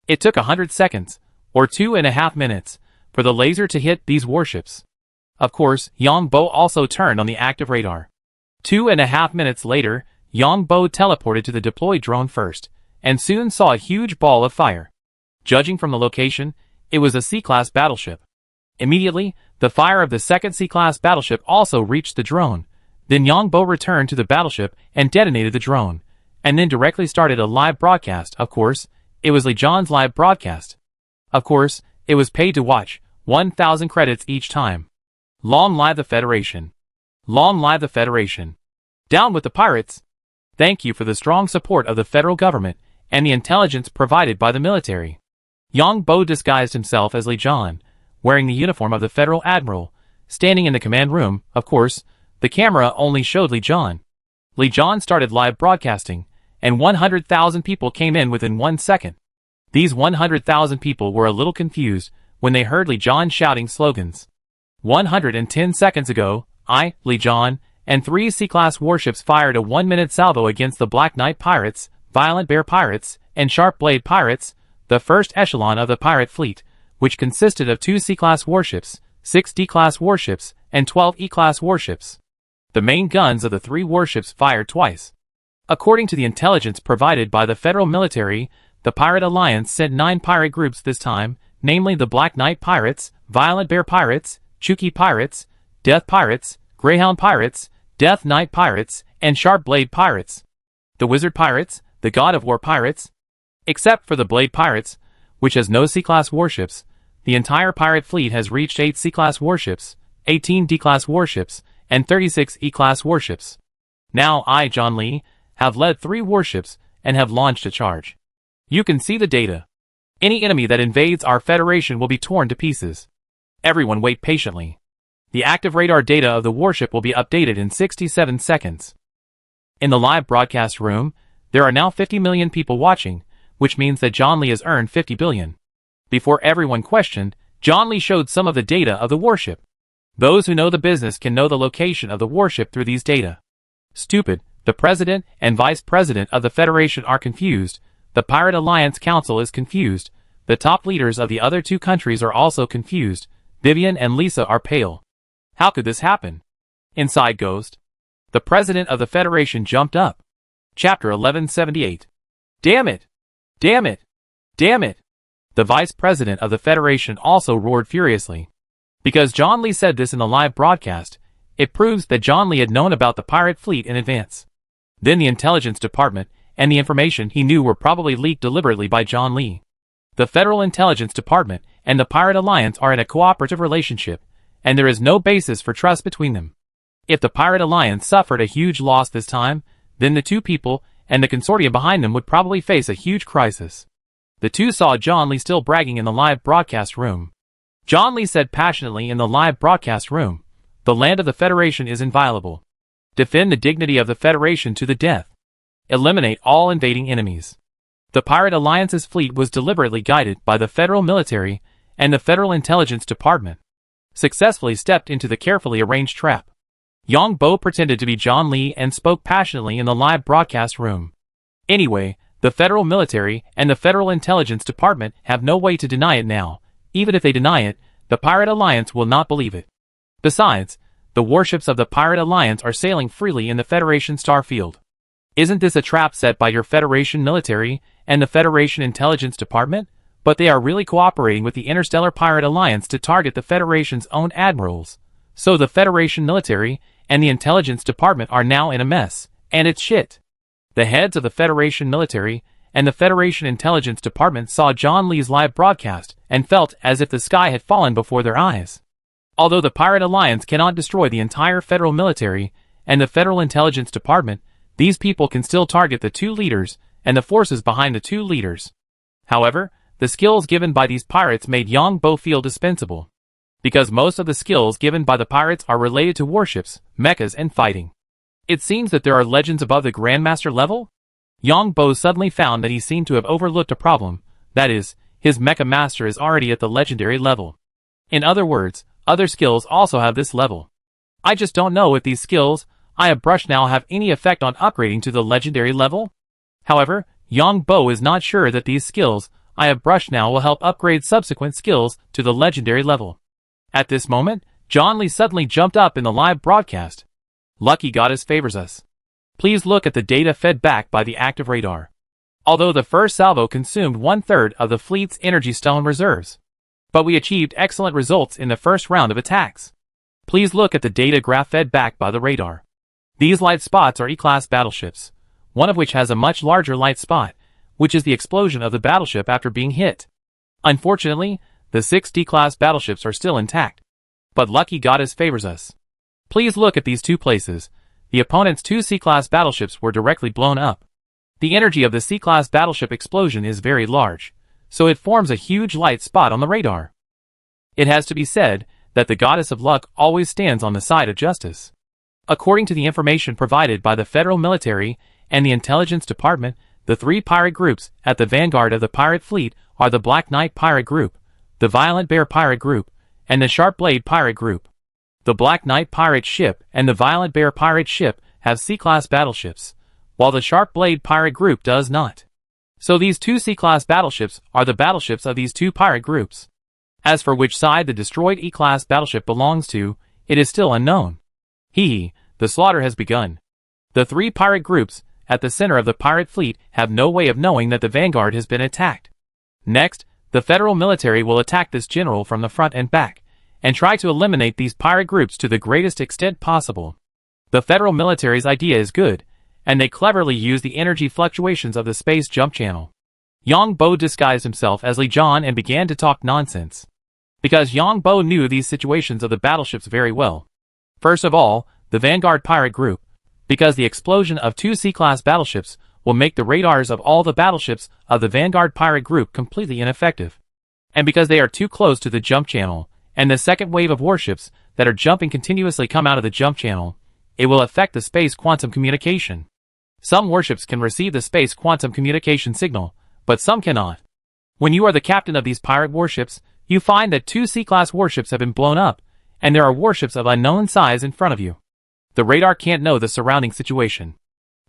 It took 100 seconds, or 2.5 minutes, for the laser to hit these warships. Of course, Yang Bo also turned on the active radar. 2.5 minutes later, Yang Bo teleported to the deployed drone first, and soon saw a huge ball of fire. Judging from the location, it was a C-class battleship. Immediately, the fire of the second C-class battleship also reached the drone. Then Yang Bo returned to the battleship and detonated the drone, and then directly started a live broadcast. Of course, it was Li Zhan's live broadcast. Of course, it was paid to watch, 1,000 credits each time. Long live the Federation. Long live the Federation. Down with the pirates. Thank you for the strong support of the federal government and the intelligence provided by the military. Yang Bo disguised himself as Li Zhan, wearing the uniform of the federal admiral, standing in the command room. Of course, the camera only showed Li Zhan. Li Zhan started live broadcasting, and 100,000 people came in within 1 second. These 100,000 people were a little confused when they heard Li Zhan shouting slogans. 110 seconds ago, I, Li Zhan, and 3 C-class warships fired a 1-minute salvo against the Black Knight pirates, Violent Bear pirates, and Sharp Blade pirates, the first echelon of the pirate fleet, which consisted of 2 C-class warships, 6 D-class warships, and 12 E-class warships. The main guns of the 3 warships fired twice. According to the intelligence provided by the federal military, the Pirate Alliance sent 9 pirate groups this time, namely the Black Knight pirates, Violent Bear pirates, Chuki pirates, Death pirates, Greyhound pirates, Death Knight pirates, and Sharp Blade pirates. The Wizard pirates, the God of War pirates. Except for the Blade pirates, which has no C-class warships, the entire pirate fleet has reached 8 C-class warships, 18 D-class warships, and 36 E-class warships. Now I, John Lee, have led 3 warships and have launched a charge. You can see the data. Any enemy that invades our Federation will be torn to pieces. Everyone wait patiently. The active radar data of the warship will be updated in 67 seconds. In the live broadcast room, there are now 50 million people watching, which means that John Lee has earned 50 billion. Before everyone questioned, John Lee showed some of the data of the warship. Those who know the business can know the location of the warship through these data. Stupid, the President and Vice President of the Federation are confused, the Pirate Alliance Council is confused, the top leaders of the other 2 countries are also confused, Vivian and Lisa are pale. How could this happen? Inside Ghost. The President of the Federation jumped up. Chapter 1178. Damn it! Damn it! Damn it! The Vice President of the Federation also roared furiously. Because John Lee said this in the live broadcast, it proves that John Lee had known about the pirate fleet in advance. Then the intelligence department and the information he knew were probably leaked deliberately by John Lee. The Federal Intelligence Department and the Pirate Alliance are in a cooperative relationship, and there is no basis for trust between them. If the Pirate Alliance suffered a huge loss this time, then the 2 people and the consortium behind them would probably face a huge crisis. The 2 saw John Lee still bragging in the live broadcast room. John Lee said passionately in the live broadcast room, "The land of the Federation is inviolable. Defend the dignity of the Federation to the death. Eliminate all invading enemies." The Pirate Alliance's fleet was deliberately guided by the federal military and the Federal Intelligence Department. Successfully stepped into the carefully arranged trap. Yang Bo pretended to be John Lee and spoke passionately in the live broadcast room. Anyway, The federal military and the Federal Intelligence Department have no way to deny it now. Even if they deny it, the Pirate Alliance will not believe it. Besides, the warships of the Pirate Alliance are sailing freely in the Federation star field. Isn't this a trap set by your Federation military and the Federation Intelligence Department? But they are really cooperating with the Interstellar Pirate Alliance to target the Federation's own admirals. So the Federation military and the Intelligence Department are now in a mess, and it's shit. The heads of the Federation military and the Federation Intelligence Department saw John Lee's live broadcast and felt as if the sky had fallen before their eyes. Although the Pirate Alliance cannot destroy the entire federal military and the Federal Intelligence Department, these people can still target the two leaders and the forces behind the two leaders. However, the skills given by these pirates made Yang Bo feel dispensable. Because most of the skills given by the pirates are related to warships, mechas, and fighting. It seems that there are legends above the Grandmaster level? Yang Bo suddenly found that he seemed to have overlooked a problem, that is, his mecha master is already at the legendary level. In other words, other skills also have this level. I just don't know if these skills I have brushed now have any effect on upgrading to the legendary level. However, Yang Bo is not sure that these skills I have brushed now will help upgrade subsequent skills to the legendary level. At this moment, John Lee suddenly jumped up in the live broadcast. Lucky Goddess favors us. Please look at the data fed back by the active radar. Although the first salvo consumed 1/3 of the fleet's energy stone reserves. But we achieved excellent results in the first round of attacks. Please look at the data graph fed back by the radar. These light spots are E-class battleships, one of which has a much larger light spot, which is the explosion of the battleship after being hit. Unfortunately, the 6 D-class battleships are still intact. But Lucky Goddess favors us. Please look at these two places. The opponent's 2 C-class battleships were directly blown up. The energy of the C-class battleship explosion is very large, so it forms a huge light spot on the radar. It has to be said that the Goddess of Luck always stands on the side of justice. According to the information provided by the Federal Military and the Intelligence Department, the 3 pirate groups at the vanguard of the pirate fleet are the Black Knight Pirate Group, the Violent Bear Pirate Group, and the Sharp Blade Pirate Group. The Black Knight Pirate Ship and the Violent Bear Pirate Ship have C-class battleships, while the Sharp Blade Pirate Group does not. So these 2 C-class battleships are the battleships of these 2 pirate groups. As for which side the destroyed E-class battleship belongs to, it is still unknown. The slaughter has begun. The 3 pirate groups at the center of the pirate fleet have no way of knowing that the vanguard has been attacked. Next, the federal military will attack this general from the front and back, and try to eliminate these pirate groups to the greatest extent possible. The federal military's idea is good, and they cleverly use the energy fluctuations of the space jump channel. Yang Bo disguised himself as Li John and began to talk nonsense. Because Yang Bo knew these situations of the battleships very well. First of all, the Vanguard Pirate Group, because the explosion of 2 C-class battleships will make the radars of all the battleships of the Vanguard Pirate Group completely ineffective. And because they are too close to the jump channel, and the second wave of warships that are jumping continuously come out of the jump channel, it will affect the space quantum communication. Some warships can receive the space quantum communication signal, but some cannot. When you are the captain of these pirate warships, you find that 2 C-class warships have been blown up, and there are warships of unknown size in front of you. The radar can't know the surrounding situation.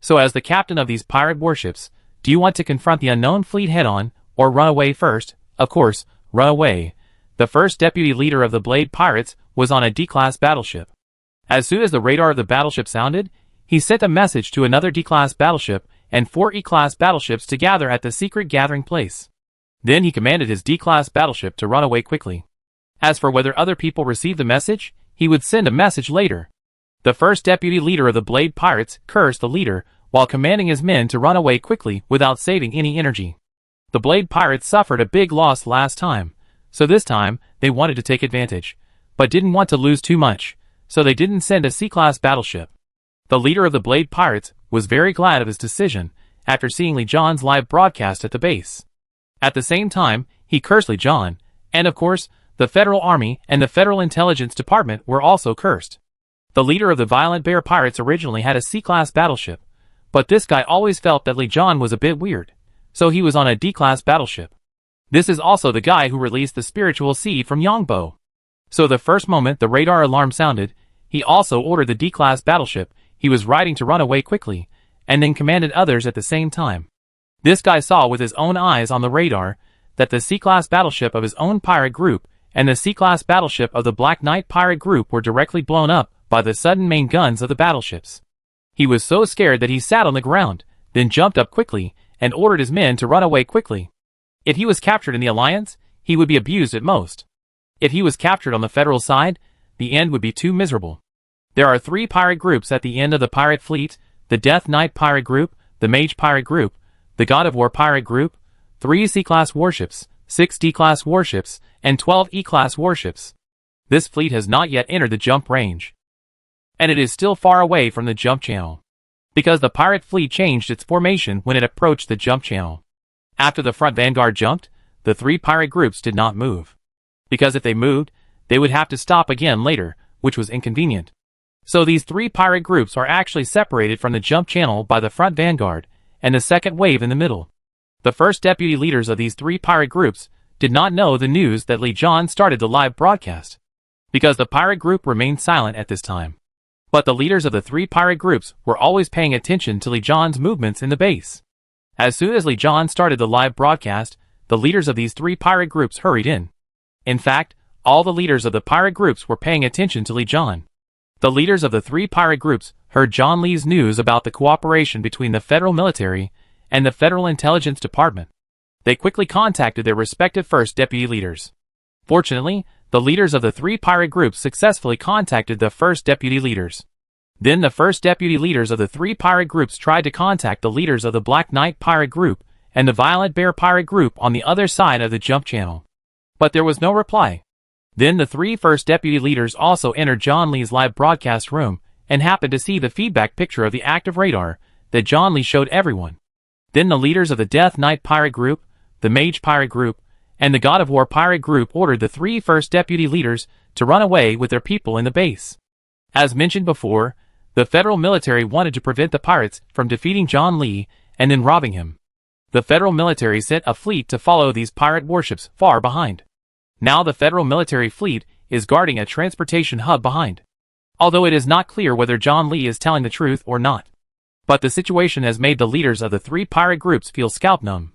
So as the captain of these pirate warships, do you want to confront the unknown fleet head-on, or run away first? Of course, run away. The first deputy leader of the Blade Pirates was on a D-class battleship. As soon as the radar of the battleship sounded, he sent a message to another D-class battleship and 4 E-class battleships to gather at the secret gathering place. Then he commanded his D-class battleship to run away quickly. As for whether other people received the message, he would send a message later. The first deputy leader of the Blade Pirates cursed the leader while commanding his men to run away quickly without saving any energy. The Blade Pirates suffered a big loss last time, so this time they wanted to take advantage, but didn't want to lose too much, so they didn't send a C-class battleship. The leader of the Blade Pirates was very glad of his decision after seeing Li John's live broadcast at the base. At the same time, he cursed Li John, and of course, the Federal Army and the Federal Intelligence Department were also cursed. The leader of the Violent Bear Pirates originally had a C-class battleship, but this guy always felt that Li John was a bit weird, so he was on a D-class battleship. This is also the guy who released the spiritual seed from Yang Bo. So the first moment the radar alarm sounded, he also ordered the D-class battleship he was riding to run away quickly, and then commanded others at the same time. This guy saw with his own eyes on the radar that the C-class battleship of his own pirate group and the C-class battleship of the Black Knight pirate group were directly blown up by the sudden main guns of the battleships. He was so scared that he sat on the ground, then jumped up quickly and ordered his men to run away quickly. If he was captured in the Alliance, he would be abused at most. If he was captured on the Federal side, the end would be too miserable. There are 3 pirate groups at the end of the pirate fleet: the Death Knight pirate group, the Mage pirate group, the God of War pirate group, 3 C-class warships, 6 D-class warships, and 12 E-class warships. This fleet has not yet entered the jump range, and it is still far away from the jump channel, because the pirate fleet changed its formation when it approached the jump channel. After the front vanguard jumped, the 3 pirate groups did not move, because if they moved, they would have to stop again later, which was inconvenient. So these 3 pirate groups are actually separated from the jump channel by the front vanguard and the second wave in the middle. The first deputy leaders of these 3 pirate groups did not know the news that Lee John started the live broadcast, because the pirate group remained silent at this time. But the leaders of the 3 pirate groups were always paying attention to Lee John's movements in the base. As soon as Lee John started the live broadcast, the leaders of these 3 pirate groups hurried in. In fact, all the leaders of the pirate groups were paying attention to Lee John. The leaders of the 3 pirate groups heard John Lee's news about the cooperation between the Federal military and the Federal Intelligence Department. They quickly contacted their respective first deputy leaders. Fortunately, the leaders of the 3 pirate groups successfully contacted the first deputy leaders. Then the first deputy leaders of the 3 pirate groups tried to contact the leaders of the Black Knight pirate group and the Violet Bear pirate group on the other side of the jump channel. But there was no reply. Then the 3 first deputy leaders also entered John Lee's live broadcast room and happened to see the feedback picture of the active radar that John Lee showed everyone. Then the leaders of the Death Knight pirate group, the Mage pirate group, and the God of War pirate group ordered the 3 first deputy leaders to run away with their people in the base. As mentioned before, the Federal military wanted to prevent the pirates from defeating John Lee and then robbing him. The Federal military sent a fleet to follow these pirate warships far behind. Now the Federal military fleet is guarding a transportation hub behind. Although it is not clear whether John Lee is telling the truth or not. But the situation has made the leaders of the 3 pirate groups feel scalp numb.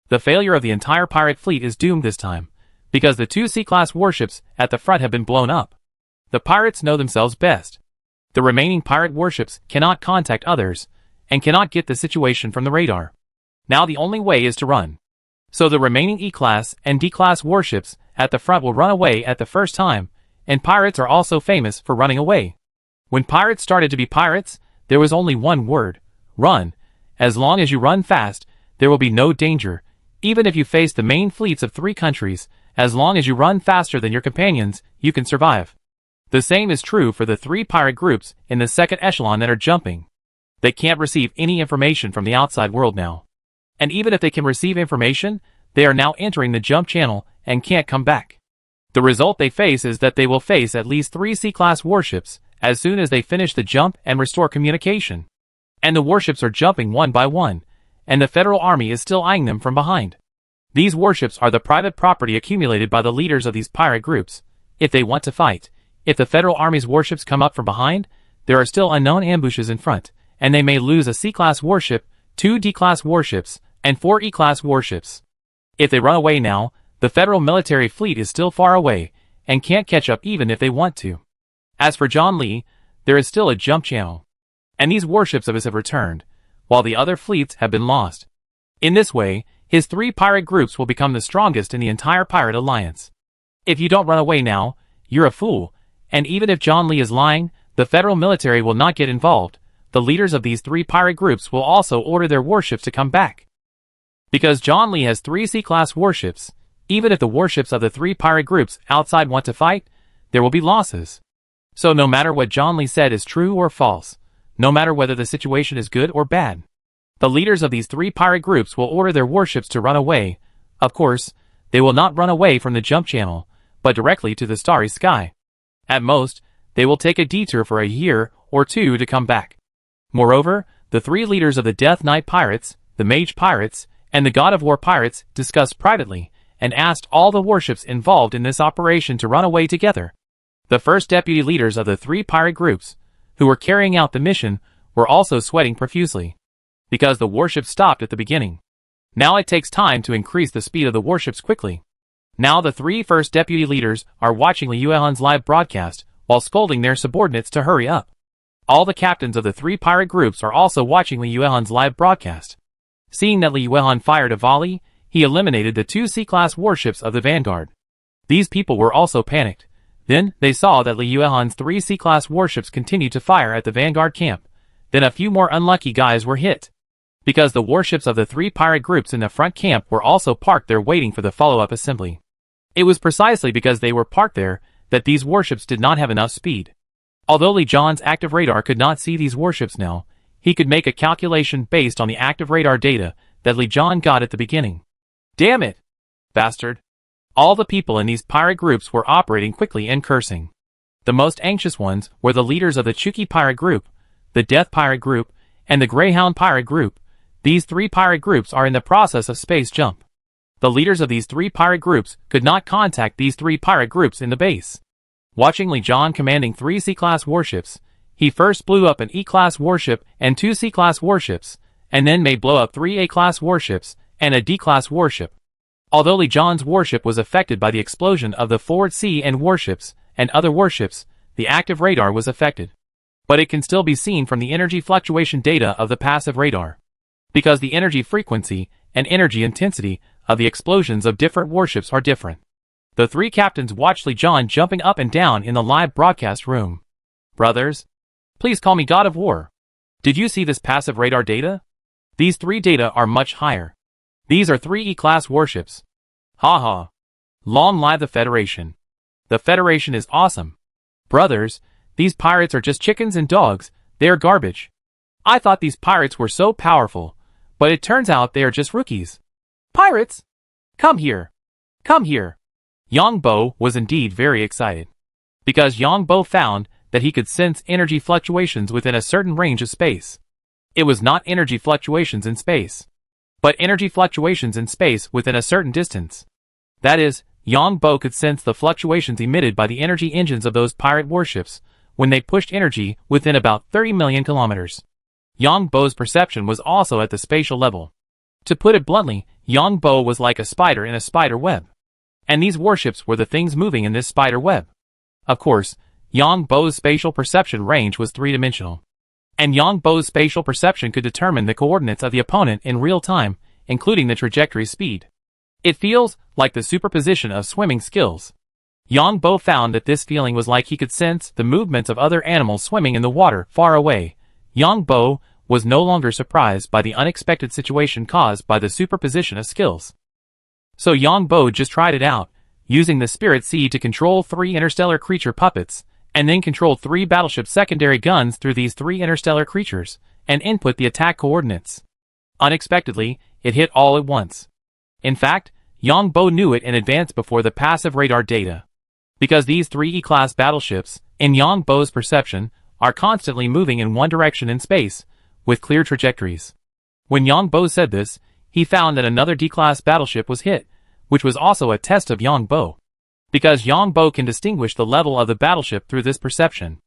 The failure of the entire pirate fleet is doomed this time, because the 2 C-class warships at the front have been blown up. The pirates know themselves best. The remaining pirate warships cannot contact others, and cannot get the situation from the radar. Now the only way is to run. So the remaining E-class and D-class warships at the front will run away at the first time, and pirates are also famous for running away. When pirates started to be pirates, there was only one word: run. As long as you run fast, there will be no danger, even if you face the main fleets of 3 countries. As long as you run faster than your companions, you can survive. The same is true for the 3 pirate groups in the second echelon that are jumping. They can't receive any information from the outside world now. And even if they can receive information, they are now entering the jump channel and can't come back. The result they face is that they will face at least 3 C-class warships as soon as they finish the jump and restore communication. And the warships are jumping one by one, and the Federal Army is still eyeing them from behind. These warships are the private property accumulated by the leaders of these pirate groups. If they want to fight, if the Federal Army's warships come up from behind, there are still unknown ambushes in front, and they may lose a C-class warship, 2 D-class warships, and 4 E-class warships. If they run away now, the Federal military fleet is still far away, and can't catch up even if they want to. As for John Lee, there is still a jump channel, and these warships of his have returned, while the other fleets have been lost. In this way, his 3 pirate groups will become the strongest in the entire pirate alliance. If you don't run away now, you're a fool, and even if John Lee is lying, the Federal military will not get involved. The leaders of these 3 pirate groups will also order their warships to come back. Because John Lee has 3 C-class warships, even if the warships of the 3 pirate groups outside want to fight, there will be losses. So no matter what John Lee said is true or false, no matter whether the situation is good or bad, the leaders of these 3 pirate groups will order their warships to run away. Of course, they will not run away from the jump channel, but directly to the starry sky. At most, they will take a detour for a year or 2 to come back. Moreover, the 3 leaders of the Death Knight pirates, the Mage pirates, and the God of War pirates discussed privately and asked all the warships involved in this operation to run away together. The first deputy leaders of the 3 pirate groups, who were carrying out the mission, were also sweating profusely, because the warships stopped at the beginning. Now it takes time to increase the speed of the warships quickly. Now the three first deputy leaders are watching Li Yuehan's live broadcast while scolding their subordinates to hurry up. All the captains of the three pirate groups are also watching Li Yuehan's live broadcast. Seeing that Li Yuehan fired a volley, he eliminated the two C-class warships of the Vanguard. These people were also panicked. Then, they saw that Li Yuehan's three C-class warships continued to fire at the Vanguard camp. Then a few more unlucky guys were hit. Because the warships of the three pirate groups in the front camp were also parked there waiting for the follow-up assembly. It was precisely because they were parked there that these warships did not have enough speed. Although Li Zhan's active radar could not see these warships now, he could make a calculation based on the active radar data that Li Zhan got at the beginning. Damn it! Bastard! All the people in these pirate groups were operating quickly and cursing. The most anxious ones were the leaders of the Chuki pirate group, the Death pirate group, and the Greyhound pirate group. These three pirate groups are in the process of space jump. The leaders of these three pirate groups could not contact these three pirate groups in the base. Watching Li Zhan commanding three C-class warships, he first blew up an E-class warship and two C-class warships, and then made blow up three A-class warships and a D-class warship. Although Li Zhan's warship was affected by the explosion of the forward C and warships and other warships, the active radar was affected. But it can still be seen from the energy fluctuation data of the passive radar. Because the energy frequency and energy intensity of the explosions of different warships are different. The three captains watched Li Zhan jumping up and down in the live broadcast room. Brothers, please call me God of War. Did you see this passive radar data? These three data are much higher. These are three E-class warships. Haha. Long live the Federation. The Federation is awesome. Brothers, these pirates are just chickens and dogs, they are garbage. I thought these pirates were so powerful, but it turns out they are just rookies. Pirates? Come here. Come here. Yang Bo was indeed very excited. Because Yang Bo found that he could sense energy fluctuations within a certain range of space. It was not energy fluctuations in space, but energy fluctuations in space within a certain distance. That is, Yang Bo could sense the fluctuations emitted by the energy engines of those pirate warships when they pushed energy within about 30 million kilometers. Yang Bo's perception was also at the spatial level. To put it bluntly, Yang Bo was like a spider in a spider web. And these warships were the things moving in this spider web. Of course, Yang Bo's spatial perception range was three-dimensional. And Yang Bo's spatial perception could determine the coordinates of the opponent in real time, including the trajectory speed. It feels like the superposition of swimming skills. Yang Bo found that this feeling was like he could sense the movements of other animals swimming in the water far away. Yang Bo was no longer surprised by the unexpected situation caused by the superposition of skills. So Yang Bo just tried it out, using the Spirit Seed to control three interstellar creature puppets, and then control three battleship secondary guns through these three interstellar creatures, and input the attack coordinates. Unexpectedly, it hit all at once. In fact, Yang Bo knew it in advance before the passive radar data. Because these three E-class battleships, in Yang Bo's perception, are constantly moving in one direction in space, with clear trajectories. When Yang Bo said this, he found that another D-class battleship was hit, which was also a test of Yang Bo. Because Yang Bo can distinguish the level of the battleship through this perception.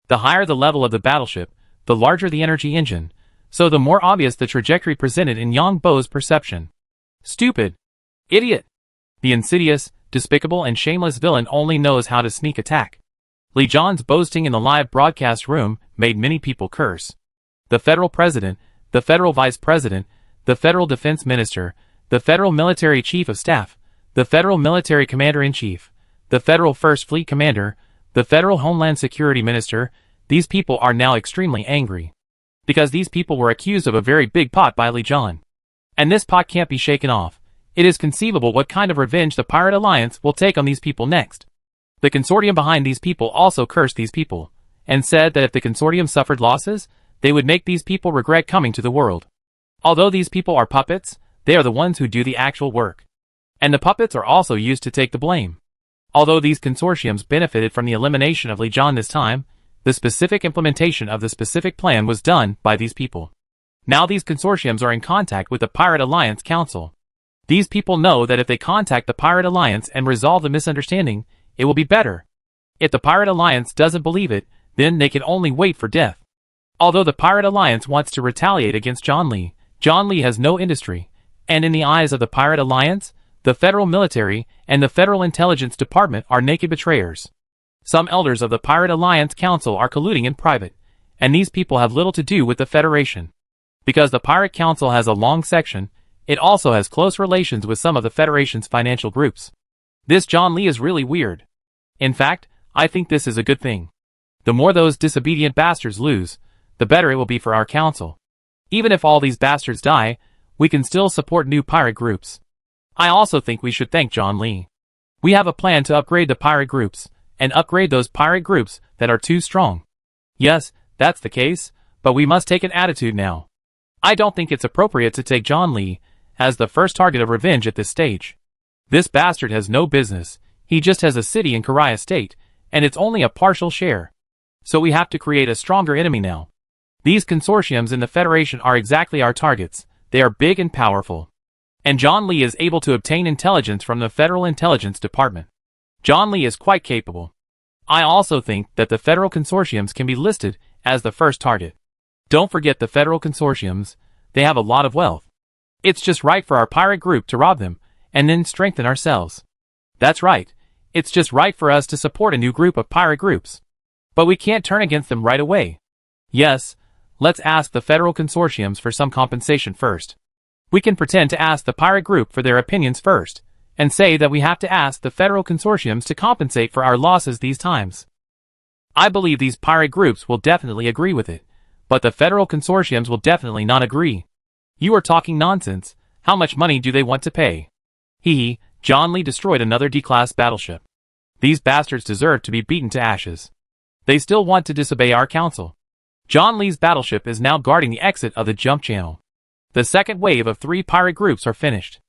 The higher the level of the battleship, the larger the energy engine, so the more obvious the trajectory presented in Yang Bo's perception. Stupid. Idiot. The insidious, despicable and shameless villain only knows how to sneak attack. Li Zhan's boasting in the live broadcast room made many people curse. The federal president, the federal vice president, the federal defense minister, the federal military chief of staff, the federal military commander-in-chief, the federal first fleet commander, the federal homeland security minister, these people are now extremely angry. Because these people were accused of a very big pot by Li Zhan. And this pot can't be shaken off. It is conceivable what kind of revenge the Pirate Alliance will take on these people next. The consortium behind these people also cursed these people, and said that if the consortium suffered losses, they would make these people regret coming to the world. Although these people are puppets, they are the ones who do the actual work. And the puppets are also used to take the blame. Although these consortiums benefited from the elimination of Li Zhan this time, the specific implementation of the specific plan was done by these people. Now these consortiums are in contact with the Pirate Alliance Council. These people know that if they contact the Pirate Alliance and resolve the misunderstanding, it will be better. If the Pirate Alliance doesn't believe it, then they can only wait for death. Although the Pirate Alliance wants to retaliate against John Lee has no industry, And in the eyes of the Pirate Alliance, the federal military and the Federal Intelligence Department are naked betrayers. Some elders of the Pirate Alliance Council are colluding in private, and these people have little to do with the Federation. Because the Pirate Council has a long section, it also has close relations with some of the Federation's financial groups. This John Lee is really weird. In fact, I think this is a good thing. The more those disobedient bastards lose, the better it will be for our council. Even if all these bastards die, we can still support new pirate groups. I also think we should thank John Lee. We have a plan to upgrade the pirate groups, and upgrade those pirate groups that are too strong. Yes, that's the case, but we must take an attitude now. I don't think it's appropriate to take John Lee as the first target of revenge at this stage. This bastard has no business, he just has a city in Korea State, and it's only a partial share. So we have to create a stronger enemy now. These consortiums in the Federation are exactly our targets, they are big and powerful. And John Lee is able to obtain intelligence from the Federal Intelligence Department. John Lee is quite capable. I also think that the federal consortiums can be listed as the first target. Don't forget the federal consortiums, they have a lot of wealth. It's just right for our pirate group to rob them, and then strengthen ourselves. That's right, it's just right for us to support a new group of pirate groups. But we can't turn against them right away. Yes, let's ask the federal consortiums for some compensation first. We can pretend to ask the pirate group for their opinions first, and say that we have to ask the federal consortiums to compensate for our losses these times. I believe these pirate groups will definitely agree with it, but the federal consortiums will definitely not agree. You are talking nonsense, how much money do they want to pay? John Lee destroyed another D-class battleship. These bastards deserve to be beaten to ashes. They still want to disobey our council. John Lee's battleship is now guarding the exit of the jump channel. The second wave of 3 pirate groups are finished.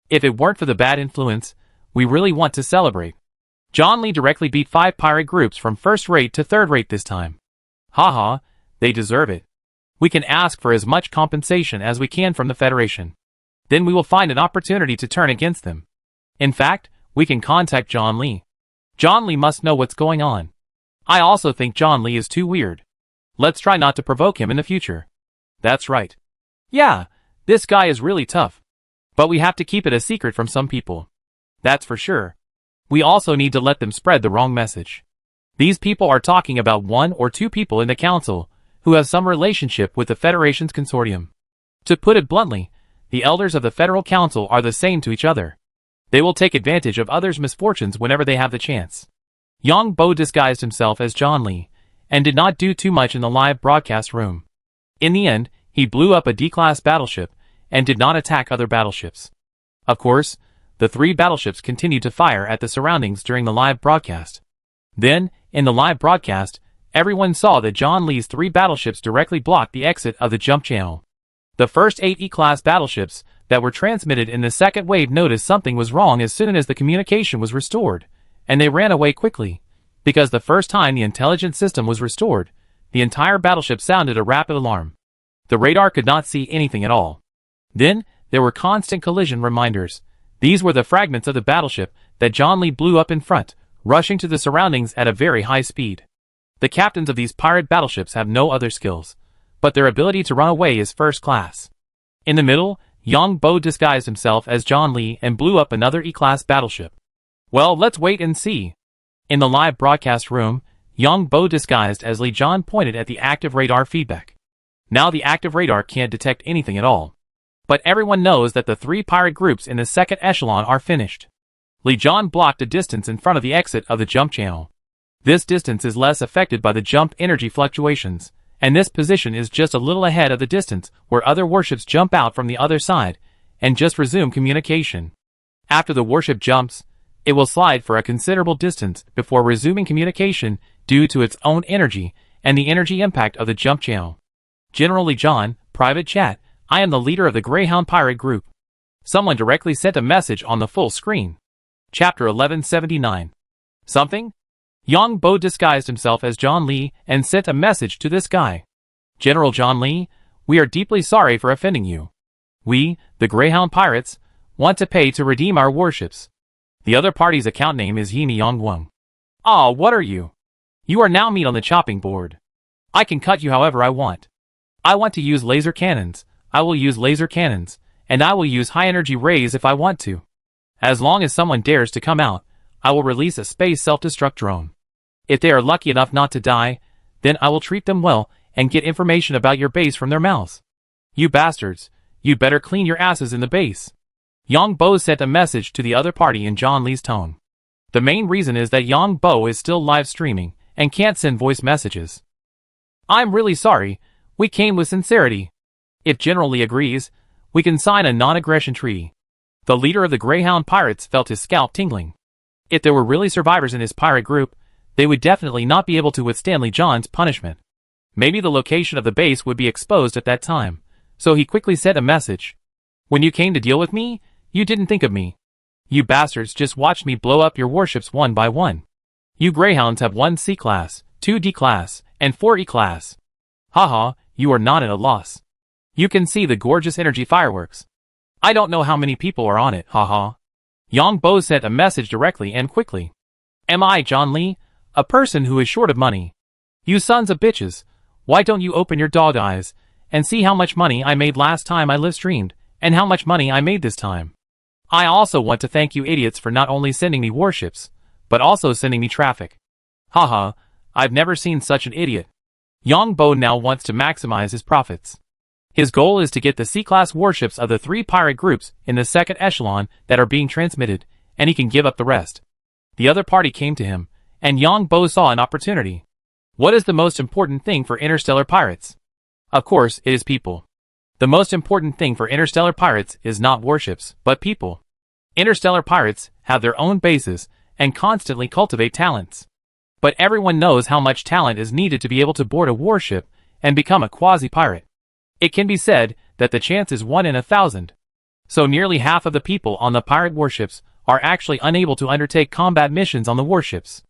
If it weren't for the bad influence, we really want to celebrate. John Lee directly beat 5 pirate groups from first rate to third rate this time. Haha, they deserve it. We can ask for as much compensation as we can from the Federation. Then we will find an opportunity to turn against them. In fact, we can contact John Lee. John Lee must know what's going on. I also think John Lee is too weird. Let's try not to provoke him in the future. That's right. Yeah, this guy is really tough. But we have to keep it a secret from some people. That's for sure. We also need to let them spread the wrong message. These people are talking about 1 or 2 people in the council who have some relationship with the Federation's consortium. To put it bluntly, the elders of the Federal Council are the same to each other. They will take advantage of others' misfortunes whenever they have the chance. Yang Bo disguised himself as John Lee, and did not do too much in the live broadcast room. In the end, he blew up a D-class battleship, and did not attack other battleships. Of course, the 3 battleships continued to fire at the surroundings during the live broadcast. Then, in the live broadcast, everyone saw that John Lee's 3 battleships directly blocked the exit of the jump channel. The first 8 E-class battleships that were transmitted in the second wave noticed something was wrong as soon as the communication was restored, and they ran away quickly, because the first time the intelligence system was restored, the entire battleship sounded a rapid alarm. The radar could not see anything at all. Then, there were constant collision reminders. These were the fragments of the battleship that John Lee blew up in front, rushing to the surroundings at a very high speed. The captains of these pirate battleships have no other skills, but their ability to run away is first class. In the middle, Yang Bo disguised himself as John Lee and blew up another E-class battleship. Well, let's wait and see. In the live broadcast room, Yang Bo disguised as Lee John pointed at the active radar feedback. Now the active radar can't detect anything at all. But everyone knows that the 3 pirate groups in the second echelon are finished. Lee John blocked a distance in front of the exit of the jump channel. This distance is less affected by the jump energy fluctuations, and this position is just a little ahead of the distance where other warships jump out from the other side and just resume communication. After the warship jumps, it will slide for a considerable distance before resuming communication due to its own energy and the energy impact of the jump channel. General Lee John, private chat, I am the leader of the Greyhound Pirate Group. Someone directly sent a message on the full screen. Chapter 1179. Something? Yang Bo disguised himself as John Lee and sent a message to this guy. General John Lee, we are deeply sorry for offending you. We, the Greyhound Pirates, want to pay to redeem our warships. The other party's account name is Yimi Yongwang. Ah, what are you? You are now meat on the chopping board. I can cut you however I want. I want to use laser cannons. I will use laser cannons, and I will use high-energy rays if I want to. As long as someone dares to come out, I will release a space self-destruct drone. If they are lucky enough not to die, then I will treat them well and get information about your base from their mouths. You bastards, you'd better clean your asses in the base. Yang Bo sent a message to the other party in John Lee's tone. The main reason is that Yang Bo is still live streaming and can't send voice messages. I'm really sorry, we came with sincerity. If General Lee agrees, we can sign a non-aggression treaty. The leader of the Greyhound Pirates felt his scalp tingling. If there were really survivors in his pirate group, they would definitely not be able to withstand Lee John's punishment. Maybe the location of the base would be exposed at that time, so he quickly sent a message. When you came to deal with me, you didn't think of me. You bastards just watched me blow up your warships one by one. You Greyhounds have 1 C-class, 2 D-class, and 4 E-class. Haha, you are not at a loss. You can see the gorgeous energy fireworks. I don't know how many people are on it, haha. Yang Bo sent a message directly and quickly. Am I, John Lee, a person who is short of money? You sons of bitches, why don't you open your dog eyes and see how much money I made last time I live streamed and how much money I made this time? I also want to thank you idiots for not only sending me warships, but also sending me traffic. Haha, I've never seen such an idiot. Yang Bo now wants to maximize his profits. His goal is to get the C-class warships of the 3 pirate groups in the second echelon that are being transmitted, and he can give up the rest. The other party came to him, and Yang Bo saw an opportunity. What is the most important thing for interstellar pirates? Of course, it is people. The most important thing for interstellar pirates is not warships, but people. Interstellar pirates have their own bases and constantly cultivate talents. But everyone knows how much talent is needed to be able to board a warship and become a quasi-pirate. It can be said that the chance is 1 in 1,000. So nearly half of the people on the pirate warships are actually unable to undertake combat missions on the warships.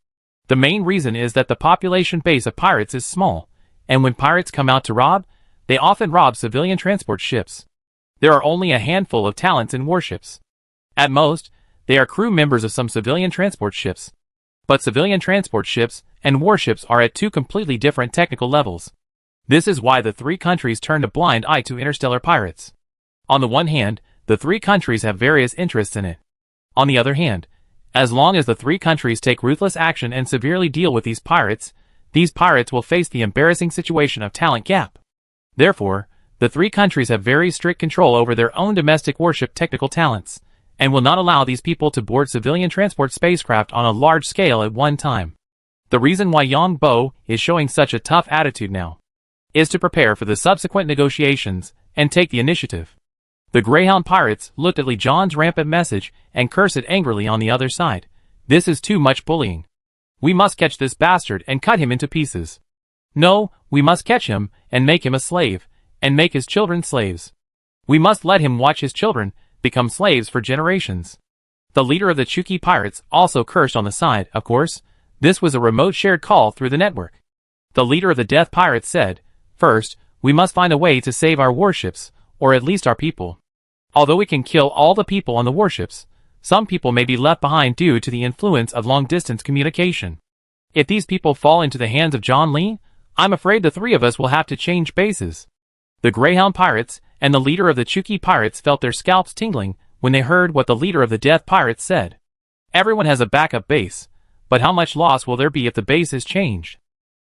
The main reason is that the population base of pirates is small, and when pirates come out to rob, they often rob civilian transport ships. There are only a handful of talents in warships. At most, they are crew members of some civilian transport ships. But civilian transport ships and warships are at 2 completely different technical levels. This is why the 3 countries turned a blind eye to interstellar pirates. On the one hand, the 3 countries have various interests in it. On the other hand, as long as the 3 countries take ruthless action and severely deal with these pirates will face the embarrassing situation of talent gap. Therefore, the 3 countries have very strict control over their own domestic warship technical talents, and will not allow these people to board civilian transport spacecraft on a large scale at one time. The reason why Yang Bo is showing such a tough attitude now is to prepare for the subsequent negotiations and take the initiative. The Greyhound Pirates looked at Lee John's rampant message and cursed it angrily on the other side. This is too much bullying. We must catch this bastard and cut him into pieces. No, we must catch him and make him a slave, and make his children slaves. We must let him watch his children become slaves for generations. The leader of the Chuki Pirates also cursed on the side, of course. This was a remote shared call through the network. The leader of the Death Pirates said, First, we must find a way to save our warships, or at least our people. Although we can kill all the people on the warships, some people may be left behind due to the influence of long-distance communication. If these people fall into the hands of John Lee, I'm afraid the 3 of us will have to change bases. The Greyhound Pirates and the leader of the Chuki Pirates felt their scalps tingling when they heard what the leader of the Death Pirates said. Everyone has a backup base, but how much loss will there be if the base is changed?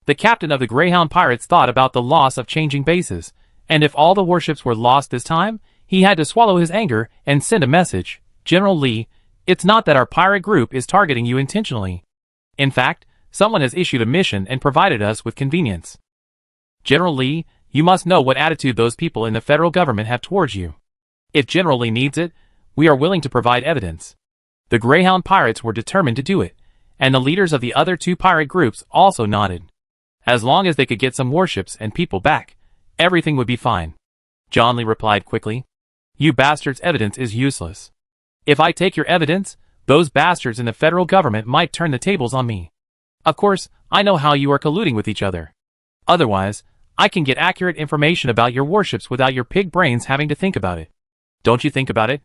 The captain of the Greyhound Pirates thought about the loss of changing bases, and if all the warships were lost this time, he had to swallow his anger and send a message. General Lee, it's not that our pirate group is targeting you intentionally. In fact, someone has issued a mission and provided us with convenience. General Lee, you must know what attitude those people in the federal government have towards you. If General Lee needs it, we are willing to provide evidence. The Greyhound Pirates were determined to do it, and the leaders of the other 2 pirate groups also nodded. As long as they could get some warships and people back, everything would be fine. John Lee replied quickly. You bastards' evidence is useless. If I take your evidence, those bastards in the federal government might turn the tables on me. Of course, I know how you are colluding with each other. Otherwise, I can get accurate information about your warships without your pig brains having to think about it. Don't you think about it?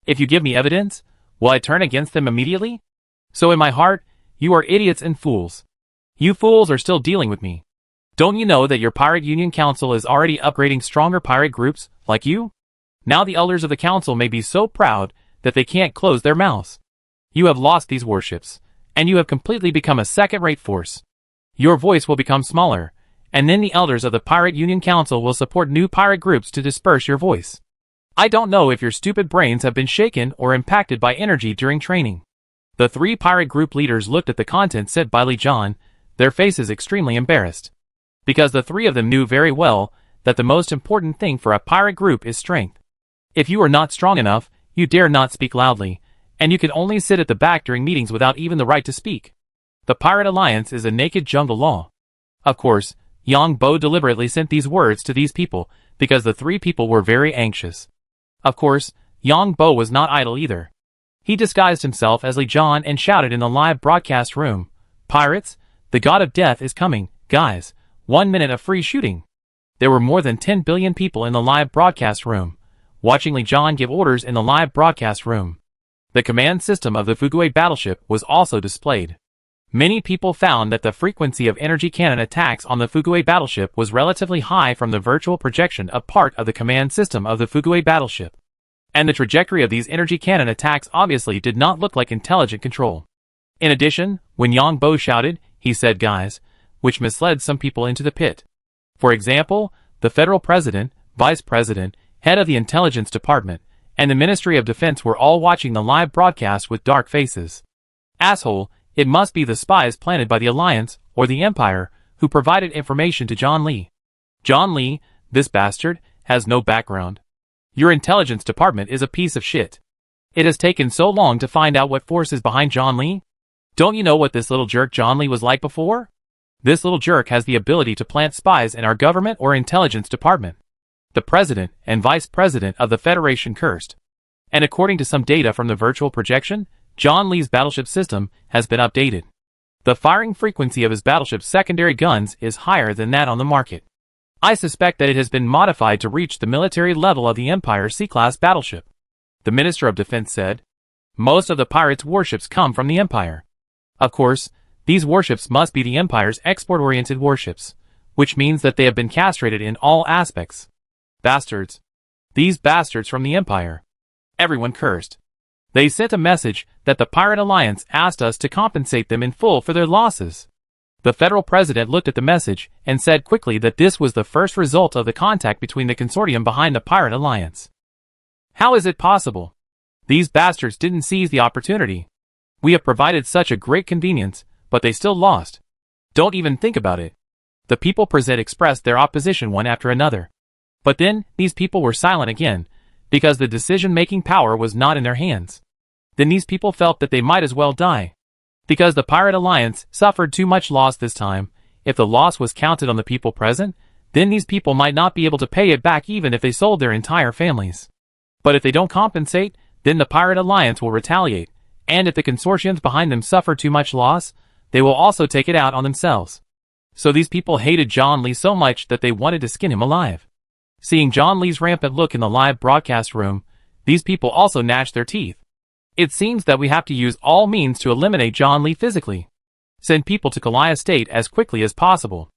If you give me evidence, will I turn against them immediately? So in my heart, you are idiots and fools. You fools are still dealing with me. Don't you know that your Pirate Union Council is already upgrading stronger pirate groups, like you? Now the elders of the council may be so proud that they can't close their mouths. You have lost these warships, and you have completely become a second-rate force. Your voice will become smaller, and then the elders of the Pirate Union Council will support new pirate groups to disperse your voice. I don't know if your stupid brains have been shaken or impacted by energy during training. The three pirate group leaders looked at the content said by Lee John, their faces extremely embarrassed. Because the three of them knew very well that the most important thing for a pirate group is strength. If you are not strong enough, you dare not speak loudly, and you can only sit at the back during meetings without even the right to speak. The Pirate Alliance is a naked jungle law. Of course, Yang Bo deliberately sent these words to these people because the three people were very anxious. Of course, Yang Bo was not idle either. He disguised himself as Lee John and shouted in the live broadcast room, "Pirates, the god of death is coming, guys, 1 minute of free shooting." There were more than 10 billion people in the live broadcast room, watching Lee John give orders in the live broadcast room. The command system of the Fugui battleship was also displayed. Many people found that the frequency of energy cannon attacks on the Fugui battleship was relatively high from the virtual projection of part of the command system of the Fugui battleship. And the trajectory of these energy cannon attacks obviously did not look like intelligent control. In addition, when Yang Bo shouted, he said "guys," which misled some people into the pit. For example, the federal president, vice president, head of the intelligence department, and the Ministry of Defense were all watching the live broadcast with dark faces. Asshole, it must be the spies planted by the Alliance, or the Empire, who provided information to John Lee. John Lee, this bastard, has no background. Your intelligence department is a piece of shit. It has taken so long to find out what force is behind John Lee? Don't you know what this little jerk John Lee was like before? This little jerk has the ability to plant spies in our government or intelligence department. The president and vice president of the Federation cursed. And according to some data from the virtual projection, John Lee's battleship system has been updated. The firing frequency of his battleship's secondary guns is higher than that on the market. I suspect that it has been modified to reach the military level of the Empire C-class battleship. The Minister of Defense said, most of the pirates' warships come from the Empire. Of course, these warships must be the Empire's export-oriented warships, which means that they have been castrated in all aspects. Bastards. These bastards from the Empire. Everyone cursed. They sent a message that the Pirate Alliance asked us to compensate them in full for their losses. The federal president looked at the message and said quickly that this was the first result of the contact between the consortium behind the Pirate Alliance. How is it possible? These bastards didn't seize the opportunity. We have provided such a great convenience, but they still lost. Don't even think about it. The people present expressed their opposition one after another. But then, these people were silent again, because the decision-making power was not in their hands. Then these people felt that they might as well die. Because the Pirate Alliance suffered too much loss this time, if the loss was counted on the people present, then these people might not be able to pay it back even if they sold their entire families. But if they don't compensate, then the Pirate Alliance will retaliate, and if the consortiums behind them suffer too much loss, they will also take it out on themselves. So these people hated John Lee so much that they wanted to skin him alive. Seeing John Lee's rampant look in the live broadcast room, these people also gnashed their teeth. It seems that we have to use all means to eliminate John Lee physically. Send people to Kalaya State as quickly as possible.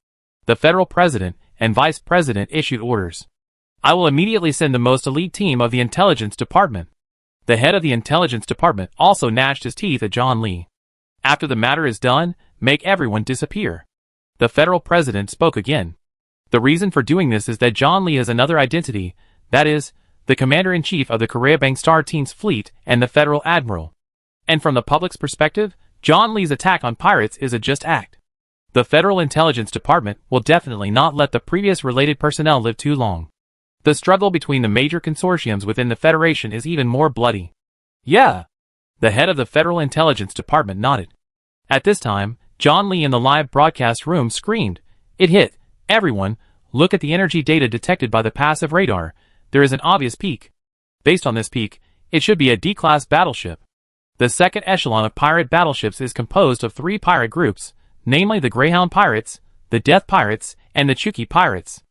The federal president and vice president issued orders. I will immediately send the most elite team of the intelligence department. The head of the intelligence department also gnashed his teeth at John Lee. After the matter is done, make everyone disappear. The federal president spoke again. The reason for doing this is that John Lee has another identity, that is, the commander-in-chief of the Koreabang Star Team's fleet and the federal admiral. And from the public's perspective, John Lee's attack on pirates is a just act. The Federal Intelligence Department will definitely not let the previous related personnel live too long. The struggle between the major consortiums within the Federation is even more bloody. Yeah. The head of the Federal Intelligence Department nodded. At this time, John Lee in the live broadcast room screamed, "It hit! Everyone, look at the energy data detected by the passive radar. There is an obvious peak. Based on this peak, it should be a D-class battleship. The second echelon of pirate battleships is composed of 3 pirate groups, namely the Greyhound Pirates, the Death Pirates, and the Chuki Pirates.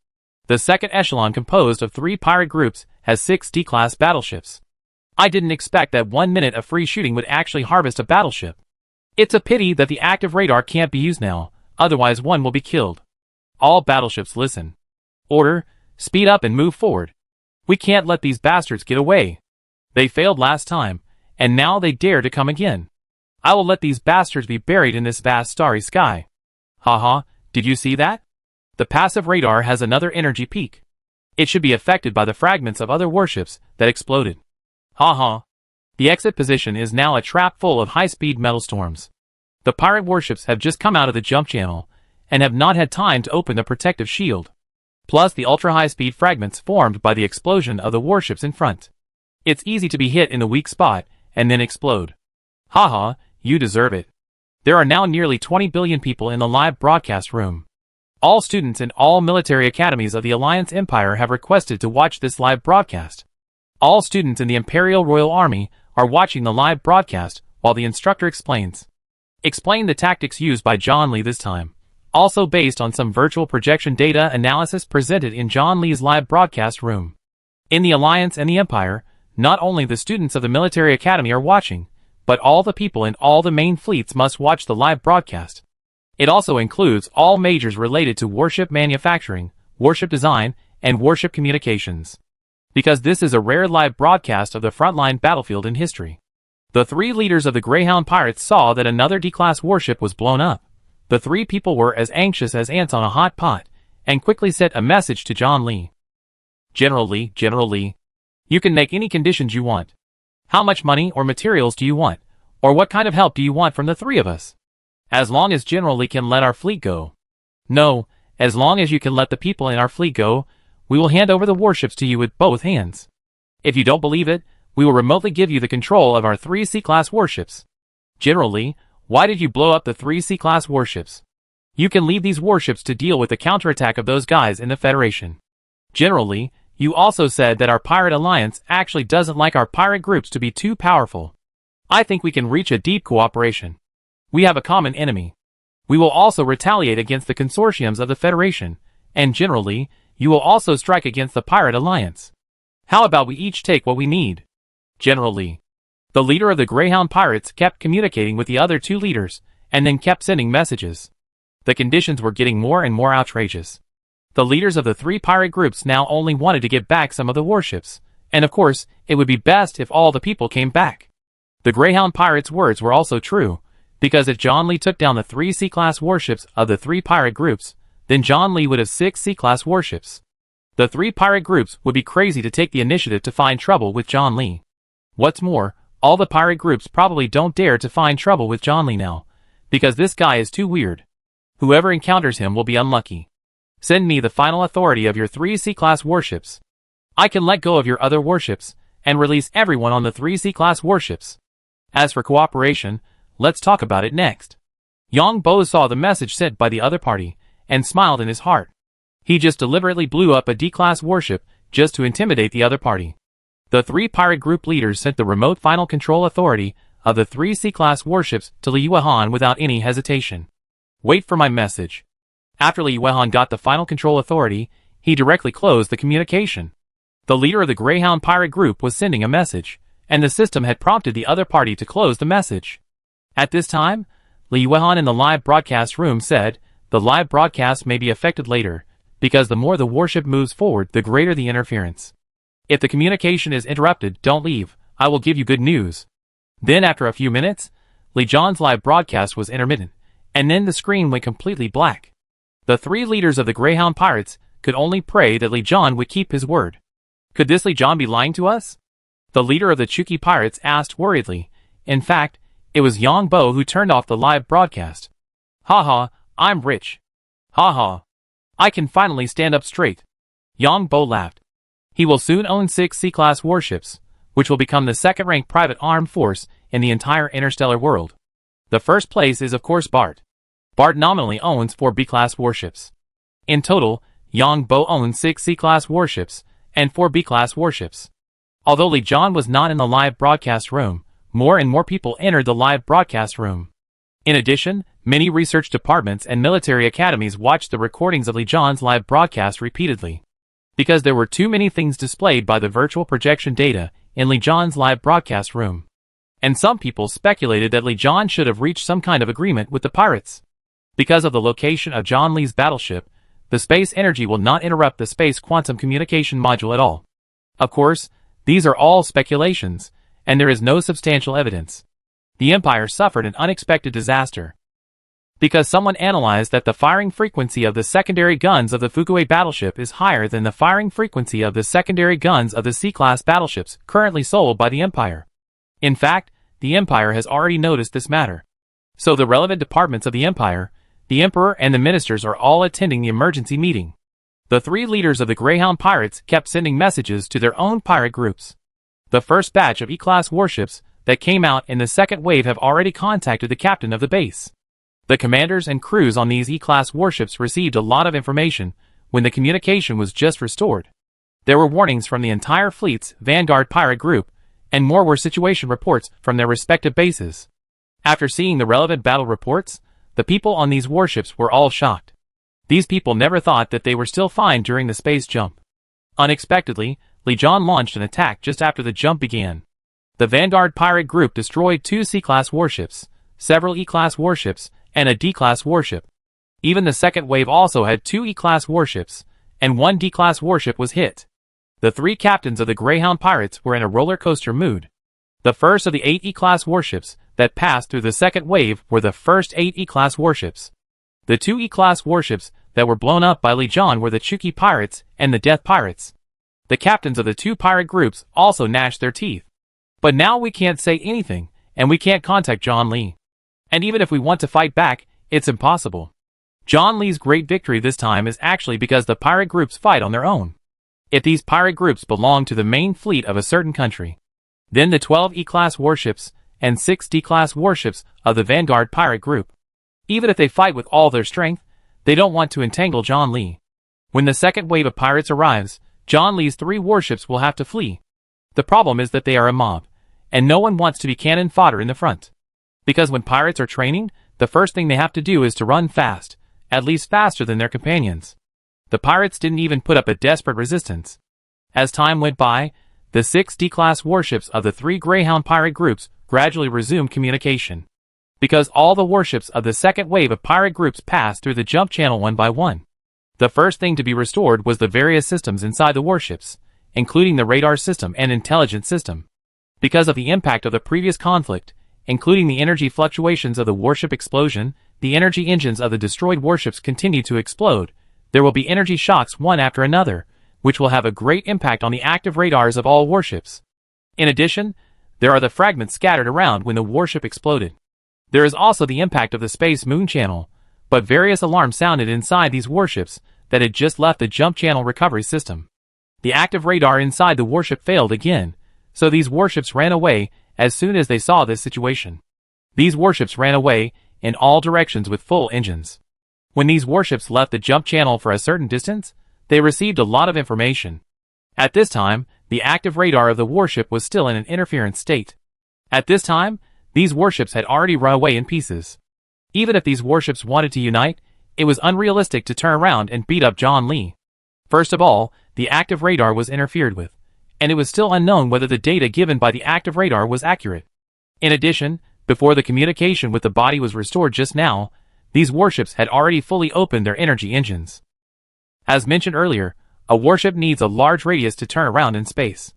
The second echelon composed of 3 pirate groups has 6 D-class battleships. I didn't expect that 1 minute of free shooting would actually harvest a battleship. It's a pity that the active radar can't be used now, otherwise one will be killed. All battleships listen. Order, speed up and move forward. We can't let these bastards get away. They failed last time, and now they dare to come again. I will let these bastards be buried in this vast starry sky. Haha, did you see that? The passive radar has another energy peak. It should be affected by the fragments of other warships that exploded. Haha. The exit position is now a trap full of high-speed metal storms. The pirate warships have just come out of the jump channel, and have not had time to open the protective shield. Plus the ultra-high-speed fragments formed by the explosion of the warships in front. It's easy to be hit in the weak spot, and then explode. Haha, you deserve it. There are now nearly 20 billion people in the live broadcast room. All students in all military academies of the Alliance Empire have requested to watch this live broadcast. All students in the Imperial Royal Army are watching the live broadcast while the instructor explains. Explain the tactics used by John Lee this time. Also based on some virtual projection data analysis presented in John Lee's live broadcast room. In the Alliance and the Empire, not only the students of the military academy are watching, but all the people in all the main fleets must watch the live broadcast. It also includes all majors related to warship manufacturing, warship design, and warship communications. Because this is a rare live broadcast of the frontline battlefield in history. The three leaders of the Greyhound Pirates saw that another D-class warship was blown up. The three people were as anxious as ants on a hot pot, and quickly sent a message to John Lee. General Lee, you can make any conditions you want. How much money or materials do you want? Or what kind of help do you want from the three of us? As long as General Lee can let our fleet go. No, as long as you can let the people in our fleet go, we will hand over the warships to you with both hands. If you don't believe it, we will remotely give you the control of our 3 C-class warships. General Lee, why did you blow up the 3 C-class warships? You can leave these warships to deal with the counterattack of those guys in the Federation. General Lee, you also said that our pirate alliance actually doesn't like our pirate groups to be too powerful. I think we can reach a deep cooperation. We have a common enemy. We will also retaliate against the consortiums of the Federation, and General Lee, you will also strike against the pirate alliance. How about we each take what we need? General Lee. The leader of the Greyhound Pirates kept communicating with the other 2 leaders, and then kept sending messages. The conditions were getting more and more outrageous. The leaders of the 3 pirate groups now only wanted to get back some of the warships, and of course, it would be best if all the people came back. The Greyhound Pirates' words were also true, because if John Lee took down the 3 C-class warships of the 3 pirate groups, then John Lee would have 6 C-class warships. The 3 pirate groups would be crazy to take the initiative to find trouble with John Lee. What's more, all the pirate groups probably don't dare to find trouble with John Lee now, because this guy is too weird. Whoever encounters him will be unlucky. Send me the final authority of your 3 C-class warships. I can let go of your other warships, and release everyone on the 3 C-class warships. As for cooperation, let's talk about it next. Yang Bo saw the message sent by the other party, and smiled in his heart. He just deliberately blew up a D-class warship, just to intimidate the other party. The 3 pirate group leaders sent the remote final control authority of the 3 C-class warships to Li Yuehan without any hesitation. Wait for my message. After Li Yuehan got the final control authority, he directly closed the communication. The leader of the Greyhound pirate group was sending a message, and the system had prompted the other party to close the message. At this time, Li Yuehan in the live broadcast room said, the live broadcast may be affected later, because the more the warship moves forward, the greater the interference. If the communication is interrupted, don't leave, I will give you good news. Then after a few minutes, Li John's live broadcast was intermittent, and then the screen went completely black. The 3 leaders of the Greyhound Pirates could only pray that Li John would keep his word. Could this Li John be lying to us? The leader of the Chuki Pirates asked worriedly. In fact, it was Yang Bo who turned off the live broadcast. Haha, I'm rich. Haha. I can finally stand up straight. Yang Bo laughed. He will soon own 6 C-class warships, which will become the second-ranked private armed force in the entire interstellar world. The first place is of course Bart. Bart nominally owns 4 B-class warships. In total, Yang Bo owns 6 C-class warships and 4 B-class warships. Although Li John was not in the live broadcast room, more and more people entered the live broadcast room. In addition, many research departments and military academies watched the recordings of Li John's live broadcast repeatedly. Because there were too many things displayed by the virtual projection data in Li John's live broadcast room. And some people speculated that Li John should have reached some kind of agreement with the pirates. Because of the location of John Lee's battleship, the space energy will not interrupt the space quantum communication module at all. Of course, these are all speculations, and there is no substantial evidence. The Empire suffered an unexpected disaster because someone analyzed that the firing frequency of the secondary guns of the Fukui battleship is higher than the firing frequency of the secondary guns of the C-class battleships currently sold by the Empire. In fact, the Empire has already noticed this matter. So the relevant departments of the Empire, the Emperor and the ministers are all attending the emergency meeting. The three leaders of the Greyhound pirates kept sending messages to their own pirate groups. The first batch of E-class warships that came out in the second wave have already contacted the captain of the base. The commanders and crews on these E-class warships received a lot of information when the communication was just restored. There were warnings from the entire fleet's Vanguard pirate group, and more were situation reports from their respective bases. After seeing the relevant battle reports, the people on these warships were all shocked. These people never thought that they were still fine during the space jump. Unexpectedly, Li Jian launched an attack just after the jump began. The Vanguard pirate group destroyed 2 C-class warships, several E-class warships, and a D-class warship. Even the second wave also had 2 E-class warships, and 1 D-class warship was hit. The 3 captains of the Greyhound pirates were in a roller coaster mood. The first of the 8 E-class warships that passed through the second wave were the first 8 E-class warships. The 2 E-class warships that were blown up by Li Jian were the Chuki pirates and the Death pirates. The captains of the 2 pirate groups also gnashed their teeth. But now we can't say anything, and we can't contact John Lee. And even if we want to fight back, it's impossible. John Lee's great victory this time is actually because the pirate groups fight on their own. If these pirate groups belong to the main fleet of a certain country, then the 12 E-class warships and 6 D-class warships of the Vanguard pirate group, even if they fight with all their strength, they don't want to entangle John Lee. When the second wave of pirates arrives, John Lee's 3 warships will have to flee. The problem is that they are a mob, and no one wants to be cannon fodder in the front. Because when pirates are training, the first thing they have to do is to run fast, at least faster than their companions. The pirates didn't even put up a desperate resistance. As time went by, the 6 D-class warships of the 3 Greyhound pirate groups gradually resumed communication. Because all the warships of the second wave of pirate groups passed through the jump channel one by one. The first thing to be restored was the various systems inside the warships, including the radar system and intelligence system. Because of the impact of the previous conflict, including the energy fluctuations of the warship explosion, the energy engines of the destroyed warships continue to explode. There will be energy shocks one after another, which will have a great impact on the active radars of all warships. In addition, there are the fragments scattered around when the warship exploded. There is also the impact of the space moon channel, but various alarms sounded inside these warships that had just left the jump channel recovery system. The active radar inside the warship failed again, so these warships ran away as soon as they saw this situation. These warships ran away in all directions with full engines. When these warships left the jump channel for a certain distance, they received a lot of information. At this time, the active radar of the warship was still in an interference state. At this time, these warships had already run away in pieces. Even if these warships wanted to unite, it was unrealistic to turn around and beat up John Lee. First of all, the active radar was interfered with, and it was still unknown whether the data given by the active radar was accurate. In addition, before the communication with the body was restored just now, these warships had already fully opened their energy engines. As mentioned earlier, a warship needs a large radius to turn around in space.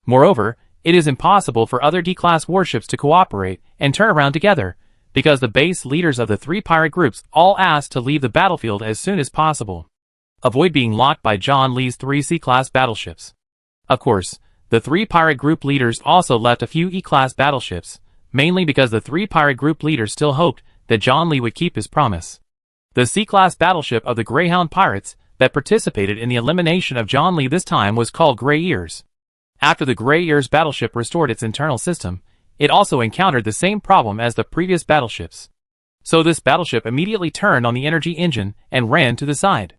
Moreover, it is impossible for other D-class warships to cooperate and turn around together, because the base leaders of the 3 pirate groups all asked to leave the battlefield as soon as possible. Avoid being locked by John Lee's 3 C-class battleships. Of course, the 3 pirate group leaders also left a few E-class battleships, mainly because the 3 pirate group leaders still hoped that John Lee would keep his promise. The C-class battleship of the Greyhound pirates that participated in the elimination of John Lee this time was called Grey Ears. After the Grey Ears battleship restored its internal system, it also encountered the same problem as the previous battleships. So this battleship immediately turned on the energy engine and ran to the side.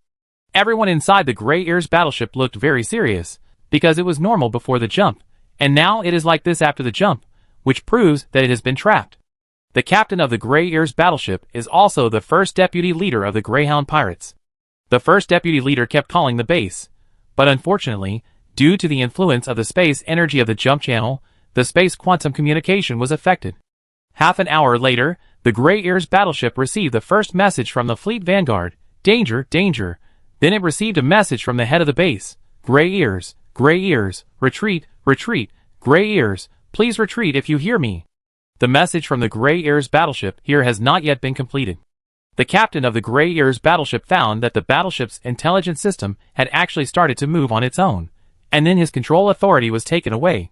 Everyone inside the Grey Ears battleship looked very serious, because it was normal before the jump, and now it is like this after the jump, which proves that it has been trapped. The captain of the Grey Ears battleship is also the first deputy leader of the Greyhound pirates. The first deputy leader kept calling the base, but unfortunately, due to the influence of the space energy of the jump channel, the space quantum communication was affected. Half an hour later, the Grey Ears battleship received the first message from the fleet Vanguard, "Danger, danger." Then it received a message from the head of the base, "Grey Ears, Gray ears, retreat, retreat, gray ears, please retreat if you hear me. The message from the Gray Ears battleship here has not yet been completed. The captain of the Gray Ears battleship found that the battleship's intelligence system had actually started to move on its own, and then his control authority was taken away.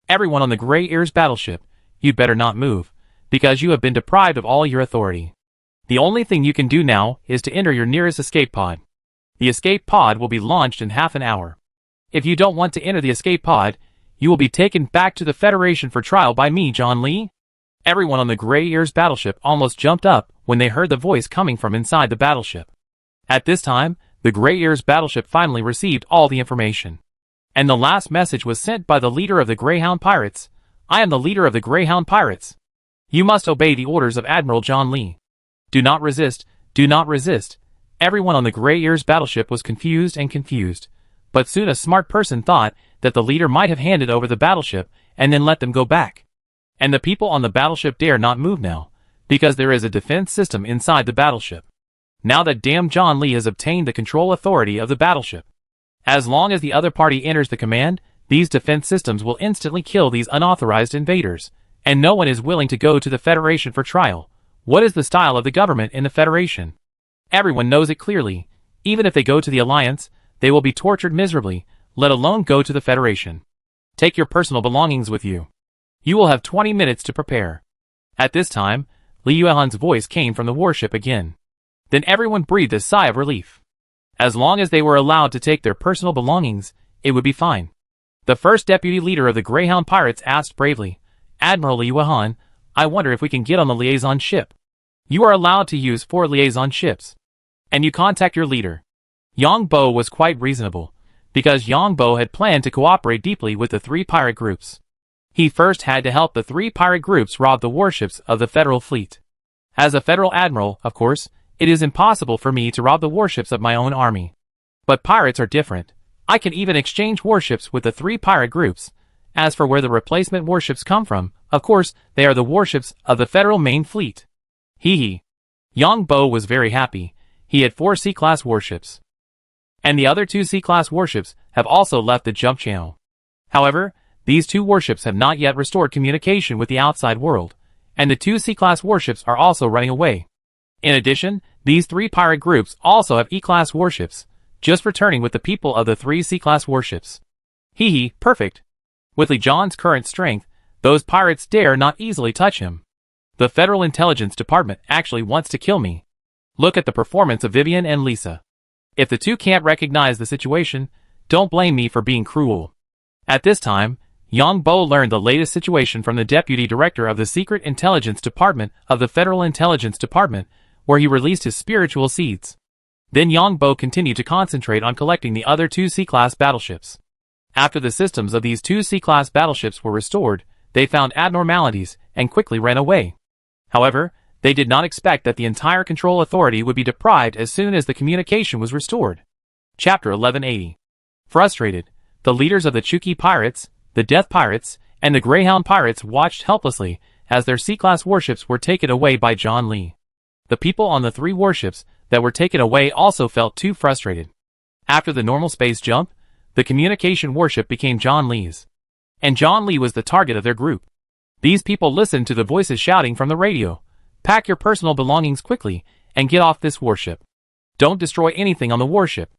Everyone on the Gray Ears battleship, you'd better not move, because you have been deprived of all your authority. The only thing you can do now is to enter your nearest escape pod. The escape pod will be launched in half an hour. If you don't want to enter the escape pod, you will be taken back to the Federation for trial by me, John Lee. Everyone on the Gray Ears battleship almost jumped up when they heard the voice coming from inside the battleship. At this time, the Gray Ears battleship finally received all the information. And the last message was sent by the leader of the Greyhound Pirates. I am the leader of the Greyhound Pirates. You must obey the orders of Admiral John Lee. Do not resist, do not resist. Everyone on the Gray Ears battleship was confused, but soon a smart person thought that the leader might have handed over the battleship and then let them go back. And the people on the battleship dare not move now, because there is a defense system inside the battleship. Now that damn John Lee has obtained the control authority of the battleship. As long as the other party enters the command, these defense systems will instantly kill these unauthorized invaders, and no one is willing to go to the Federation for trial. What is the style of the government in the Federation? Everyone knows it clearly. Even if they go to the Alliance, they will be tortured miserably, let alone go to the Federation. Take your personal belongings with you. You will have 20 minutes to prepare. At this time, Li Yuehan's voice came from the warship again. Then everyone breathed a sigh of relief. As long as they were allowed to take their personal belongings, it would be fine. The first deputy leader of the Greyhound Pirates asked bravely, Admiral Li Yuehan, I wonder if we can get on the liaison ship. You are allowed to use 4 liaison ships. And you contact your leader. Yang Bo was quite reasonable, because Yang Bo had planned to cooperate deeply with the 3 pirate groups. He first had to help the 3 pirate groups rob the warships of the Federal fleet. As a Federal Admiral, of course, it is impossible for me to rob the warships of my own army. But pirates are different. I can even exchange warships with the 3 pirate groups. As for where the replacement warships come from, of course, they are the warships of the Federal main fleet. Hee hee. Yang Bo was very happy. He had 4 C-class warships. And the other 2 C-class warships have also left the jump channel. However, these 2 warships have not yet restored communication with the outside world, and the 2 C-class warships are also running away. In addition, these 3 pirate groups also have E-class warships, just returning with the people of the 3 C-class warships. Hee hee, perfect. With Li John's current strength, those pirates dare not easily touch him. The Federal Intelligence Department actually wants to kill me. Look at the performance of Vivian and Lisa. If the 2 can't recognize the situation, don't blame me for being cruel. At this time, Yang Bo learned the latest situation from the Deputy Director of the Secret Intelligence Department of the Federal Intelligence Department, where he released his spiritual seeds. Then Yang Bo continued to concentrate on collecting the other 2 C-class battleships. After the systems of these 2 C-class battleships were restored, they found abnormalities and quickly ran away. However, they did not expect that the entire control authority would be deprived as soon as the communication was restored. Chapter 1180. Frustrated, the leaders of the Chuki Pirates, the Death Pirates, and the Greyhound Pirates watched helplessly as their C-class warships were taken away by John Lee. The people on the 3 warships that were taken away also felt too frustrated. After the normal space jump, the communication warship became John Lee's. And John Lee was the target of their group. These people listened to the voices shouting from the radio, pack your personal belongings quickly and get off this warship. Don't destroy anything on the warship.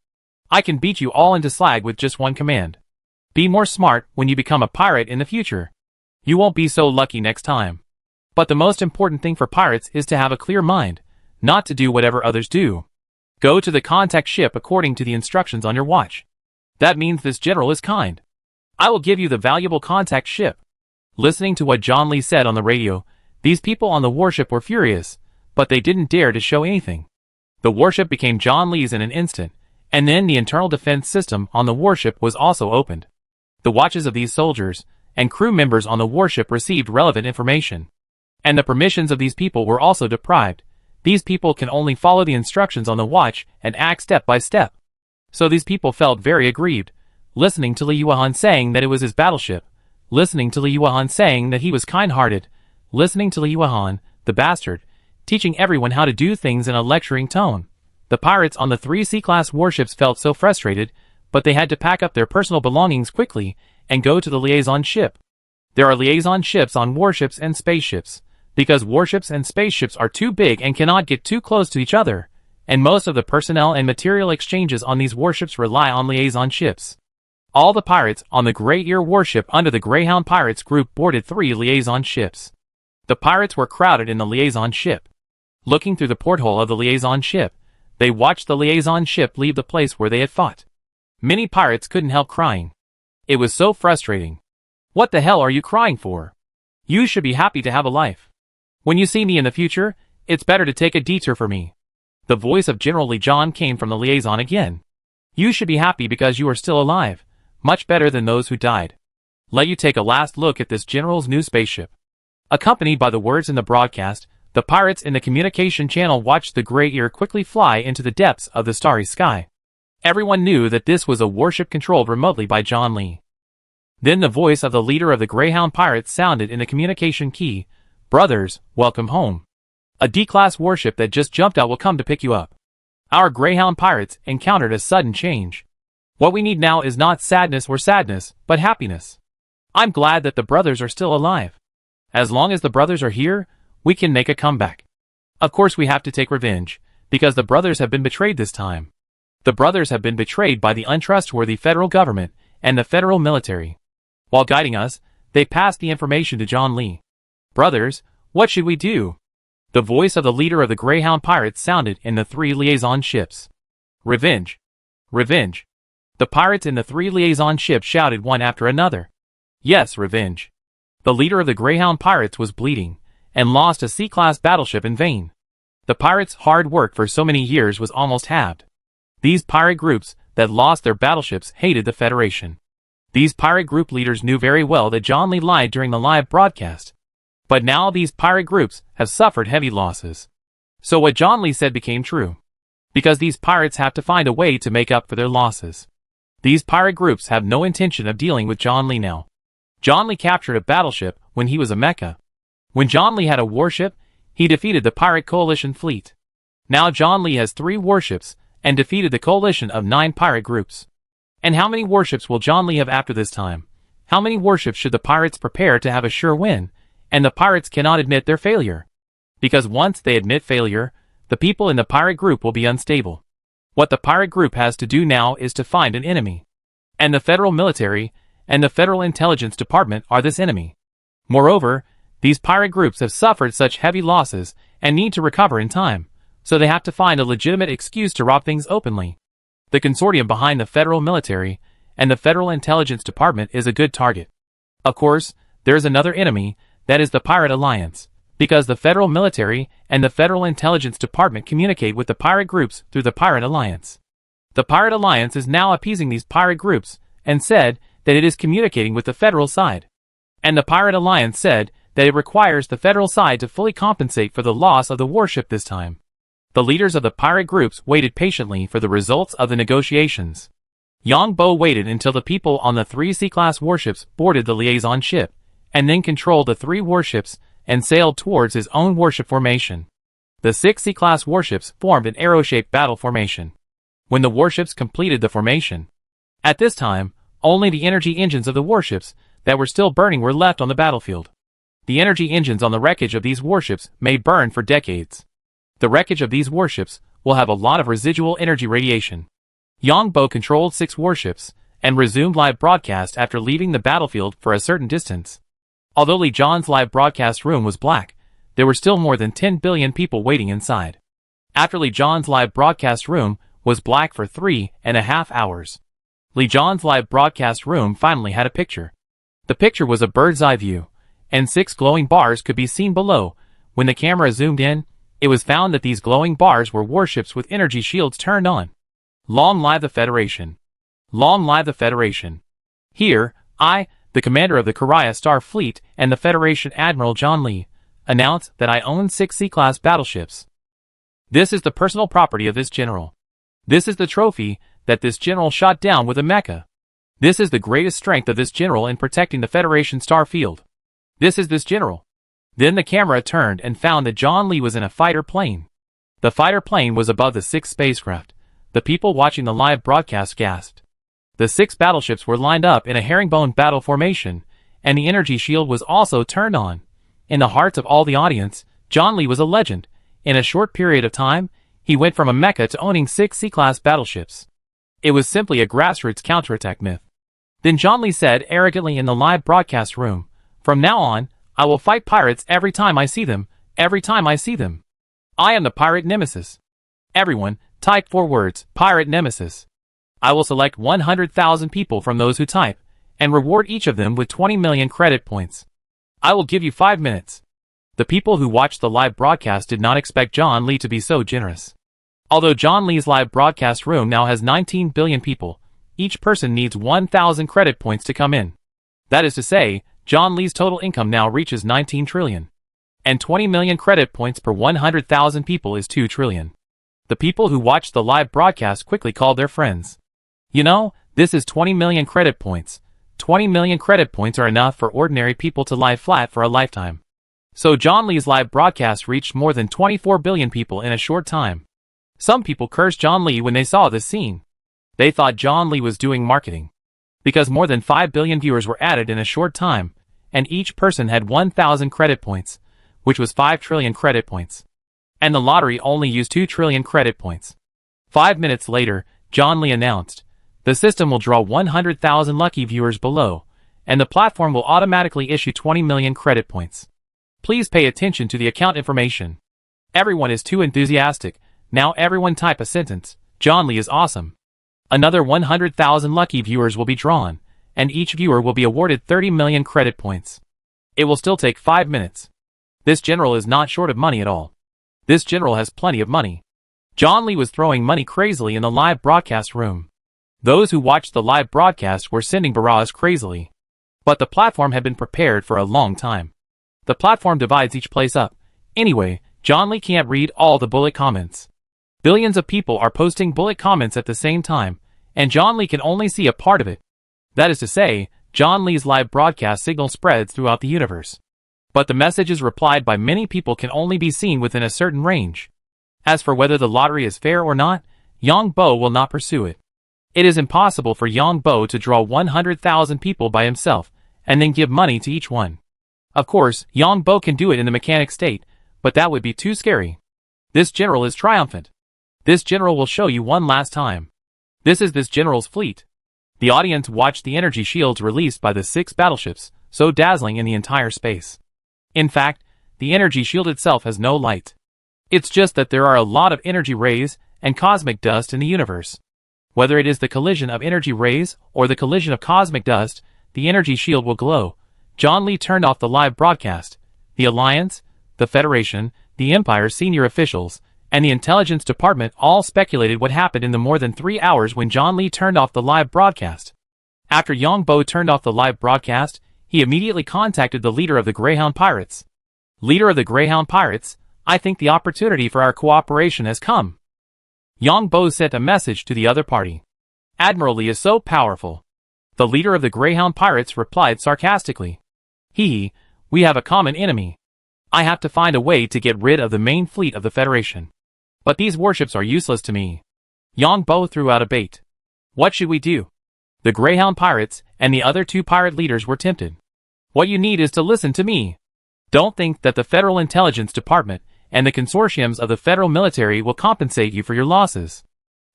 I can beat you all into slag with just one command. Be more smart when you become a pirate in the future. You won't be so lucky next time. But the most important thing for pirates is to have a clear mind, not to do whatever others do. Go to the contact ship according to the instructions on your watch. That means this general is kind. I will give you the valuable contact ship. Listening to what John Lee said on the radio, these people on the warship were furious, but they didn't dare to show anything. The warship became John Lee's in an instant, and then the internal defense system on the warship was also opened. The watches of these soldiers and crew members on the warship received relevant information. And the permissions of these people were also deprived. These people can only follow the instructions on the watch and act step by step. So these people felt very aggrieved, listening to Li Yuehan saying that it was his battleship, listening to Li Yuehan saying that he was kind-hearted, listening to Li Yuehan, the bastard, teaching everyone how to do things in a lecturing tone. The pirates on the 3 C-class warships felt so frustrated, but they had to pack up their personal belongings quickly and go to the liaison ship. There are liaison ships on warships and spaceships, because warships and spaceships are too big and cannot get too close to each other, and most of the personnel and material exchanges on these warships rely on liaison ships. All the pirates on the Grey Ear warship under the Greyhound Pirates group boarded 3 liaison ships. The pirates were crowded in the liaison ship. Looking through the porthole of the liaison ship, they watched the liaison ship leave the place where they had fought. Many pirates couldn't help crying. It was so frustrating. What the hell are you crying for? You should be happy to have a life. When you see me in the future, it's better to take a detour for me. The voice of General Lee John came from the liaison again. You should be happy because you are still alive, much better than those who died. Let you take a last look at this general's new spaceship. Accompanied by the words in the broadcast, the pirates in the communication channel watched the Grey Ear quickly fly into the depths of the starry sky. Everyone knew that this was a warship controlled remotely by John Lee. Then the voice of the leader of the Greyhound Pirates sounded in the communication key. Brothers, welcome home. A D-class warship that just jumped out will come to pick you up. Our Greyhound Pirates encountered a sudden change. What we need now is not sadness, but happiness. I'm glad that the brothers are still alive. As long as the brothers are here, we can make a comeback. Of course we have to take revenge, because the brothers have been betrayed this time. The brothers have been betrayed by the untrustworthy federal government and the federal military. While guiding us, they passed the information to John Lee. Brothers, what should we do? The voice of the leader of the Greyhound Pirates sounded in the 3 liaison ships. Revenge. Revenge. The pirates in the 3 liaison ships shouted one after another. Yes, revenge. The leader of the Greyhound Pirates was bleeding, and lost a C-class battleship in vain. The pirates' hard work for so many years was almost halved. These pirate groups that lost their battleships hated the Federation. These pirate group leaders knew very well that John Lee lied during the live broadcast. But now these pirate groups have suffered heavy losses. So what John Lee said became true. Because these pirates have to find a way to make up for their losses. These pirate groups have no intention of dealing with John Lee now. John Lee captured a battleship when he was a mecha. When John Lee had a warship, he defeated the pirate coalition fleet. Now John Lee has 3 warships and defeated the coalition of 9 pirate groups. And how many warships will John Lee have after this time? How many warships should the pirates prepare to have a sure win? And the pirates cannot admit their failure. Because once they admit failure, the people in the pirate group will be unstable. What the pirate group has to do now is to find an enemy. And the federal military and the Federal Intelligence Department are this enemy. Moreover, these pirate groups have suffered such heavy losses and need to recover in time, so they have to find a legitimate excuse to rob things openly. The consortium behind the federal military and the Federal Intelligence Department is a good target. Of course, there is another enemy, that is the Pirate Alliance, because the federal military and the Federal Intelligence Department communicate with the pirate groups through the Pirate Alliance. The Pirate Alliance is now appeasing these pirate groups and said that it is communicating with the federal side. And the Pirate Alliance said that it requires the federal side to fully compensate for the loss of the warship this time. The leaders of the pirate groups waited patiently for the results of the negotiations. Yang Bo waited until the people on the 3 C-class warships boarded the liaison ship, and then controlled the 3 warships and sailed towards his own warship formation. The 6 C-class warships formed an arrow-shaped battle formation. When the warships completed the formation, at this time, only the energy engines of the warships that were still burning were left on the battlefield. The energy engines on the wreckage of these warships may burn for decades. The wreckage of these warships will have a lot of residual energy radiation. Yang Bo controlled 6 warships and resumed live broadcast after leaving the battlefield for a certain distance. Although Lee John's live broadcast room was black, there were still more than 10 billion people waiting inside. After Lee John's live broadcast room was black for 3.5 hours. Lee John's live broadcast room finally had a picture. The picture was a bird's eye view, and 6 glowing bars could be seen below. When the camera zoomed in, it was found that these glowing bars were warships with energy shields turned on. Long live the Federation. Long live the Federation. Here, I, the commander of the Korea Star Fleet and the Federation Admiral John Lee, announce that I own 6 C-class battleships. This is the personal property of this general. This is the trophy that this general shot down with a mecha. This is the greatest strength of this general in protecting the Federation star field. This is this general. Then the camera turned and found that John Lee was in a fighter plane. The fighter plane was above the 6 spacecraft. The people watching the live broadcast gasped. The 6 battleships were lined up in a herringbone battle formation, and the energy shield was also turned on. In the hearts of all the audience, John Lee was a legend. In a short period of time, he went from a mecha to owning 6 C-class battleships. It was simply a grassroots counterattack myth. Then John Lee said arrogantly in the live broadcast room, "From now on, I will fight pirates every time I see them, every time I see them. I am the pirate nemesis." Everyone, type 4 words, pirate nemesis. I will select 100,000 people from those who type, and reward each of them with 20 million credit points. I will give you 5 minutes. The people who watched the live broadcast did not expect John Lee to be so generous. Although John Lee's live broadcast room now has 19 billion people, each person needs 1,000 credit points to come in. That is to say, John Lee's total income now reaches 19 trillion. And 20 million credit points per 100,000 people is 2 trillion. The people who watched the live broadcast quickly called their friends. "You know, this is 20 million credit points. 20 million credit points are enough for ordinary people to lie flat for a lifetime." So John Lee's live broadcast reached more than 24 billion people in a short time. Some people cursed John Lee when they saw this scene. They thought John Lee was doing marketing. Because more than 5 billion viewers were added in a short time, and each person had 1,000 credit points, which was 5 trillion credit points. And the lottery only used 2 trillion credit points. 5 minutes later, John Lee announced, "The system will draw 100,000 lucky viewers below, and the platform will automatically issue 20 million credit points. Please pay attention to the account information." Everyone is too enthusiastic. Now everyone type a sentence, "John Lee is awesome." Another 100,000 lucky viewers will be drawn, and each viewer will be awarded 30 million credit points. It will still take 5 minutes. This general is not short of money at all. This general has plenty of money. John Lee was throwing money crazily in the live broadcast room. Those who watched the live broadcast were sending barrages crazily. But the platform had been prepared for a long time. The platform divides each place up. Anyway, John Lee can't read all the bullet comments. Billions of people are posting bullet comments at the same time, and John Lee can only see a part of it. That is to say, John Lee's live broadcast signal spreads throughout the universe. But the messages replied by many people can only be seen within a certain range. As for whether the lottery is fair or not, Yang Bo will not pursue it. It is impossible for Yang Bo to draw 100,000 people by himself, and then give money to each one. Of course, Yang Bo can do it in the mechanic state, but that would be too scary. This general is triumphant. This general will show you one last time. This is this general's fleet. The audience watched the energy shields released by the 6 battleships, so dazzling in the entire space. In fact, the energy shield itself has no light. It's just that there are a lot of energy rays and cosmic dust in the universe. Whether it is the collision of energy rays or the collision of cosmic dust, the energy shield will glow. John Lee turned off the live broadcast. The Alliance, the Federation, the Empire's senior officials, and the Intelligence Department all speculated what happened in the more than 3 hours when John Lee turned off the live broadcast. After Yang Bo turned off the live broadcast, he immediately contacted the leader of the Greyhound Pirates. "Leader of the Greyhound Pirates, I think the opportunity for our cooperation has come." Yang Bo sent a message to the other party. "Admiral Lee is so powerful." The leader of the Greyhound Pirates replied sarcastically, We have a common enemy. I have to find a way to get rid of the main fleet of the Federation. But these warships are useless to me." Yang Bo threw out a bait. "What should we do?" The Greyhound Pirates and the other 2 pirate leaders were tempted. "What you need is to listen to me. Don't think that the Federal Intelligence Department and the consortiums of the federal military will compensate you for your losses.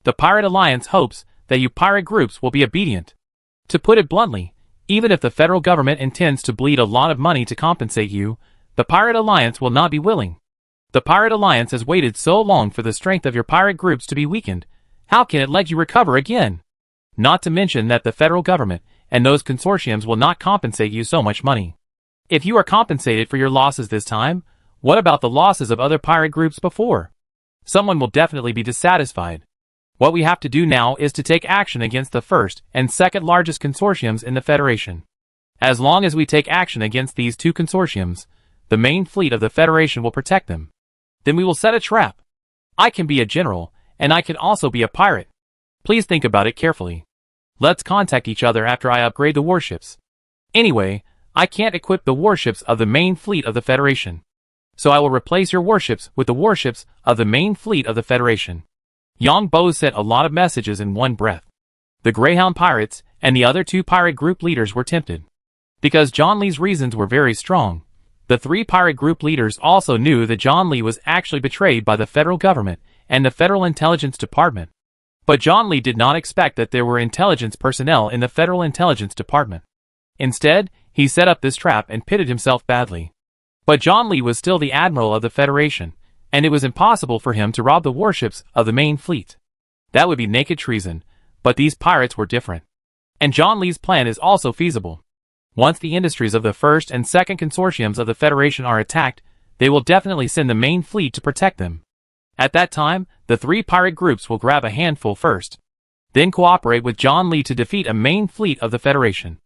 The Pirate Alliance hopes that you pirate groups will be obedient. To put it bluntly, even if the federal government intends to bleed a lot of money to compensate you, the Pirate Alliance will not be willing. The Pirate Alliance has waited so long for the strength of your pirate groups to be weakened. How can it let you recover again? Not to mention that the federal government and those consortiums will not compensate you so much money. If you are compensated for your losses this time, what about the losses of other pirate groups before? Someone will definitely be dissatisfied. What we have to do now is to take action against the first and second largest consortiums in the Federation. As long as we take action against these 2 consortiums, the main fleet of the Federation will protect them. Then we will set a trap. I can be a general, and I can also be a pirate. Please think about it carefully. Let's contact each other after I upgrade the warships. Anyway, I can't equip the warships of the main fleet of the Federation. So I will replace your warships with the warships of the main fleet of the Federation." Yang Bo sent a lot of messages in one breath. The Greyhound pirates and the other two pirate group leaders were tempted. Because John Lee's reasons were very strong, the three pirate group leaders also knew that John Lee was actually betrayed by the federal government and the Federal Intelligence Department. But John Lee did not expect that there were intelligence personnel in the Federal Intelligence Department. Instead, he set up this trap and pitted himself badly. But John Lee was still the admiral of the Federation, and it was impossible for him to rob the warships of the main fleet. That would be naked treason, but these pirates were different. And John Lee's plan is also feasible. Once the industries of the first and second consortiums of the Federation are attacked, they will definitely send the main fleet to protect them. At that time, the three pirate groups will grab a handful first, then cooperate with John Lee to defeat a main fleet of the Federation.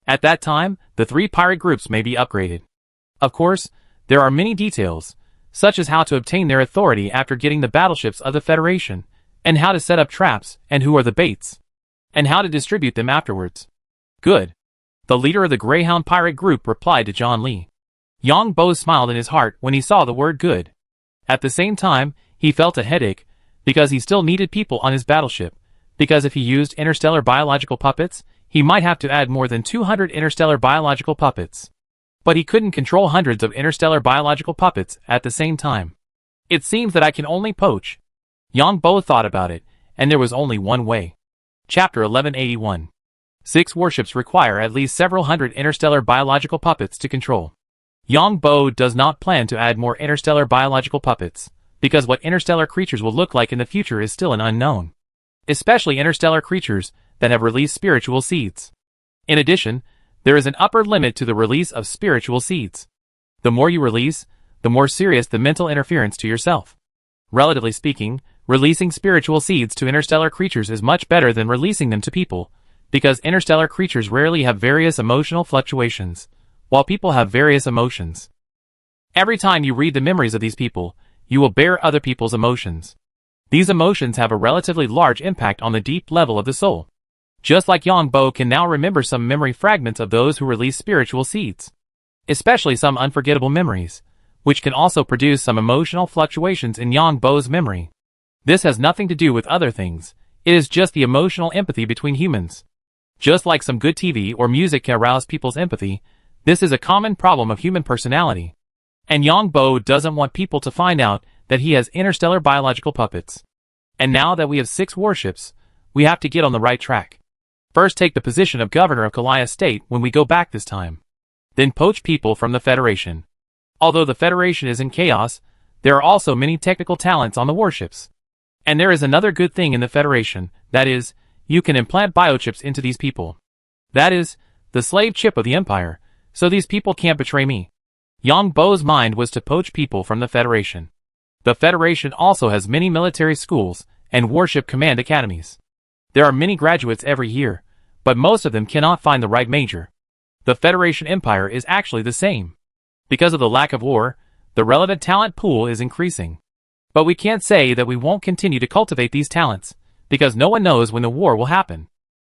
At that time, the three pirate groups may be upgraded. Of course, there are many details, such as how to obtain their authority after getting the battleships of the Federation, and how to set up traps, and who are the baits, and how to distribute them afterwards. Good. The leader of the Greyhound pirate group replied to John Lee. Yang Bo smiled in his heart when he saw the word good. At the same time, he felt a headache, because he still needed people on his battleship, because if he used interstellar biological puppets, he might have to add more than 200 interstellar biological puppets. But he couldn't control hundreds of interstellar biological puppets at the same time. It seems that I can only poach. Yang Bo thought about it, and there was only one way. Chapter 1181. 6 warships require at least several hundred interstellar biological puppets to control. Yang Bo does not plan to add more interstellar biological puppets, because what interstellar creatures will look like in the future is still an unknown. Especially interstellar creatures that have released spiritual seeds. In addition, there is an upper limit to the release of spiritual seeds. The more you release, the more serious the mental interference to yourself. Relatively speaking, releasing spiritual seeds to interstellar creatures is much better than releasing them to people, because interstellar creatures rarely have various emotional fluctuations, while people have various emotions. Every time you read the memories of these people, you will bear other people's emotions. These emotions have a relatively large impact on the deep level of the soul. Just like Yang Bo can now remember some memory fragments of those who release spiritual seeds. Especially some unforgettable memories, which can also produce some emotional fluctuations in Yang Bo's memory. This has nothing to do with other things, it is just the emotional empathy between humans. Just like some good TV or music can arouse people's empathy, this is a common problem of human personality. And Yang Bo doesn't want people to find out that he has interstellar biological puppets. And now that we have 6 warships, we have to get on the right track. First take the position of governor of Kalaya State when we go back this time. Then poach people from the Federation. Although the Federation is in chaos, there are also many technical talents on the warships. And there is another good thing in the Federation, that is, you can implant biochips into these people. That is, the slave chip of the Empire, so these people can't betray me. Yang Bo's mind was to poach people from the Federation. The Federation also has many military schools and warship command academies. There are many graduates every year, but most of them cannot find the right major. The Federation Empire is actually the same. Because of the lack of war, the relevant talent pool is increasing. But we can't say that we won't continue to cultivate these talents, because no one knows when the war will happen.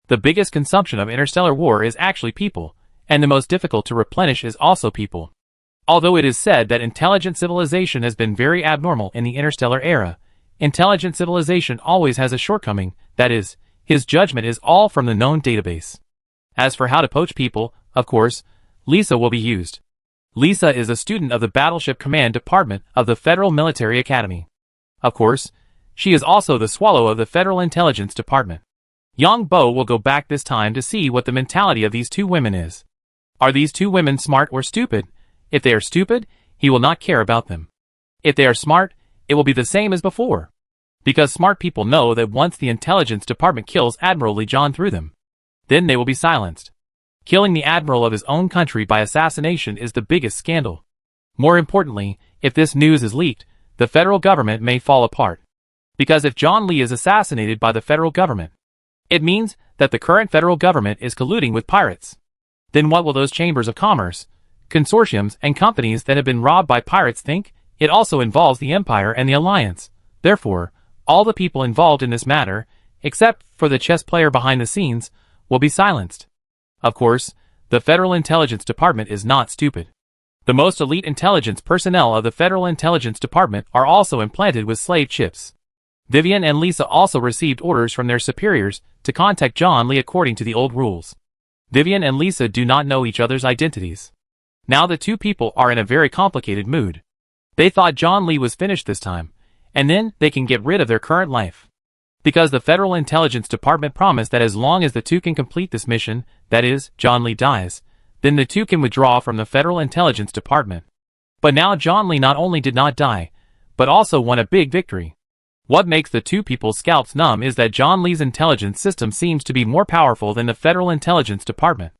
The biggest consumption of interstellar war is actually people, and the most difficult to replenish is also people. Although it is said that intelligent civilization has been very abnormal in the interstellar era, intelligent civilization always has a shortcoming, that is, his judgment is all from the known database. As for how to poach people, of course, Lisa will be used. Lisa is a student of the Battleship Command Department of the Federal Military Academy. Of course, she is also the swallow of the Federal Intelligence Department. Yang Bo will go back this time to see what the mentality of these 2 women is. Are these 2 women smart or stupid? If they are stupid, he will not care about them. If they are smart, it will be the same as before. Because smart people know that once the Intelligence Department kills Admiral Lee John through them, then they will be silenced. Killing the admiral of his own country by assassination is the biggest scandal. More importantly, if this news is leaked, the federal government may fall apart. Because if John Lee is assassinated by the federal government, it means that the current federal government is colluding with pirates. Then what will those chambers of commerce, consortiums, and companies that have been robbed by pirates think? It also involves the Empire and the Alliance. Therefore, all the people involved in this matter, except for the chess player behind the scenes, will be silenced. Of course, the Federal Intelligence Department is not stupid. The most elite intelligence personnel of the Federal Intelligence Department are also implanted with slave chips. Vivian and Lisa also received orders from their superiors to contact John Lee according to the old rules. Vivian and Lisa do not know each other's identities. Now the two people are in a very complicated mood. They thought John Lee was finished this time, and then they can get rid of their current life. Because the Federal Intelligence Department promised that as long as the two can complete this mission, that is, John Lee dies, then the two can withdraw from the Federal Intelligence Department. But now John Lee not only did not die, but also won a big victory. What makes the two people's scalps numb is that John Lee's intelligence system seems to be more powerful than the Federal Intelligence Department.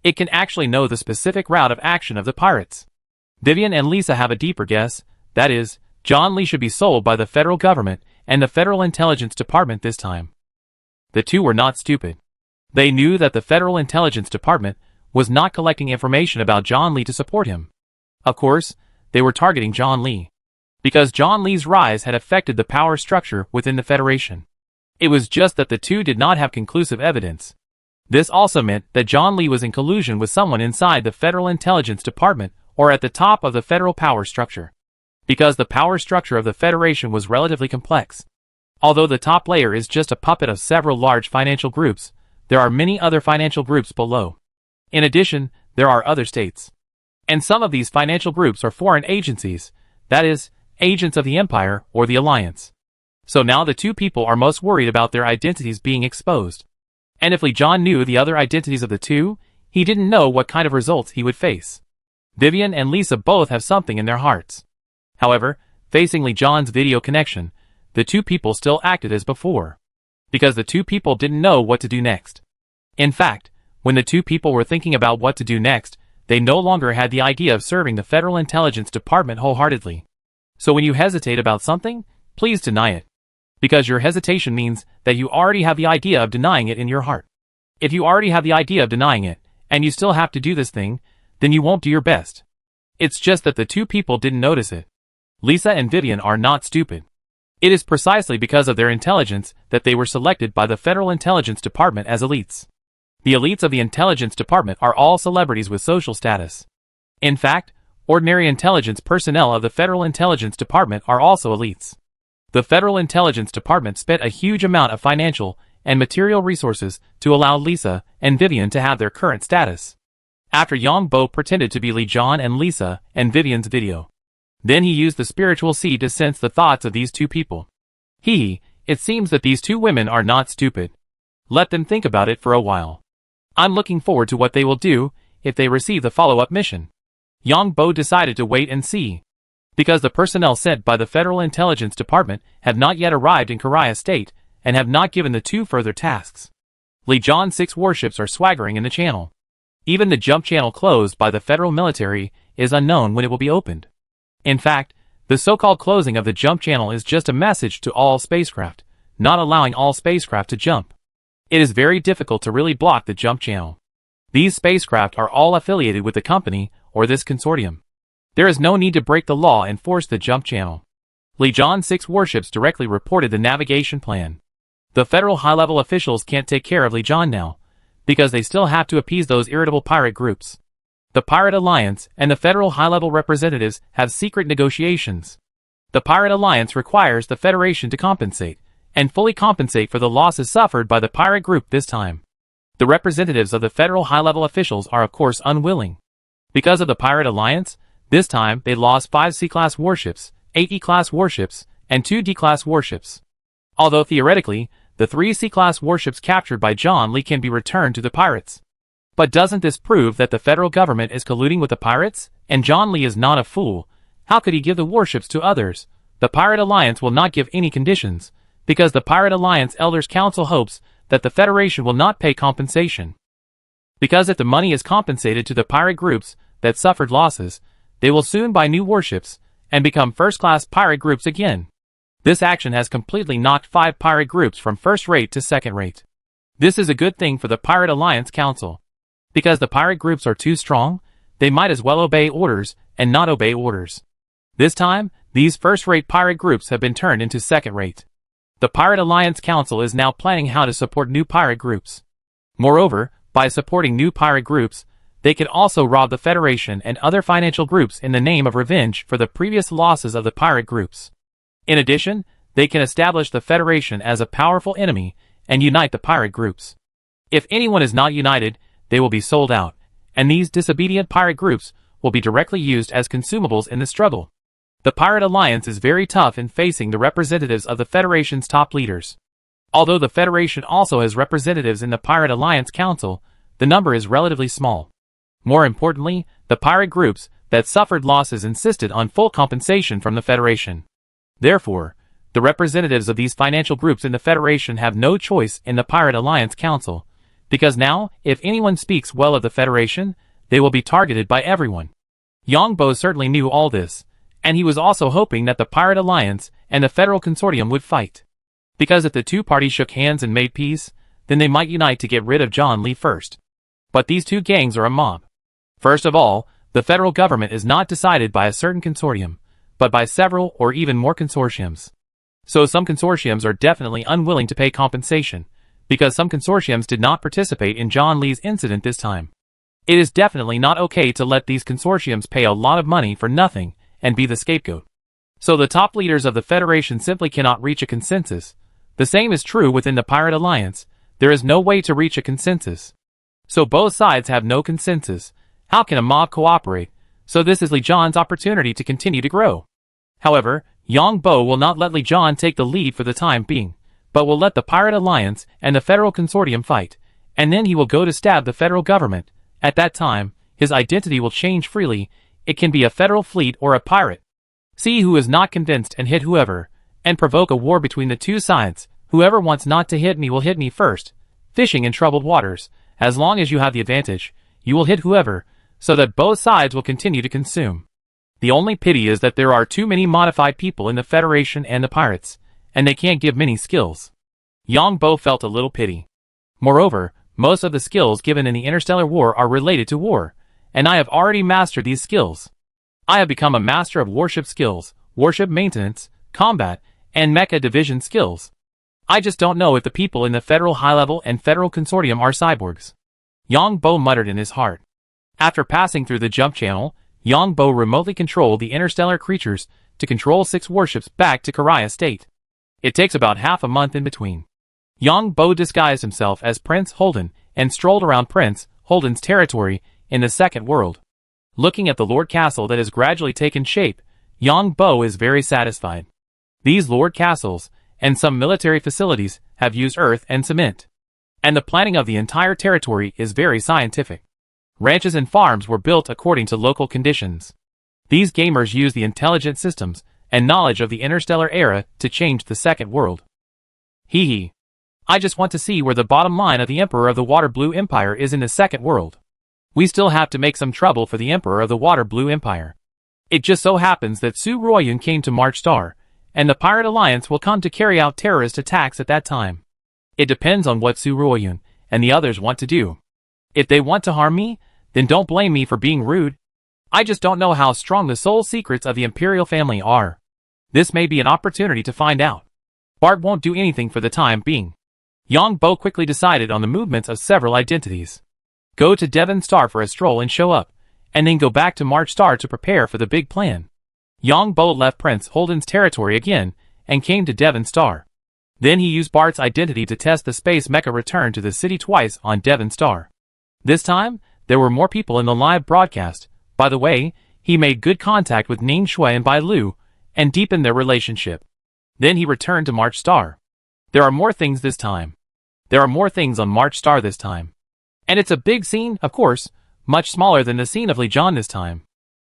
It can actually know the specific route of action of the pirates. Vivian and Lisa have a deeper guess, that is, John Lee should be sold by the federal government and the Federal Intelligence Department this time. The two were not stupid. They knew that the Federal Intelligence Department was not collecting information about John Lee to support him. Of course, they were targeting John Lee, because John Lee's rise had affected the power structure within the Federation. It was just that the two did not have conclusive evidence. This also meant that John Lee was in collusion with someone inside the Federal Intelligence Department or at the top of the federal power structure. Because the power structure of the Federation was relatively complex. Although the top layer is just a puppet of several large financial groups, there are many other financial groups below. In addition, there are other states. And some of these financial groups are foreign agencies, that is, agents of the Empire or the Alliance. So now the two people are most worried about their identities being exposed. And if Lee John knew the other identities of the two, he didn't know what kind of results he would face. Vivian and Lisa both have something in their hearts. However, facing Lee John's video connection, the two people still acted as before. Because the two people didn't know what to do next. In fact, when the two people were thinking about what to do next, they no longer had the idea of serving the Federal Intelligence Department wholeheartedly. So when you hesitate about something, please deny it. Because your hesitation means that you already have the idea of denying it in your heart. If you already have the idea of denying it, and you still have to do this thing, then you won't do your best. It's just that the two people didn't notice it. Lisa and Vivian are not stupid. It is precisely because of their intelligence that they were selected by the Federal Intelligence Department as elites. The elites of the Intelligence Department are all celebrities with social status. In fact, ordinary intelligence personnel of the Federal Intelligence Department are also elites. The Federal Intelligence Department spent a huge amount of financial and material resources to allow Lisa and Vivian to have their current status. After Yang Bo pretended to be Lee John and Lisa and Vivian's video. Then he used the spiritual seed to sense the thoughts of these two people. It seems that these two women are not stupid. Let them think about it for a while. I'm looking forward to what they will do if they receive the follow-up mission. Yang Bo decided to wait and see. Because the personnel sent by the Federal Intelligence Department have not yet arrived in Korea State and have not given the two further tasks. Lee John 6 warships are swaggering in the channel. Even the jump channel closed by the federal military is unknown when it will be opened. In fact, the so-called closing of the jump channel is just a message to all spacecraft, not allowing all spacecraft to jump. It is very difficult to really block the jump channel. These spacecraft are all affiliated with the company or this consortium. There is no need to break the law and force the jump channel. Lee John 6 warships directly reported the navigation plan. The federal high-level officials can't take care of Lee John now, because they still have to appease those irritable pirate groups. The Pirate Alliance and the federal high-level representatives have secret negotiations. The Pirate Alliance requires the Federation to compensate, and fully compensate for the losses suffered by the pirate group this time. The representatives of the federal high-level officials are of course unwilling. Because of the Pirate Alliance, this time they lost 5 C-class warships, 8 E-class warships, and 2 D-class warships. Although theoretically, the 3 C-class warships captured by John Lee can be returned to the pirates. But doesn't this prove that the federal government is colluding with the pirates, and John Lee is not a fool? How could he give the warships to others? The Pirate Alliance will not give any conditions, because the Pirate Alliance Elders Council hopes that the Federation will not pay compensation. Because if the money is compensated to the pirate groups that suffered losses, they will soon buy new warships, and become first-class pirate groups again. This action has completely knocked 5 pirate groups from first-rate to second-rate. This is a good thing for the Pirate Alliance Council. Because the pirate groups are too strong, they might as well obey orders and not obey orders. This time, these first-rate pirate groups have been turned into second-rate. The Pirate Alliance Council is now planning how to support new pirate groups. Moreover, by supporting new pirate groups, they can also rob the Federation and other financial groups in the name of revenge for the previous losses of the pirate groups. In addition, they can establish the Federation as a powerful enemy and unite the pirate groups. If anyone is not united, they will be sold out, and these disobedient pirate groups will be directly used as consumables in the struggle. The Pirate Alliance is very tough in facing the representatives of the Federation's top leaders. Although the Federation also has representatives in the Pirate Alliance Council, the number is relatively small. More importantly, the pirate groups that suffered losses insisted on full compensation from the Federation. Therefore, the representatives of these financial groups in the Federation have no choice in the Pirate Alliance Council, because now, if anyone speaks well of the Federation, they will be targeted by everyone. Yongbo certainly knew all this, and he was also hoping that the Pirate Alliance and the Federal Consortium would fight. Because if the two parties shook hands and made peace, then they might unite to get rid of John Lee first. But these two gangs are a mob. First of all, the federal government is not decided by a certain consortium, but by several or even more consortiums. So some consortiums are definitely unwilling to pay compensation, because some consortiums did not participate in John Lee's incident this time. It is definitely not okay to let these consortiums pay a lot of money for nothing and be the scapegoat. So the top leaders of the Federation simply cannot reach a consensus. The same is true within the Pirate Alliance. There is no way to reach a consensus. So both sides have no consensus. How can a mob cooperate? So this is Li John's opportunity to continue to grow. However, Yongbo will not let Li John take the lead for the time being, but will let the Pirate Alliance and the Federal Consortium fight, and then he will go to stab the federal government. At that time, his identity will change freely. It can be a federal fleet or a pirate. See who is not convinced and hit whoever, and provoke a war between the two sides. Whoever wants not to hit me will hit me first. Fishing in troubled waters. As long as you have the advantage, you will hit whoever, so that both sides will continue to consume. The only pity is that there are too many modified people in the Federation and the pirates, and they can't give many skills. Yongbo felt a little pity. Moreover, most of the skills given in the Interstellar War are related to war, and I have already mastered these skills. I have become a master of warship skills, warship maintenance, combat, and mecha division skills. I just don't know if the people in the Federal High Level and Federal Consortium are cyborgs. Yongbo muttered in his heart. After passing through the jump channel, Yongbo remotely controlled the interstellar creatures to control 6 warships back to Karaya State. It takes about half a month in between. Yongbo disguised himself as Prince Holden and strolled around Prince Holden's territory in the second world. Looking at the Lord Castle that has gradually taken shape, Yongbo is very satisfied. These Lord Castles and some military facilities have used earth and cement. And the planning of the entire territory is very scientific. Ranches and farms were built according to local conditions. These gamers use the intelligent systems and knowledge of the interstellar era to change the second world. Hee hee. I just want to see where the bottom line of the Emperor of the Water Blue Empire is in the second world. We still have to make some trouble for the Emperor of the Water Blue Empire. It just so happens that Su Royun came to March Star, and the Pirate Alliance will come to carry out terrorist attacks at that time. It depends on what Su Royun and the others want to do. If they want to harm me, then don't blame me for being rude. I just don't know how strong the soul secrets of the Imperial family are. This may be an opportunity to find out. Bart won't do anything for the time being. Yongbo quickly decided on the movements of several identities. Go to Devon Star for a stroll and show up, and then go back to March Star to prepare for the big plan. Yongbo left Prince Holden's territory again, and came to Devon Star. Then he used Bart's identity to test the space mecha return to the city twice on Devon Star. This time, there were more people in the live broadcast. By the way, he made good contact with Ning Shui and Bai Lu, and deepened their relationship. Then he returned to March Star. There are more things this time. There are more things on March Star this time. And it's a big scene, of course, much smaller than the scene of Li John this time.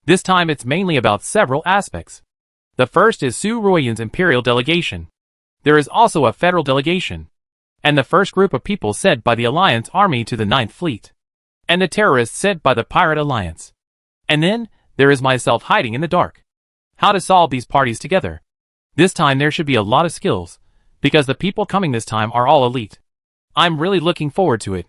This time it's mainly about several aspects. The first is Su Royun's Imperial delegation. There is also a Federal delegation. And the first group of people sent by the Alliance Army to the Ninth Fleet. And the terrorists sent by the Pirate Alliance. And then, there is myself hiding in the dark. How to solve these parties together. This time there should be a lot of skills, because the people coming this time are all elite. I'm really looking forward to it.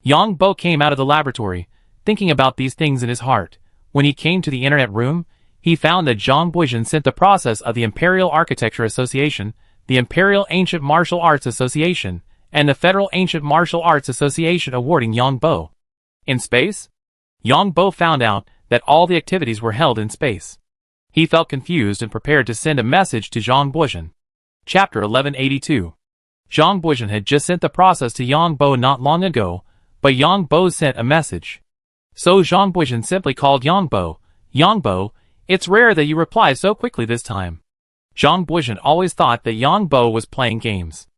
Yongbo came out of the laboratory, thinking about these things in his heart. When he came to the internet room, he found that Zhang Buizhen sent the process of the Imperial Architecture Association, the Imperial Ancient Martial Arts Association, and the Federal Ancient Martial Arts Association awarding Yongbo. In space? Yongbo found out that all the activities were held in space. He felt confused and prepared to send a message to Zhang Buizhen. Chapter 1182. Zhang Buizhen had just sent the process to Yang Bo not long ago, but Yang Bo sent a message. So Zhang Buizhen simply called Yang Bo. Yang Bo, it's rare that you reply so quickly this time. Zhang Buizhen always thought that Yang Bo was playing games.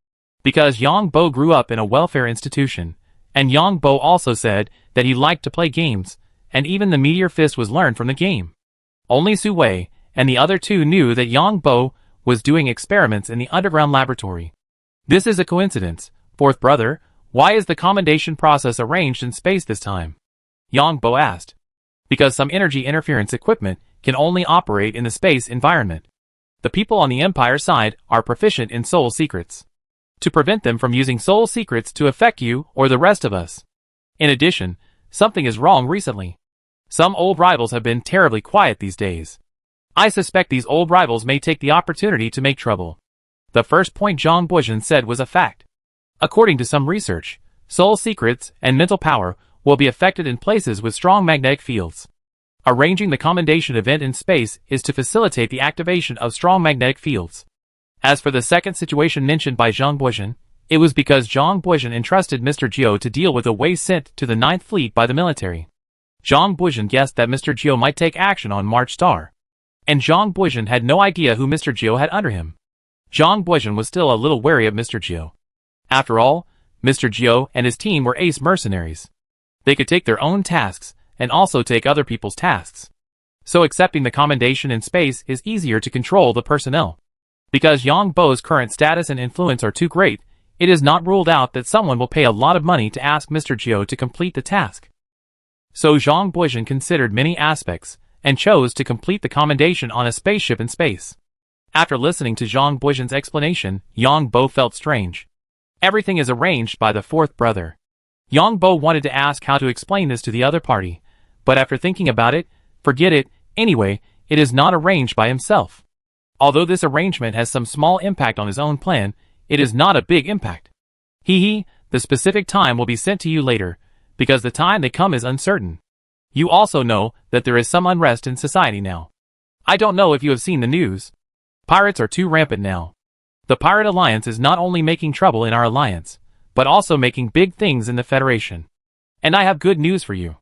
Because Yang Bo grew up in a welfare institution, and Yang Bo also said that he liked to play games, and even the meteor fist was learned from the game. Only Su Wei and the other two knew that Yang Bo was doing experiments in the underground laboratory. This is a coincidence. Fourth brother, why is the commendation process arranged in space this time? Yang Bo asked. Because some energy interference equipment can only operate in the space environment. The people on the Empire side are proficient in soul secrets. To prevent them from using soul secrets to affect you or the rest of us. In addition, something is wrong recently. Some old rivals have been terribly quiet these days. I suspect these old rivals may take the opportunity to make trouble. The first point Zhang Buizhen said was a fact. According to some research, soul secrets and mental power will be affected in places with strong magnetic fields. Arranging the commendation event in space is to facilitate the activation of strong magnetic fields. As for the second situation mentioned by Zhang Buizhen, it was because Zhang Buizhen entrusted Mr. Jiu to deal with a waste sent to the Ninth Fleet by the military. Zhang Buizhen guessed that Mr. Jiu might take action on March Star. And Zhang Buizhen had no idea who Mr. Jiu had under him. Zhang Buizhen was still a little wary of Mr. Jiu. After all, Mr. Jiu and his team were ace mercenaries. They could take their own tasks, and also take other people's tasks. So accepting the commendation in space is easier to control the personnel. Because Yang Bo's current status and influence are too great, it is not ruled out that someone will pay a lot of money to ask Mr. Jiu to complete the task. So Zhang Buizhen considered many aspects, and chose to complete the commendation on a spaceship in space. After listening to Zhang Buizhen's explanation, Yang Bo felt strange. Everything is arranged by the fourth brother. Yang Bo wanted to ask how to explain this to the other party, but after thinking about it, forget it, anyway, it is not arranged by himself. Although this arrangement has some small impact on his own plan, it is not a big impact. The specific time will be sent to you later, because the time they come is uncertain. You also know that there is some unrest in society now. I don't know if you have seen the news. Pirates are too rampant now. The Pirate Alliance is not only making trouble in our alliance, but also making big things in the Federation. And I have good news for you.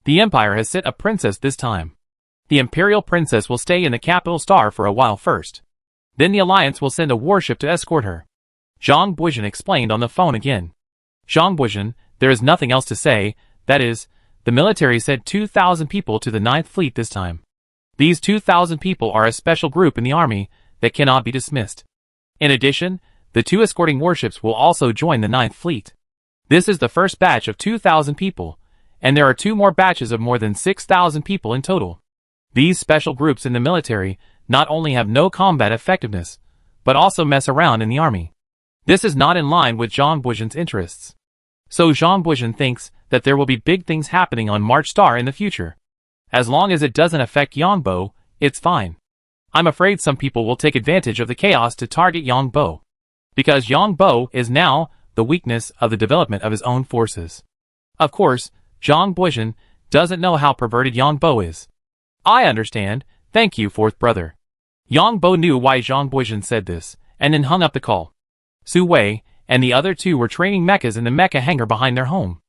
The Empire has sent a princess this time. The Imperial Princess will stay in the capital star for a while first. Then the Alliance will send a warship to escort her. Zhang Buizhen explained on the phone again. Zhang Buizhen, there is nothing else to say, that is, the military sent 2,000 people to the Ninth Fleet this time. These 2,000 people are a special group in the army that cannot be dismissed. In addition, the two escorting warships will also join the Ninth Fleet. This is the first batch of 2,000 people, and there are two more batches of more than 6,000 people in total. These special groups in the military not only have no combat effectiveness, but also mess around in the army. This is not in line with Zhang Buizhen's interests. So Zhang Buizhen thinks that there will be big things happening on March Star in the future. As long as it doesn't affect Yang Bo, it's fine. I'm afraid some people will take advantage of the chaos to target Yang Bo. Because Yang Bo is now the weakness of the development of his own forces. Of course, Zhang Buizhen doesn't know how perverted Yang Bo is. I understand, thank you fourth brother. Yang Bo knew why Zhang Buizhen said this, and then hung up the call. Su Wei and the other two were training mechas in the mecha hangar behind their home.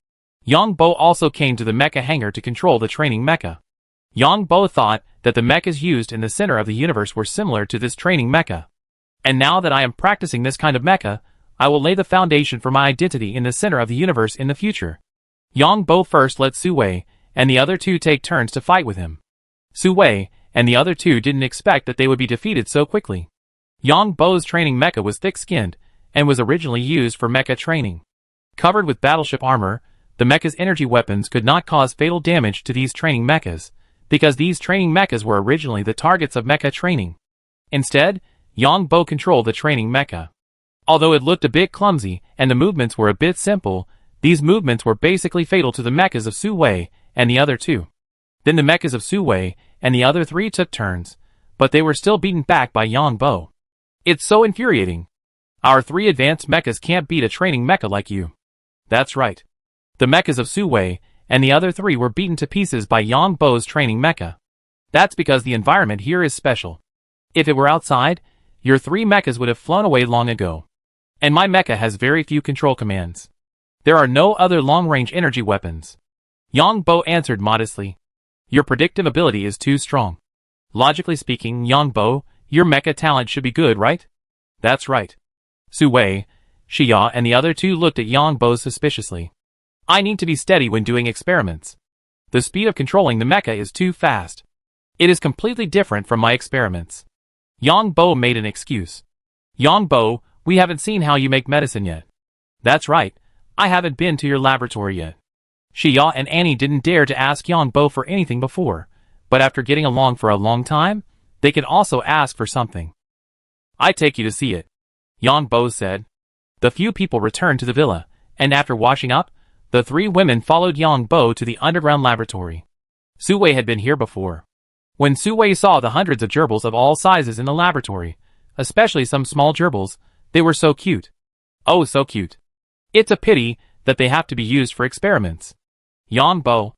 Yang Bo also came to the mecha hangar to control the training mecha. Yang Bo thought that the mechas used in the center of the universe were similar to this training mecha. And now that I am practicing this kind of mecha, I will lay the foundation for my identity in the center of the universe in the future. Yang Bo first let Su Wei and the other two take turns to fight with him. Su Wei and the other two didn't expect that they would be defeated so quickly. Yang Bo's training mecha was thick-skinned, and was originally used for mecha training. Covered with battleship armor, the mecha's energy weapons could not cause fatal damage to these training mechas, because these training mechas were originally the targets of mecha training. Instead, Yang Bo controlled the training mecha. Although it looked a bit clumsy and the movements were a bit simple, these movements were basically fatal to the mechas of Su Wei and the other two. Then the mechas of Su Wei and the other three took turns, but they were still beaten back by Yang Bo. It's so infuriating. Our three advanced mechas can't beat a training mecha like you. That's right. The mechas of Su Wei and the other three were beaten to pieces by Yang Bo's training mecha. That's because the environment here is special. If it were outside, Your 3 mechas would have flown away long ago. And my mecha has very few control commands. There are no other long-range energy weapons. Yongbo answered modestly. Your predictive ability is too strong. Logically speaking, Yongbo, your mecha talent should be good, right? That's right. Su Wei, Xia and the other 2 looked at Yongbo suspiciously. I need to be steady when doing experiments. The speed of controlling the mecha is too fast. It is completely different from my experiments. Yongbo made an excuse. Yongbo, we haven't seen how you make medicine yet. That's right, I haven't been to your laboratory yet. Xia and Annie didn't dare to ask Yongbo for anything before, but after getting along for a long time, they could also ask for something. I take you to see it, Yongbo said. The few people returned to the villa, and after washing up, the 3 women followed Yongbo to the underground laboratory. Su Wei had been here before. When Su Wei saw the hundreds of gerbils of all sizes in the laboratory, especially some small gerbils, they were so cute. Oh, so cute. It's a pity that they have to be used for experiments. Yongbo.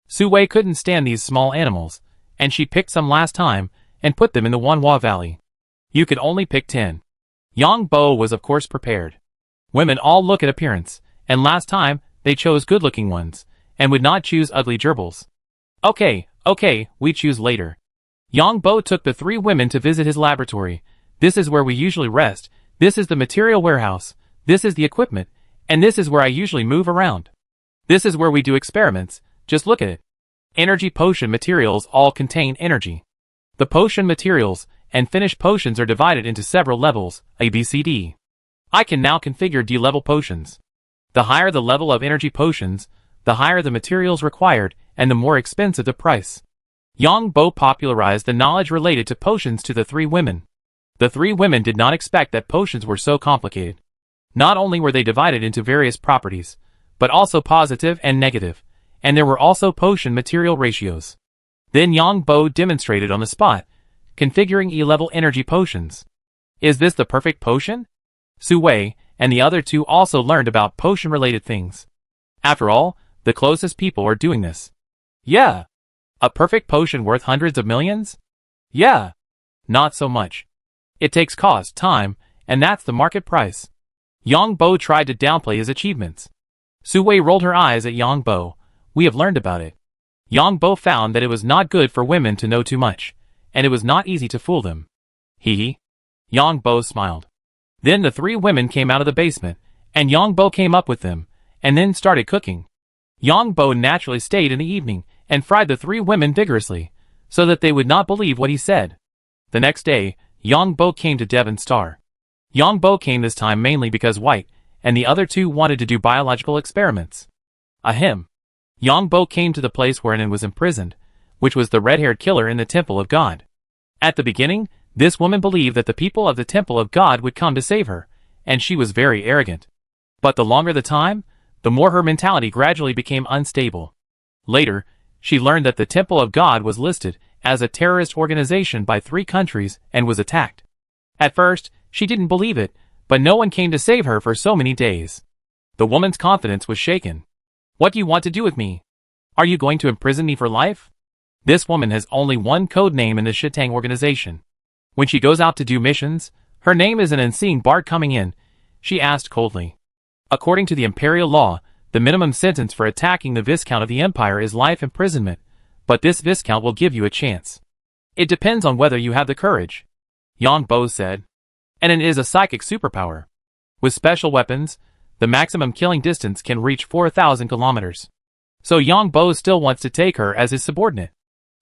Su Wei couldn't stand these small animals, and she picked some last time and put them in the Wanhua Valley. You could only pick 10. Yongbo was of course prepared. Women all look at appearance, and last time, they chose good-looking ones, and would not choose ugly gerbils. Okay, we choose later. Yongbo took the 3 women to visit his laboratory. This is where we usually rest, this is the material warehouse, this is the equipment, and this is where I usually move around. This is where we do experiments, just look at it. Energy potion materials all contain energy. The potion materials and finished potions are divided into several levels, A, B, C, D. I can now configure D-level potions. The higher the level of energy potions, the higher the materials required and the more expensive the price. Yongbo popularized the knowledge related to potions to the 3 women. The 3 women did not expect that potions were so complicated. Not only were they divided into various properties, but also positive and negative, and there were also potion material ratios. Then Yongbo demonstrated on the spot, configuring E-level energy potions. Is this the perfect potion? Su Wei and the other 2 also learned about potion-related things. After all, the closest people are doing this. Yeah. A perfect potion worth hundreds of millions? Yeah. Not so much. It takes cost, time, and that's the market price. Yongbo tried to downplay his achievements. Su Wei rolled her eyes at Yongbo. We have learned about it. Yongbo found that it was not good for women to know too much, and it was not easy to fool them. Hee. Yongbo smiled. Then the 3 women came out of the basement, and Yongbo came up with them, and then started cooking. Yongbo naturally stayed in the evening, and fried the 3 women vigorously, so that they would not believe what he said. The next day, Yongbo came to Devon Star. Yongbo came this time mainly because White, and the other 2 wanted to do biological experiments. Ahem. Yongbo came to the place wherein it was imprisoned, which was the red-haired killer in the Temple of God. At the beginning, this woman believed that the people of the Temple of God would come to save her, and she was very arrogant. But the longer the time, the more her mentality gradually became unstable. Later, she learned that the Temple of God was listed as a terrorist organization by 3 countries and was attacked. At first, she didn't believe it, but no one came to save her for so many days. The woman's confidence was shaken. What do you want to do with me? Are you going to imprison me for life? This woman has only one code name in the Shitang organization. When she goes out to do missions, her name isn't and seeing Bart coming in, she asked coldly. According to the imperial law, the minimum sentence for attacking the Viscount of the Empire is life imprisonment, but this Viscount will give you a chance. It depends on whether you have the courage, Yongbo said. And it is a psychic superpower. With special weapons, the maximum killing distance can reach 4,000 kilometers. So Yongbo still wants to take her as his subordinate.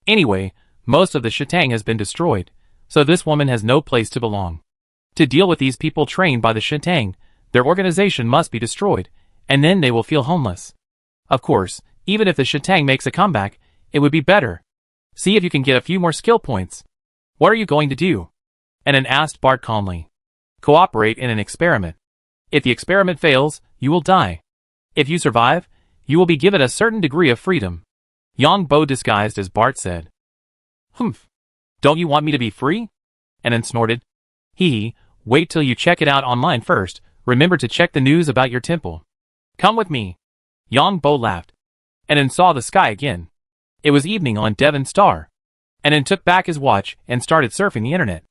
Anyway, most of the Shitang has been destroyed, so this woman has no place to belong. To deal with these people trained by the Shitang, their organization must be destroyed, and then they will feel homeless. Of course, even if the Shitang makes a comeback, it would be better. See if you can get a few more skill points. What are you going to do? Anan asked Bart calmly. Cooperate in an experiment. If the experiment fails, you will die. If you survive, you will be given a certain degree of freedom. Yongbo disguised as Bart said. Humph. Don't you want me to be free? Anan snorted. Wait till you check it out online first. Remember to check the news about your temple. Come with me. Yongbo laughed. Anan saw the sky again. It was evening on Devon Star. Anan took back his watch and started surfing the internet.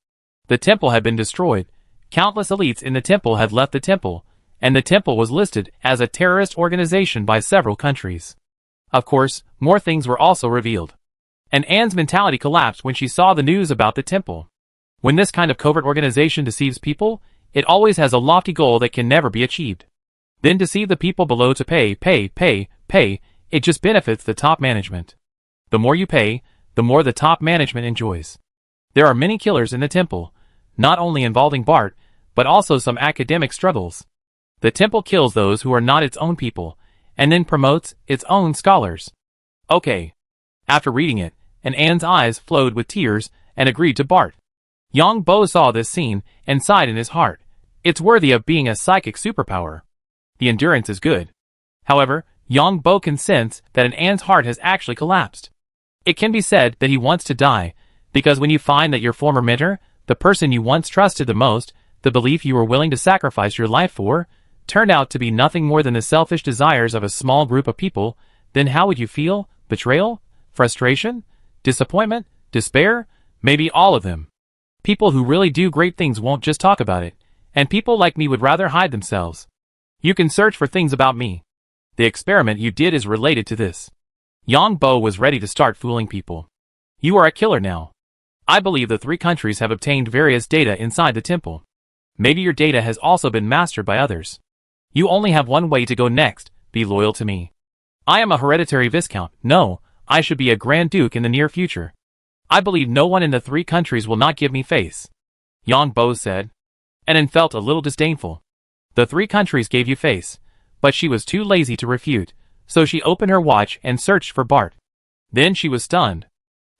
The temple had been destroyed, countless elites in the temple had left the temple, and the temple was listed as a terrorist organization by several countries. Of course, more things were also revealed. And Anne's mentality collapsed when she saw the news about the temple. When this kind of covert organization deceives people, it always has a lofty goal that can never be achieved. Then deceive the people below to pay, it just benefits the top management. The more you pay, the more the top management enjoys. There are many killers in the temple, not only involving Bart, but also some academic struggles. The temple kills those who are not its own people, and then promotes its own scholars. Okay. After reading it, and Anne's eyes flowed with tears, and agreed to Bart. Yang Bo saw this scene, and sighed in his heart. It's worthy of being a psychic superpower. The endurance is good. However, Yang Bo can sense that in Anne's heart has actually collapsed. It can be said that he wants to die, because when you find that your former mentor, the person you once trusted the most, the belief you were willing to sacrifice your life for, turned out to be nothing more than the selfish desires of a small group of people, then how would you feel? Betrayal? Frustration? Disappointment? Despair? Maybe all of them. People who really do great things won't just talk about it, and people like me would rather hide themselves. You can search for things about me. The experiment you did is related to this. Yang Bo was ready to start fooling people. You are a killer now. I believe the 3 countries have obtained various data inside the temple. Maybe your data has also been mastered by others. You only have one way to go next, be loyal to me. I am a hereditary Viscount, no, I should be a Grand Duke in the near future. I believe no one in the 3 countries will not give me face. Yang Bo said. And then felt a little disdainful. The 3 countries gave you face, but she was too lazy to refute, so she opened her watch and searched for Bart. Then she was stunned.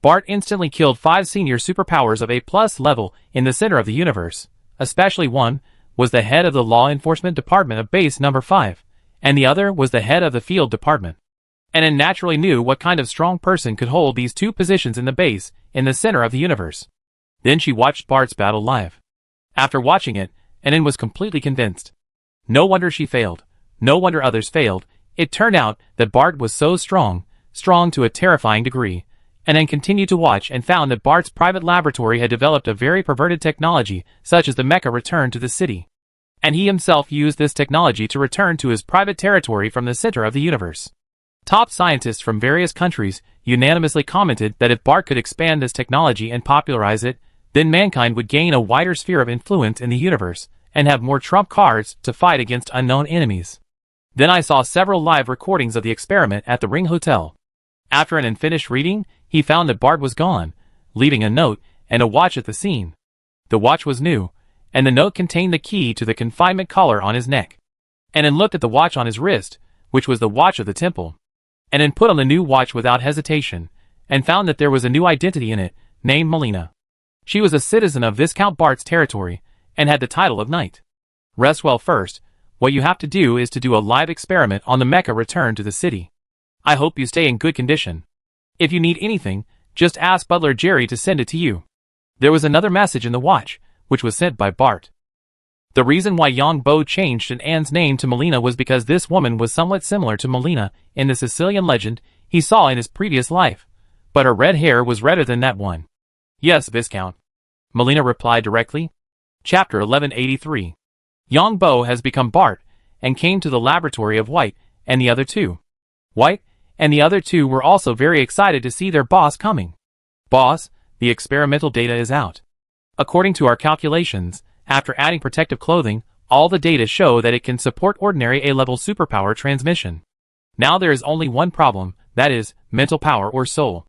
Bart instantly killed 5 senior superpowers of A+ level in the center of the universe, especially one was the head of the law enforcement department of base number 5, and the other was the head of the field department. And naturally knew what kind of strong person could hold these 2 positions in the base, in the center of the universe. Then she watched Bart's battle live. After watching it, Anne was completely convinced. No wonder she failed. No wonder others failed. It turned out that Bart was so strong to a terrifying degree, and then continued to watch and found that Bart's private laboratory had developed a very perverted technology, such as the mecha return to the city. And he himself used this technology to return to his private territory from the center of the universe. Top scientists from various countries unanimously commented that if Bart could expand this technology and popularize it, then mankind would gain a wider sphere of influence in the universe, and have more trump cards to fight against unknown enemies. Then I saw several live recordings of the experiment at the Ring Hotel. After an finished reading, he found that Bart was gone, leaving a note and a watch at the scene. The watch was new, and the note contained the key to the confinement collar on his neck. And then looked at the watch on his wrist, which was the watch of the temple. And then put on the new watch without hesitation, and found that there was a new identity in it, named Melina. She was a citizen of Viscount Bart's territory, and had the title of Knight. Rest well first, what you have to do is to do a live experiment on the mecha return to the city. I hope you stay in good condition. If you need anything, just ask Butler Jerry to send it to you. There was another message in the watch, which was sent by Bart. The reason why Yang Bo changed Anne's name to Melina was because this woman was somewhat similar to Melina in the Sicilian legend he saw in his previous life, but her red hair was redder than that one. Yes, Viscount. Melina replied directly. Chapter 1183. Yang Bo has become Bart, and came to the laboratory of White, and the other 2. White, and the other 2 were also very excited to see their boss coming. Boss, the experimental data is out. According to our calculations, after adding protective clothing, all the data show that it can support ordinary A-level superpower transmission. Now there is only one problem, that is, mental power or soul.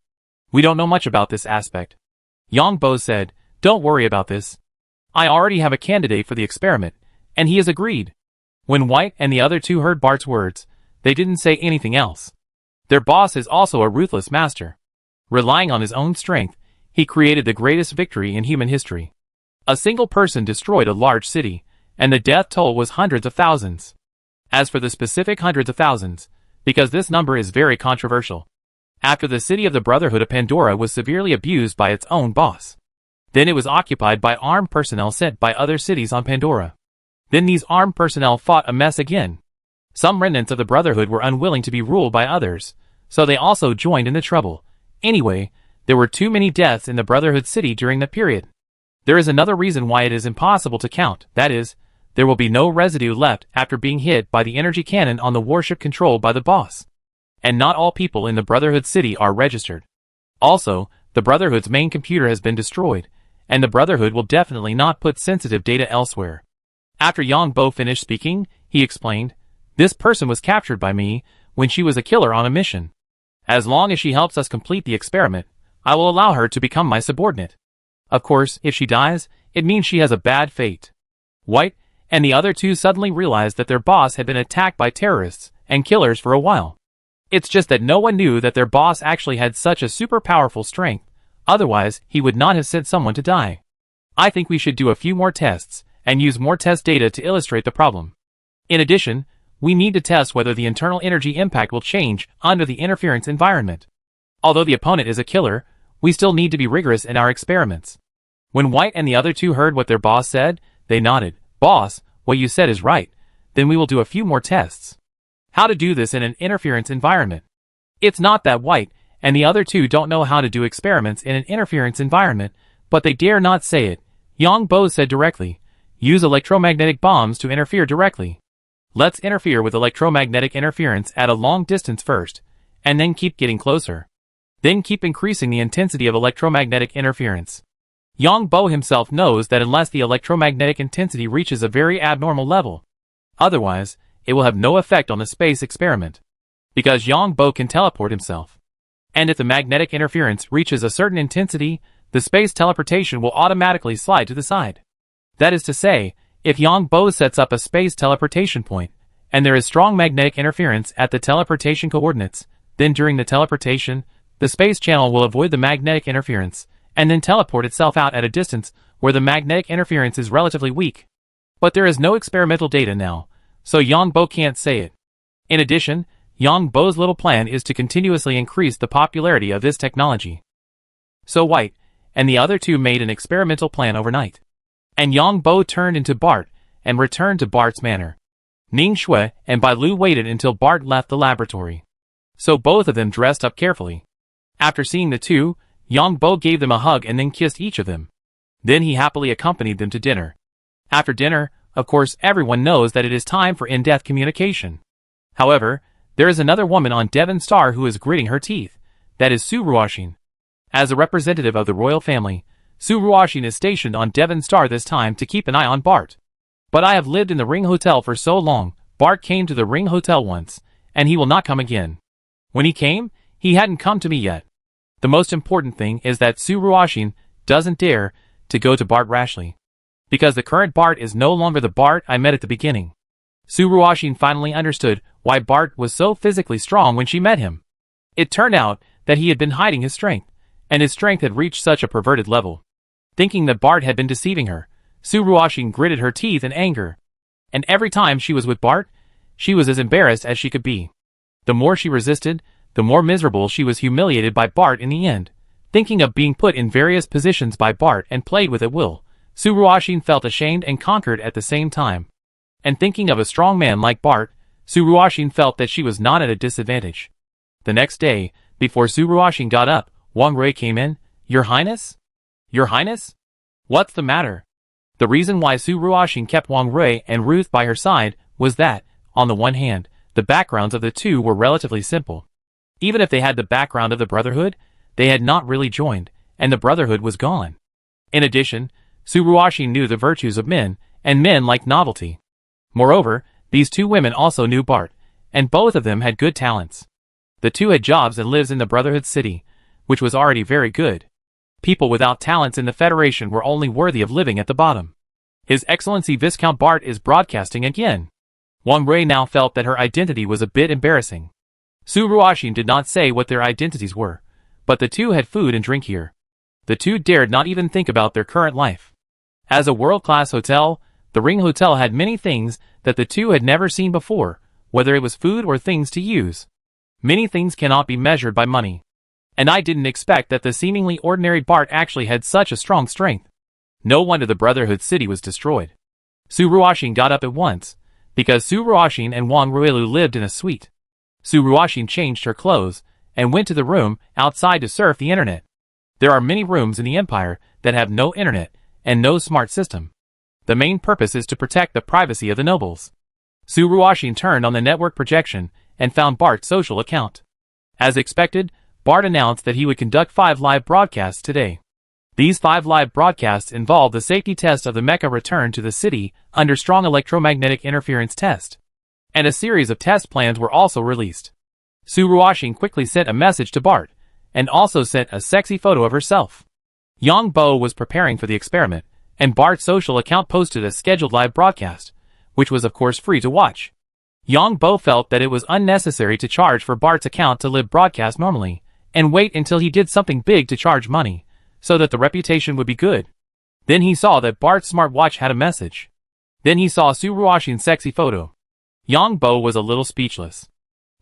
We don't know much about this aspect. Yang Bo said, don't worry about this. I already have a candidate for the experiment, and he has agreed. When White and the other 2 heard Bart's words, they didn't say anything else. Their boss is also a ruthless master. Relying on his own strength, he created the greatest victory in human history. A single person destroyed a large city, and the death toll was hundreds of thousands. As for the specific hundreds of thousands, because this number is very controversial. After the city of the Brotherhood of Pandora was severely abused by its own boss. Then it was occupied by armed personnel sent by other cities on Pandora. Then these armed personnel fought a mess again. Some remnants of the Brotherhood were unwilling to be ruled by others, so they also joined in the trouble. Anyway, there were too many deaths in the Brotherhood city during the period. There is another reason why it is impossible to count, that is, there will be no residue left after being hit by the energy cannon on the warship controlled by the boss. And not all people in the Brotherhood City are registered. Also, the Brotherhood's main computer has been destroyed, and the Brotherhood will definitely not put sensitive data elsewhere. After Yang Bo finished speaking, he explained, "This person was captured by me when she was a killer on a mission. As long as she helps us complete the experiment, I will allow her to become my subordinate. Of course, if she dies, it means she has a bad fate." White and the other two suddenly realized that their boss had been attacked by terrorists and killers for a while. It's just that no one knew that their boss actually had such a super powerful strength, otherwise he would not have sent someone to die. I think we should do a few more tests and use more test data to illustrate the problem. In addition, we need to test whether the internal energy impact will change under the interference environment. Although the opponent is a killer, we still need to be rigorous in our experiments. When White and the other two heard what their boss said, they nodded. "Boss, what you said is right. Then we will do a few more tests." How to do this in an interference environment? It's not that White and the other two don't know how to do experiments in an interference environment, but they dare not say it. Yang Bo said directly, "Use electromagnetic bombs to interfere directly. Let's interfere with electromagnetic interference at a long distance first, and then keep getting closer. Then keep increasing the intensity of electromagnetic interference." Yang Bo himself knows that unless the electromagnetic intensity reaches a very abnormal level, otherwise, it will have no effect on the space experiment. Because Yang Bo can teleport himself. And if the magnetic interference reaches a certain intensity, the space teleportation will automatically slide to the side. That is to say, if Yang Bo sets up a space teleportation point, and there is strong magnetic interference at the teleportation coordinates, then during the teleportation, the space channel will avoid the magnetic interference, and then teleport itself out at a distance where the magnetic interference is relatively weak. But there is no experimental data now, so Yang Bo can't say it. In addition, Yang Bo's little plan is to continuously increase the popularity of this technology. So White and the other two made an experimental plan overnight. And Yang Bo turned into Bart and returned to Bart's manor. Ning Shui and Bai Lu waited until Bart left the laboratory. So both of them dressed up carefully. After seeing the two, Yang Bo gave them a hug and then kissed each of them. Then he happily accompanied them to dinner. After dinner, of course everyone knows that it is time for in-depth communication. However, there is another woman on Devon Star who is gritting her teeth. That is Su Ruoxin. As a representative of the royal family, Su Ruoxin is stationed on Devon Star this time to keep an eye on Bart. "But I have lived in the Ring Hotel for so long. Bart came to the Ring Hotel once, and he will not come again. When he came, he hadn't come to me yet. The most important thing is that Su Ruoxin doesn't dare to go to Bart rashly. Because the current Bart is no longer the Bart I met at the beginning." Su Ruoxin finally understood why Bart was so physically strong when she met him. It turned out that he had been hiding his strength, and his strength had reached such a perverted level. Thinking that Bart had been deceiving her, Su Ruoxin gritted her teeth in anger. And every time she was with Bart, she was as embarrassed as she could be. The more she resisted, the more miserable she was, humiliated by Bart in the end. Thinking of being put in various positions by Bart and played with at will, Su Ruoxin felt ashamed and conquered at the same time. And thinking of a strong man like Bart, Su Ruoxin felt that she was not at a disadvantage. The next day, before Su Ruoxin got up, Wang Rui came in. "Your Highness? Your Highness? What's the matter?" The reason why Su Ruoxin kept Wang Rui and Ruth by her side was that, on the one hand, the backgrounds of the two were relatively simple. Even if they had the background of the Brotherhood, they had not really joined, and the Brotherhood was gone. In addition, Su Ruoxin knew the virtues of men, and men liked novelty. Moreover, these two women also knew Bart, and both of them had good talents. The two had jobs and lives in the Brotherhood city, which was already very good. People without talents in the Federation were only worthy of living at the bottom. His Excellency Viscount Bart is broadcasting again. Wang Rui now felt that her identity was a bit embarrassing. Su Ruoxin did not say what their identities were, but the two had food and drink here. The two dared not even think about their current life. As a world-class hotel, the Ring Hotel had many things that the two had never seen before, whether it was food or things to use. Many things cannot be measured by money. And I didn't expect that the seemingly ordinary Bart actually had such a strong strength. No wonder the Brotherhood city was destroyed. Su Ruoxin got up at once, because Su Ruoxin and Wang Ruilu lived in a suite. Su Ruoxin changed her clothes, and went to the room outside to surf the internet. There are many rooms in the Empire that have no internet, and no smart system. The main purpose is to protect the privacy of the nobles. Su Ruoxin turned on the network projection and found Bart's social account. As expected, Bart announced that he would conduct 5 live broadcasts today. These 5 live broadcasts involved the safety test of the mecha return to the city under strong electromagnetic interference test. And a series of test plans were also released. Su Ruoxin quickly sent a message to Bart, and also sent a sexy photo of herself. Yang Bo was preparing for the experiment, and Bart's social account posted a scheduled live broadcast, which was of course free to watch. Yang Bo felt that it was unnecessary to charge for Bart's account to live broadcast normally, and wait until he did something big to charge money, so that the reputation would be good. Then he saw that Bart's smartwatch had a message. Then he saw Su Ruoxin's sexy photo. Yang Bo was a little speechless.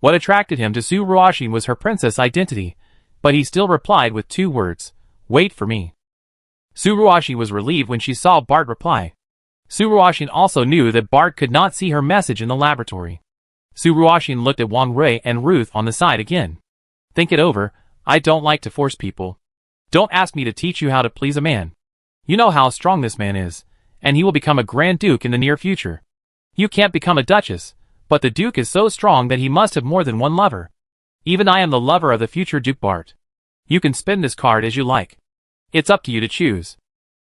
What attracted him to Su Ruoxin was her princess identity, but he still replied with 2 words, "Wait for me." Su Ruoxin was relieved when she saw Bart reply. Su Ruoxin also knew that Bart could not see her message in the laboratory. Su Ruoxin looked at Wang Rui and Ruth on the side again. "Think it over, I don't like to force people. Don't ask me to teach you how to please a man. You know how strong this man is, and he will become a Grand Duke in the near future. You can't become a Duchess, but the Duke is so strong that he must have more than one lover. Even I am the lover of the future Duke Bart. You can spin this card as you like. It's up to you to choose."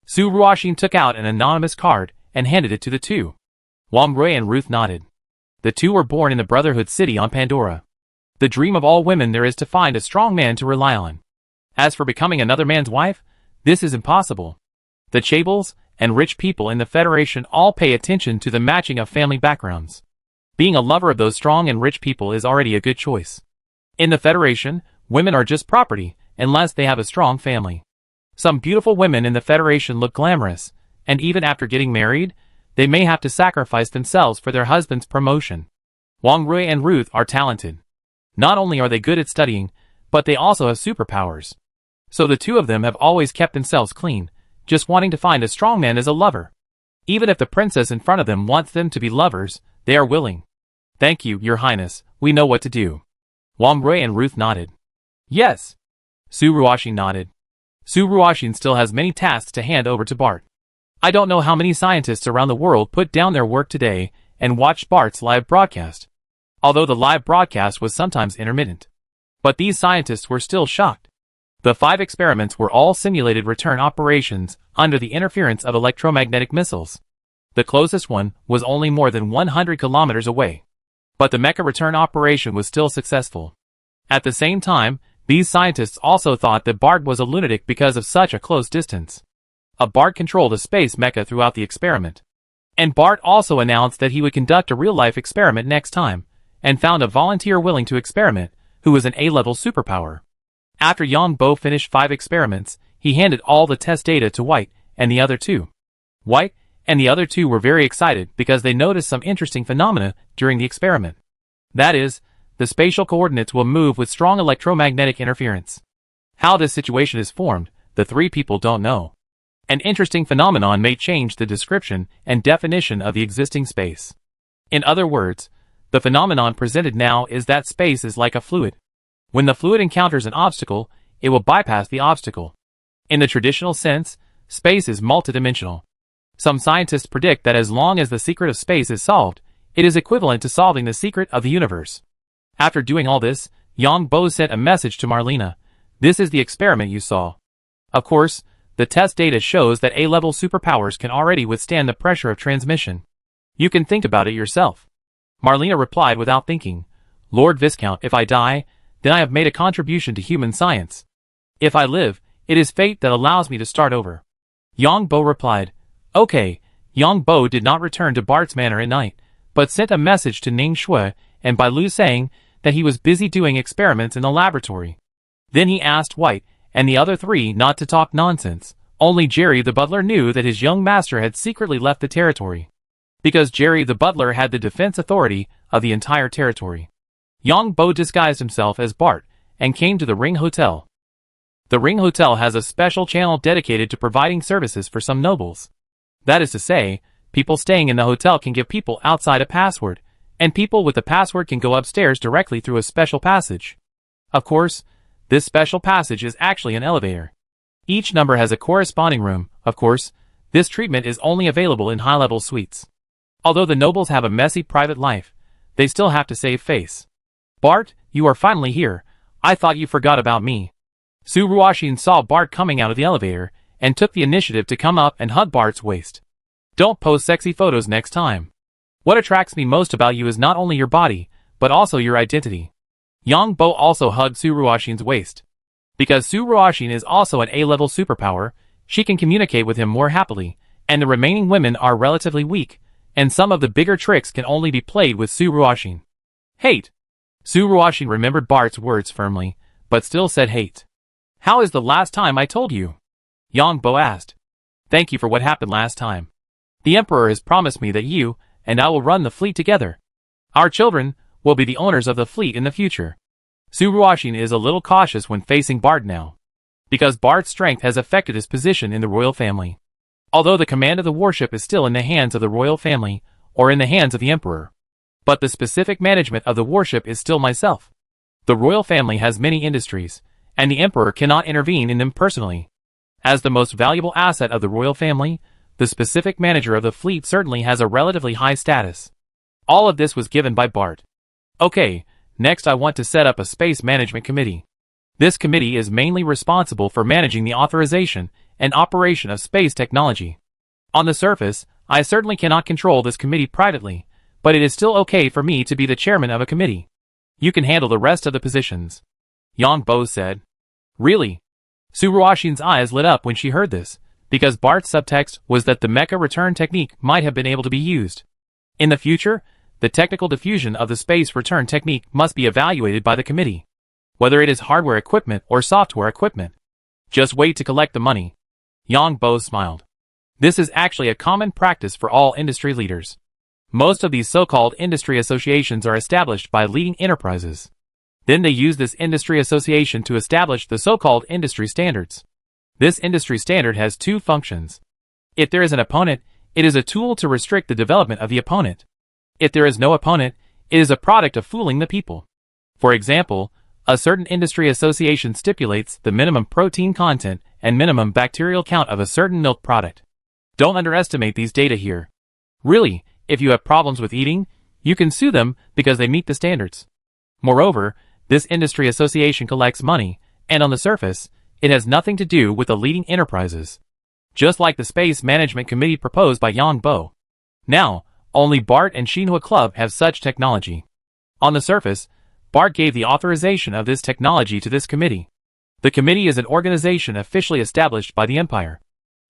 Su Ruoxin took out an anonymous card and handed it to the 2. Wang Rui and Ruth nodded. The 2 were born in the Brotherhood City on Pandora. The dream of all women there is to find a strong man to rely on. As for becoming another man's wife, this is impossible. The chaebols and rich people in the Federation all pay attention to the matching of family backgrounds. Being a lover of those strong and rich people is already a good choice. In the Federation, women are just property, unless they have a strong family. Some beautiful women in the Federation look glamorous, and even after getting married, they may have to sacrifice themselves for their husband's promotion. Wang Rui and Ruth are talented. Not only are they good at studying, but they also have superpowers. So the 2 of them have always kept themselves clean, just wanting to find a strong man as a lover. Even if the princess in front of them wants them to be lovers, they are willing. "Thank you, Your Highness, we know what to do." Wang Rui and Ruth nodded. "Yes." Su Ruoxin nodded. Su Ruoxin still has many tasks to hand over to Bart. I don't know how many scientists around the world put down their work today and watched Bart's live broadcast. Although the live broadcast was sometimes intermittent. But these scientists were still shocked. The 5 experiments were all simulated return operations under the interference of electromagnetic missiles. The closest one was only more than 100 kilometers away. But the mecha return operation was still successful. At the same time, these scientists also thought that Bart was a lunatic because of such a close distance. Bart controlled a space mecha throughout the experiment. And Bart also announced that he would conduct a real-life experiment next time, and found a volunteer willing to experiment, who was an A-level superpower. After Yang Bo finished 5 experiments, he handed all the test data to White and the other 2. White and the other 2 were very excited because they noticed some interesting phenomena during the experiment. That is, the spatial coordinates will move with strong electromagnetic interference. How this situation is formed, the 3 people don't know. An interesting phenomenon may change the description and definition of the existing space. In other words, the phenomenon presented now is that space is like a fluid. When the fluid encounters an obstacle, it will bypass the obstacle. In the traditional sense, space is multidimensional. Some scientists predict that as long as the secret of space is solved, it is equivalent to solving the secret of the universe. After doing all this, Yang Bo sent a message to Marlena. "This is the experiment you saw." Of course, the test data shows that A-level superpowers can already withstand the pressure of transmission. You can think about it yourself. Marlena replied without thinking, "Lord Viscount, if I die, then I have made a contribution to human science. If I live, it is fate that allows me to start over." Yang Bo replied, "Okay." Yang Bo did not return to Bart's manor at night, but sent a message to Ning Shui and Bai Lu saying that he was busy doing experiments in the laboratory. Then he asked White and the other 3 not to talk nonsense. Only Jerry the butler knew that his young master had secretly left the territory. Because Jerry the butler had the defense authority of the entire territory. Yang Bo disguised himself as Bart and came to the Ring Hotel. The Ring Hotel has a special channel dedicated to providing services for some nobles. That is to say, people staying in the hotel can give people outside a password, and people with the password can go upstairs directly through a special passage. Of course, this special passage is actually an elevator. Each number has a corresponding room. Of course, This treatment is only available in high-level suites. Although the nobles have a messy private life, they still have to save face. Bart, you are finally here. I thought you forgot about me. Su Ruoxin saw Bart coming out of the elevator and took the initiative to come up and hug Bart's waist. Don't post sexy photos next time. What attracts me most about you is not only your body, but also your identity. Yang Bo also hugged Su Ruoxin's waist. Because Su Ruoxin is also an A-level superpower, she can communicate with him more happily, and the remaining women are relatively weak, and some of the bigger tricks can only be played with Su Ruoxin. Hate. Su Ruoxin remembered Bart's words firmly, but still said hate. How is the last time I told you? Yang Bo asked. Thank you for what happened last time. The Emperor has promised me that you and I will run the fleet together. Our children will be the owners of the fleet in the future. Su Ruoxin is a little cautious when facing Bart now, because Bart's strength has affected his position in the royal family. Although the command of the warship is still in the hands of the royal family, or in the hands of the Emperor. But the specific management of the warship is still myself. The royal family has many industries, and the Emperor cannot intervene in them personally. As the most valuable asset of the royal family, the specific manager of the fleet certainly has a relatively high status. All of this was given by Bart. Okay, next I want to set up a space management committee. This committee is mainly responsible for managing the authorization and operation of space technology. On the surface, I certainly cannot control this committee privately, but it is still okay for me to be the chairman of a committee. You can handle the rest of the positions. Yang Bo said. Really? Su Ruoxin's eyes lit up when she heard this, because Bart's subtext was that the mecha return technique might have been able to be used. In the future, the technical diffusion of the space return technique must be evaluated by the committee, whether it is hardware equipment or software equipment. Just wait to collect the money. Yang Bo smiled. This is actually a common practice for all industry leaders. Most of these so-called industry associations are established by leading enterprises. Then they use this industry association to establish the so-called industry standards. This industry standard has two functions. If there is an opponent, it is a tool to restrict the development of the opponent. If there is no opponent, it is a product of fooling the people. For example, a certain industry association stipulates the minimum protein content and minimum bacterial count of a certain milk product. Don't underestimate these data here. Really, if you have problems with eating, you can sue them because they meet the standards. Moreover, this industry association collects money, and on the surface, it has nothing to do with the leading enterprises. Just like the Space Management Committee proposed by Yang Bo. Now, only Bart and Xinhua Club have such technology. On the surface, Bart gave the authorization of this technology to this committee. The committee is an organization officially established by the Empire.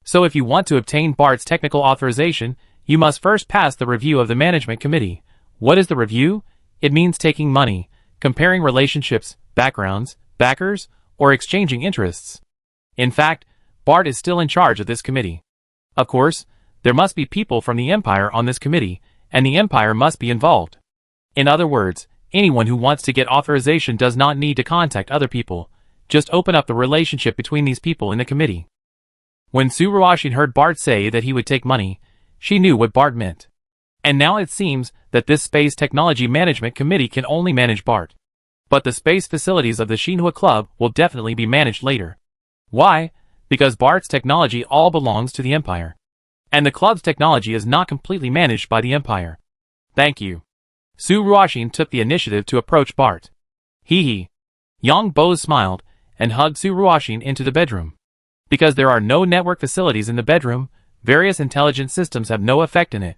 So if you want to obtain Bart's technical authorization, you must first pass the review of the management committee. What is the review? It means taking money, comparing relationships, backgrounds, backers, or exchanging interests. In fact, Bart is still in charge of this committee. Of course, there must be people from the Empire on this committee, and the Empire must be involved. In other words, anyone who wants to get authorization does not need to contact other people. Just open up the relationship between these people in the committee. When Su Ruoxin heard Bart say that he would take money, she knew what Bart meant. And now it seems that this Space Technology Management Committee can only manage Bart. But the space facilities of the Xinhua Club will definitely be managed later. Why? Because Bart's technology all belongs to the Empire. And the club's technology is not completely managed by the Empire. Thank you. Su Ruoxin took the initiative to approach Bart. Hee hee. Yang Bo smiled and hugged Su Ruoxin into the bedroom. Because there are no network facilities in the bedroom, various intelligent systems have no effect in it.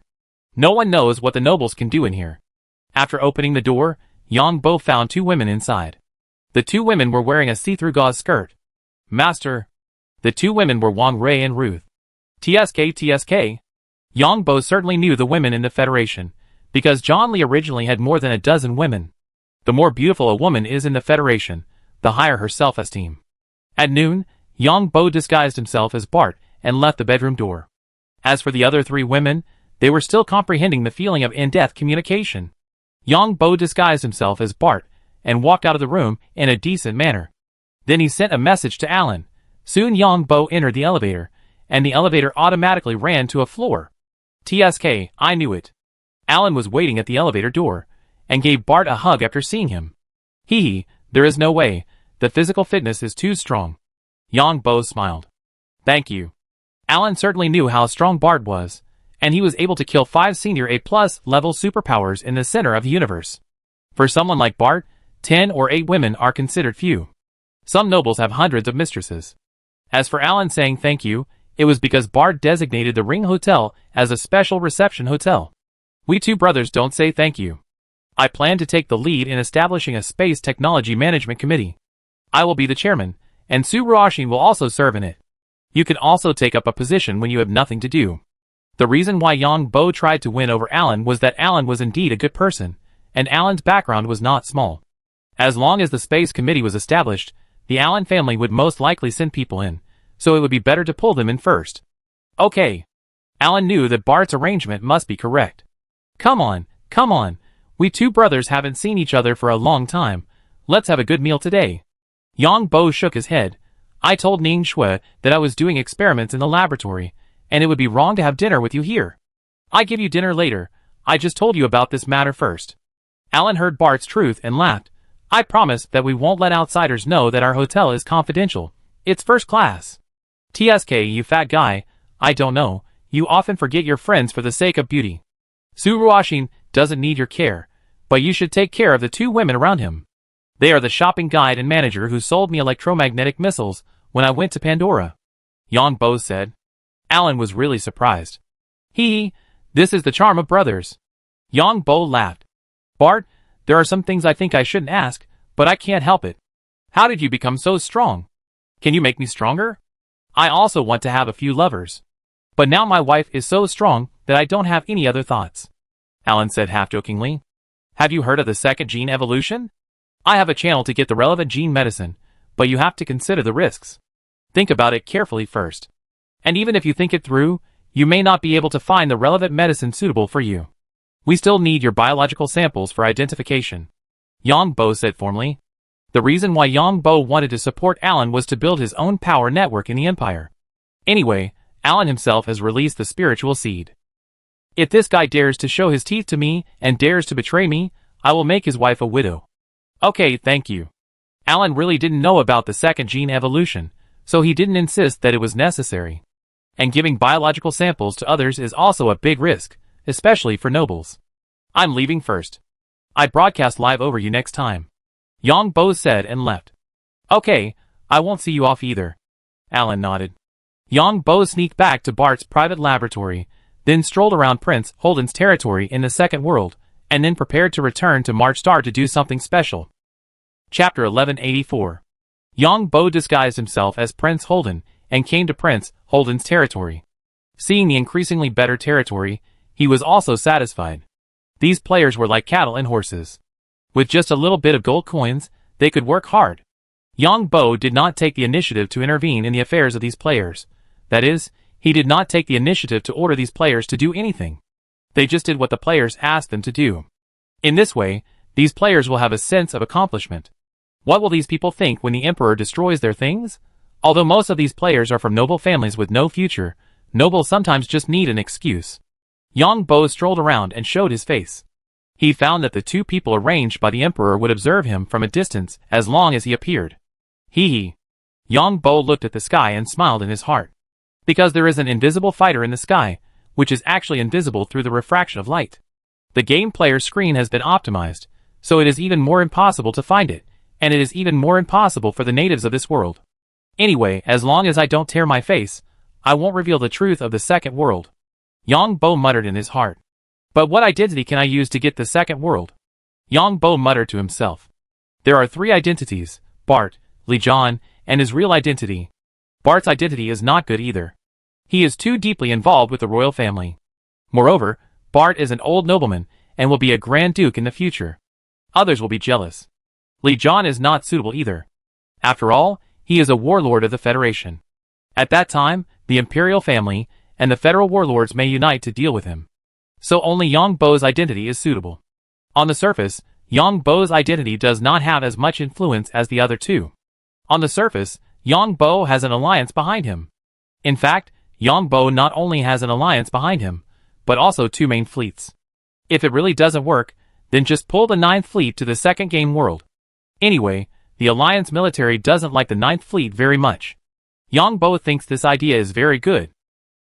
No one knows what the nobles can do in here. After opening the door, Yang Bo found two women inside. The two women were wearing a see-through gauze skirt. Master. The two women were Wang Rui and Ruth. TSK. Yang Bo certainly knew the women in the Federation, because John Lee originally had more than a dozen women. The more beautiful a woman is in the Federation, the higher her self-esteem. At noon, Yang Bo disguised himself as Bart and left the bedroom door. As for the other three women, they were still comprehending the feeling of in-depth communication. Yang Bo disguised himself as Bart and walked out of the room in a decent manner. Then he sent a message to Alan. Soon Yang Bo entered the elevator, and the elevator automatically ran to a floor. TSK, I knew it. Alan was waiting at the elevator door, and gave Bart a hug after seeing him. Hee hee, there is no way, the physical fitness is too strong. Yang Bo smiled. Thank you. Alan certainly knew how strong Bart was, and he was able to kill 5 senior A+ level superpowers in the center of the universe. For someone like Bart, 10 or 8 women are considered few. Some nobles have hundreds of mistresses. As for Alan saying thank you, it was because Bart designated the Ring Hotel as a special reception hotel. We two brothers don't say thank you. I plan to take the lead in establishing a space technology management committee. I will be the chairman, and Tsuruoshi will also serve in it. You can also take up a position when you have nothing to do. The reason why Yang Bo tried to win over Alan was that Alan was indeed a good person, and Alan's background was not small. As long as the space committee was established, the Allen family would most likely send people in, so it would be better to pull them in first. Okay. Alan knew that Bart's arrangement must be correct. Come on. We two brothers haven't seen each other for a long time. Let's have a good meal today. Yang Bo shook his head. I told Ning Shui that I was doing experiments in the laboratory, and it would be wrong to have dinner with you here. I give you dinner later. I just told you about this matter first. Alan heard Bart's truth and laughed. I promise that we won't let outsiders know that our hotel is confidential. It's first class. TSK, you fat guy, I don't know. You often forget your friends for the sake of beauty. Tsuruoshi doesn't need your care, but you should take care of the 2 women around him. They are the shopping guide and manager who sold me electromagnetic missiles when I went to Pandora. Yang Bo said. Alan was really surprised. Hee, this is the charm of brothers. Yang Bo laughed. Bart, there are some things I think I shouldn't ask, but I can't help it. How did you become so strong? Can you make me stronger? I also want to have a few lovers. But now my wife is so strong that I don't have any other thoughts. Alan said half-jokingly. Have you heard of the second gene evolution? I have a channel to get the relevant gene medicine, but you have to consider the risks. Think about it carefully first. And even if you think it through, you may not be able to find the relevant medicine suitable for you. We still need your biological samples for identification. Yang Bo said formally. The reason why Yang Bo wanted to support Alan was to build his own power network in the Empire. Anyway, Alan himself has released the spiritual seed. If this guy dares to show his teeth to me and dares to betray me, I will make his wife a widow. Okay, thank you. Alan really didn't know about the second gene evolution, so he didn't insist that it was necessary. And giving biological samples to others is also a big risk, especially for nobles. I'm leaving first. I broadcast live over you next time. Yang Bo said and left. Okay, I won't see you off either. Alan nodded. Yang Bo sneaked back to Bart's private laboratory, then strolled around Prince Holden's territory in the second world, and then prepared to return to March Star to do something special. Chapter 1184. Yang Bo disguised himself as Prince Holden, and came to Prince Holden's territory. Seeing the increasingly better territory, he was also satisfied. These players were like cattle and horses. With just a little bit of gold coins, they could work hard. Yang Bo did not take the initiative to intervene in the affairs of these players. That is, he did not take the initiative to order these players to do anything. They just did what the players asked them to do. In this way, these players will have a sense of accomplishment. What will these people think when the Emperor destroys their things? Although most of these players are from noble families with no future, nobles sometimes just need an excuse. Yang Bo strolled around and showed his face. He found that the 2 people arranged by the Emperor would observe him from a distance as long as he appeared. Hee. Yang Bo looked at the sky and smiled in his heart. Because there is an invisible fighter in the sky, which is actually invisible through the refraction of light. The game player's screen has been optimized, so it is even more impossible to find it, and it is even more impossible for the natives of this world. Anyway, as long as I don't tear my face, I won't reveal the truth of the second world. Yang Bo muttered in his heart. But what identity can I use to get the second world? Yang Bo muttered to himself. There are 3 identities, Bart, Li Jian, and his real identity. Bart's identity is not good either. He is too deeply involved with the royal family. Moreover, Bart is an old nobleman, and will be a Grand Duke in the future. Others will be jealous. Li Jian is not suitable either. After all, he is a warlord of the Federation. At that time, the imperial family and the federal warlords may unite to deal with him. So only Yang Bo's identity is suitable. On the surface, Yang Bo's identity does not have as much influence as the other 2. On the surface, Yang Bo has an alliance behind him. In fact, Yang Bo not only has an alliance behind him, but also 2 main fleets. If it really doesn't work, then just pull the 9th fleet to the second game world. Anyway, the alliance military doesn't like the 9th fleet very much. Yang Bo thinks this idea is very good.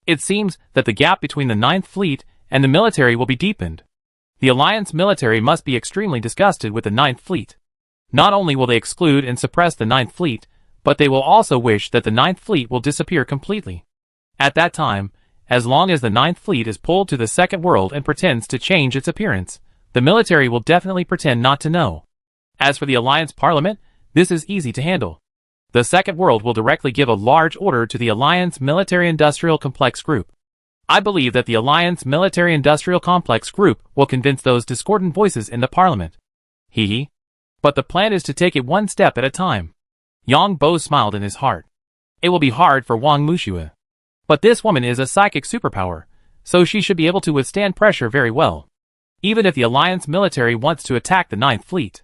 It seems that the gap between the Ninth Fleet and the military will be deepened. The Alliance military must be extremely disgusted with the Ninth Fleet. Not only will they exclude and suppress the Ninth Fleet, but they will also wish that the Ninth Fleet will disappear completely. At that time, as long as the Ninth Fleet is pulled to the Second World and pretends to change its appearance, the military will definitely pretend not to know. As for the Alliance Parliament, this is easy to handle. The Second World will directly give a large order to the Alliance Military-Industrial Complex Group. I believe that the Alliance Military-Industrial Complex Group will convince those discordant voices in the Parliament. Hee. But the plan is to take it one step at a time. Yang Bo smiled in his heart. It will be hard for Wang Mushue. But this woman is a psychic superpower, so she should be able to withstand pressure very well. Even if the Alliance military wants to attack the Ninth Fleet.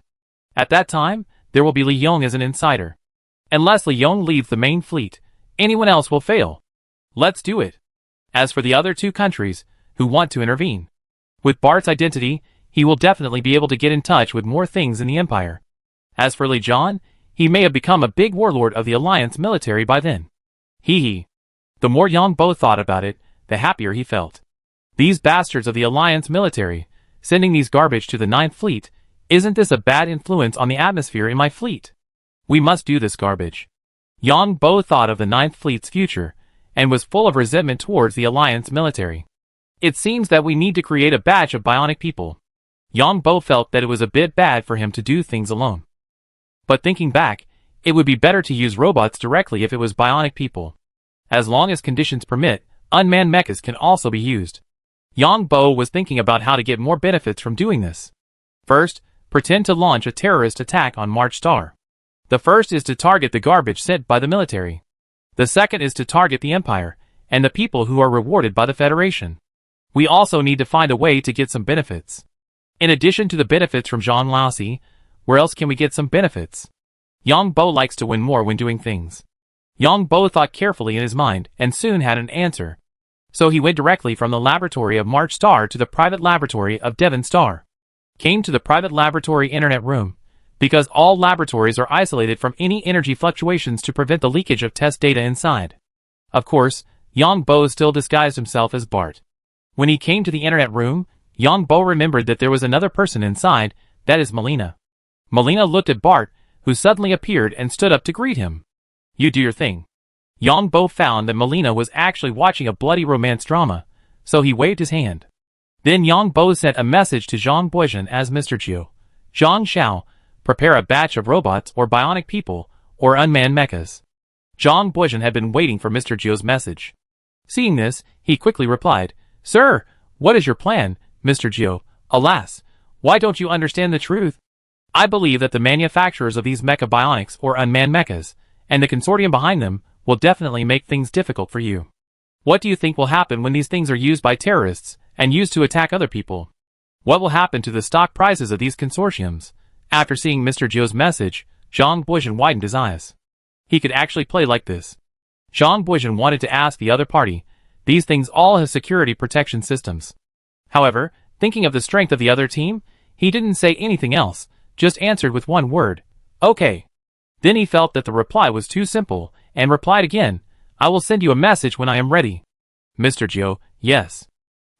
At that time, there will be Li Yong as an insider. Unless Li Yong leaves the main fleet, anyone else will fail. Let's do it. As for the other two countries, who want to intervene. With Bart's identity, he will definitely be able to get in touch with more things in the Empire. As for Li John, he may have become a big warlord of the Alliance military by then. Hee. The more Yang Bo thought about it, the happier he felt. These bastards of the Alliance military, sending these garbage to the Ninth Fleet, isn't this a bad influence on the atmosphere in my fleet? We must do this garbage. Yang Bo thought of the Ninth Fleet's future, and was full of resentment towards the Alliance military. It seems that we need to create a batch of bionic people. Yang Bo felt that it was a bit bad for him to do things alone. But thinking back, it would be better to use robots directly if it was bionic people. As long as conditions permit, unmanned mechas can also be used. Yang Bo was thinking about how to get more benefits from doing this. First, pretend to launch a terrorist attack on March Star. The first is to target the garbage sent by the military. The second is to target the Empire, and the people who are rewarded by the Federation. We also need to find a way to get some benefits. In addition to the benefits from Zhang Laosi, where else can we get some benefits? Yang Bo likes to win more when doing things. Yang Bo thought carefully in his mind, and soon had an answer. So he went directly from the laboratory of March Star to the private laboratory of Devon Star. Came to the private laboratory internet room, because all laboratories are isolated from any energy fluctuations to prevent the leakage of test data inside. Of course, Yang Bo still disguised himself as Bart. When he came to the internet room, Yang Bo remembered that there was another person inside, that is Melina. Melina looked at Bart, who suddenly appeared and stood up to greet him. You do your thing. Yang Bo found that Melina was actually watching a bloody romance drama, so he waved his hand. Then Yang Bo sent a message to Zhang Boizhen as Mr. Jiu. Zhang Xiao, prepare a batch of robots or bionic people, or unmanned mechas. Zhang Boizhen had been waiting for Mr. Jiu's message. Seeing this, he quickly replied, Sir, what is your plan, Mr. Jiu? Alas, why don't you understand the truth? I believe that the manufacturers of these mecha bionics or unmanned mechas, and the consortium behind them, will definitely make things difficult for you. What do you think will happen when these things are used by terrorists, and used to attack other people? What will happen to the stock prices of these consortiums? After seeing Mr. Jiu's message, Zhang Boizhen widened his eyes. He could actually play like this. Zhang Boizhen wanted to ask the other party, these things all have security protection systems. However, thinking of the strength of the other team, he didn't say anything else, just answered with one word, okay. Then he felt that the reply was too simple, and replied again, I will send you a message when I am ready. Mr. Jiu, yes.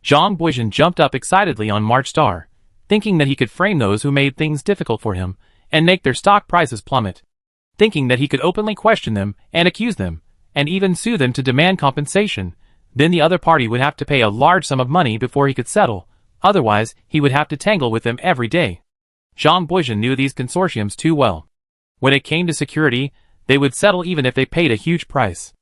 Zhang Boizhen jumped up excitedly on March Star, thinking that he could frame those who made things difficult for him, and make their stock prices plummet. Thinking that he could openly question them, and accuse them, and even sue them to demand compensation, then the other party would have to pay a large sum of money before he could settle, otherwise he would have to tangle with them every day. Zhang Boizhen knew these consortiums too well. When it came to security, they would settle even if they paid a huge price.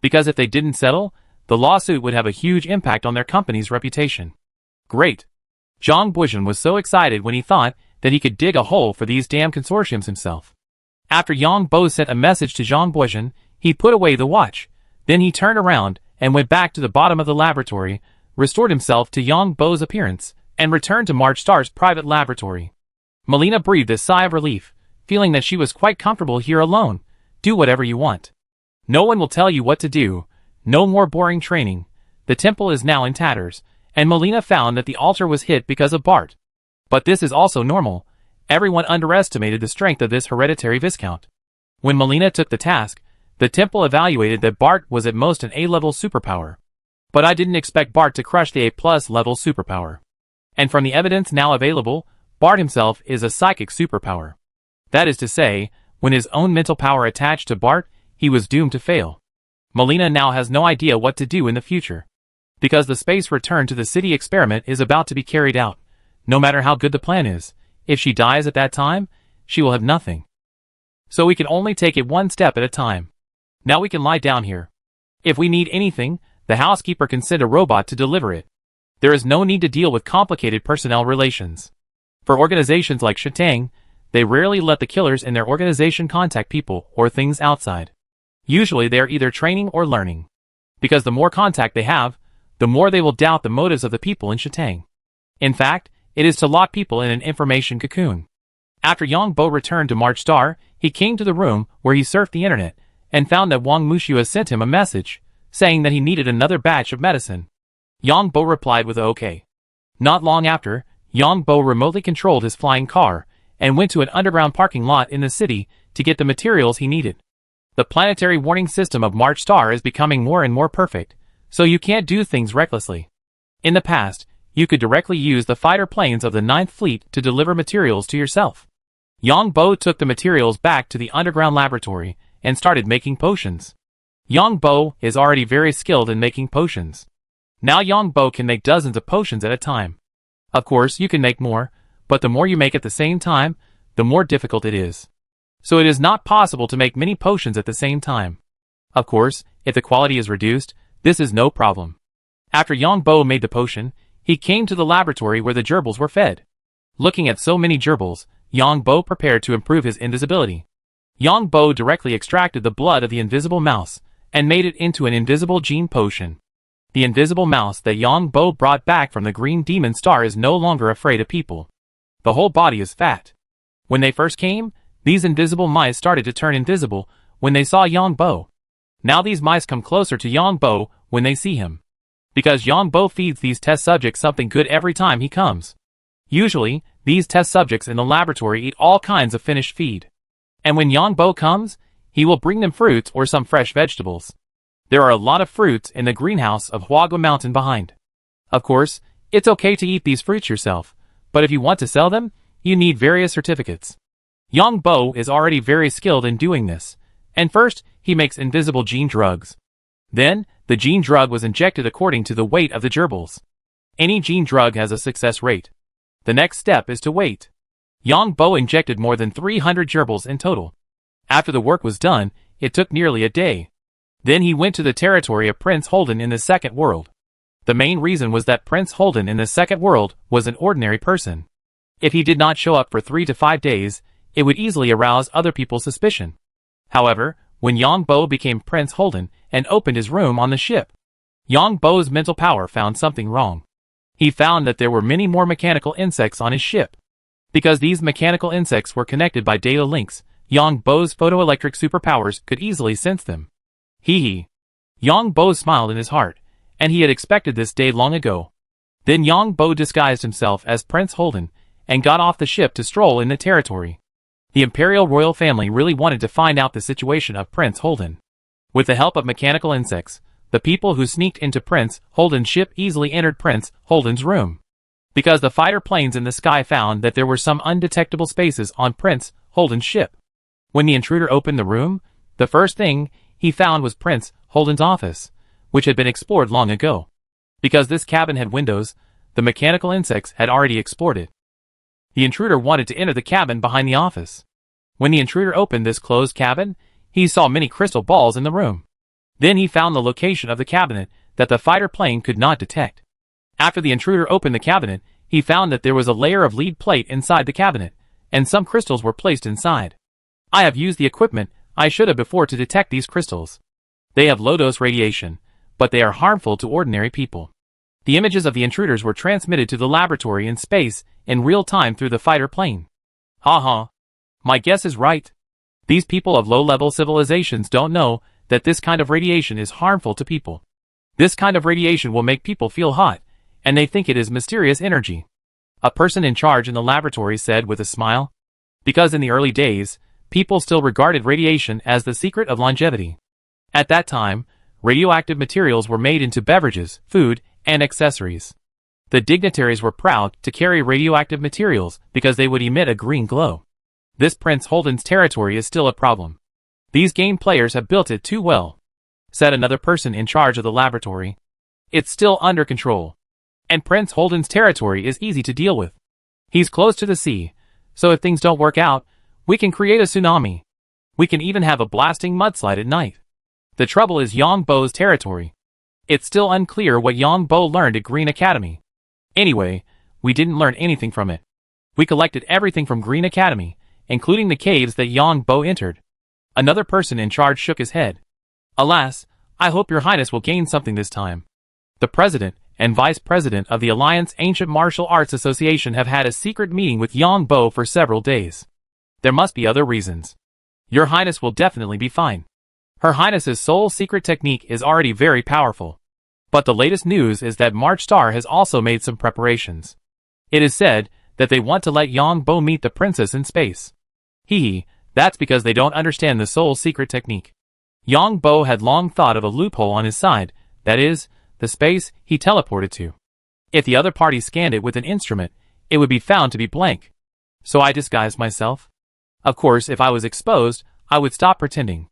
Because if they didn't settle, the lawsuit would have a huge impact on their company's reputation. Great. Zhang Boizhen was so excited when he thought that he could dig a hole for these damn consortiums himself. After Yang Bo sent a message to Zhang Boizhen, he put away the watch. Then he turned around and went back to the bottom of the laboratory, restored himself to Yang Bo's appearance, and returned to March Star's private laboratory. Melina breathed a sigh of relief, feeling that she was quite comfortable here alone. Do whatever you want. No one will tell you what to do. No more boring training. The temple is now in tatters, and Melina found that the altar was hit because of Bart. But this is also normal. Everyone underestimated the strength of this hereditary Viscount. When Melina took the task, the temple evaluated that Bart was at most an A-level superpower. But I didn't expect Bart to crush the A+ level superpower. And from the evidence now available, Bart himself is a psychic superpower. That is to say, when his own mental power attached to Bart, he was doomed to fail. Melina now has no idea what to do in the future. Because the space return to the city experiment is about to be carried out. No matter how good the plan is, if she dies at that time, she will have nothing. So we can only take it one step at a time. Now we can lie down here. If we need anything, the housekeeper can send a robot to deliver it. There is no need to deal with complicated personnel relations. For organizations like Shatang, they rarely let the killers in their organization contact people or things outside. Usually they are either training or learning. Because the more contact they have, the more they will doubt the motives of the people in Shatang. In fact, it is to lock people in an information cocoon. After Yang Bo returned to March Star, he came to the room where he surfed the internet and found that Wang Mushua sent him a message saying that he needed another batch of medicine. Yang Bo replied with OK. Not long after, Yang Bo remotely controlled his flying car and went to an underground parking lot in the city to get the materials he needed. The planetary warning system of March Star is becoming more and more perfect, so you can't do things recklessly. In the past, you could directly use the fighter planes of the 9th Fleet to deliver materials to yourself. Yang Bo took the materials back to the underground laboratory and started making potions. Yang Bo is already very skilled in making potions. Now Yang Bo can make dozens of potions at a time. Of course, you can make more, but the more you make at the same time, the more difficult it is. So it is not possible to make many potions at the same time. Of course, if the quality is reduced, this is no problem. After Yang Bo made the potion, he came to the laboratory where the gerbils were fed. Looking at so many gerbils, Yang Bo prepared to improve his invisibility. Yang Bo directly extracted the blood of the invisible mouse and made it into an invisible gene potion. The invisible mouse that Yang Bo brought back from the Green Demon Star is no longer afraid of people. The whole body is fat. When they first came, these invisible mice started to turn invisible when they saw Yang Bo. Now these mice come closer to Yang Bo when they see him. Because Yang Bo feeds these test subjects something good every time he comes. Usually, these test subjects in the laboratory eat all kinds of finished feed. And when Yang Bo comes, he will bring them fruits or some fresh vegetables. There are a lot of fruits in the greenhouse of Huagua Mountain behind. Of course, it's okay to eat these fruits yourself, but if you want to sell them, you need various certificates. Yang Bo is already very skilled in doing this, and first, he makes invisible gene drugs. Then, the gene drug was injected according to the weight of the gerbils. Any gene drug has a success rate. The next step is to wait. Yang Bo injected more than 300 gerbils in total. After the work was done, it took nearly a day. Then he went to the territory of Prince Holden in the second world. The main reason was that Prince Holden in the second world was an ordinary person. If he did not show up for 3 to 5 days, it would easily arouse other people's suspicion. However, when Yang Bo became Prince Holden and opened his room on the ship, Yang Bo's mental power found something wrong. He found that there were many more mechanical insects on his ship. Because these mechanical insects were connected by data links, Yang Bo's photoelectric superpowers could easily sense them. Hee. Yang Bo smiled in his heart, and he had expected this day long ago. Then Yang Bo disguised himself as Prince Holden and got off the ship to stroll in the territory. The Imperial Royal Family really wanted to find out the situation of Prince Holden. With the help of mechanical insects, the people who sneaked into Prince Holden's ship easily entered Prince Holden's room. Because the fighter planes in the sky found that there were some undetectable spaces on Prince Holden's ship. When the intruder opened the room, the first thing he found was Prince Holden's office, which had been explored long ago. Because this cabin had windows, the mechanical insects had already explored it. The intruder wanted to enter the cabin behind the office. When the intruder opened this closed cabin, he saw many crystal balls in the room. Then he found the location of the cabinet that the fighter plane could not detect. After the intruder opened the cabinet, he found that there was a layer of lead plate inside the cabinet, and some crystals were placed inside. I have used the equipment I should have before to detect these crystals. They have low-dose radiation, but they are harmful to ordinary people. The images of the intruders were transmitted to the laboratory in space in real time through the fighter plane. Haha. My guess is right. These people of low-level civilizations don't know that this kind of radiation is harmful to people. This kind of radiation will make people feel hot, and they think it is mysterious energy. A person in charge in the laboratory said with a smile. Because in the early days, people still regarded radiation as the secret of longevity. At that time, radioactive materials were made into beverages, food, and accessories. The dignitaries were proud to carry radioactive materials because they would emit a green glow. This Prince Holden's territory is still a problem. These game players have built it too well, said another person in charge of the laboratory. It's still under control. And Prince Holden's territory is easy to deal with. He's close to the sea, so if things don't work out, we can create a tsunami. We can even have a blasting mudslide at night. The trouble is Yongbo's territory. It's still unclear what Yongbo learned at Green Academy. Anyway, we didn't learn anything from it. We collected everything from Green Academy, including the caves that Yongbo entered. Another person in charge shook his head. Alas, I hope your highness will gain something this time. The president and vice president of the Alliance Ancient Martial Arts Association have had a secret meeting with Yongbo for several days. There must be other reasons. Your highness will definitely be fine. Her highness's sole secret technique is already very powerful. But the latest news is that March Star has also made some preparations. It is said that they want to let Yongbo meet the princess in space. That's because they don't understand the sole secret technique. Yongbo had long thought of a loophole on his side, that is, the space he teleported to. If the other party scanned it with an instrument, it would be found to be blank. So I disguised myself. Of course, if I was exposed, I would stop pretending.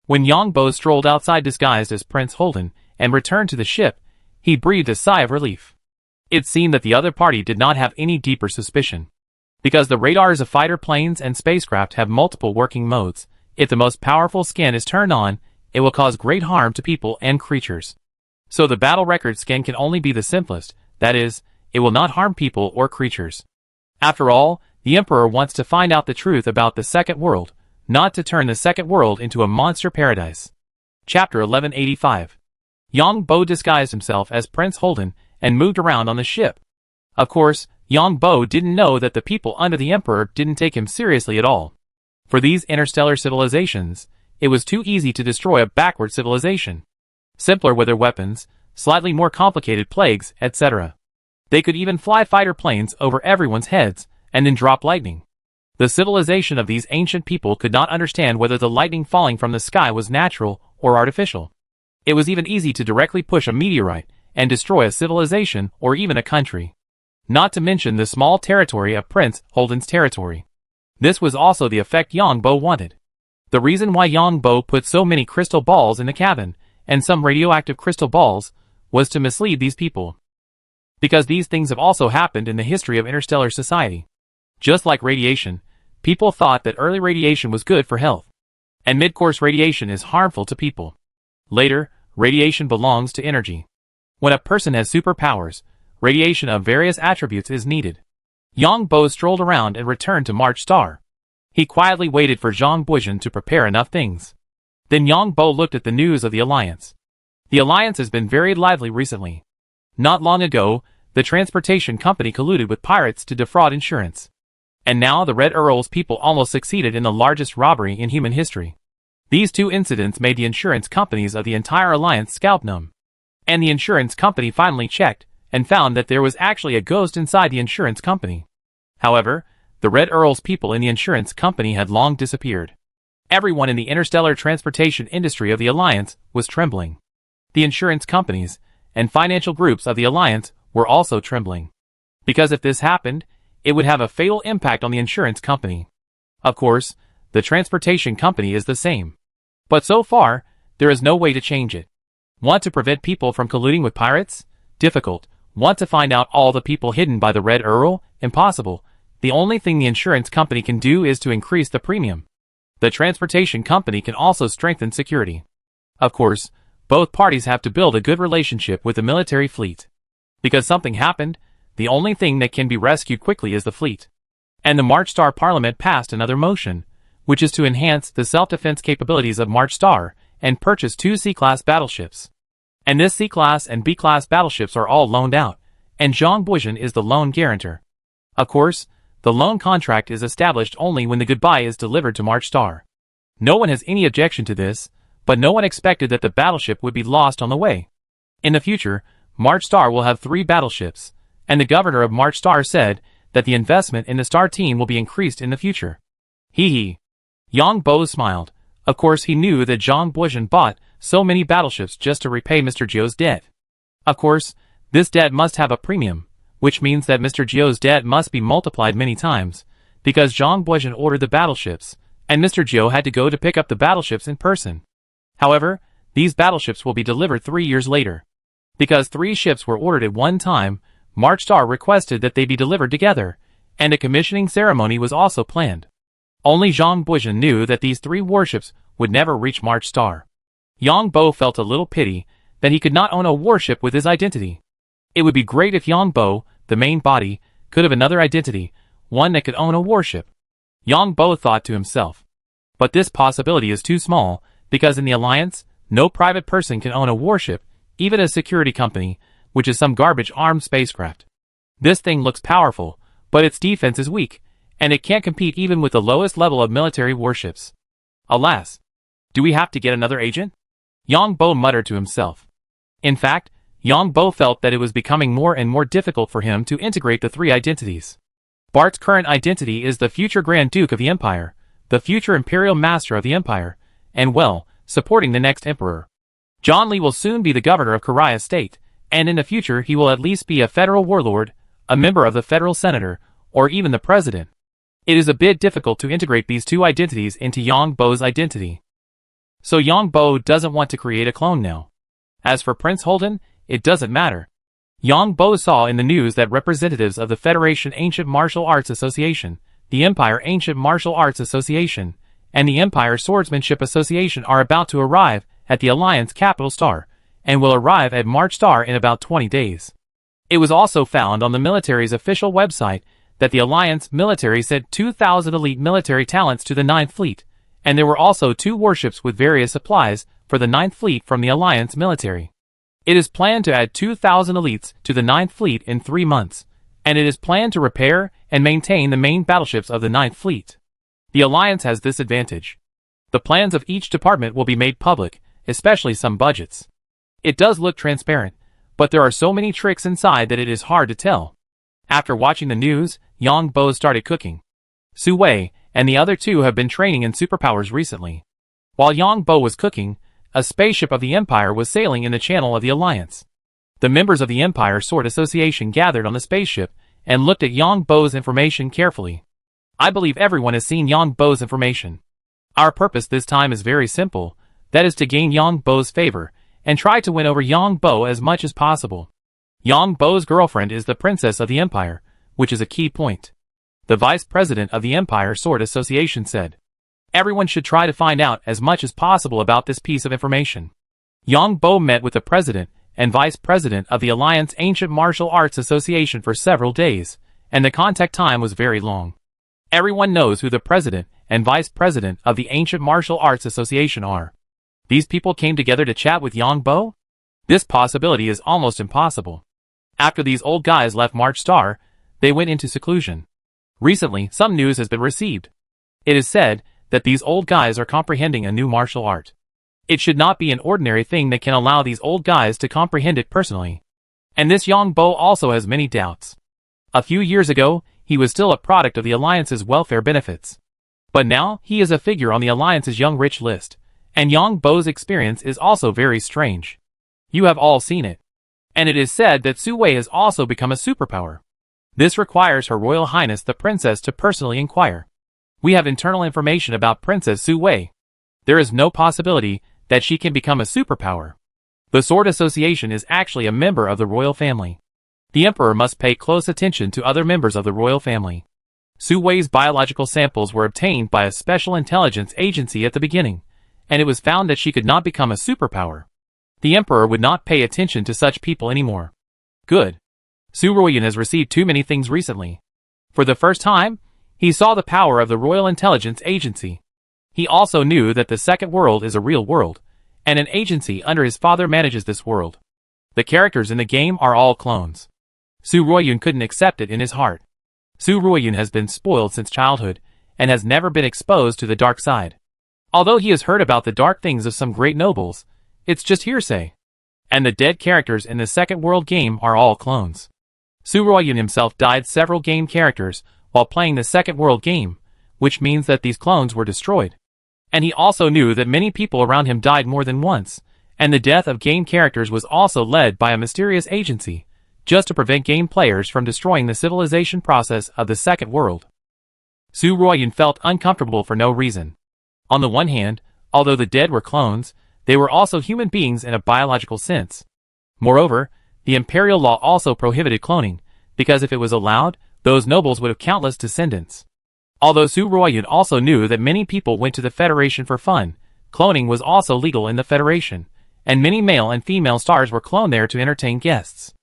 When Yongbo strolled outside disguised as Prince Holden and returned to the ship, he breathed a sigh of relief. It seemed that the other party did not have any deeper suspicion. Because the radars of fighter planes and spacecraft have multiple working modes, if the most powerful scan is turned on, it will cause great harm to people and creatures. So the battle record scan can only be the simplest, that is, it will not harm people or creatures. After all, the Emperor wants to find out the truth about the second world, not to turn the second world into a monster paradise. Chapter 1185. Yongbo disguised himself as Prince Holden and moved around on the ship. Of course, Yongbo didn't know that the people under the Emperor didn't take him seriously at all. For these interstellar civilizations, it was too easy to destroy a backward civilization. Simpler with their weapons, slightly more complicated plagues, etc. They could even fly fighter planes over everyone's heads, and then drop lightning. The civilization of these ancient people could not understand whether the lightning falling from the sky was natural or artificial. It was even easy to directly push a meteorite and destroy a civilization or even a country. Not to mention the small territory of Prince Holden's territory. This was also the effect Yongbo wanted. The reason why Yongbo put so many crystal balls in the cabin, and some radioactive crystal balls, was to mislead these people. Because these things have also happened in the history of interstellar society. Just like radiation, people thought that early radiation was good for health. And mid-course radiation is harmful to people. Later, radiation belongs to energy. When a person has superpowers, radiation of various attributes is needed. Yongbo strolled around and returned to March Star. He quietly waited for Zhang Buizhen to prepare enough things. Then Yongbo looked at the news of the Alliance. The Alliance has been very lively recently. Not long ago, the transportation company colluded with pirates to defraud insurance. And now the Red Earl's people almost succeeded in the largest robbery in human history. These two incidents made the insurance companies of the entire Alliance scalp numb. And the insurance company finally checked, and found that there was actually a ghost inside the insurance company. However, the Red Earl's people in the insurance company had long disappeared. Everyone in the interstellar transportation industry of the Alliance was trembling. The insurance companies and financial groups of the Alliance were also trembling. Because if this happened, it would have a fatal impact on the insurance company. Of course, the transportation company is the same. But so far, there is no way to change it. Want to prevent people from colluding with pirates? Difficult. Want to find out all the people hidden by the Red Earl? Impossible. The only thing the insurance company can do is to increase the premium. The transportation company can also strengthen security. Of course, both parties have to build a good relationship with the military fleet. Because something happened, the only thing that can be rescued quickly is the fleet. And the March Star Parliament passed another motion, which is to enhance the self-defense capabilities of March Star and purchase 2 C-class battleships. And this C-class and B-class battleships are all loaned out, and Zhang Buizhen is the loan guarantor. Of course, the loan contract is established only when the goodbye is delivered to March Star. No one has any objection to this, but no one expected that the battleship would be lost on the way. In the future, March Star will have 3 battleships, and the governor of March Star said that the investment in the Star team will be increased in the future. Yongbo smiled. Of course he knew that Zhang Buizhen bought so many battleships just to repay Mr. Geo's debt. Of course, this debt must have a premium, which means that Mr. Geo's debt must be multiplied many times, because Zhang Buizhen ordered the battleships, and Mr. Geo had to go to pick up the battleships in person. However, these battleships will be delivered 3 years later. Because 3 ships were ordered at one time, March Star requested that they be delivered together, and a commissioning ceremony was also planned. Only Zhang Buizhen knew that these 3 warships would never reach March Star. Yang Bo felt a little pity that he could not own a warship with his identity. It would be great if Yang Bo, the main body, could have another identity, one that could own a warship. Yang Bo thought to himself. But this possibility is too small, because in the Alliance, no private person can own a warship, even a security company, which is some garbage armed spacecraft. This thing looks powerful, but its defense is weak, and it can't compete even with the lowest level of military warships. Alas! Do we have to get another agent? Yang Bo muttered to himself. In fact, Yang Bo felt that it was becoming more and more difficult for him to integrate the 3 identities. Bart's current identity is the future Grand Duke of the Empire, the future Imperial Master of the Empire, and well, supporting the next Emperor. John Lee will soon be the governor of Korea State, and in the future he will at least be a federal warlord, a member of the federal senator, or even the president. It is a bit difficult to integrate these 2 identities into Yang Bo's identity. So Yang Bo doesn't want to create a clone now. As for Prince Holden, it doesn't matter. Yang Bo saw in the news that representatives of the Federation Ancient Martial Arts Association, the Empire Ancient Martial Arts Association, and the Empire Swordsmanship Association are about to arrive at the Alliance capital Star, and will arrive at March Star in about 20 days. It was also found on the military's official website that the Alliance military sent 2,000 elite military talents to the 9th Fleet, and there were also 2 warships with various supplies for the 9th Fleet from the Alliance military. It is planned to add 2,000 elites to the 9th Fleet in 3 months, and it is planned to repair and maintain the main battleships of the 9th Fleet. The Alliance has this advantage. The plans of each department will be made public, especially some budgets. It does look transparent, but there are so many tricks inside that it is hard to tell. After watching the news, Yang Bo started cooking. Su Wei and the other 2 have been training in superpowers recently. While Yang Bo was cooking, a spaceship of the Empire was sailing in the channel of the Alliance. The members of the Empire Sword Association gathered on the spaceship and looked at Yang Bo's information carefully. I believe everyone has seen Yang Bo's information. Our purpose this time is very simple, that is to gain Yang Bo's favor, and try to win over Yang Bo as much as possible. Yang Bo's girlfriend is the Princess of the Empire, which is a key point. The Vice President of the Empire Sword Association said. Everyone should try to find out as much as possible about this piece of information. Yang Bo met with the President and Vice President of the Alliance Ancient Martial Arts Association for several days, and the contact time was very long. Everyone knows who the President and Vice President of the Ancient Martial Arts Association are. These people came together to chat with Yang Bo? This possibility is almost impossible. After these old guys left March Star, they went into seclusion. Recently, some news has been received. It is said that these old guys are comprehending a new martial art. It should not be an ordinary thing that can allow these old guys to comprehend it personally. And this Yang Bo also has many doubts. A few years ago, he was still a product of the Alliance's welfare benefits. But now, he is a figure on the Alliance's young rich list, and Yang Bo's experience is also very strange. You have all seen it. And it is said that Su Wei has also become a superpower. This requires Her Royal Highness the Princess to personally inquire. We have internal information about Princess Su Wei. There is no possibility that she can become a superpower. The Sword Association is actually a member of the royal family. The Emperor must pay close attention to other members of the royal family. Su Wei's biological samples were obtained by a special intelligence agency at the beginning, and it was found that she could not become a superpower. The Emperor would not pay attention to such people anymore. Good. Su Ruoyun has received too many things recently. For the first time, he saw the power of the Royal Intelligence Agency. He also knew that the second world is a real world, and an agency under his father manages this world. The characters in the game are all clones. Su Ruoyun couldn't accept it in his heart. Su Ruoyun has been spoiled since childhood, and has never been exposed to the dark side. Although he has heard about the dark things of some great nobles, it's just hearsay. And the dead characters in the second world game are all clones. Su Ruoyun himself died several game characters while playing the second world game, which means that these clones were destroyed. And he also knew that many people around him died more than once, And the death of game characters was also led by a mysterious agency, just to prevent game players from destroying the civilization process of the Second World. Su Ruoyun felt uncomfortable for no reason. On the one hand, although the dead were clones, they were also human beings in a biological sense. Moreover, the imperial law also prohibited cloning, because if it was allowed, those nobles would have countless descendants. Although Su Ruoyun also knew that many people went to the Federation for fun, cloning was also legal in the Federation, and many male and female stars were cloned there to entertain guests.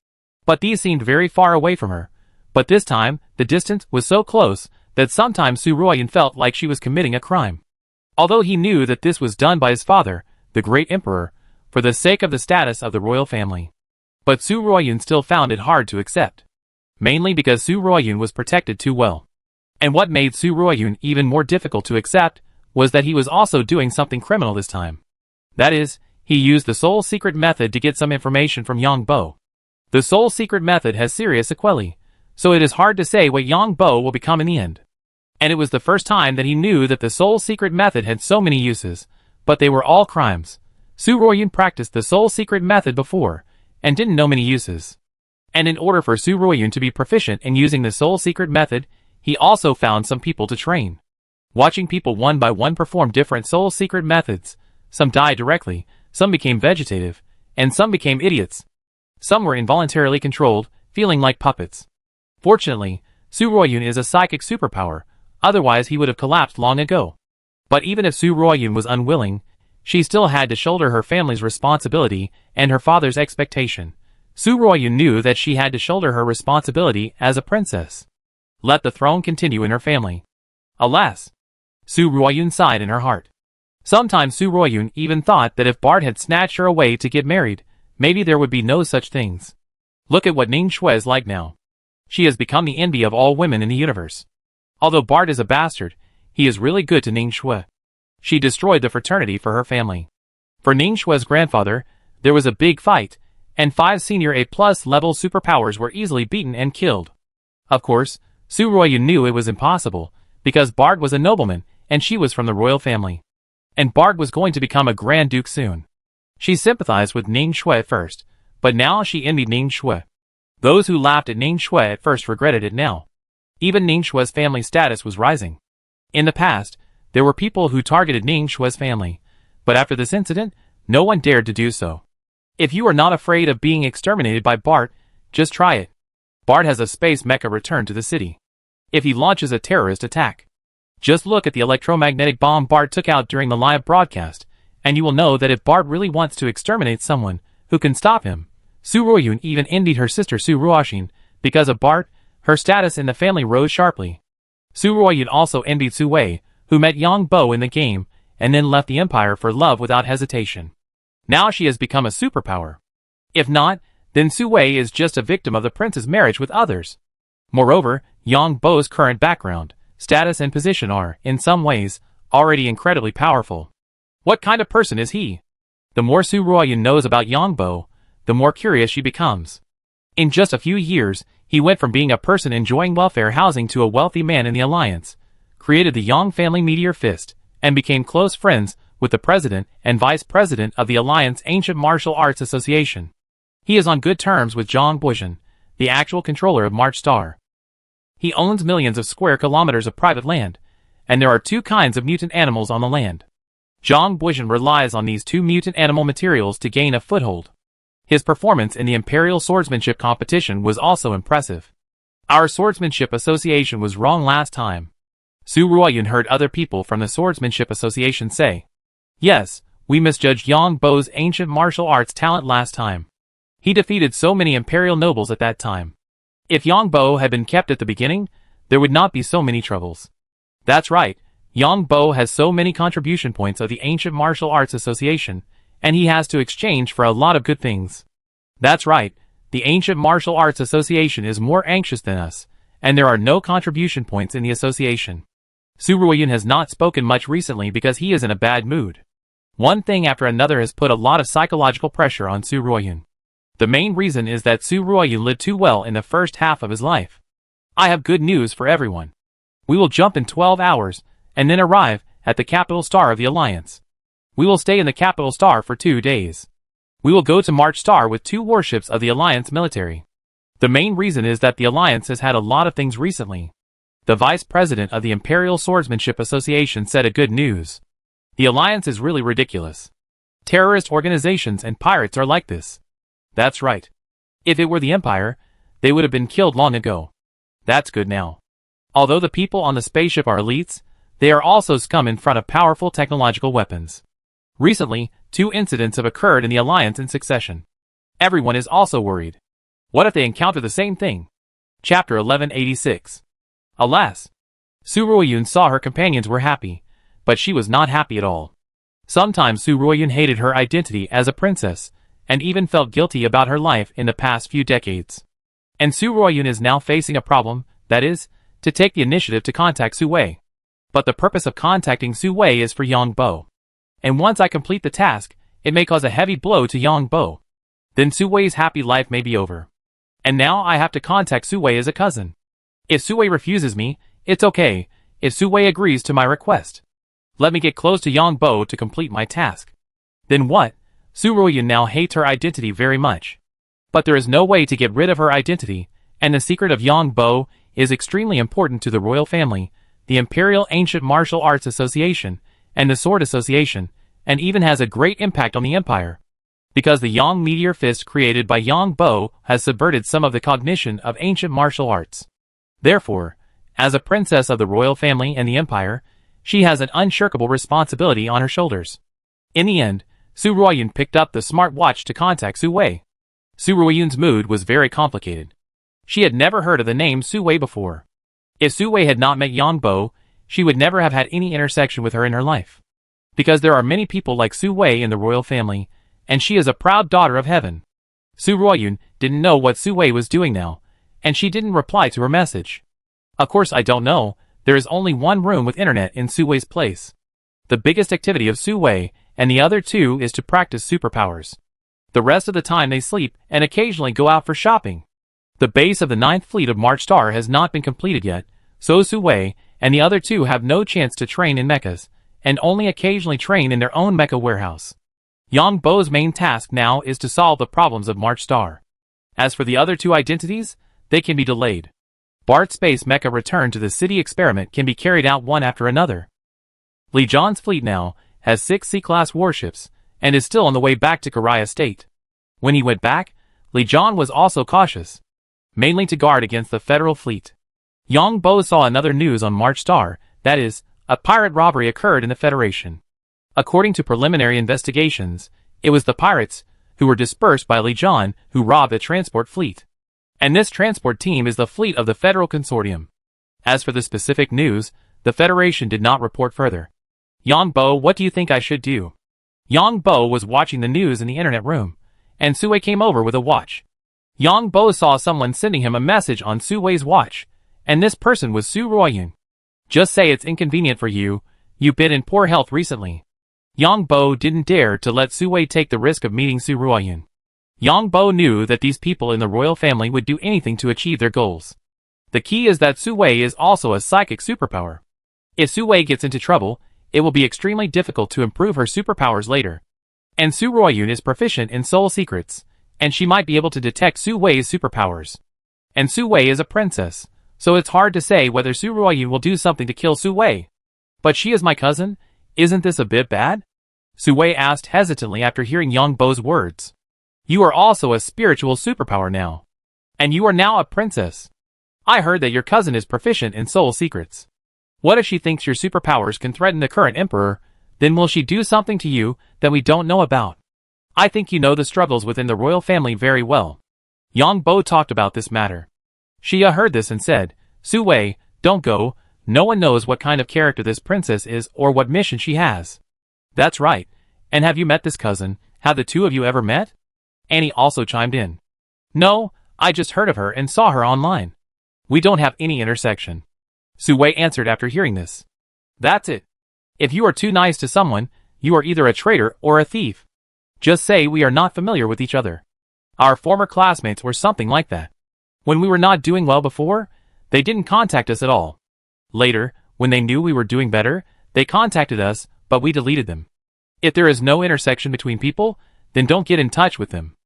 But these seemed very far away from her. But this time, the distance was so close that sometimes Su Ruoyun felt like she was committing a crime. Although he knew that this was done by his father, the great emperor, for the sake of the status of the royal family. But Su Ruoyun still found it hard to accept. Mainly because Su Ruoyun was protected too well. And what made Su Ruoyun even more difficult to accept was that he was also doing something criminal this time. That is, he used the Soul Secret method to get some information from Yang Bo. The Soul Secret method has serious sequelae, so it is hard to say what Yang Bo will become in the end. And it was the first time that he knew that the Soul Secret method had so many uses, but they were all crimes. Su Ruoyun practiced the Soul Secret method before, and didn't know many uses. And in order for Su Ruoyun to be proficient in using the Soul Secret method, he also found some people to train. Watching people one by one perform different Soul Secret methods, some died directly, some became vegetative, and some became idiots. Some were involuntarily controlled, feeling like puppets. Fortunately, Su Ruoyun is a psychic superpower, otherwise he would have collapsed long ago. But even if Su Ruoyun was unwilling, she still had to shoulder her family's responsibility and her father's expectation. Su Ruoyun knew that she had to shoulder her responsibility as a princess. Let the throne continue in her family. Alas! Su Ruoyun sighed in her heart. Sometimes Su Ruoyun even thought that if Bart had snatched her away to get married, maybe there would be no such things. Look at what Ning Shui is like now. She has become the envy of all women in the universe. Although Bart is a bastard, he is really good to Ning Shui. She destroyed the fraternity for her family. For Ning Shui's grandfather, there was a big fight, and 5 senior A+ level superpowers were easily beaten and killed. Of course, Su Ruoyun knew it was impossible, because Bart was a nobleman, and she was from the royal family. And Bart was going to become a Grand Duke soon. She sympathized with Ning Shui at first, but now she envied Ning Shui. Those who laughed at Ning Shui at first regretted it now. Even Ning Shui's family status was rising. In the past, there were people who targeted Ning Shui's family, but after this incident, no one dared to do so. If you are not afraid of being exterminated by Bart, just try it. Bart has a space mecha return to the city. If he launches a terrorist attack, just look at the electromagnetic bomb Bart took out during the live broadcast, and you will know that if Bart really wants to exterminate someone, who can stop him? Su Ruoyun even envied her sister Su Ruoxin. Because of Bart, her status in the family rose sharply. Su Ruoyun also envied Su Wei, who met Yang Bo in the game, and then left the Empire for love without hesitation. Now she has become a superpower. If not, then Su Wei is just a victim of the prince's marriage with others. Moreover, Yang Bo's current background, status and position are, in some ways, already incredibly powerful. What kind of person is he? The more Su Ruoyun knows about Yang Bo, the more curious she becomes. In just a few years, he went from being a person enjoying welfare housing to a wealthy man in the alliance, created the Yang family Meteor Fist, and became close friends with the president and vice president of the Alliance Ancient Martial Arts Association. He is on good terms with Zhang Buizhen, the actual controller of March Star. He owns millions of square kilometers of private land, and there are 2 kinds of mutant animals on the land. Zhang Buizhen relies on these 2 mutant animal materials to gain a foothold. His performance in the Imperial Swordsmanship competition was also impressive. Our Swordsmanship Association was wrong last time. Su Ruoyun heard other people from the Swordsmanship Association say, "Yes, we misjudged Yang Bo's ancient martial arts talent last time. He defeated so many Imperial nobles at that time. If Yang Bo had been kept at the beginning, there would not be so many troubles." That's right, Yang Bo has so many contribution points of the Ancient Martial Arts Association, and he has to exchange for a lot of good things. That's right, the Ancient Martial Arts Association is more anxious than us, and there are no contribution points in the association. Su Ruoyun has not spoken much recently because he is in a bad mood. One thing after another has put a lot of psychological pressure on Su Ruoyun. The main reason is that Su Ruoyun lived too well in the first half of his life. I have good news for everyone. We will jump in 12 hours, and then arrive at the capital star of the Alliance. We will stay in the capital star for 2 days. We will go to March Star with 2 warships of the Alliance military. The main reason is that the Alliance has had a lot of things recently. The vice president of the Imperial Swordsmanship Association said a good news. The Alliance is really ridiculous. Terrorist organizations and pirates are like this. That's right. If it were the Empire, they would have been killed long ago. That's good now. Although the people on the spaceship are elites, they are also scum in front of powerful technological weapons. Recently, 2 incidents have occurred in the Alliance in succession. Everyone is also worried. What if they encounter the same thing? Chapter 1186. Alas! Su Ruoyun saw her companions were happy, but she was not happy at all. Sometimes Su Ruoyun hated her identity as a princess, and even felt guilty about her life in the past few decades. And Su Ruoyun is now facing a problem, that is, to take the initiative to contact Su Wei. But the purpose of contacting Su Wei is for Yang Bo. And once I complete the task, it may cause a heavy blow to Yang Bo. Then Su Wei's happy life may be over. And now I have to contact Su Wei as a cousin. If Su Wei refuses me, it's okay, if Su Wei agrees to my request. Let me get close to Yang Bo to complete my task. Then what? Su Ruoyun now hates her identity very much. But there is no way to get rid of her identity, and the secret of Yang Bo is extremely important to the royal family, the Imperial Ancient Martial Arts Association, and the Sword Association, and even has a great impact on the Empire. Because the Yang Meteor Fist created by Yang Bo has subverted some of the cognition of ancient martial arts. Therefore, as a princess of the royal family and the Empire, she has an unshirkable responsibility on her shoulders. In the end, Su Ruoyun picked up the smart watch to contact Su Wei. Su Ruoyun's mood was very complicated. She had never heard of the name Su Wei before. If Su Wei had not met Yang Bo, she would never have had any intersection with her in her life. Because there are many people like Su Wei in the royal family, and she is a proud daughter of heaven. Su Ruoyun didn't know what Su Wei was doing now, and she didn't reply to her message. Of course I don't know, there is only one room with internet in Su Wei's place. The biggest activity of Su Wei and the other 2 is to practice superpowers. The rest of the time they sleep and occasionally go out for shopping. The base of the 9th Fleet of March Star has not been completed yet, so Su Wei and the other 2 have no chance to train in mechas, and only occasionally train in their own mecha warehouse. Yang Bo's main task now is to solve the problems of March Star. As for the other 2 identities, they can be delayed. Bart's space mecha return to the city experiment can be carried out one after another. Li Zhan's fleet now has 6 C-class warships, and is still on the way back to Karaya State. When he went back, Li Zhan was also cautious, mainly to guard against the federal fleet. Yang Bo saw another news on March Star, that is, a pirate robbery occurred in the Federation. According to preliminary investigations, it was the pirates, who were dispersed by Li Zhan, who robbed a transport fleet. And this transport team is the fleet of the Federal Consortium. As for the specific news, the Federation did not report further. Yang Bo, what do you think I should do? Yang Bo was watching the news in the internet room, and Su Wei came over with a watch. Yang Bo saw someone sending him a message on Su Wei's watch, and this person was Su Ruoyun. Just say it's inconvenient for you, you've been in poor health recently. Yang Bo didn't dare to let Su Wei take the risk of meeting Su Ruoyun. Yang Bo knew that these people in the royal family would do anything to achieve their goals. The key is that Su Wei is also a psychic superpower. If Su Wei gets into trouble, it will be extremely difficult to improve her superpowers later. And Su Ruoyun is proficient in soul secrets, and she might be able to detect Su Wei's superpowers. And Su Wei is a princess, so it's hard to say whether Su Ruoyun will do something to kill Su Wei. But she is my cousin, isn't this a bit bad? Su Wei asked hesitantly after hearing Yang Bo's words. You are also a spiritual superpower now. And you are now a princess. I heard that your cousin is proficient in soul secrets. What if she thinks your superpowers can threaten the current emperor? Then will she do something to you that we don't know about? I think you know the struggles within the royal family very well. Yang Bo talked about this matter. Xia heard this and said, Su Wei, don't go, no one knows what kind of character this princess is or what mission she has. That's right, and have you met this cousin? Have the 2 of you ever met? Annie also chimed in. No, I just heard of her and saw her online. We don't have any intersection. Su Wei answered after hearing this. That's it. If you are too nice to someone, you are either a traitor or a thief. Just say we are not familiar with each other. Our former classmates were something like that. When we were not doing well before, they didn't contact us at all. Later, when they knew we were doing better, they contacted us, but we deleted them. If there is no intersection between people, then don't get in touch with them.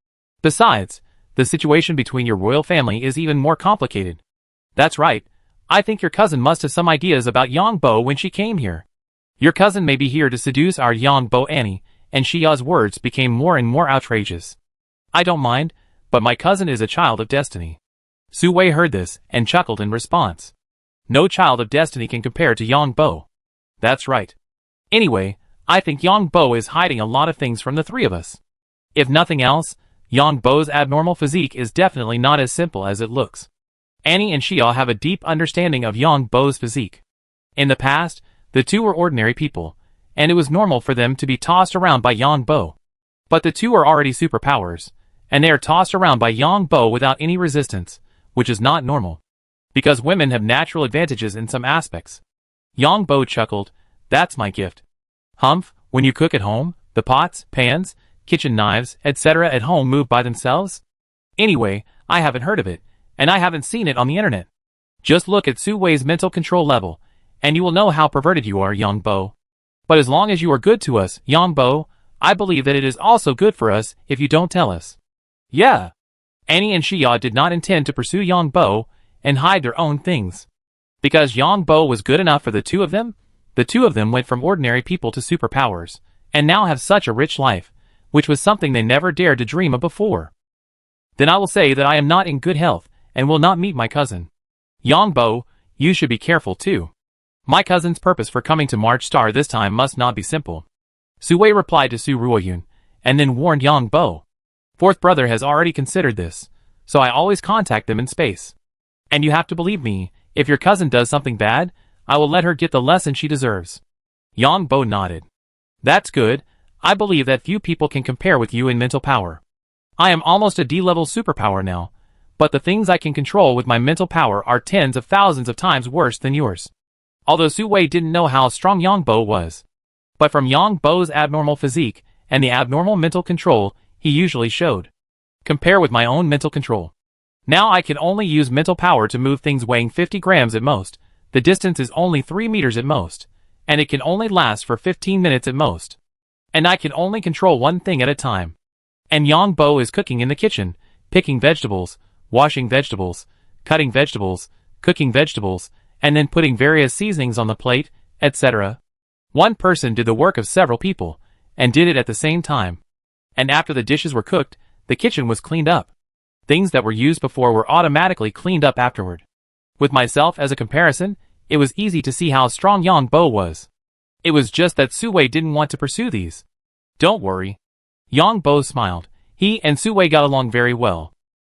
Besides, the situation between your royal family is even more complicated. That's right, I think your cousin must have some ideas about Yongbo when she came here. Your cousin may be here to seduce our Yongbo Annie, and Xia's words became more and more outrageous. I don't mind, but my cousin is a child of destiny. Su Wei heard this and chuckled in response. No child of destiny can compare to Yongbo. That's right. Anyway, I think Yongbo is hiding a lot of things from the three of us. If nothing else, Yongbo's abnormal physique is definitely not as simple as it looks. Annie and Xia have a deep understanding of Yongbo's physique. In the past, the two were ordinary people, and it was normal for them to be tossed around by Yongbo. But the two are already superpowers, and they are tossed around by Yongbo without any resistance, which is not normal. Because women have natural advantages in some aspects. Yongbo chuckled, that's my gift. Humph, when you cook at home, the pots, pans, kitchen knives, etc. at home move by themselves? Anyway, I haven't heard of it, and I haven't seen it on the internet. Just look at Su Wei's mental control level, and you will know how perverted you are, Yongbo. But as long as you are good to us, Yongbo, I believe that it is also good for us if you don't tell us. Yeah. Annie and Xia did not intend to pursue Yongbo and hide their own things. Because Yongbo was good enough for the two of them went from ordinary people to superpowers, and now have such a rich life, which was something they never dared to dream of before. Then I will say that I am not in good health, and will not meet my cousin. Yongbo, you should be careful too. My cousin's purpose for coming to March Star this time must not be simple. Su Wei replied to Su Ruoyun, and then warned Yongbo. Fourth brother has already considered this, so I always contact them in space. And you have to believe me, if your cousin does something bad, I will let her get the lesson she deserves. Yongbo nodded. That's good, I believe that few people can compare with you in mental power. I am almost a D-level superpower now, but the things I can control with my mental power are tens of thousands of times worse than yours. Although Su Wei didn't know how strong Yongbo was. But from Yongbo's abnormal physique, and the abnormal mental control he usually showed. Compare with my own mental control. Now I can only use mental power to move things weighing 50 grams at most, the distance is only 3 meters at most, and it can only last for 15 minutes at most. And I can only control one thing at a time. And Yongbo is cooking in the kitchen, picking vegetables, washing vegetables, cutting vegetables, cooking vegetables, and then putting various seasonings on the plate, etc. One person did the work of several people, and did it at the same time. And after the dishes were cooked, the kitchen was cleaned up. Things that were used before were automatically cleaned up afterward. With myself as a comparison, it was easy to see how strong Yongbo was. It was just that Su Wei didn't want to pursue these. Don't worry. Yongbo smiled. He and Su Wei got along very well.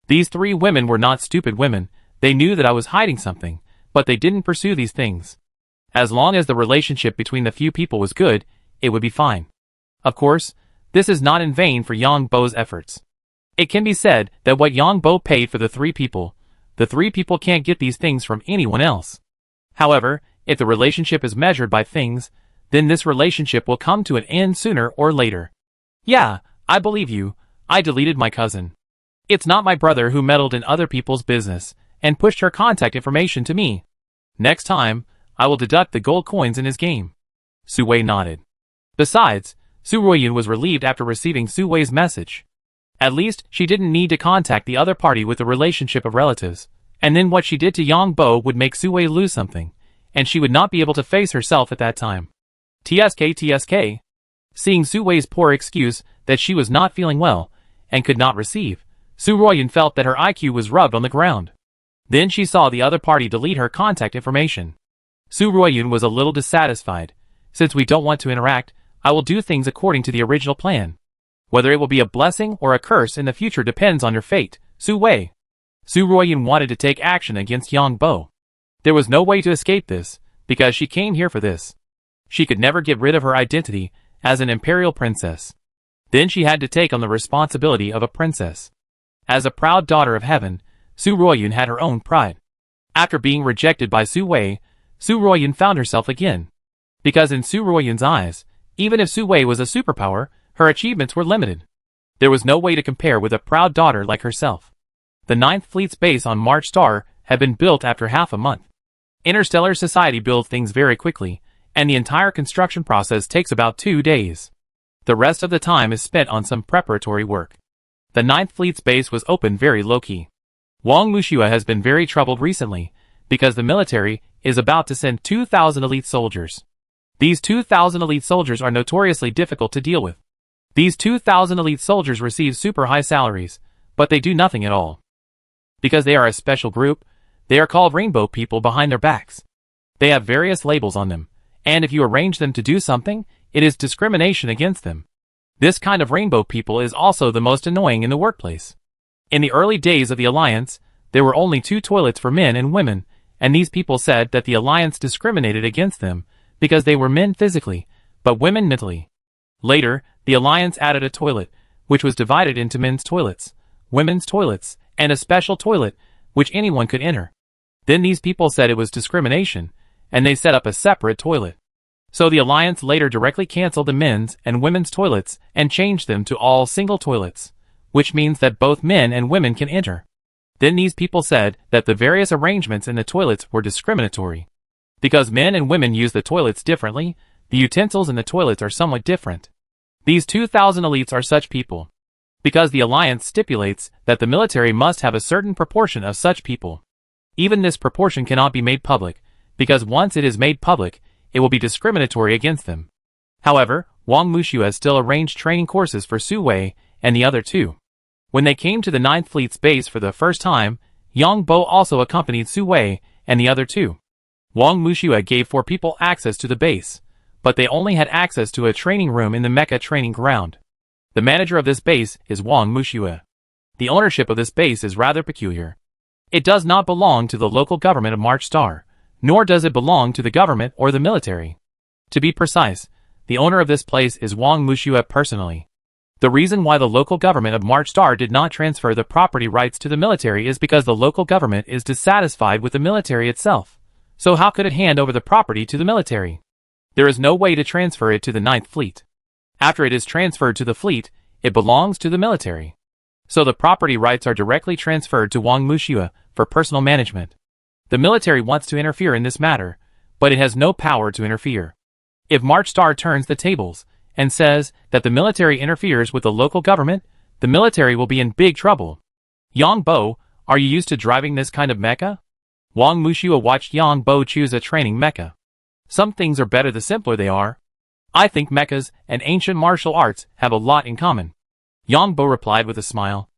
These three women were not stupid women, they knew that I was hiding something, but they didn't pursue these things. As long as the relationship between the few people was good, it would be fine. Of course, this is not in vain for Yongbo's efforts. It can be said that what Yongbo paid for the three people can't get these things from anyone else. However, if the relationship is measured by things, then this relationship will come to an end sooner or later. Yeah, I believe you, I deleted my cousin. It's not my brother who meddled in other people's business, and pushed her contact information to me. Next time, I will deduct the gold coins in his game. Su Wei nodded. Besides, Su Ruoyun was relieved after receiving Su Wei's message. At least, she didn't need to contact the other party with the relationship of relatives, and then what she did to Yongbo would make Su Wei lose something, and she would not be able to face herself at that time. TSK. Seeing Su Wei's poor excuse that she was not feeling well, and could not receive, Su Ruoyun felt that her IQ was rubbed on the ground. Then she saw the other party delete her contact information. Su Ruoyun was a little dissatisfied. Since we don't want to interact, I will do things according to the original plan. Whether it will be a blessing or a curse in the future depends on your fate, Su Wei. Su Ruoyun wanted to take action against Yongbo. There was no way to escape this, because she came here for this. She could never get rid of her identity as an imperial princess. Then she had to take on the responsibility of a princess. As a proud daughter of heaven, Su Ruoyun had her own pride. After being rejected by Su Wei, Su Ruoyun found herself again. Because in Su Ruoyun's eyes, even if Su Wei was a superpower, her achievements were limited. There was no way to compare with a proud daughter like herself. The 9th Fleet's base on March Star had been built after half a month. Interstellar society builds things very quickly, and the entire construction process takes about 2 days. The rest of the time is spent on some preparatory work. The 9th Fleet's base was opened very low-key. Wang Wuxia has been very troubled recently, because the military is about to send 2,000 elite soldiers. These 2,000 elite soldiers are notoriously difficult to deal with. These 2,000 elite soldiers receive super high salaries, but they do nothing at all. Because they are a special group, they are called rainbow people behind their backs. They have various labels on them, and if you arrange them to do something, it is discrimination against them. This kind of rainbow people is also the most annoying in the workplace. In the early days of the Alliance, there were only 2 toilets for men and women, and these people said that the Alliance discriminated against them because they were men physically, but women mentally. Later, the Alliance added a toilet, which was divided into men's toilets, women's toilets, and a special toilet, which anyone could enter. Then these people said it was discrimination, and they set up a separate toilet. So the Alliance later directly canceled the men's and women's toilets and changed them to all single toilets, which means that both men and women can enter. Then these people said that the various arrangements in the toilets were discriminatory. Because men and women use the toilets differently, the utensils in the toilets are somewhat different. These 2,000 elites are such people. Because the Alliance stipulates that the military must have a certain proportion of such people. Even this proportion cannot be made public, because once it is made public, it will be discriminatory against them. However, Wang Wuxia still arranged training courses for Su Wei and the other 2. When they came to the 9th Fleet's base for the first time, Yang Bo also accompanied Su Wei and the other 2. Wang Wuxia gave 4 people access to the base, but they only had access to a training room in the Mecha training ground. The manager of this base is Wang Wuxia. The ownership of this base is rather peculiar. It does not belong to the local government of March Star, nor does it belong to the government or the military. To be precise, the owner of this place is Wang Wuxia personally. The reason why the local government of March Star did not transfer the property rights to the military is because the local government is dissatisfied with the military itself. So how could it hand over the property to the military? There is no way to transfer it to the 9th Fleet. After it is transferred to the fleet, it belongs to the military. So the property rights are directly transferred to Wang Wuxia for personal management. The military wants to interfere in this matter, but it has no power to interfere. If March Star turns the tables and says that the military interferes with the local government, the military will be in big trouble. Yang Bo, are you used to driving this kind of mecha? Wang Wuxia watched Yang Bo choose a training mecha. Some things are better the simpler they are. I think mechas and ancient martial arts have a lot in common. Yang Bo replied with a smile.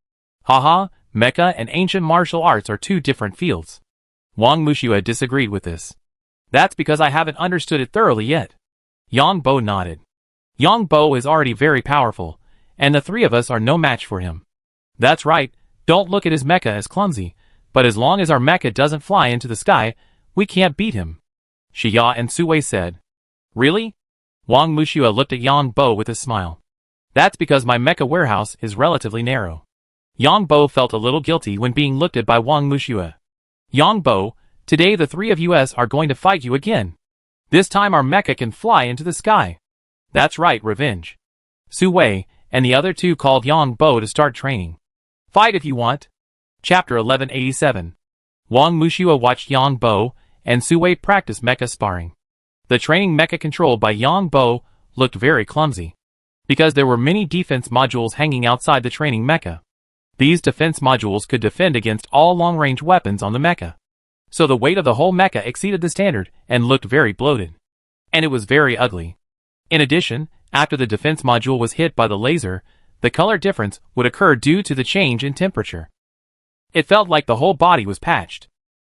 Haha, mecha and ancient martial arts are 2 different fields. Wang Wuxia disagreed with this. That's because I haven't understood it thoroughly yet. Yang Bo nodded. Yang Bo is already very powerful, and the 3 of us are no match for him. That's right, don't look at his mecha as clumsy, but as long as our mecha doesn't fly into the sky, we can't beat him. Xia and Su Wei said. Really? Wang Wuxia looked at Yang Bo with a smile. That's because my mecha warehouse is relatively narrow. Yang Bo felt a little guilty when being looked at by Wang Wuxia. Yang Bo, today the 3 of us are going to fight you again. This time our mecha can fly into the sky. That's right, revenge. Su Wei and the other 2 called Yang Bo to start training. Fight if you want. Chapter 1187. Wang Wuxia watched Yang Bo and Su Wei practice mecha sparring. The training mecha controlled by Yang Bo looked very clumsy, because there were many defense modules hanging outside the training mecha. These defense modules could defend against all long-range weapons on the mecha. So the weight of the whole mecha exceeded the standard and looked very bloated. And it was very ugly. In addition, after the defense module was hit by the laser, the color difference would occur due to the change in temperature. It felt like the whole body was patched.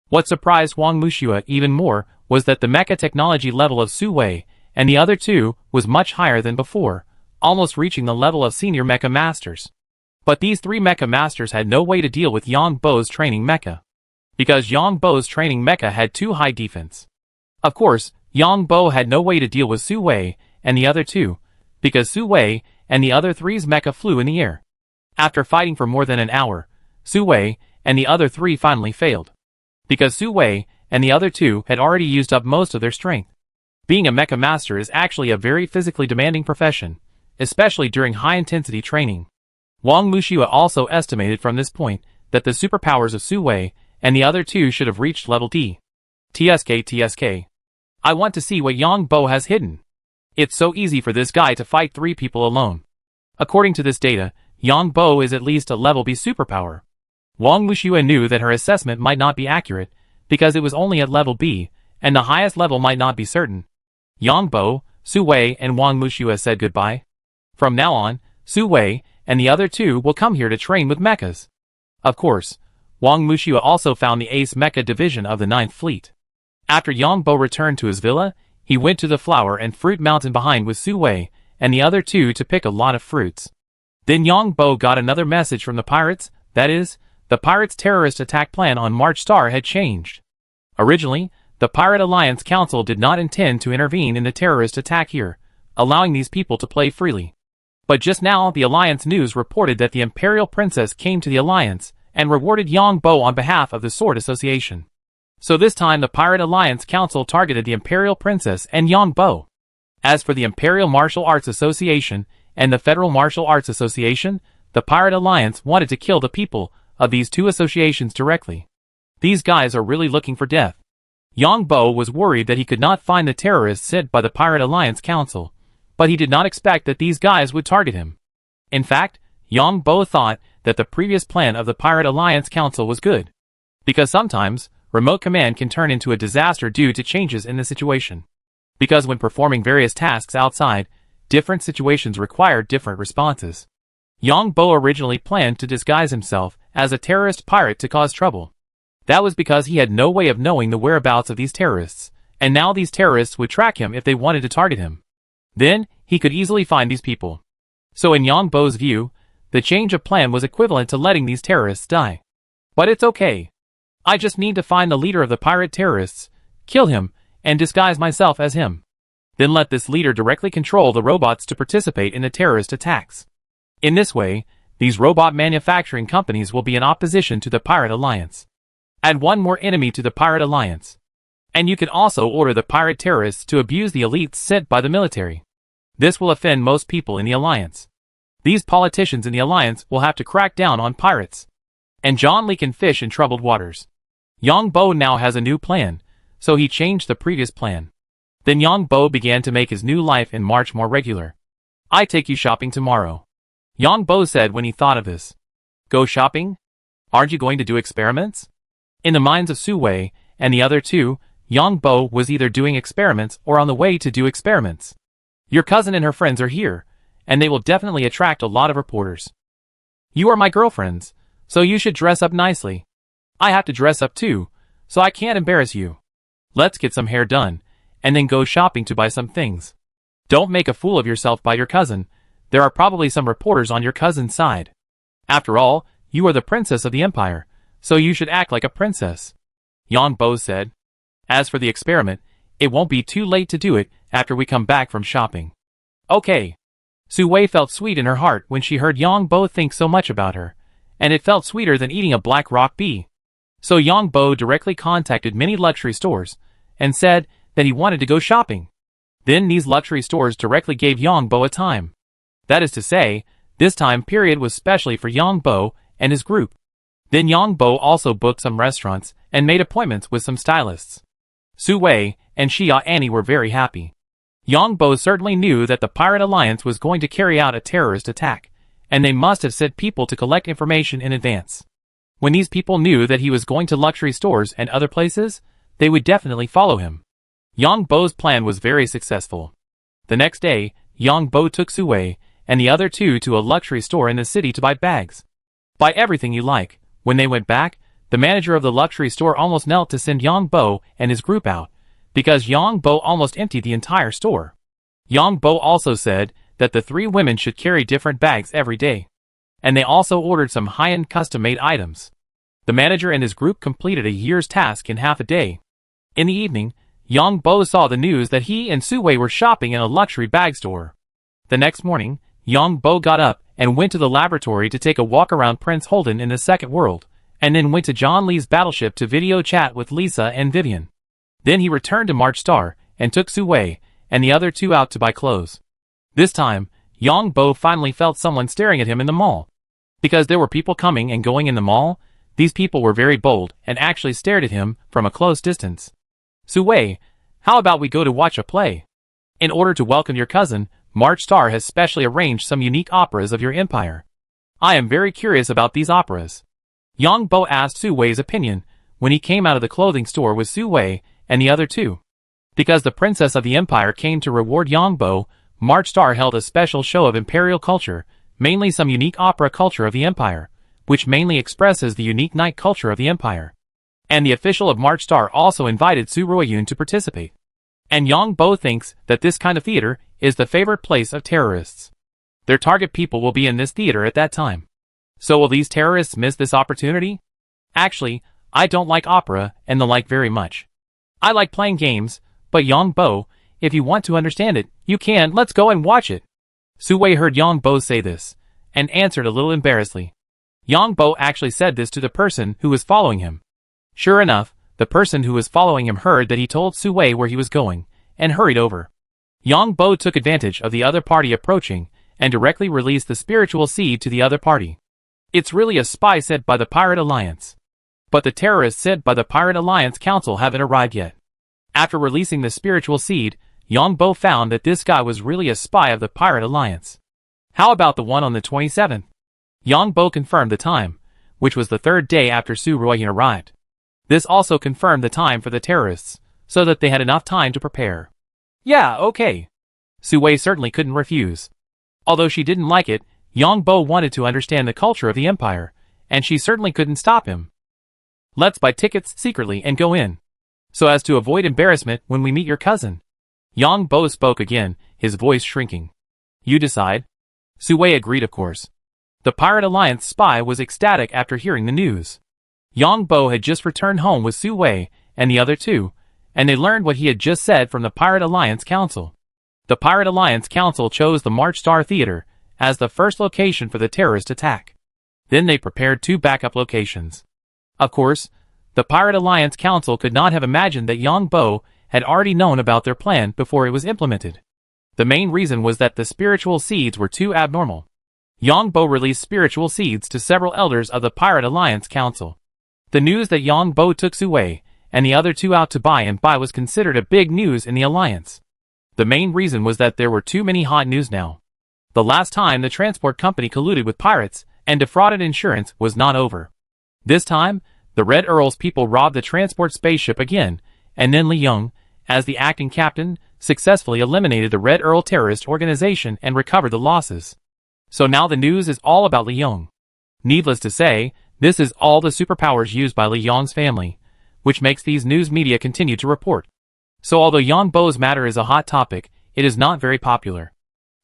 What surprised Wang Wuxia even more was that the mecha technology level of Su Wei and the other 2 was much higher than before, almost reaching the level of senior mecha masters. But these 3 mecha masters had no way to deal with Yang Bo's training mecha, because Yang Bo's training mecha had too high defense. Of course, Yang Bo had no way to deal with Su Wei and the other 2, because Su Wei and the other 3's mecha flew in the air. After fighting for more than an hour, Su Wei and the other 3 finally failed, because Su Wei and the other 2 had already used up most of their strength. Being a mecha master is actually a very physically demanding profession, especially during high-intensity training. Wang Wuxia also estimated from this point that the superpowers of Su Wei and the other 2 should have reached level D. TSK. I want to see what Yang Bo has hidden. It's so easy for this guy to fight 3 people alone. According to this data, Yang Bo is at least a level B superpower. Wang Wuxue knew that her assessment might not be accurate, because it was only at level B, and the highest level might not be certain. Yang Bo, Su Wei and Wang Wuxue said goodbye. From now on, Su Wei and the other 2 will come here to train with mechas. Of course, Wang Wuxue also found the Ace Mecha Division of the 9th Fleet. After Yang Bo returned to his villa, he went to the flower and fruit mountain behind with Su Wei and the other 2 to pick a lot of fruits. Then Yang Bo got another message from the pirates, that is, the pirates' terrorist attack plan on March Star had changed. Originally, the Pirate Alliance Council did not intend to intervene in the terrorist attack here, allowing these people to play freely. But just now the Alliance news reported that the Imperial Princess came to the Alliance and rewarded Yang Bo on behalf of the Sword Association. So this time the Pirate Alliance Council targeted the Imperial Princess and Yang Bo. As for the Imperial Martial Arts Association and the Federal Martial Arts Association, the Pirate Alliance wanted to kill the people of these 2 associations directly. These guys are really looking for death. Yang Bo was worried that he could not find the terrorists sent by the Pirate Alliance Council, but he did not expect that these guys would target him. In fact, Yang Bo thought that the previous plan of the Pirate Alliance Council was good. Because sometimes, remote command can turn into a disaster due to changes in the situation. Because when performing various tasks outside, different situations require different responses. Yang Bo originally planned to disguise himself as a terrorist pirate to cause trouble. That was because he had no way of knowing the whereabouts of these terrorists, and now these terrorists would track him if they wanted to target him. Then, he could easily find these people. So in Yang Bo's view, the change of plan was equivalent to letting these terrorists die. But it's okay. I just need to find the leader of the pirate terrorists, kill him, and disguise myself as him. Then let this leader directly control the robots to participate in the terrorist attacks. In this way, these robot manufacturing companies will be in opposition to the Pirate Alliance. Add 1 more enemy to the Pirate Alliance. And you can also order the pirate terrorists to abuse the elites sent by the military. This will offend most people in the Alliance. These politicians in the Alliance will have to crack down on pirates. And John Lee can fish in troubled waters. Yang Bo now has a new plan, so he changed the previous plan. Then Yang Bo began to make his new life in March more regular. I take you shopping tomorrow. Yang Bo said when he thought of this. Go shopping? Aren't you going to do experiments? In the minds of Su Wei and the other 2, Yang Bo was either doing experiments or on the way to do experiments. Your cousin and her friends are here, and they will definitely attract a lot of reporters. You are my girlfriends, so you should dress up nicely. I have to dress up too, so I can't embarrass you. Let's get some hair done, and then go shopping to buy some things. Don't make a fool of yourself by your cousin. There are probably some reporters on your cousin's side. After all, you are the princess of the empire, so you should act like a princess. Yang Bo said. As for the experiment, it won't be too late to do it after we come back from shopping. Okay. Su Wei felt sweet in her heart when she heard Yang Bo think so much about her, and it felt sweeter than eating a black rock bee. So Yang Bo directly contacted many luxury stores, and said that he wanted to go shopping. Then these luxury stores directly gave Yang Bo a time. That is to say, this time period was specially for Yang Bo and his group. Then Yang Bo also booked some restaurants and made appointments with some stylists. Su Wei and Xia Annie were very happy. Yang Bo certainly knew that the Pirate Alliance was going to carry out a terrorist attack, and they must have sent people to collect information in advance. When these people knew that he was going to luxury stores and other places, they would definitely follow him. Yang Bo's plan was very successful. The next day, Yang Bo took Su Wei and the other 2 to a luxury store in the city to buy bags. Buy everything you like. When they went back, the manager of the luxury store almost knelt to send Yang Bo and his group out, because Yang Bo almost emptied the entire store. Yang Bo also said that the 3 women should carry different bags every day. And they also ordered some high-end custom-made items. The manager and his group completed a year's task in half a day. In the evening, Yang Bo saw the news that he and Su Wei were shopping in a luxury bag store. The next morning, Yang Bo got up and went to the laboratory to take a walk around Prince Holden in the second world, and then went to John Lee's battleship to video chat with Lisa and Vivian. Then he returned to March Star and took Su Wei and the other 2 out to buy clothes. This time, Yang Bo finally felt someone staring at him in the mall. Because there were people coming and going in the mall, these people were very bold and actually stared at him from a close distance. Su Wei, how about we go to watch a play? In order to welcome your cousin, March Star has specially arranged some unique operas of your empire. I am very curious about these operas. Yang Bo asked Su Wei's opinion when he came out of the clothing store with Su Wei and the other two. Because the princess of the empire came to reward Yang Bo, March Star held a special show of imperial culture, mainly some unique opera culture of the empire, which mainly expresses the unique night culture of the empire. And the official of March Star also invited Su Ruoyun to participate. And Yang Bo thinks that this kind of theater is the favorite place of terrorists. Their target people will be in this theater at that time. So will these terrorists miss this opportunity? Actually, I don't like opera and the like very much. I like playing games, but Yang Bo, if you want to understand it, you can. Let's go and watch it. Su Wei heard Yang Bo say this, and answered a little embarrassedly. Yang Bo actually said this to the person who was following him. Sure enough, the person who was following him heard that he told Su Wei where he was going, and hurried over. Yang Bo took advantage of the other party approaching, and directly released the spiritual seed to the other party. It's really a spy sent by the Pirate Alliance. But the terrorists sent by the Pirate Alliance Council haven't arrived yet. After releasing the spiritual seed, Yang Bo found that this guy was really a spy of the Pirate Alliance. How about the one on the 27th? Yang Bo confirmed the time, which was the third day after Su Ruoyun arrived. This also confirmed the time for the terrorists, so that they had enough time to prepare. Yeah, okay. Su Wei certainly couldn't refuse. Although she didn't like it, Yang Bo wanted to understand the culture of the empire, and she certainly couldn't stop him. Let's buy tickets secretly and go in, so as to avoid embarrassment when we meet your cousin. Yang Bo spoke again, his voice shrinking. You decide. Su Wei agreed, of course. The Pirate Alliance spy was ecstatic after hearing the news. Yang Bo had just returned home with Su Wei and the other two, and they learned what he had just said from the Pirate Alliance Council. The Pirate Alliance Council chose the March Star Theater as the first location for the terrorist attack. Then they prepared 2 backup locations. Of course, the Pirate Alliance Council could not have imagined that Yang Bo had already known about their plan before it was implemented. The main reason was that the spiritual seeds were too abnormal. Yang Bo released spiritual seeds to several elders of the Pirate Alliance Council. The news that Yang Bo took Su Wei and the other two out to buy and buy was considered a big news in the alliance. The main reason was that there were too many hot news now. The last time the transport company colluded with pirates and defrauded insurance was not over. This time, the Red Earl's people robbed the transport spaceship again, and then Li Yong, as the acting captain, successfully eliminated the Red Earl terrorist organization and recovered the losses. So now the news is all about Li Yong. Needless to say, this is all the superpowers used by Li Yong's family, which makes these news media continue to report. So although Yang Bo's matter is a hot topic, it is not very popular.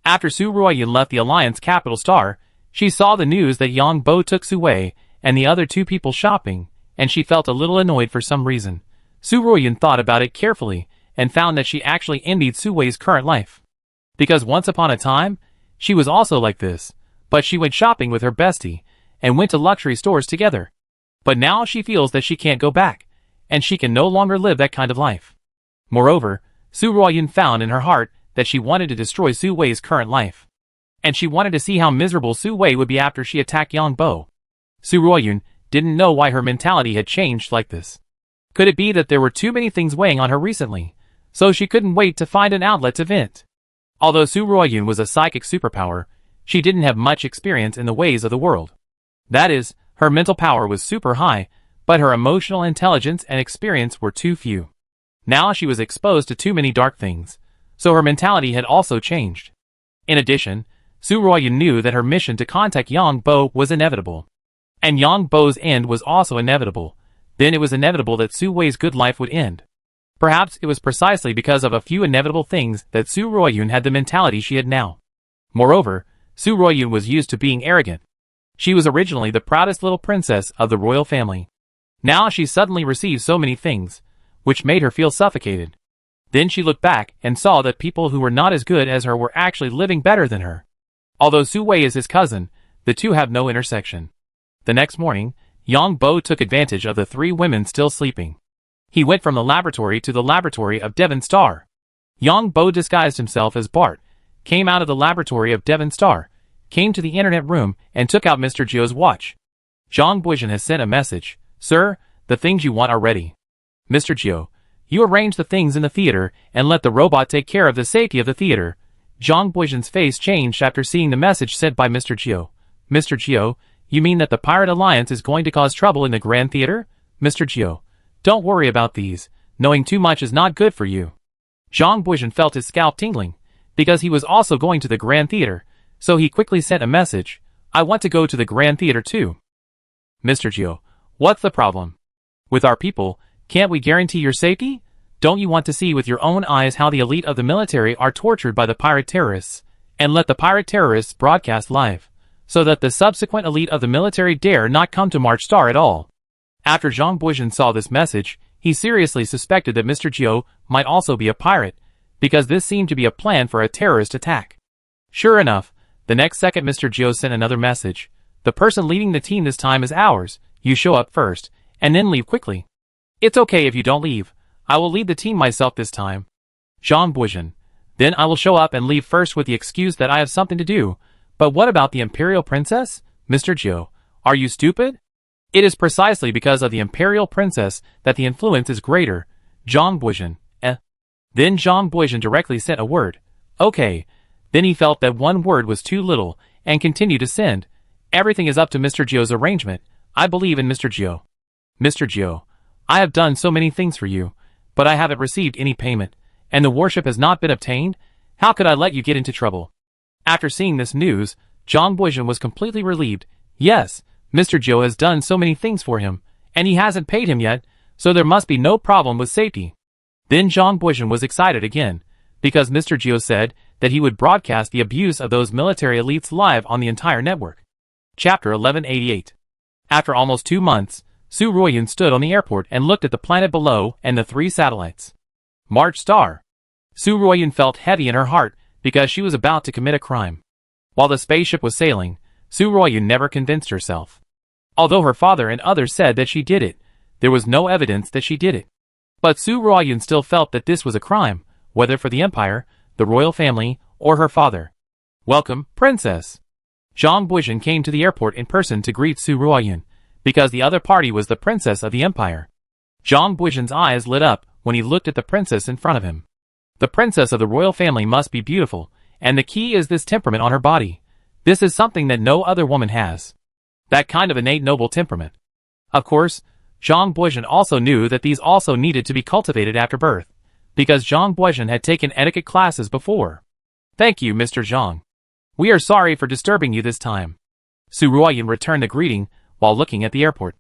After Su Ruoyun left the Alliance capital Star, she saw the news that Yang Bo took Su Wei and the other two people shopping, and she felt a little annoyed for some reason. Su Ruoyun thought about it carefully and found that she actually envied Su Wei's current life. Because once upon a time, she was also like this, but she went shopping with her bestie and went to luxury stores together. But now she feels that she can't go back, and she can no longer live that kind of life. Moreover, Su Ruoyun found in her heart that she wanted to destroy Su Wei's current life. And she wanted to see how miserable Su Wei would be after she attacked Yang Bo. Su Ruoyun didn't know why her mentality had changed like this. Could it be that there were too many things weighing on her recently, so she couldn't wait to find an outlet to vent? Although Su Ruoyun was a psychic superpower, she didn't have much experience in the ways of the world. That is, her mental power was super high, but her emotional intelligence and experience were too few. Now she was exposed to too many dark things, so her mentality had also changed. In addition, Su Ruoyun knew that her mission to contact Yang Bo was inevitable. And Yang Bo's end was also inevitable. Then it was inevitable that Su Wei's good life would end. Perhaps it was precisely because of a few inevitable things that Su Ruoyun had the mentality she had now. Moreover, Su Ruoyun was used to being arrogant. She was originally the proudest little princess of the royal family. Now she suddenly received so many things, which made her feel suffocated. Then she looked back and saw that people who were not as good as her were actually living better than her. Although Su Wei is his cousin, the two have no intersection. The next morning, Yang Bo took advantage of the 3 women still sleeping. He went from the laboratory to the laboratory of Devon Star. Yang Bo disguised himself as Bart, came out of the laboratory of Devon Star, came to the internet room and took out Mr. Jio's watch. Zhang Buizhen has sent a message. Sir, the things you want are ready. Mr. Jio, You arrange the things in the theater and let the robot take care of the safety of the theater. Zhang Buizhen's face changed after seeing the message sent by Mr. Jiu. Mr. Jiu, you mean that the Pirate Alliance is going to cause trouble in the Grand Theater? Mr. Jiu, don't worry about these. Knowing too much is not good for you. Zhang Buizhen felt his scalp tingling, because he was also going to the Grand Theater, so he quickly sent a message. I want to go to the Grand Theater too. Mr. Jiu, what's the problem? With our people, can't we guarantee your safety? Don't you want to see with your own eyes how the elite of the military are tortured by the pirate terrorists, and let the pirate terrorists broadcast live, so that the subsequent elite of the military dare not come to March Star at all? After Zhang Buizhen saw this message, he seriously suspected that Mr. Jiu might also be a pirate, because this seemed to be a plan for a terrorist attack. Sure enough, the next second Mr. Jiu sent another message. The person leading the team this time is ours. You show up first, and then leave quickly. It's okay if you don't leave. I will lead the team myself this time. Zhang Buizhen. Then I will show up and leave first with the excuse that I have something to do. But what about the Imperial Princess? Mr. Jiu, are you stupid? It is precisely because of the Imperial Princess that the influence is greater. Zhang Buizhen. Then Zhang Buizhen directly sent a word. Okay. Then he felt that one word was too little, and continued to send. Everything is up to Mr. Jiu's arrangement. I believe in Mr. Jiu. Mr. Jiu, I have done so many things for you, but I haven't received any payment, and the warship has not been obtained. How could I let you get into trouble? After seeing this news, Zhang Buizhen was completely relieved. Yes, Mr. Jiu has done so many things for him, and he hasn't paid him yet, so there must be no problem with safety. Then Zhang Buizhen was excited again, because Mr. Jiu said that he would broadcast the abuse of those military elites live on the entire network. Chapter 1188. After almost 2 months, Su Ruoyun stood on the airport and looked at the planet below and the 3 satellites. March Star. Su Ruoyun felt heavy in her heart because she was about to commit a crime. While the spaceship was sailing, Su Ruoyun never convinced herself. Although her father and others said that she did it, there was no evidence that she did it. But Su Ruoyun still felt that this was a crime, whether for the Empire, the royal family, or her father. Welcome, Princess. Zhang Buizhen came to the airport in person to greet Su Ruoyun, because the other party was the Princess of the Empire. Zhang Buizhen's eyes lit up when he looked at the princess in front of him. The princess of the royal family must be beautiful, and the key is this temperament on her body. This is something that no other woman has. That kind of innate noble temperament. Of course, Zhang Buizhen also knew that these also needed to be cultivated after birth, because Zhang Buizhen had taken etiquette classes before. Thank you, Mr. Zhang. We are sorry for disturbing you this time. Su Ruoyun returned the greeting while looking at the airport.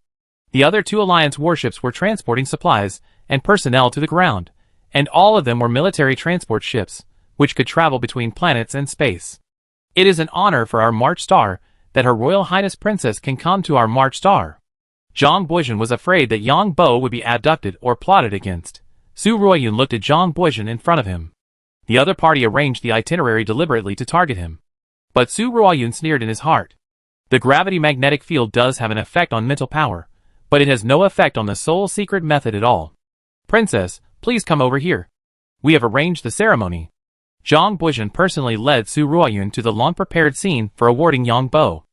The other 2 Alliance warships were transporting supplies and personnel to the ground, and all of them were military transport ships, which could travel between planets and space. It is an honor for our March Star that Her Royal Highness Princess can come to our March Star. Zhang Buizhen was afraid that Yang Bo would be abducted or plotted against. Su Ruoyun looked at Zhang Buizhen in front of him. The other party arranged the itinerary deliberately to target him. But Su Ruoyun sneered in his heart. The gravity magnetic field does have an effect on mental power, but it has no effect on the soul secret method at all. Princess, please come over here. We have arranged the ceremony. Zhang Buizhen personally led Su Ruoyun to the long-prepared scene for awarding Yang Bo.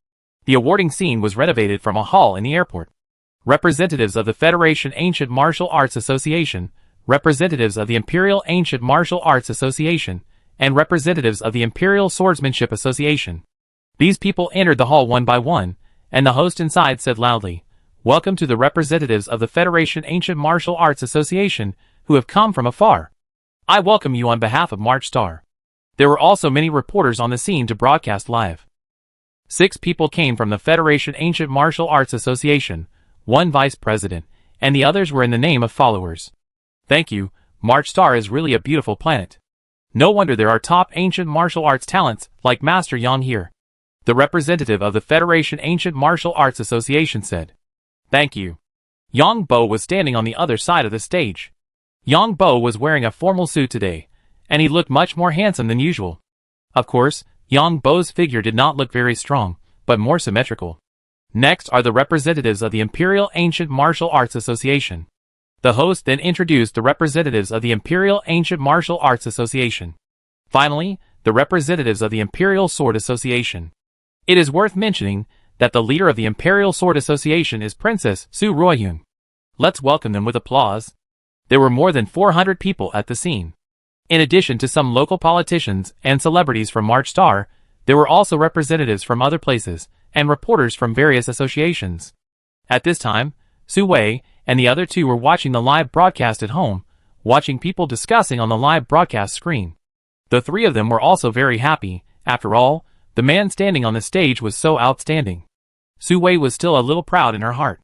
The awarding scene was renovated from a hall in the airport. Representatives of the Federation Ancient Martial Arts Association, representatives of the Imperial Ancient Martial Arts Association, and representatives of the Imperial Swordsmanship Association. These people entered the hall one by one, and the host inside said loudly, "Welcome to the representatives of the Federation Ancient Martial Arts Association, who have come from afar. I welcome you on behalf of March Star." There were also many reporters on the scene to broadcast live. 6 people came from the Federation Ancient Martial Arts Association, 1 vice president, and the others were in the name of followers. Thank you, March Star is really a beautiful planet. No wonder there are top ancient martial arts talents like Master Yang here. The representative of the Federation Ancient Martial Arts Association said. Thank you. Yang Bo was standing on the other side of the stage. Yang Bo was wearing a formal suit today, and he looked much more handsome than usual. Of course, Yang Bo's figure did not look very strong, but more symmetrical. Next are the representatives of the Imperial Ancient Martial Arts Association. The host then introduced the representatives of the Imperial Ancient Martial Arts Association. Finally, the representatives of the Imperial Sword Association. It is worth mentioning that the leader of the Imperial Sword Association is Princess Su Ruoyun. Let's welcome them with applause. There were more than 400 people at the scene. In addition to some local politicians and celebrities from March Star, there were also representatives from other places and reporters from various associations. At this time, Su Wei and the other two were watching the live broadcast at home, watching people discussing on the live broadcast screen. The three of them were also very happy. After all, the man standing on the stage was so outstanding. Su Wei was still a little proud in her heart.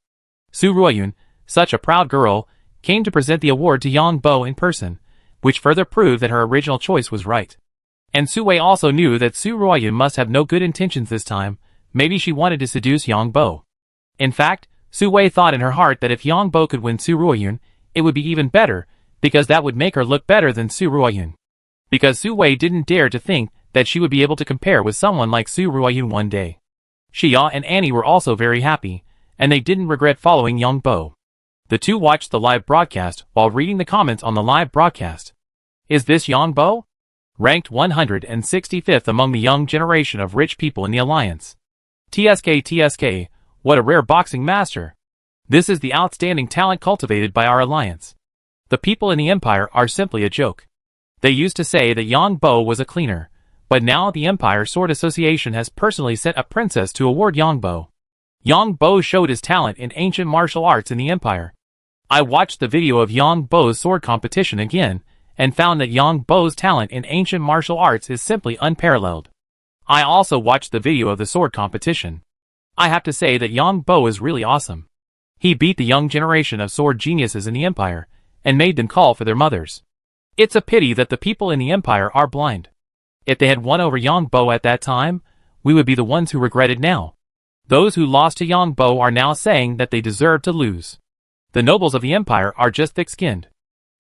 Su Ruoyun, such a proud girl, came to present the award to Yang Bo in person, which further proved that her original choice was right. And Su Wei also knew that Su Ruoyun must have no good intentions this time. Maybe she wanted to seduce Yang Bo. In fact, Su Wei thought in her heart that if Yang Bo could win Su Ruoyun, it would be even better, because that would make her look better than Su Ruoyun. Because Su Wei didn't dare to think that she would be able to compare with someone like Su Ruoyun one day. Xia and Annie were also very happy, and they didn't regret following Yang Bo. The two watched the live broadcast while reading the comments on the live broadcast. Is this Yang Bo? Ranked 165th among the young generation of rich people in the alliance. TSK, what a rare boxing master. This is the outstanding talent cultivated by our alliance. The people in the empire are simply a joke. They used to say that Yang Bo was a cleaner, but now the Empire Sword Association has personally sent a princess to award Yang Bo. Yang Bo showed his talent in ancient martial arts in the empire. I watched the video of Yang Bo's sword competition again, and found that Yang Bo's talent in ancient martial arts is simply unparalleled. I also watched the video of the sword competition. I have to say that Yang Bo is really awesome. He beat the young generation of sword geniuses in the empire, and made them call for their mothers. It's a pity that the people in the empire are blind. If they had won over Yang Bo at that time, we would be the ones who regret it now. Those who lost to Yang Bo are now saying that they deserve to lose. The nobles of the empire are just thick-skinned.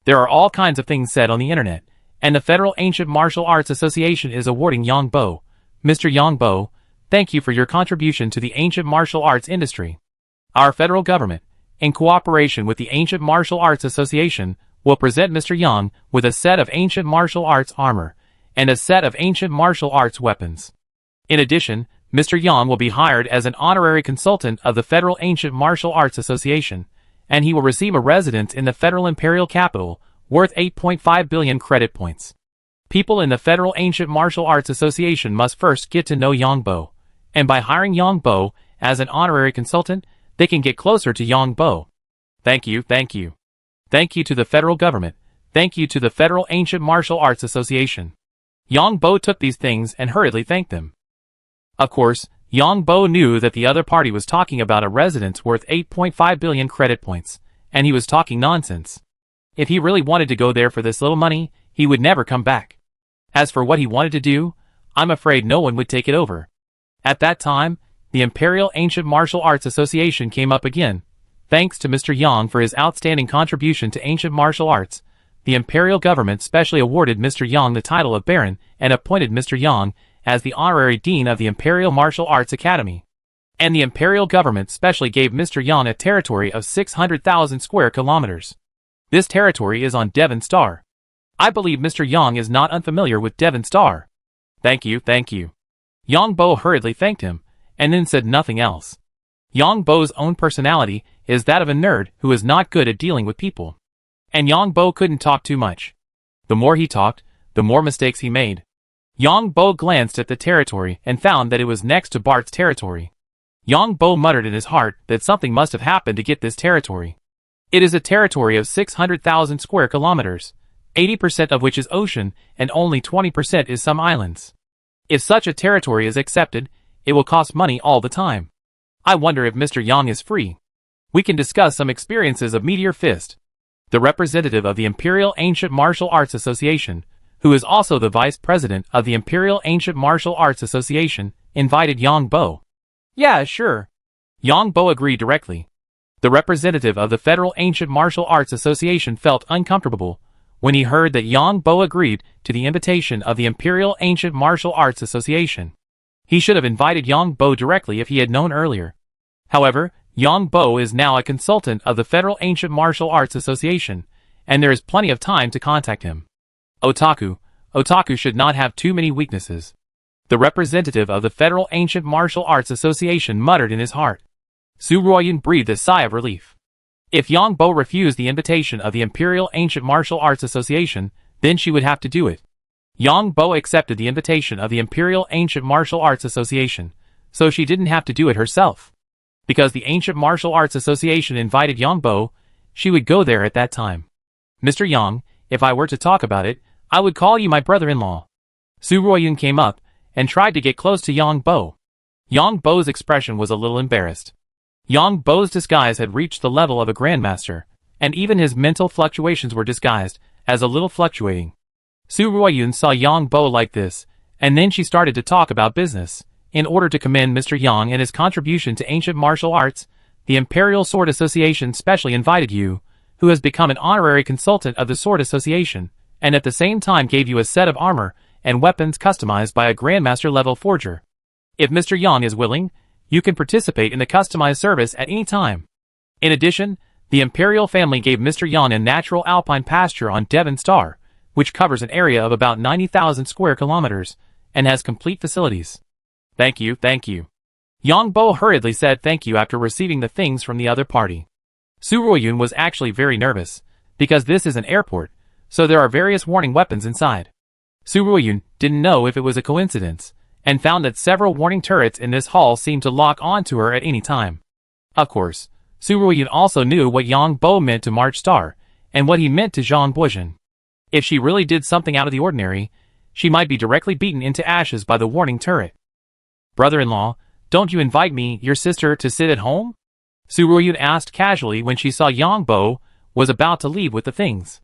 There are all kinds of things said on the internet, and the Federal Ancient Martial Arts Association is awarding Yang Bo. Mr. Yang Bo, thank you for your contribution to the ancient martial arts industry. Our federal government, in cooperation with the Ancient Martial Arts Association, will present Mr. Yang with a set of ancient martial arts armor and a set of ancient martial arts weapons. In addition, Mr. Yang will be hired as an honorary consultant of the Federal Ancient Martial Arts Association, and he will receive a residence in the Federal Imperial Capital, worth 8.5 billion credit points. People in the Federal Ancient Martial Arts Association must first get to know Yang Bo, and by hiring Yang Bo as an honorary consultant, they can get closer to Yang Bo. Thank you. Thank you to the federal government. Thank you to the Federal Ancient Martial Arts Association. Yang Bo took these things and hurriedly thanked them. Of course, Yang Bo knew that the other party was talking about a residence worth 8.5 billion credit points, and he was talking nonsense. If he really wanted to go there for this little money, he would never come back. As for what he wanted to do, I'm afraid no one would take it over. At that time, the Imperial Ancient Martial Arts Association came up again. Thanks to Mr. Yang for his outstanding contribution to ancient martial arts, the imperial government specially awarded Mr. Yang the title of Baron and appointed Mr. Yang as the honorary dean of the Imperial Martial Arts Academy. And the imperial government specially gave Mr. Yang a territory of 600,000 square kilometers. This territory is on Devon Star. I believe Mr. Yang is not unfamiliar with Devon Star. Thank you. Yang Bo hurriedly thanked him, and then said nothing else. Yang Bo's own personality is that of a nerd who is not good at dealing with people. And Yang Bo couldn't talk too much. The more he talked, the more mistakes he made. Yang Bo glanced at the territory and found that it was next to Bart's territory. Yang Bo muttered in his heart that something must have happened to get this territory. It is a territory of 600,000 square kilometers, 80% of which is ocean and only 20% is some islands. If such a territory is accepted, it will cost money all the time. I wonder if Mr. Yang is free. We can discuss some experiences of Meteor Fist. The representative of the Imperial Ancient Martial Arts Association, who is also the vice president of the Imperial Ancient Martial Arts Association, invited Yang Bo. Yeah, sure. Yang Bo agreed directly. The representative of the Federal Ancient Martial Arts Association felt uncomfortable when he heard that Yang Bo agreed to the invitation of the Imperial Ancient Martial Arts Association. He should have invited Yang Bo directly if he had known earlier. However, Yang Bo is now a consultant of the Federal Ancient Martial Arts Association, and there is plenty of time to contact him. Otaku should not have too many weaknesses. The representative of the Federal Ancient Martial Arts Association muttered in his heart. Su Ruoyun breathed a sigh of relief. If Yang Bo refused the invitation of the Imperial Ancient Martial Arts Association, then she would have to do it. Yang Bo accepted the invitation of the Imperial Ancient Martial Arts Association, so she didn't have to do it herself. Because the Ancient Martial Arts Association invited Yang Bo, she would go there at that time. Mr. Yang, if I were to talk about it, I would call you my brother-in-law. Su Ruoyun came up and tried to get close to Yang Bo. Yang Bo's expression was a little embarrassed. Yang Bo's disguise had reached the level of a grandmaster, and even his mental fluctuations were disguised as a little fluctuating. Su Ruoyun saw Yang Bo like this, and then she started to talk about business. In order to commend Mr. Yang and his contribution to ancient martial arts, the Imperial Sword Association specially invited you, who has become an honorary consultant of the Sword Association, and at the same time gave you a set of armor and weapons customized by a Grandmaster-level forger. If Mr. Yang is willing, you can participate in the customized service at any time. In addition, the Imperial family gave Mr. Yang a natural alpine pasture on Devon Star, which covers an area of about 90,000 square kilometers, and has complete facilities. Thank you, thank you. Yang Bo hurriedly said thank you after receiving the things from the other party. Su Ruoyun was actually very nervous, because this is an airport, so there are various warning weapons inside. Su Ruoyun didn't know if it was a coincidence, and found that several warning turrets in this hall seemed to lock onto her at any time. Of course, Su Ruoyun also knew what Yang Bo meant to March Star, and what he meant to Zhang Buizhen. If she really did something out of the ordinary, she might be directly beaten into ashes by the warning turret. Brother-in-law, don't you invite me, your sister, to sit at home? Su Ruoyun asked casually when she saw Yang Bo was about to leave with the things.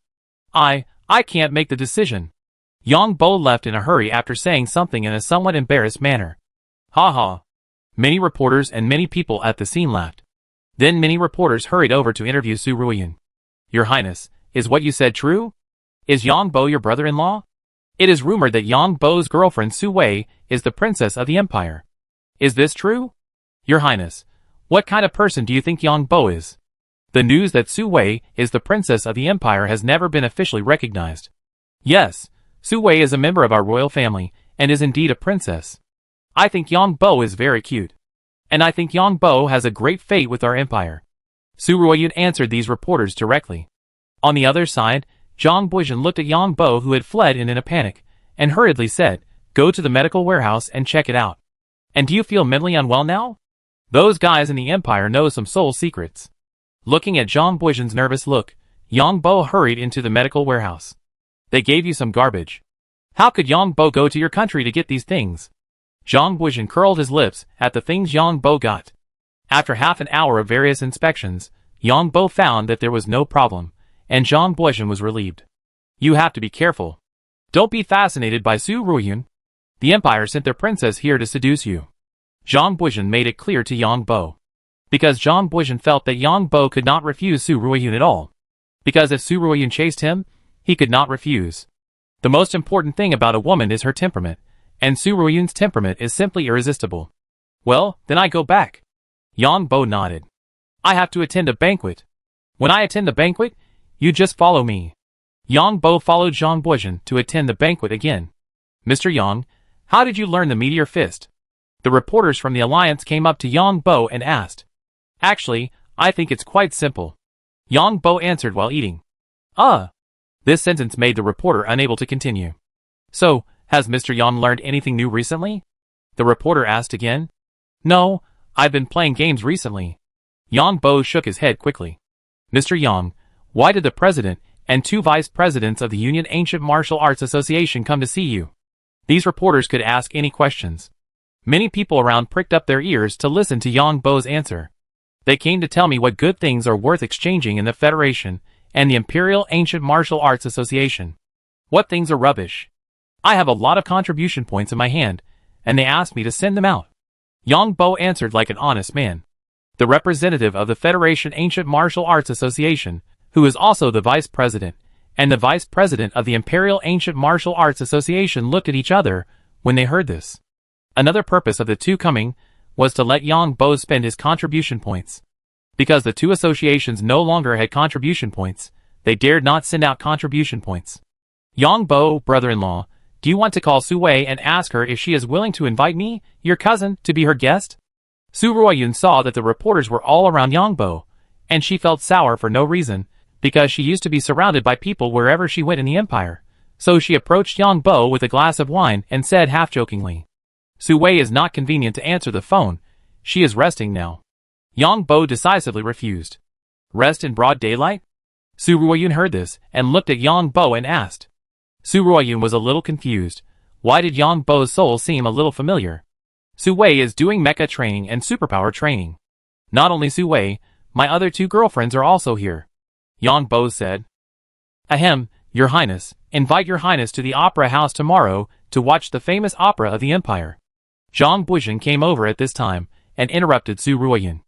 I can't make the decision. Yang Bo left in a hurry after saying something in a somewhat embarrassed manner. Ha ha. Many reporters and many people at the scene laughed. Then many reporters hurried over to interview Su Ruoyun. Your Highness, is what you said true? Is Yang Bo your brother-in-law? It is rumored that Yang Bo's girlfriend Su Wei is the princess of the empire. Is this true? Your Highness, what kind of person do you think Yang Bo is? The news that Su Wei is the princess of the empire has never been officially recognized. Yes, Su Wei is a member of our royal family, and is indeed a princess. I think Yang Bo is very cute. And I think Yang Bo has a great fate with our empire. Su Ruoyun answered these reporters directly. On the other side, Zhang Buizhen looked at Yang Bo, who had fled in a panic, and hurriedly said, Go to the medical warehouse and check it out. And do you feel mentally unwell now? Those guys in the empire know some soul secrets. Looking at Zhang Buizhen's nervous look, Yang Bo hurried into the medical warehouse. They gave you some garbage. How could Yang Bo go to your country to get these things? Zhang Buizhen curled his lips at the things Yang Bo got. After half an hour of various inspections, Yang Bo found that there was no problem, and Zhang Buizhen was relieved. You have to be careful. Don't be fascinated by Su Ruoyun. The empire sent their princess here to seduce you. Zhang Buizhen made it clear to Yang Bo. Because Zhang Buizhen felt that Yang Bo could not refuse Su Ruoyun at all. Because if Su Ruoyun chased him, he could not refuse. The most important thing about a woman is her temperament, and Su Ruoyun's temperament is simply irresistible. Well, then I go back. Yang Bo nodded. I have to attend a banquet. When I attend the banquet, you just follow me. Yang Bo followed Zhang Buizhen to attend the banquet again. Mr. Yang, how did you learn the meteor fist? The reporters from the Alliance came up to Yang Bo and asked. Actually, I think it's quite simple. Yang Bo answered while eating. This sentence made the reporter unable to continue. So, has Mr. Yang learned anything new recently? The reporter asked again. No, I've been playing games recently. Yang Bo shook his head quickly. Mr. Yang, why did the president and 2 vice presidents of the Union Ancient Martial Arts Association come to see you? These reporters could ask any questions. Many people around pricked up their ears to listen to Yang Bo's answer. They came to tell me what good things are worth exchanging in the Federation and the Imperial Ancient Martial Arts Association. What things are rubbish? I have a lot of contribution points in my hand, and they asked me to send them out. Yang Bo answered like an honest man. The representative of the Federation Ancient Martial Arts Association, who is also the vice president, and the vice president of the Imperial Ancient Martial Arts Association looked at each other when they heard this. Another purpose of the two coming was to let Yang Bo spend his contribution points. Because the 2 associations no longer had contribution points, they dared not send out contribution points. Yang Bo, brother-in-law, do you want to call Su Wei and ask her if she is willing to invite me, your cousin, to be her guest? Su Ruoyun saw that the reporters were all around Yang Bo, And she felt sour for no reason, because she used to be surrounded by people wherever she went in the empire. So she approached Yang Bo with a glass of wine and said half-jokingly, "Su Wei is not convenient to answer the phone. She is resting now." Yang Bo decisively refused. Rest in broad daylight? Su Ruoyun heard this and looked at Yang Bo and asked. Su Ruoyun was a little confused. Why did Yang Bo's soul seem a little familiar? Su Wei is doing mecha training and superpower training. Not only Su Wei, my other two girlfriends are also here. Yang Bo said. Ahem, Your Highness, invite Your Highness to the Opera House tomorrow to watch the famous opera of the Empire. Zhang Buizhen came over at this time and interrupted Su Ruoyun.